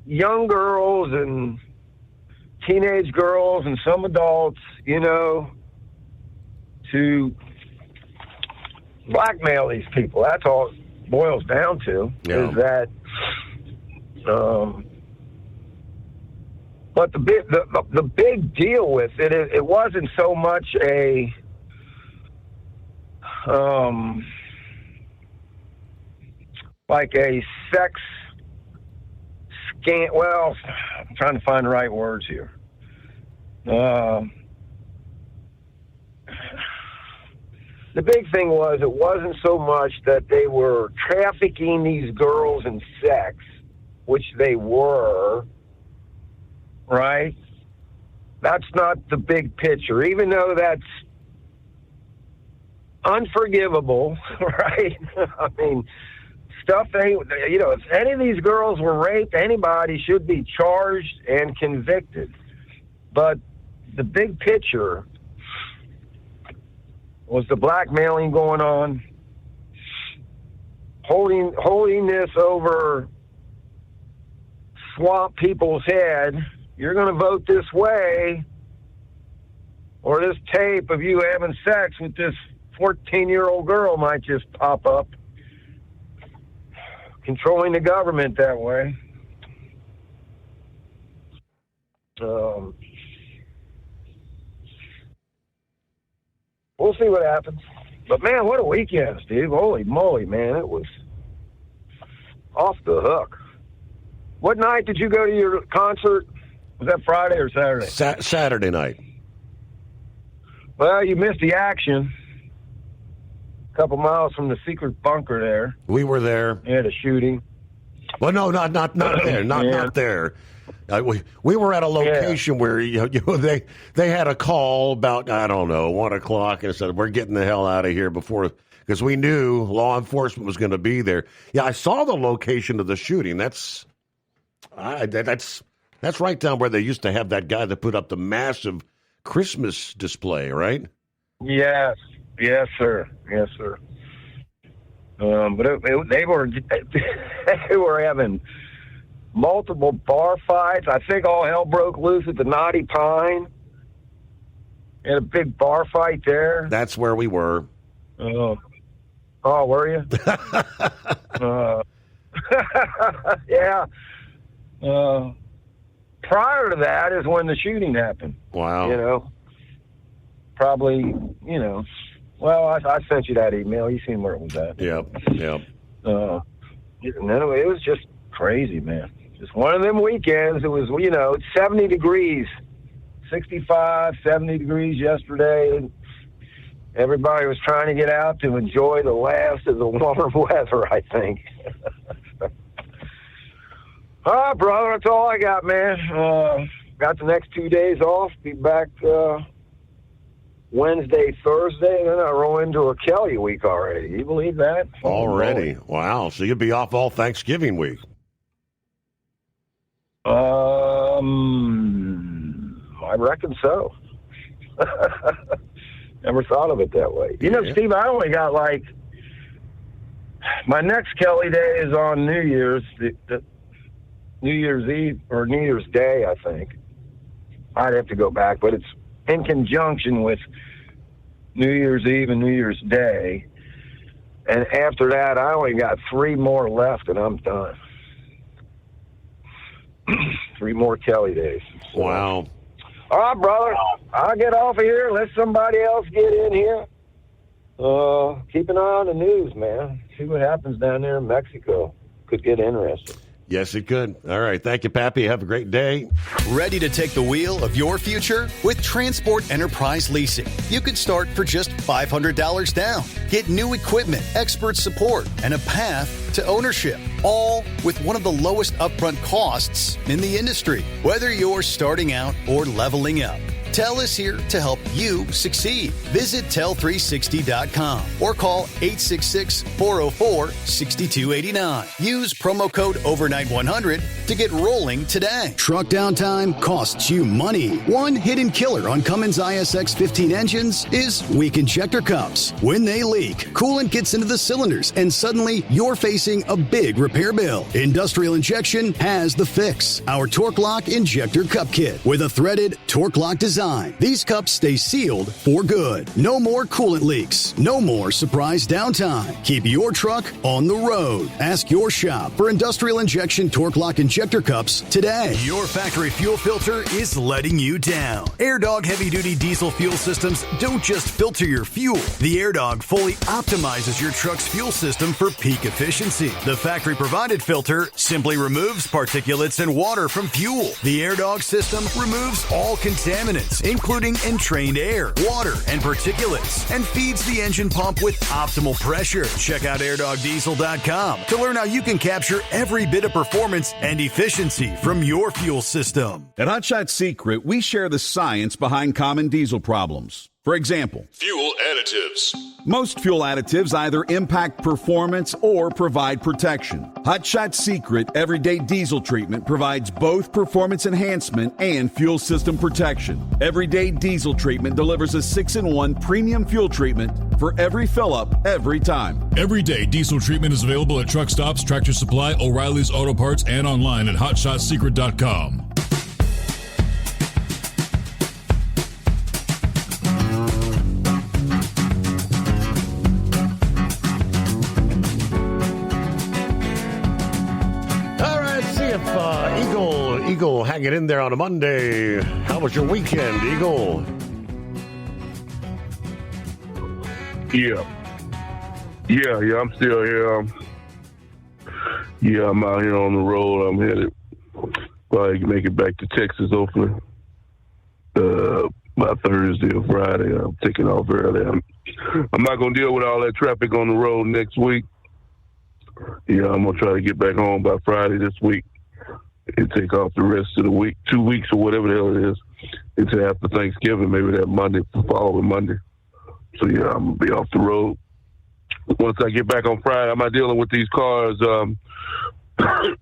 young girls and teenage girls and some adults, you know, to blackmail these people. That's all it boils down to, is that, but the big deal with it, it wasn't so much a, like a sex scam. Well, I'm trying to find the right words here. The big thing was, it wasn't so much that they were trafficking these girls in sex, which they were, right? That's not the big picture, even though that's unforgivable, right? I mean, stuff you know, if any of these girls were raped, anybody should be charged and convicted. But the big picture was the blackmailing going on, holding this over swamp people's head. You're going to vote this way, or this tape of you having sex with this 14-year-old girl might just pop up. Controlling the government that way. We'll see what happens. But, man, what a weekend, Steve. Holy moly, man. It was off the hook. What night did you go to your concert? Was that Friday or Saturday? Saturday night. Well, you missed the action. A couple miles from the secret bunker there. We were there. They had a shooting. Well, no, not there. Not there. We were at a location where they had a call about, I don't know, 1 o'clock, and said, we're getting the hell out of here because we knew law enforcement was going to be there. Yeah, I saw the location of the shooting. That's right down where they used to have that guy that put up the massive Christmas display, right? Yes, sir. Yes, sir. But they were having multiple bar fights. I think all hell broke loose at the Knotty Pine. Had a big bar fight there. That's where we were. Oh, were you? Yeah. Prior to that is when the shooting happened. Wow. You know, probably, you know, well, I sent you that email. You seen where it was at. Yep. And then it was just crazy, man. Just one of them weekends. It was, you know, 70 degrees, 65, 70 degrees yesterday. And everybody was trying to get out to enjoy the last of the warmer weather, I think. All right, brother, that's all I got, man. Got the next 2 days off. Be back Wednesday, Thursday, and then I roll into a Kelly week already. You believe that? Already? Wow. So you'll be off all Thanksgiving week. I reckon so. Never thought of it that way. You know, Steve, I only got like, my next Kelly day is on New Year's, New Year's Eve or New Year's Day, I think. I'd have to go back, but it's in conjunction with New Year's Eve and New Year's Day. And after that, I only got 3 more left, and I'm done. 3 more Kelly days. So. Wow. All right, brother. I'll get off of here. Let somebody else get in here. Keep an eye on the news, man. See what happens down there in Mexico. Could get interesting. Yes, it could. All right. Thank you, Pappy. Have a great day. Ready to take the wheel of your future? With Transport Enterprise Leasing, you could start for just $500 down. Get new equipment, expert support, and a path to ownership, all with one of the lowest upfront costs in the industry. Whether you're starting out or leveling up, TEL is here to help you succeed. Visit tel360.com or call 866-404-6289. Use promo code overnight100 to get rolling today. Truck downtime costs you money. One hidden killer on Cummins ISX 15 engines is weak injector cups. When they leak, coolant gets into the cylinders and suddenly you're facing a big repair bill. Industrial Injection has the fix. Our Torque Lock Injector Cup Kit with a threaded Torque Lock design. These cups stay sealed for good. No more coolant leaks. No more surprise downtime. Keep your truck on the road. Ask your shop for Industrial Injection Torque Lock Injector Cups today. Your factory fuel filter is letting you down. AirDog heavy-duty diesel fuel systems don't just filter your fuel. The AirDog fully optimizes your truck's fuel system for peak efficiency. The factory-provided filter simply removes particulates and water from fuel. The AirDog system removes all contaminants, including entrained air, water, and particulates, and feeds the engine pump with optimal pressure. Check out airdogdiesel.com to learn how you can capture every bit of performance and efficiency from your fuel system. At Hot Shot Secret, we share the science behind common diesel problems. For example, fuel additives. Most fuel additives either impact performance or provide protection. Hot Shot Secret Everyday Diesel Treatment provides both performance enhancement and fuel system protection. Everyday Diesel Treatment delivers a 6-in-1 premium fuel treatment for every fill-up, every time. Everyday Diesel Treatment is available at truck stops, Tractor Supply, O'Reilly's Auto Parts, and online at hotshotsecret.com. Eagle, hanging in there on a Monday. How was your weekend, Eagle? Yeah, I'm still here. I'm out here on the road. I'm headed. Probably make it back to Texas, hopefully. By Thursday or Friday. I'm taking off early. I'm not going to deal with all that traffic on the road next week. Yeah, I'm going to try to get back home by Friday this week and take off the rest of the week, 2 weeks or whatever the hell it is, until after Thanksgiving, maybe that Monday, following Monday. So, yeah, I'm going to be off the road. Once I get back on Friday, I'm not dealing with these cars.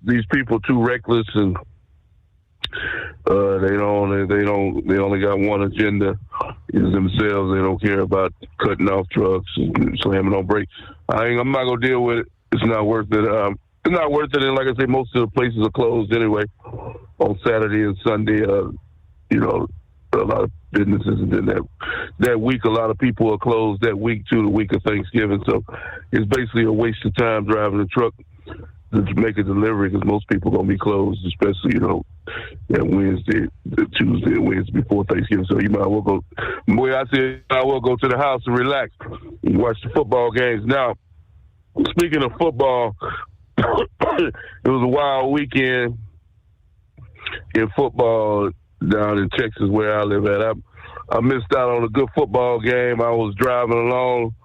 These people too reckless, and they only got one agenda, is themselves. They don't care about cutting off trucks and slamming on brakes. I'm not going to deal with it. It's not worth it. it's not worth it. And like I say, most of the places are closed anyway on Saturday and Sunday. You know, a lot of businesses, and then that week, a lot of people are closed that week too, the week of Thanksgiving. So it's basically a waste of time driving a truck to make a delivery because most people are going to be closed, especially, you know, that Tuesday and Wednesday before Thanksgiving. So you might as well go, the way I see it, I will go to the house and relax and watch the football games. Now, speaking of football, it was a wild weekend in football down in Texas where I live at. I missed out on a good football game. I was driving along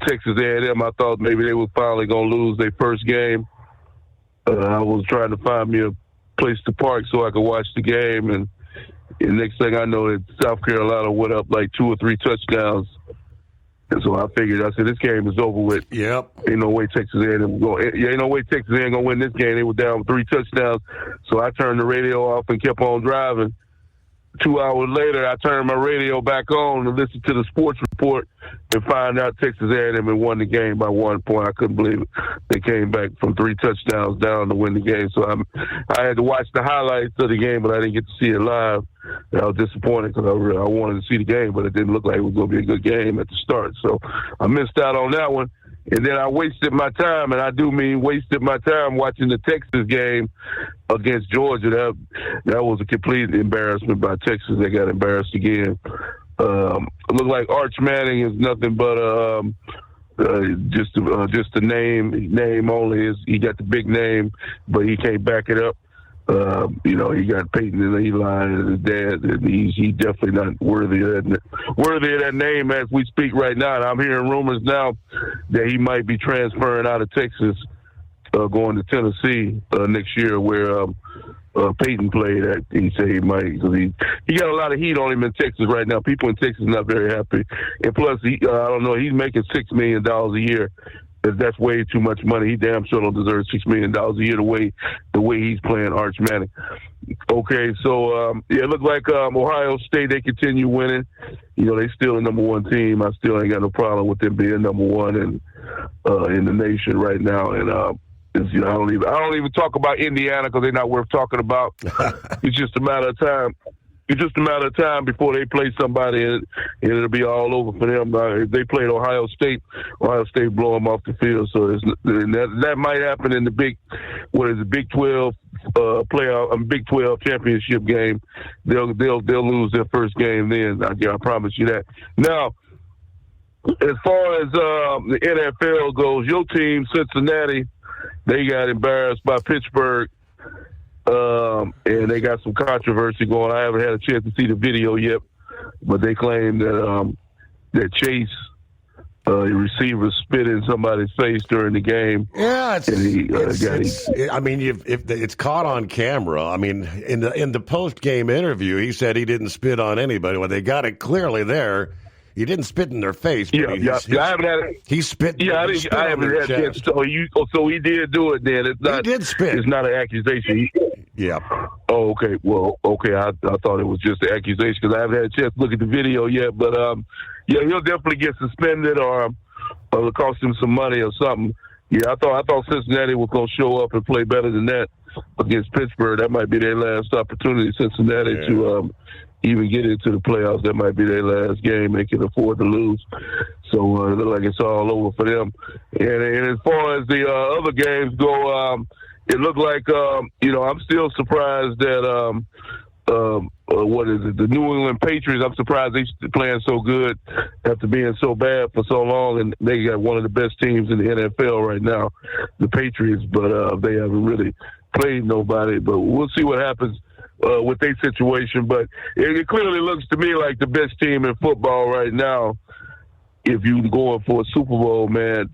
Texas A&M. I thought maybe they were finally going to lose their first game. I was trying to find me a place to park so I could watch the game, and the next thing I know, that South Carolina went up like 2 or 3 touchdowns. And so I figured, I said, this game is over with. Yep. Ain't no way Texas A&M ain't gonna win this game. They were down 3 touchdowns. So I turned the radio off and kept on driving. 2 hours later, I turned my radio back on to listen to the sports report and find out Texas A&M had won the game by 1 point. I couldn't believe it. They came back from 3 touchdowns down to win the game. So I had to watch the highlights of the game, but I didn't get to see it live. And I was disappointed because I wanted to see the game, but it didn't look like it was going to be a good game at the start. So I missed out on that one. And then I wasted my time, and I do mean wasted my time watching the Texas game against Georgia. That was a complete embarrassment by Texas. They got embarrassed again. It looked like Arch Manning is nothing but just a name only. He got the big name, but he can't back it up. You know, he got Peyton and Eli and his dad, and he's definitely not worthy of that name as we speak right now. And I'm hearing rumors now that he might be transferring out of Texas, going to Tennessee next year, where Peyton played at. He said he might, because he got a lot of heat on him in Texas right now. People in Texas are not very happy, and plus, I don't know, he's making $6 million a year. That's way too much money. He damn sure don't deserve $6 million a year the way he's playing Arch Manning. Okay, so it looked like Ohio State, they continue winning. You know, they still the number 1 team. I still ain't got no problem with them being number 1 in the nation right now. And you know, I don't even talk about Indiana because they're not worth talking about. It's just a matter of time. It's just a matter of time before they play somebody, and it'll be all over for them. If they played Ohio State blow them off the field. So that might happen in the Big 12 playoff, Big 12 championship game. They'll lose their first game then. I promise you that. Now, as far as the NFL goes, your team, Cincinnati, they got embarrassed by Pittsburgh. And they got some controversy going. I haven't had a chance to see the video yet, but they claim that Chase, the receiver, spit in somebody's face during the game. Yeah, it's caught on camera. I mean, in the post game interview, he said he didn't spit on anybody. Well, they got it clearly there. He didn't spit in their face. I haven't had it. He spit. Yeah, I haven't had it. So he did do it. Then he did spit. It's not an accusation. Yeah. Oh, okay. Well, okay. I thought it was just an accusation because I haven't had a chance to look at the video yet. But yeah, he'll definitely get suspended or it'll cost him some money or something. Yeah, I thought Cincinnati was going to show up and play better than that against Pittsburgh. That might be their last opportunity, Cincinnati, to even get into the playoffs. That might be their last game they can afford to lose. So it looks like it's all over for them. And as far as the other games go, it looked like, I'm still surprised that, the New England Patriots, I'm surprised they're playing so good after being so bad for so long, and they got one of the best teams in the NFL right now, the Patriots, but they haven't really played nobody. But we'll see what happens with their situation. But it clearly looks to me like the best team in football right now if you're going for a Super Bowl,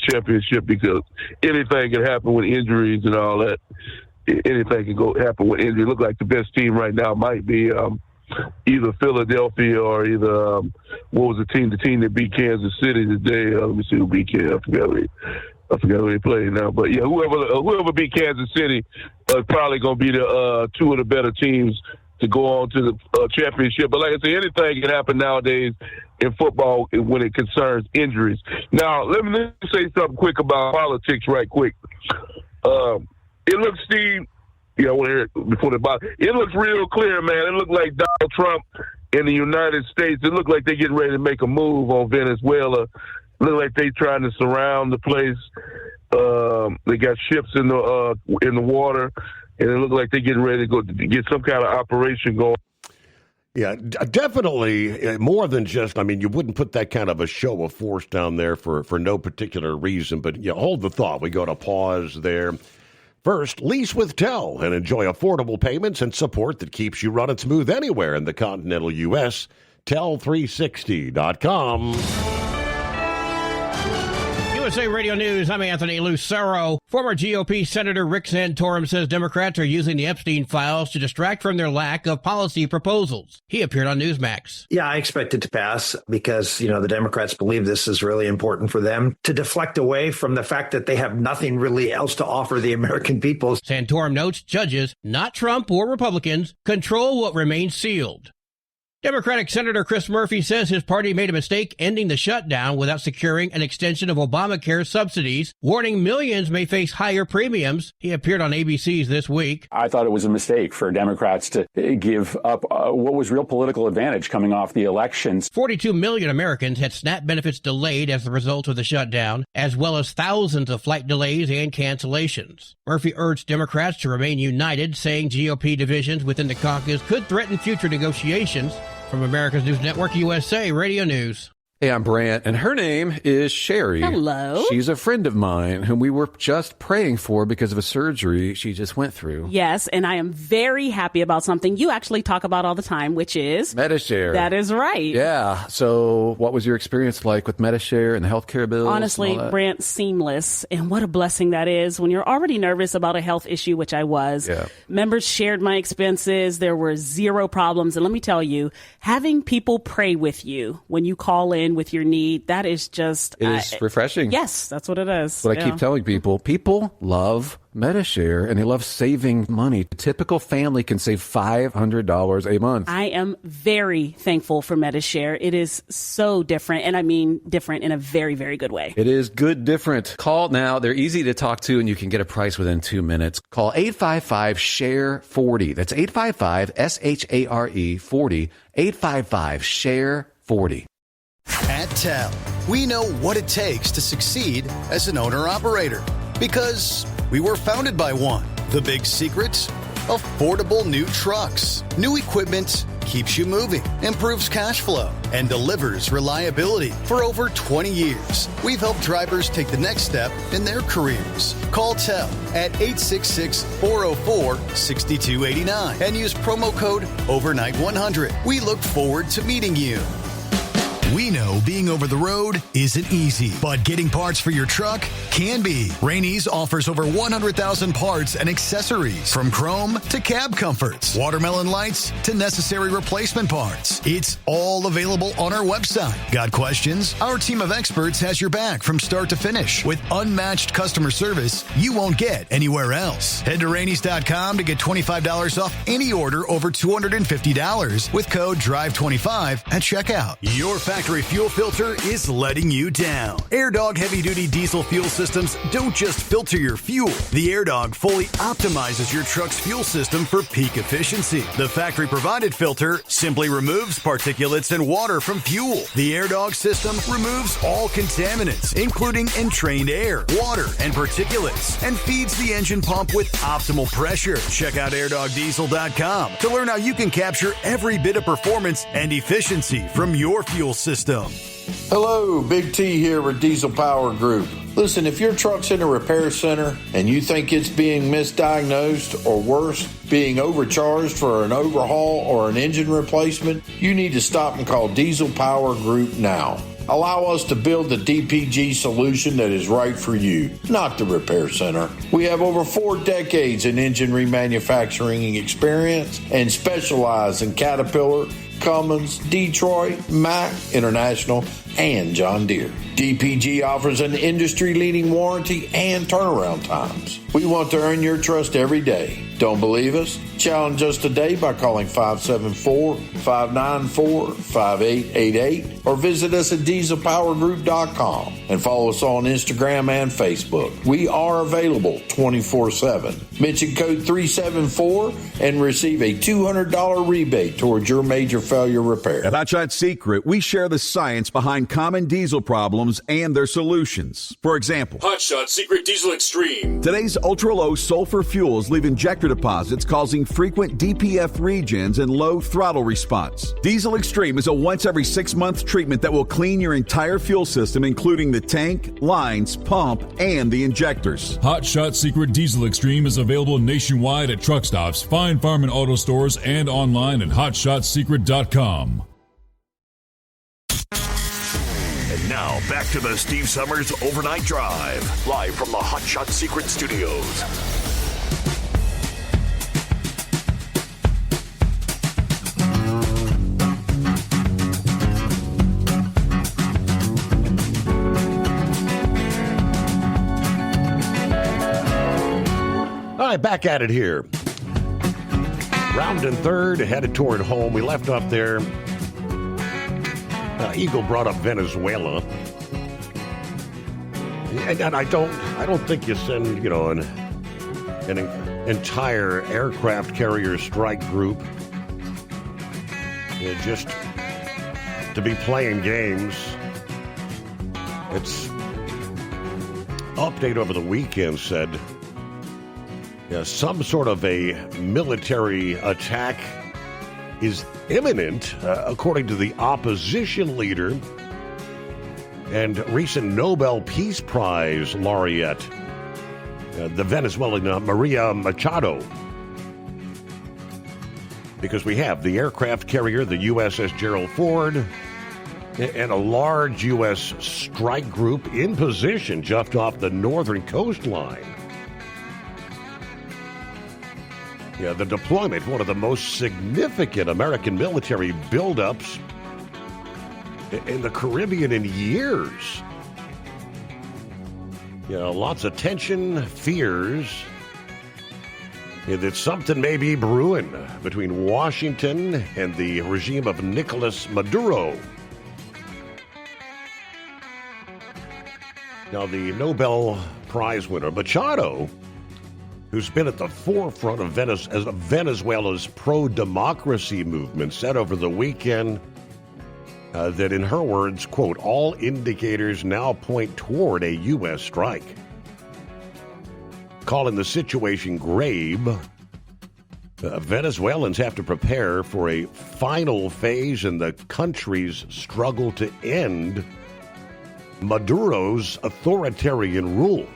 championship, because anything can happen with injuries and all that. Anything can happen with injury. Look like the best team right now might be either Philadelphia or either what was the team that beat Kansas City today? Let me see who beat Kansas. I forgot who they played now. But yeah, whoever beat Kansas City is probably going to be the two of the better teams to go on to the championship. But like I say, anything can happen nowadays in football when it concerns injuries. Now, let me say something quick about politics right quick. It looks, Steve, I want to hear it before the bottom. It looks real clear, man. It looked like Donald Trump in the United States. It looked like they're getting ready to make a move on Venezuela. It looked like they're trying to surround the place. They got ships in the water, and it looked like they're getting ready to go to get some kind of operation going. Yeah, definitely more than just, you wouldn't put that kind of a show of force down there for no particular reason, but hold the thought. We go to pause there. First, lease with Tel and enjoy affordable payments and support that keeps you running smooth anywhere in the continental U.S. Tel360.com. USA Radio News, I'm Anthony Lucero. Former GOP Senator Rick Santorum says Democrats are using the Epstein files to distract from their lack of policy proposals. He appeared on Newsmax. Yeah, I expect it to pass because, the Democrats believe this is really important for them to deflect away from the fact that they have nothing really else to offer the American people. Santorum notes judges, not Trump or Republicans, control what remains sealed. Democratic Senator Chris Murphy says his party made a mistake ending the shutdown without securing an extension of Obamacare subsidies, warning millions may face higher premiums. He appeared on ABC's This Week. I thought it was a mistake for Democrats to give up what was real political advantage coming off the elections. 42 million Americans had SNAP benefits delayed as a result of the shutdown, as well as thousands of flight delays and cancellations. Murphy urged Democrats to remain united, saying GOP divisions within the caucus could threaten future negotiations. From America's News Network, USA Radio News. Hey, I'm Brant, and her name is Sherry. Hello. She's a friend of mine whom we were just praying for because of a surgery she just went through. Yes, and I am very happy about something you actually talk about all the time, which is Medi-Share. That is right. Yeah. So what was your experience like with Medi-Share and the healthcare bills? Honestly, Brant, seamless. And what a blessing that is when you're already nervous about a health issue, which I was. Yeah. Members shared my expenses. There were zero problems. And let me tell you, having people pray with you when you call in with your need, that is just... It is refreshing. Yes, that's what it is. What I keep telling people. People love Medi-Share, and they love saving money. A typical family can save $500 a month. I am very thankful for Medi-Share. It is so different, and I mean different in a very, very good way. It is good different. Call now. They're easy to talk to, and you can get a price within 2 minutes. Call 855-SHARE-40. That's 855-SHARE-40. 855-SHARE-40. At Tel, we know what it takes to succeed as an owner-operator because we were founded by one. The big secret? Affordable new trucks. New equipment keeps you moving, improves cash flow, and delivers reliability. For over 20 years, we've helped drivers take the next step in their careers. Call Tel at 866-404-6289 and use promo code OVERNIGHT100. We look forward to meeting you. We know being over the road isn't easy, but getting parts for your truck can be. Rainey's offers over 100,000 parts and accessories, from chrome to cab comforts, watermelon lights to necessary replacement parts. It's all available on our website. Got questions? Our team of experts has your back from start to finish with unmatched customer service you won't get anywhere else. Head to Rainey's.com to get $25 off any order over $250 with code DRIVE25 at checkout. Your factory fuel filter is letting you down. AirDog heavy-duty diesel fuel systems don't just filter your fuel. The AirDog fully optimizes your truck's fuel system for peak efficiency. The factory-provided filter simply removes particulates and water from fuel. The AirDog system removes all contaminants, including entrained air, water, and particulates, and feeds the engine pump with optimal pressure. Check out AirDogDiesel.com to learn how you can capture every bit of performance and efficiency from your fuel system. Hello, Big T here with Diesel Power Group. Listen, if your truck's in a repair center and you think it's being misdiagnosed or worse, being overcharged for an overhaul or an engine replacement, you need to stop and call Diesel Power Group now. Allow us to build the DPG solution that is right for you, not the repair center. We have over 4 decades in engine remanufacturing experience and specialize in Caterpillar, Cummins, Detroit, Mack, International, and John Deere. DPG offers an industry-leading warranty and turnaround times. We want to earn your trust every day. Don't believe us? Challenge us today by calling 574-594-5888 or visit us at dieselpowergroup.com and follow us on Instagram and Facebook. We are available 24/7. Mention code 374 and receive a $200 rebate towards your major failure repair. At Hot Shot Secret, we share the science behind common diesel problems and their solutions. For example, Hot Shot Secret Diesel Extreme. Today's ultra-low sulfur fuels leave injector deposits causing frequent DPF regens and low throttle response. Diesel Extreme is a once every 6-month treatment that will clean your entire fuel system, including the tank, lines, pump, and the injectors. Hot Shot Secret Diesel Extreme is available nationwide at truck stops, Fine Farm and auto stores, and online at hotshotsecret.com. And now back to the Steve Summers Overnight Drive, live from the Hot Shot Secret Studios. All right, back at it here. Round and third, headed toward home. We left off there. Eagle brought up Venezuela, and I don't think you send an entire aircraft carrier strike group just to be playing games. It's update over the weekend said some sort of a military attack is imminent, according to the opposition leader and recent Nobel Peace Prize laureate, the Venezuelan Maria Machado. Because we have the aircraft carrier, the USS Gerald Ford, and a large U.S. strike group in position just off the northern coastline. Yeah, the deployment, one of the most significant American military buildups in the Caribbean in years. Lots of tension, fears that something may be brewing between Washington and the regime of Nicolas Maduro. Now, the Nobel Prize winner, Machado, who's been at the forefront of Venezuela's pro-democracy movement, said over the weekend that, in her words, quote, all indicators now point toward a U.S. strike. Calling the situation grave, Venezuelans have to prepare for a final phase in the country's struggle to end Maduro's authoritarian rule.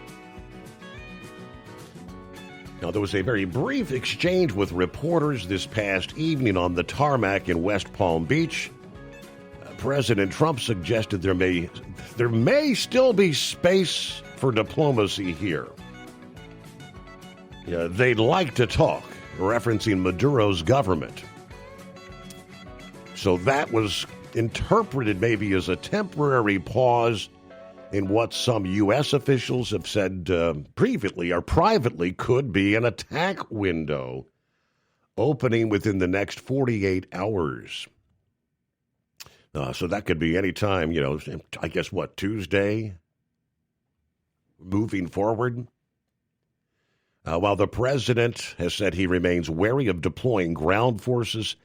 Now, there was a very brief exchange with reporters this past evening on the tarmac in West Palm Beach. President Trump suggested there may still be space for diplomacy here. They'd like to talk, referencing Maduro's government. So that was interpreted maybe as a temporary pause in what some U.S. officials have said previously or privately could be an attack window opening within the next 48 hours. So that could be any time, I guess, Tuesday, moving forward. While the president has said he remains wary of deploying ground forces,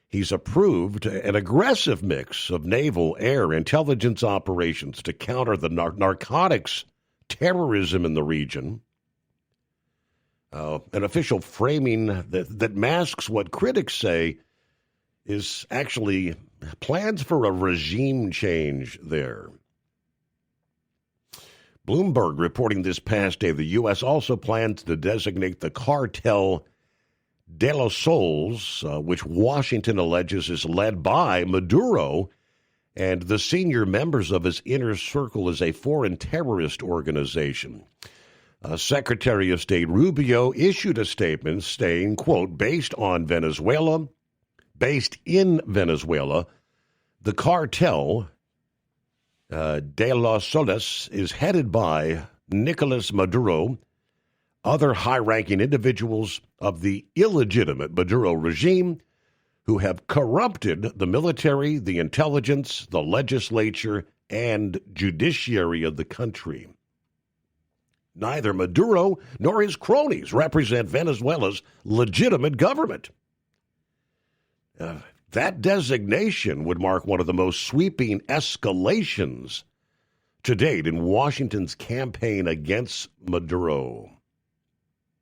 he's approved an aggressive mix of naval, air, intelligence operations to counter the narcotics terrorism in the region. An official framing that masks what critics say is actually plans for a regime change there. Bloomberg reporting this past day the U.S. also plans to designate the cartel De Los Sols, which Washington alleges is led by Maduro, and the senior members of his inner circle as a foreign terrorist organization. Secretary of State Rubio issued a statement saying, quote, based in Venezuela, the cartel de los Solis is headed by Nicolas Maduro, other high-ranking individuals of the illegitimate Maduro regime who have corrupted the military, the intelligence, the legislature, and judiciary of the country. Neither Maduro nor his cronies represent Venezuela's legitimate government. That designation would mark one of the most sweeping escalations to date in Washington's campaign against Maduro.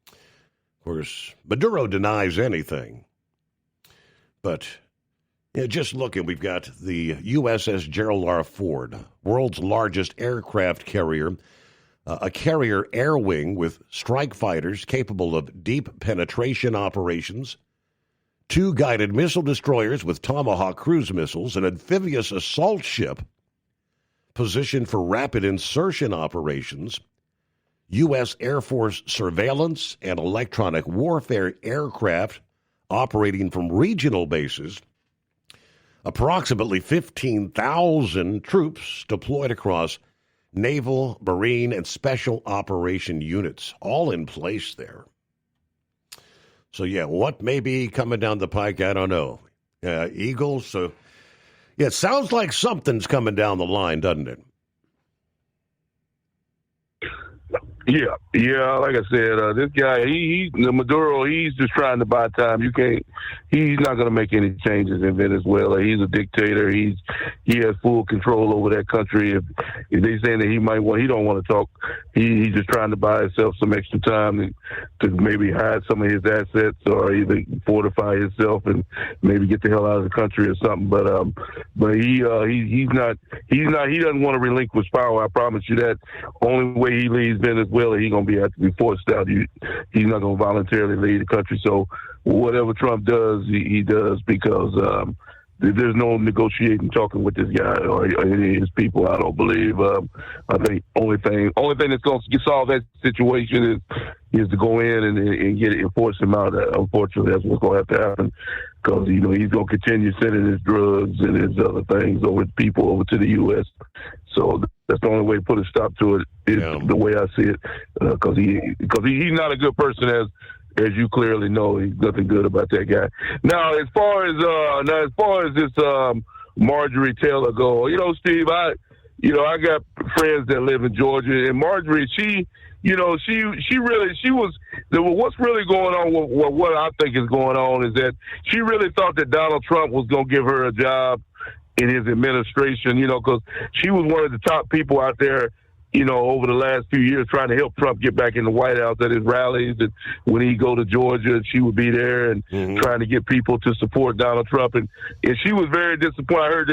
Of course, Maduro denies anything. But just looking, we've got the USS Gerald R. Ford, world's largest aircraft carrier, a carrier air wing with strike fighters capable of deep penetration operations, 2 guided missile destroyers with Tomahawk cruise missiles, an amphibious assault ship positioned for rapid insertion operations, U.S. Air Force surveillance and electronic warfare aircraft operating from regional bases, approximately 15,000 troops deployed across naval, marine, and special operation units, all in place there. So, yeah, what may be coming down the pike, I don't know. Eagles, so, yeah, it sounds like something's coming down the line, doesn't it? Yeah. Like I said, this guy, Maduro, he's just trying to buy time. He's not going to make any changes in Venezuela. He's a dictator. He has full control over that country. If they saying that he don't want to talk, he's just trying to buy himself some extra time to maybe hide some of his assets or either fortify himself and maybe get the hell out of the country or something. But he doesn't want to relinquish power. I promise you that. Only way he leaves Venezuela, he's going to have to be forced out. He's not going to voluntarily leave the country. So whatever Trump does, he does, because there's no negotiating, talking with this guy or any of his people, I don't believe. I think only thing that's going to solve that situation is to go in and get it and force him out. Unfortunately, that's what's going to have to happen, because he's going to continue sending his drugs and his other things over to people over to the U.S. So that's the only way to put a stop to it, is the way I see it, because he's not a good person, as you clearly know. He's nothing good about that guy. Now, as far as this Marjorie Taylor go, Steve, I got friends that live in Georgia, and Marjorie, what's really going on, what I think is going on is that she really thought that Donald Trump was going to give her a job in his administration, because she was one of the top people out there, over the last few years trying to help Trump get back in the White House at his rallies. And when he go to Georgia, she would be there and trying to get people to support Donald Trump. And she was very disappointed. I heard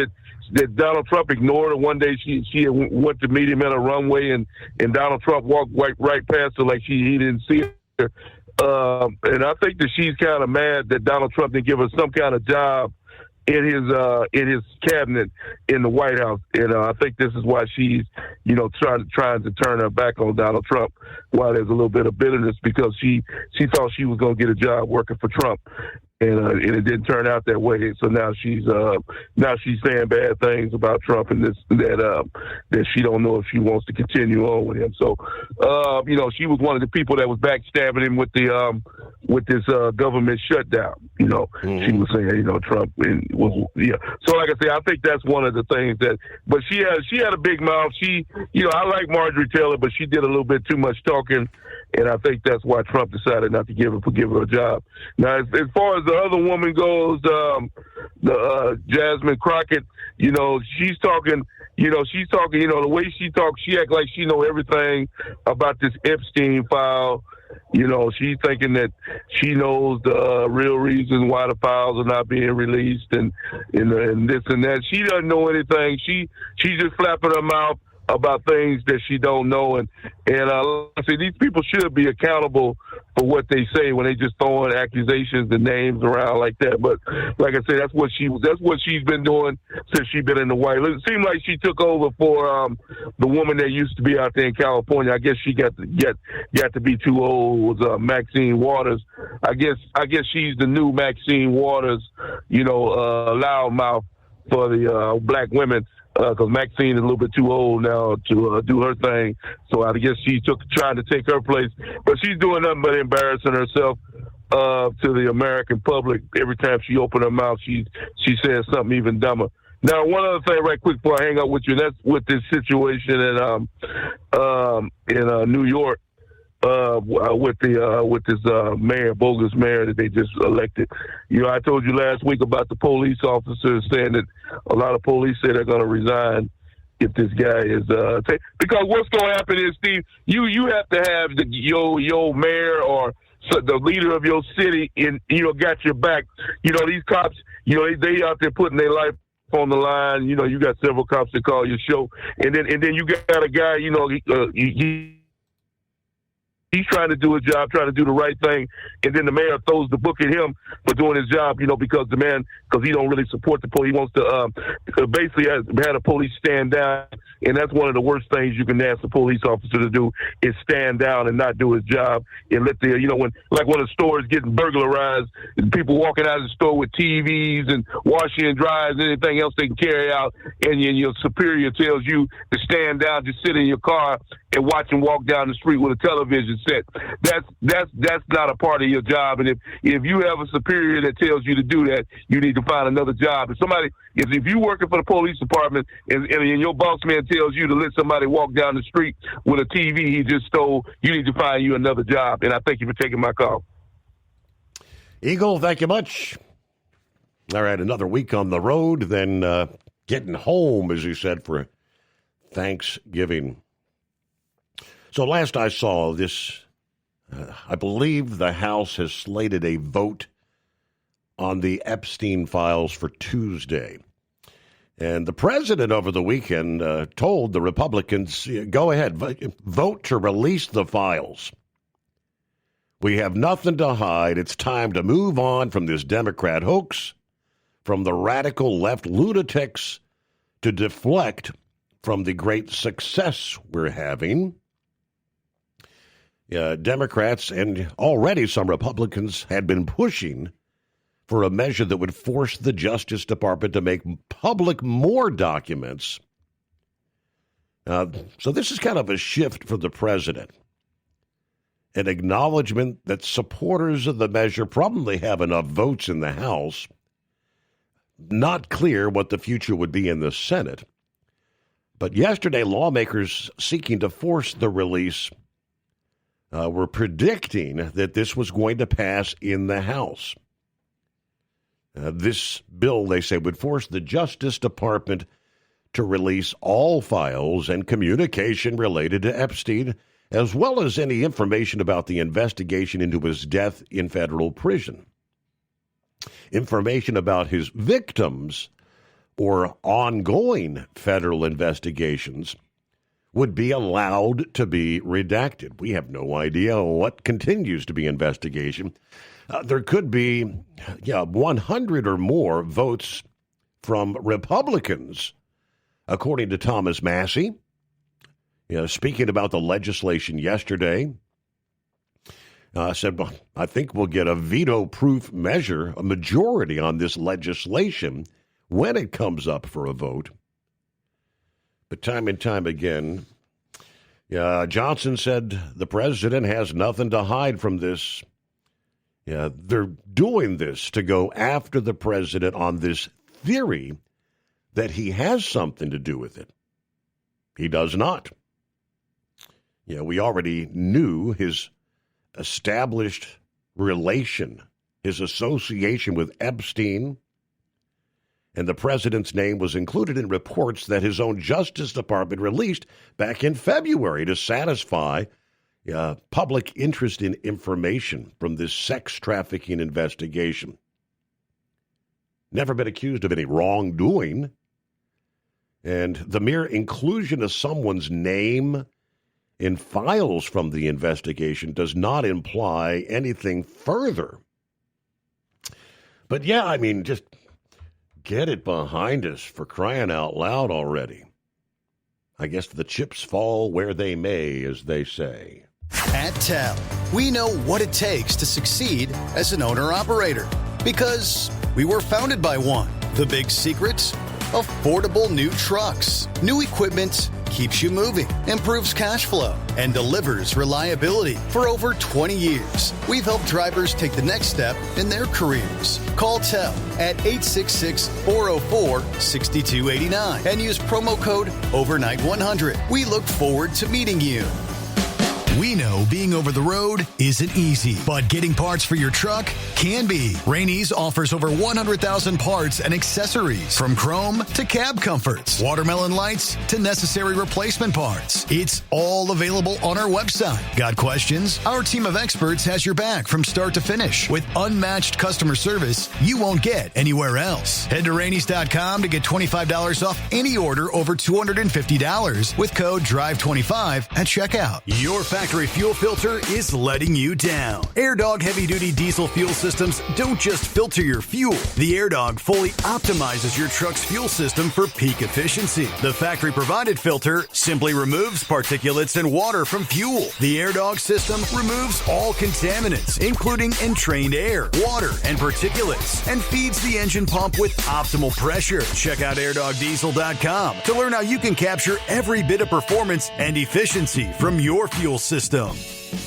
that Donald Trump ignored her. One day she went to meet him at a runway, and Donald Trump walked right past her like he didn't see her. And I think that she's kind of mad that Donald Trump didn't give her some kind of job in his cabinet in the White House, and I think this is why she's trying to turn her back on Donald Trump. While there's a little bit of bitterness, because she thought she was going to get a job working for Trump, and it didn't turn out that way. So now she's saying bad things about Trump, and that she don't know if she wants to continue on with him. So she was one of the people that was backstabbing him with this government shutdown. She was saying Trump So like I say, I think that's one of the things that. But she had a big mouth. I like Marjorie Taylor, but she did a little bit too much talking, and I think that's why Trump decided not to give her a job. Now, as far as the other woman goes, the Jasmine Crockett, she's talking. The way she talks, she acts like she know everything about this Epstein file. She's thinking that she knows the real reason why the files are not being released and this and that. She doesn't know anything. She's just flapping her mouth about things that she don't know. And I say these people should be accountable for what they say when they just throwing accusations and names around like that. But like I said, that's what she's been doing since she's been in the White House. It seemed like she took over for the woman that used to be out there in California. I guess she got to be too old. Was Maxine Waters. I guess she's the new Maxine Waters, loudmouth for the black women because Maxine is a little bit too old now to do her thing. So I guess she's trying to take her place. But she's doing nothing but embarrassing herself to the American public. Every time she opens her mouth, she says something even dumber. Now, one other thing right quick before I hang up with you, that's with this situation in New York. With this bogus mayor that they just elected. You know, I told you last week about the police officers saying that a lot of police say they're going to resign if this guy is because what's going to happen is, Steve, you have to have your mayor or the leader of your city got your back. You know, these cops, they out there putting their life on the line. You know, you got several cops that call your show, and then you got a guy, he's trying to do his job, trying to do the right thing, and then the mayor throws the book at him for doing his job, because he don't really support the police. He wants to basically had a police stand down, and that's one of the worst things you can ask a police officer to do is stand down and not do his job and let when a store is getting burglarized, and people walking out of the store with TVs and washing and dryers and anything else they can carry out, and your superior tells you to stand down, just sit in your car and watch them walk down the street with a television set. That's not a part of your job. And if you have a superior that tells you to do that, you need to find another job. If you're working for the police department and your boss man tells you to let somebody walk down the street with a TV he just stole, you need to find you another job. And I thank you for taking my call. Eagle, thank you much. All right, another week on the road, then getting home, as you said, for Thanksgiving. So last I saw this, I believe the House has slated a vote on the Epstein files for Tuesday. And the president over the weekend told the Republicans, go ahead, vote to release the files. We have nothing to hide. It's time to move on from this Democrat hoax, from the radical left lunatics, to deflect from the great success we're having. Democrats and already some Republicans had been pushing for a measure that would force the Justice Department to make public more documents. So this is kind of a shift for the president. An acknowledgement that supporters of the measure probably have enough votes in the House. Not clear what the future would be in the Senate. But yesterday, lawmakers seeking to force the release were predicting that this was going to pass in the House. This bill, they say, would force the Justice Department to release all files and communication related to Epstein, as well as any information about the investigation into his death in federal prison. Information about his victims or ongoing federal investigations would be allowed to be redacted. We have no idea what continues to be investigation. There could be 100 or more votes from Republicans, according to Thomas Massie. Speaking about the legislation yesterday, said, I think we'll get a veto-proof measure, a majority on this legislation when it comes up for a vote. But time and time again, Johnson said the president has nothing to hide from this. They're doing this to go after the president on this theory that he has something to do with it. He does not. We already knew his established relation, his association with Epstein, and the president's name was included in reports that his own Justice Department released back in February to satisfy public interest in information from this sex trafficking investigation. Never been accused of any wrongdoing. And the mere inclusion of someone's name in files from the investigation does not imply anything further. But just get it behind us, for crying out loud already. I guess the chips fall where they may, as they say. At TEL, we know what it takes to succeed as an owner-operator because we were founded by one. The big secret? affordable new trucks. New equipment keeps you moving, improves cash flow, and delivers reliability for over 20 years. We've helped drivers take the next step in their careers. Call TEL at 866-404-6289 and use promo code OVERNIGHT100. We look forward to meeting you. We know being over the road isn't easy, but getting parts for your truck can be. Rainey's offers over 100,000 parts and accessories, from chrome to cab comforts, watermelon lights to necessary replacement parts. It's all available on our website. Got questions? Our team of experts has your back from start to finish with unmatched customer service you won't get anywhere else. Head to Rainey's.com to get $25 off any order over $250 with code DRIVE25 at checkout. Your factory fuel filter is letting you down. AirDog heavy-duty diesel fuel systems don't just filter your fuel. The AirDog fully optimizes your truck's fuel system for peak efficiency. The factory-provided filter simply removes particulates and water from fuel. The AirDog system removes all contaminants, including entrained air, water, and particulates, and feeds the engine pump with optimal pressure. Check out airdogdiesel.com to learn how you can capture every bit of performance and efficiency from your fuel system.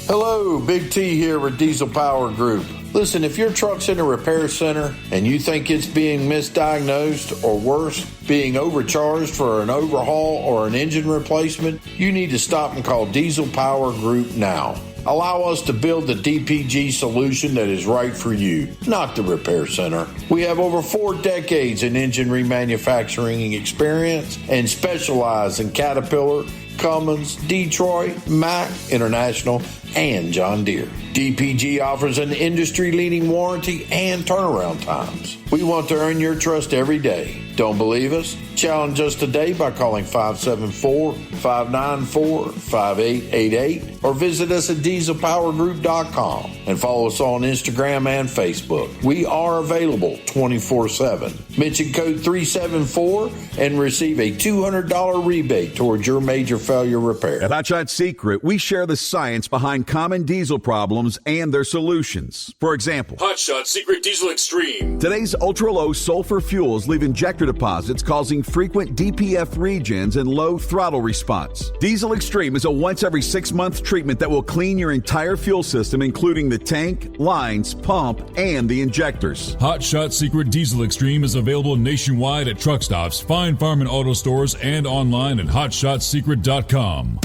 Hello, Big T here with Diesel Power Group. Listen, if your truck's in a repair center and you think it's being misdiagnosed or worse, being overcharged for an overhaul or an engine replacement, you need to stop and call Diesel Power Group now. Allow us to build the DPG solution that is right for you, not the repair center. We have over 4 decades in engine remanufacturing experience and specialize in Caterpillar, Cummins, Detroit, Mack, International, and John Deere. DPG offers an industry-leading warranty and turnaround times. We want to earn your trust every day. Don't believe us? Challenge us today by calling 574-594-5888 or visit us at dieselpowergroup.com and follow us on Instagram and Facebook. We are available 24/7. Mention code 374 and receive a $200 rebate towards your major failure repair. At Hot Shot Secret, we share the science behind common diesel problems and their solutions. For example, Hot Shot Secret Diesel Extreme. Today's ultra-low sulfur fuels leave injector deposits causing frequent DPF regens and low throttle response. Diesel Extreme is a once every 6-month treatment that will clean your entire fuel system, including the tank, lines, pump, and the injectors. Hot Shot Secret Diesel Extreme is available nationwide at truck stops, Fine Farm and auto stores, and online at hotshotsecret.com.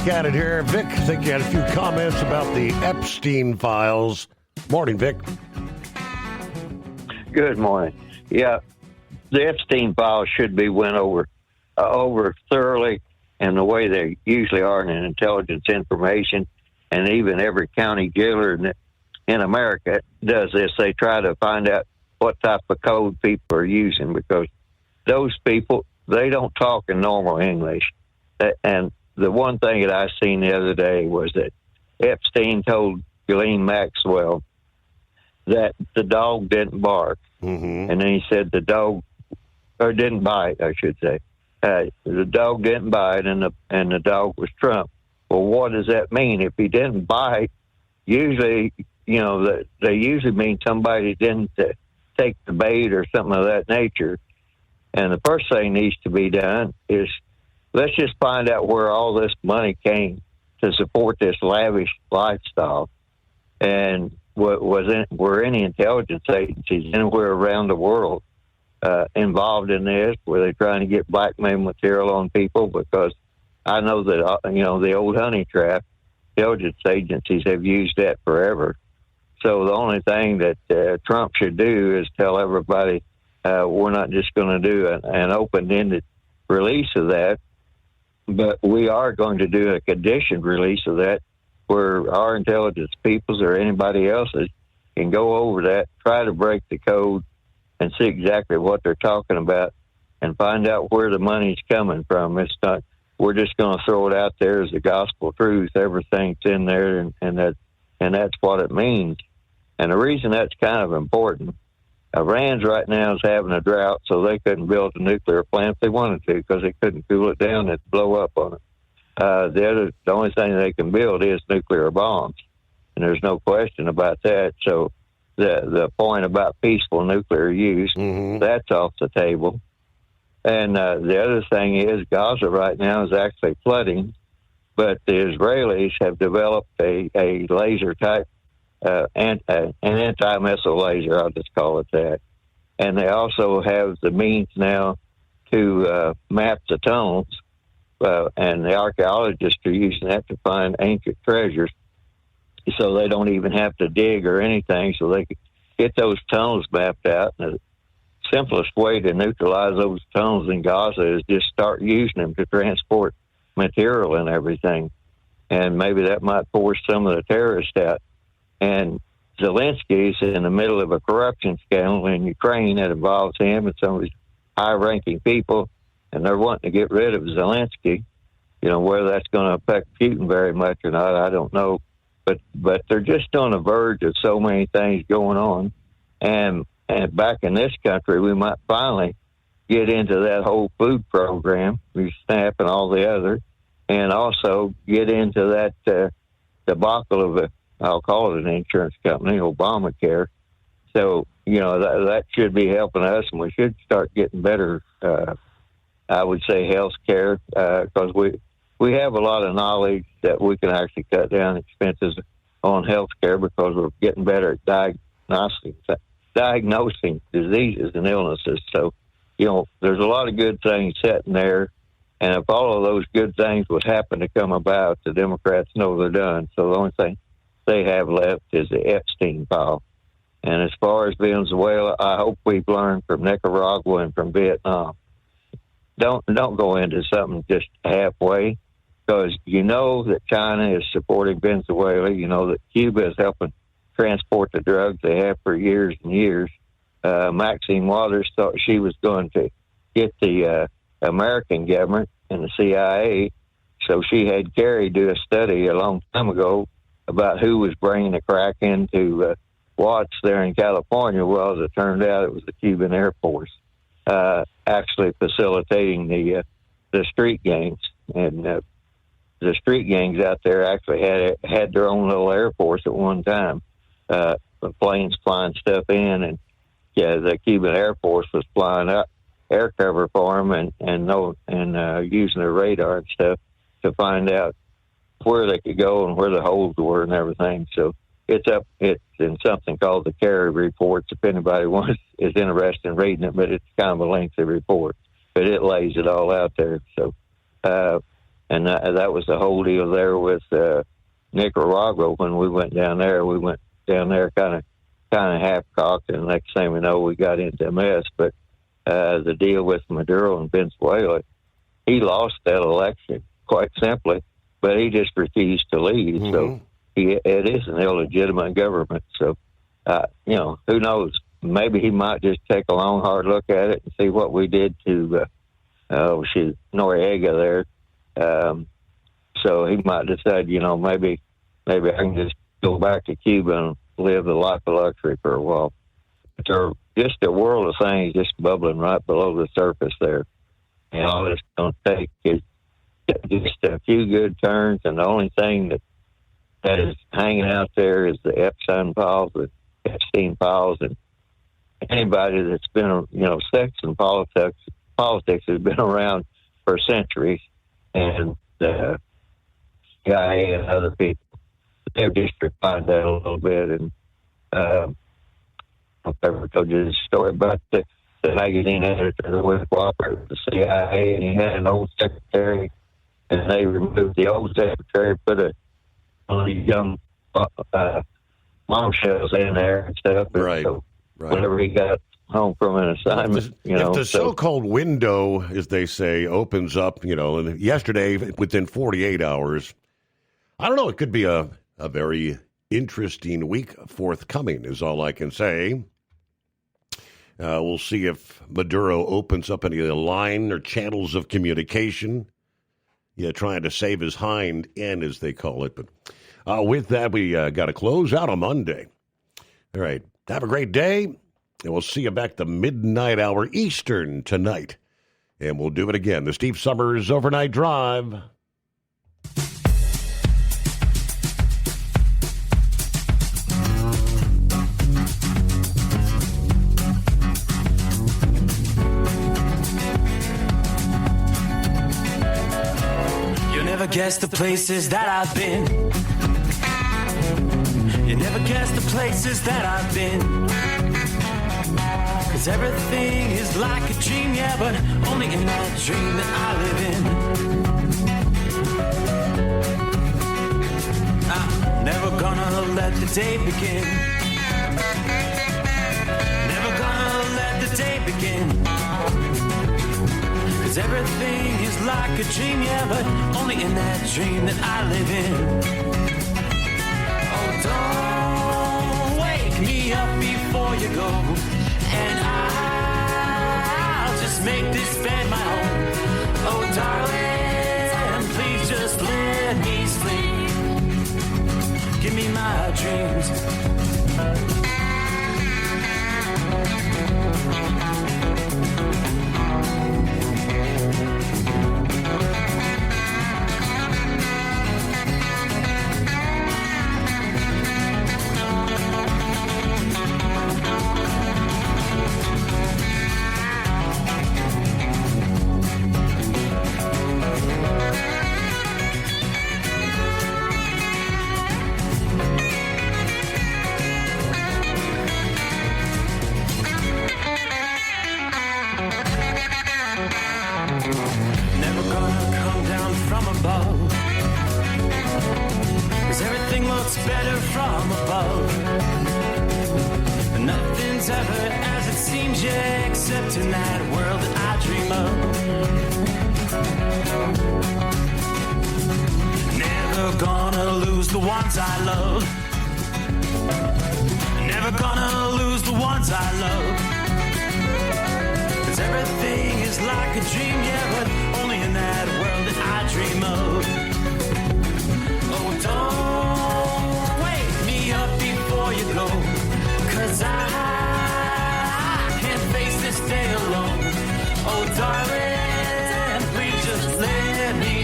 At it here. Vic, I think you had a few comments about the Epstein files. Morning, Vic. Good morning. Yeah, the Epstein files should be went over thoroughly, and the way they usually are in intelligence information, and even every county jailer in America does this. They try to find out what type of code people are using, because those people, they don't talk in normal English. And the one thing that I seen the other day was that Epstein told Ghislaine Maxwell that the dog didn't bark. Mm-hmm. And then he said the dog, or didn't bite, I should say. The dog didn't bite, and the dog was Trump. Well, what does that mean? If he didn't bite, usually, they usually mean somebody didn't take the bait or something of that nature. And the first thing needs to be done is, let's just find out where all this money came to support this lavish lifestyle. And were any intelligence agencies anywhere around the world involved in this? Were they trying to get blackmail material on people? Because I know that, the old honey trap, intelligence agencies have used that forever. So the only thing that Trump should do is tell everybody, we're not just going to do an open-ended release of that, but we are going to do a conditioned release of that, where our intelligence peoples or anybody else's can go over that, try to break the code, and see exactly what they're talking about, and find out where the money's coming from. It's not, we're just going to throw it out there as the gospel truth. Everything's in there, and that's what it means. And the reason that's kind of important, Iran's right now is having a drought, so they couldn't build a nuclear plant if they wanted to, because they couldn't cool it down. It'd blow up on it. The only thing they can build is nuclear bombs, and there's no question about that. So the point about peaceful nuclear use, that's off the table. And the other thing is Gaza right now is actually flooding, but the Israelis have developed a laser type, an anti-missile laser, I'll just call it that. And they also have the means now to map the tunnels, and the archaeologists are using that to find ancient treasures, so they don't even have to dig or anything, so they can get those tunnels mapped out. And the simplest way to neutralize those tunnels in Gaza is just start using them to transport material and everything, and maybe that might force some of the terrorists out. And Zelensky's in the middle of a corruption scandal in Ukraine that involves him and some of his high-ranking people, and they're wanting to get rid of Zelensky. You know, whether that's going to affect Putin very much or not, I don't know. But they're just on the verge of so many things going on. And back in this country, we might finally get into that whole food program, SNAP and all the other, and also get into that debacle of I'll call it an insurance company, Obamacare. So, you know, that should be helping us, and we should start getting better, I would say, health care, because we have a lot of knowledge that we can actually cut down expenses on health care because we're getting better at diagnosing diseases and illnesses. So, you know, there's a lot of good things sitting there, and if all of those good things would happen to come about, the Democrats know they're done. So the only thing they have left is the Epstein file. And as far as Venezuela, I hope we've learned from Nicaragua and from Vietnam. Don't go into something just halfway, because you know that China is supporting Venezuela. You know that Cuba is helping transport the drugs they have for years and years. Maxine Waters thought she was going to get the American government and the CIA, so she had Kerry do a study a long time ago about who was bringing the crack into Watts there in California. Well, as it turned out, it was the Cuban Air Force actually facilitating the street gangs. And the street gangs out there actually had their own little Air Force at one time, the planes flying stuff in, and the Cuban Air Force was flying up air cover for them and using their radar and stuff to find out where they could go and where the holes were and everything. So it's in something called the Kerry Reports, if anybody is interested in reading it, but it's kind of a lengthy report, but it lays it all out there. So, and that was the whole deal there with Nicaragua. When we went down there kind of half-cocked, and the next thing we know, we got into a mess. But the deal with Maduro in Venezuela, he lost that election, quite simply, but he just refused to leave. Mm-hmm. So it is an illegitimate government. So, you know, who knows? Maybe he might just take a long, hard look at it and see what we did to Noriega there. So he might decide, you know, maybe I can just go back to Cuba and live the life of luxury for a while. But there's just a world of things just bubbling right below the surface there. And all it's going to take is just a few good turns, and the only thing that is hanging out there is the Epstein files, and anybody that's been, you know, sex and politics has been around for centuries, and the CIA and other people, they've just refined that a little bit. And I've ever told you this story about the magazine editor that was cooperating with the CIA, and he had an old secretary, and they removed the old secretary, put one of these young bombshells in there and stuff. Right. So whenever he got home from an assignment, if the so-called window, as they say, opens up, you know, and yesterday within 48 hours, I don't know, it could be a very interesting week forthcoming is all I can say. We'll see if Maduro opens up any line or channels of communication, trying to save his hind end, as they call it. But with that, we got to close out on Monday. All right. Have a great day, and we'll see you back the midnight hour Eastern tonight. And we'll do it again. The Steve Summers Overnight Drive. guess the places that I've been. You never guess the places that I've been. 'Cause everything is like a dream, yeah, but only in that dream that I live in. I'm never gonna let the day begin. Never gonna let the day begin. 'Cause everything is like a dream, yeah, but only in that dream that I live in. Oh, don't wake me up before you go, and I'll just make this bed my home. Oh, darling, please just let me sleep. Give me my dreams. Never gonna come down from above, 'cause everything looks better from above. And nothing's ever as it seems, yeah, except in that world that I dream of. Never gonna lose the ones I love. Never gonna lose the ones I love. 'Cause everything is like a dream, yeah, but only in that world that I dream of. Oh, don't wake me up before you go, 'cause I can't face this day alone. Oh, darling, please just let me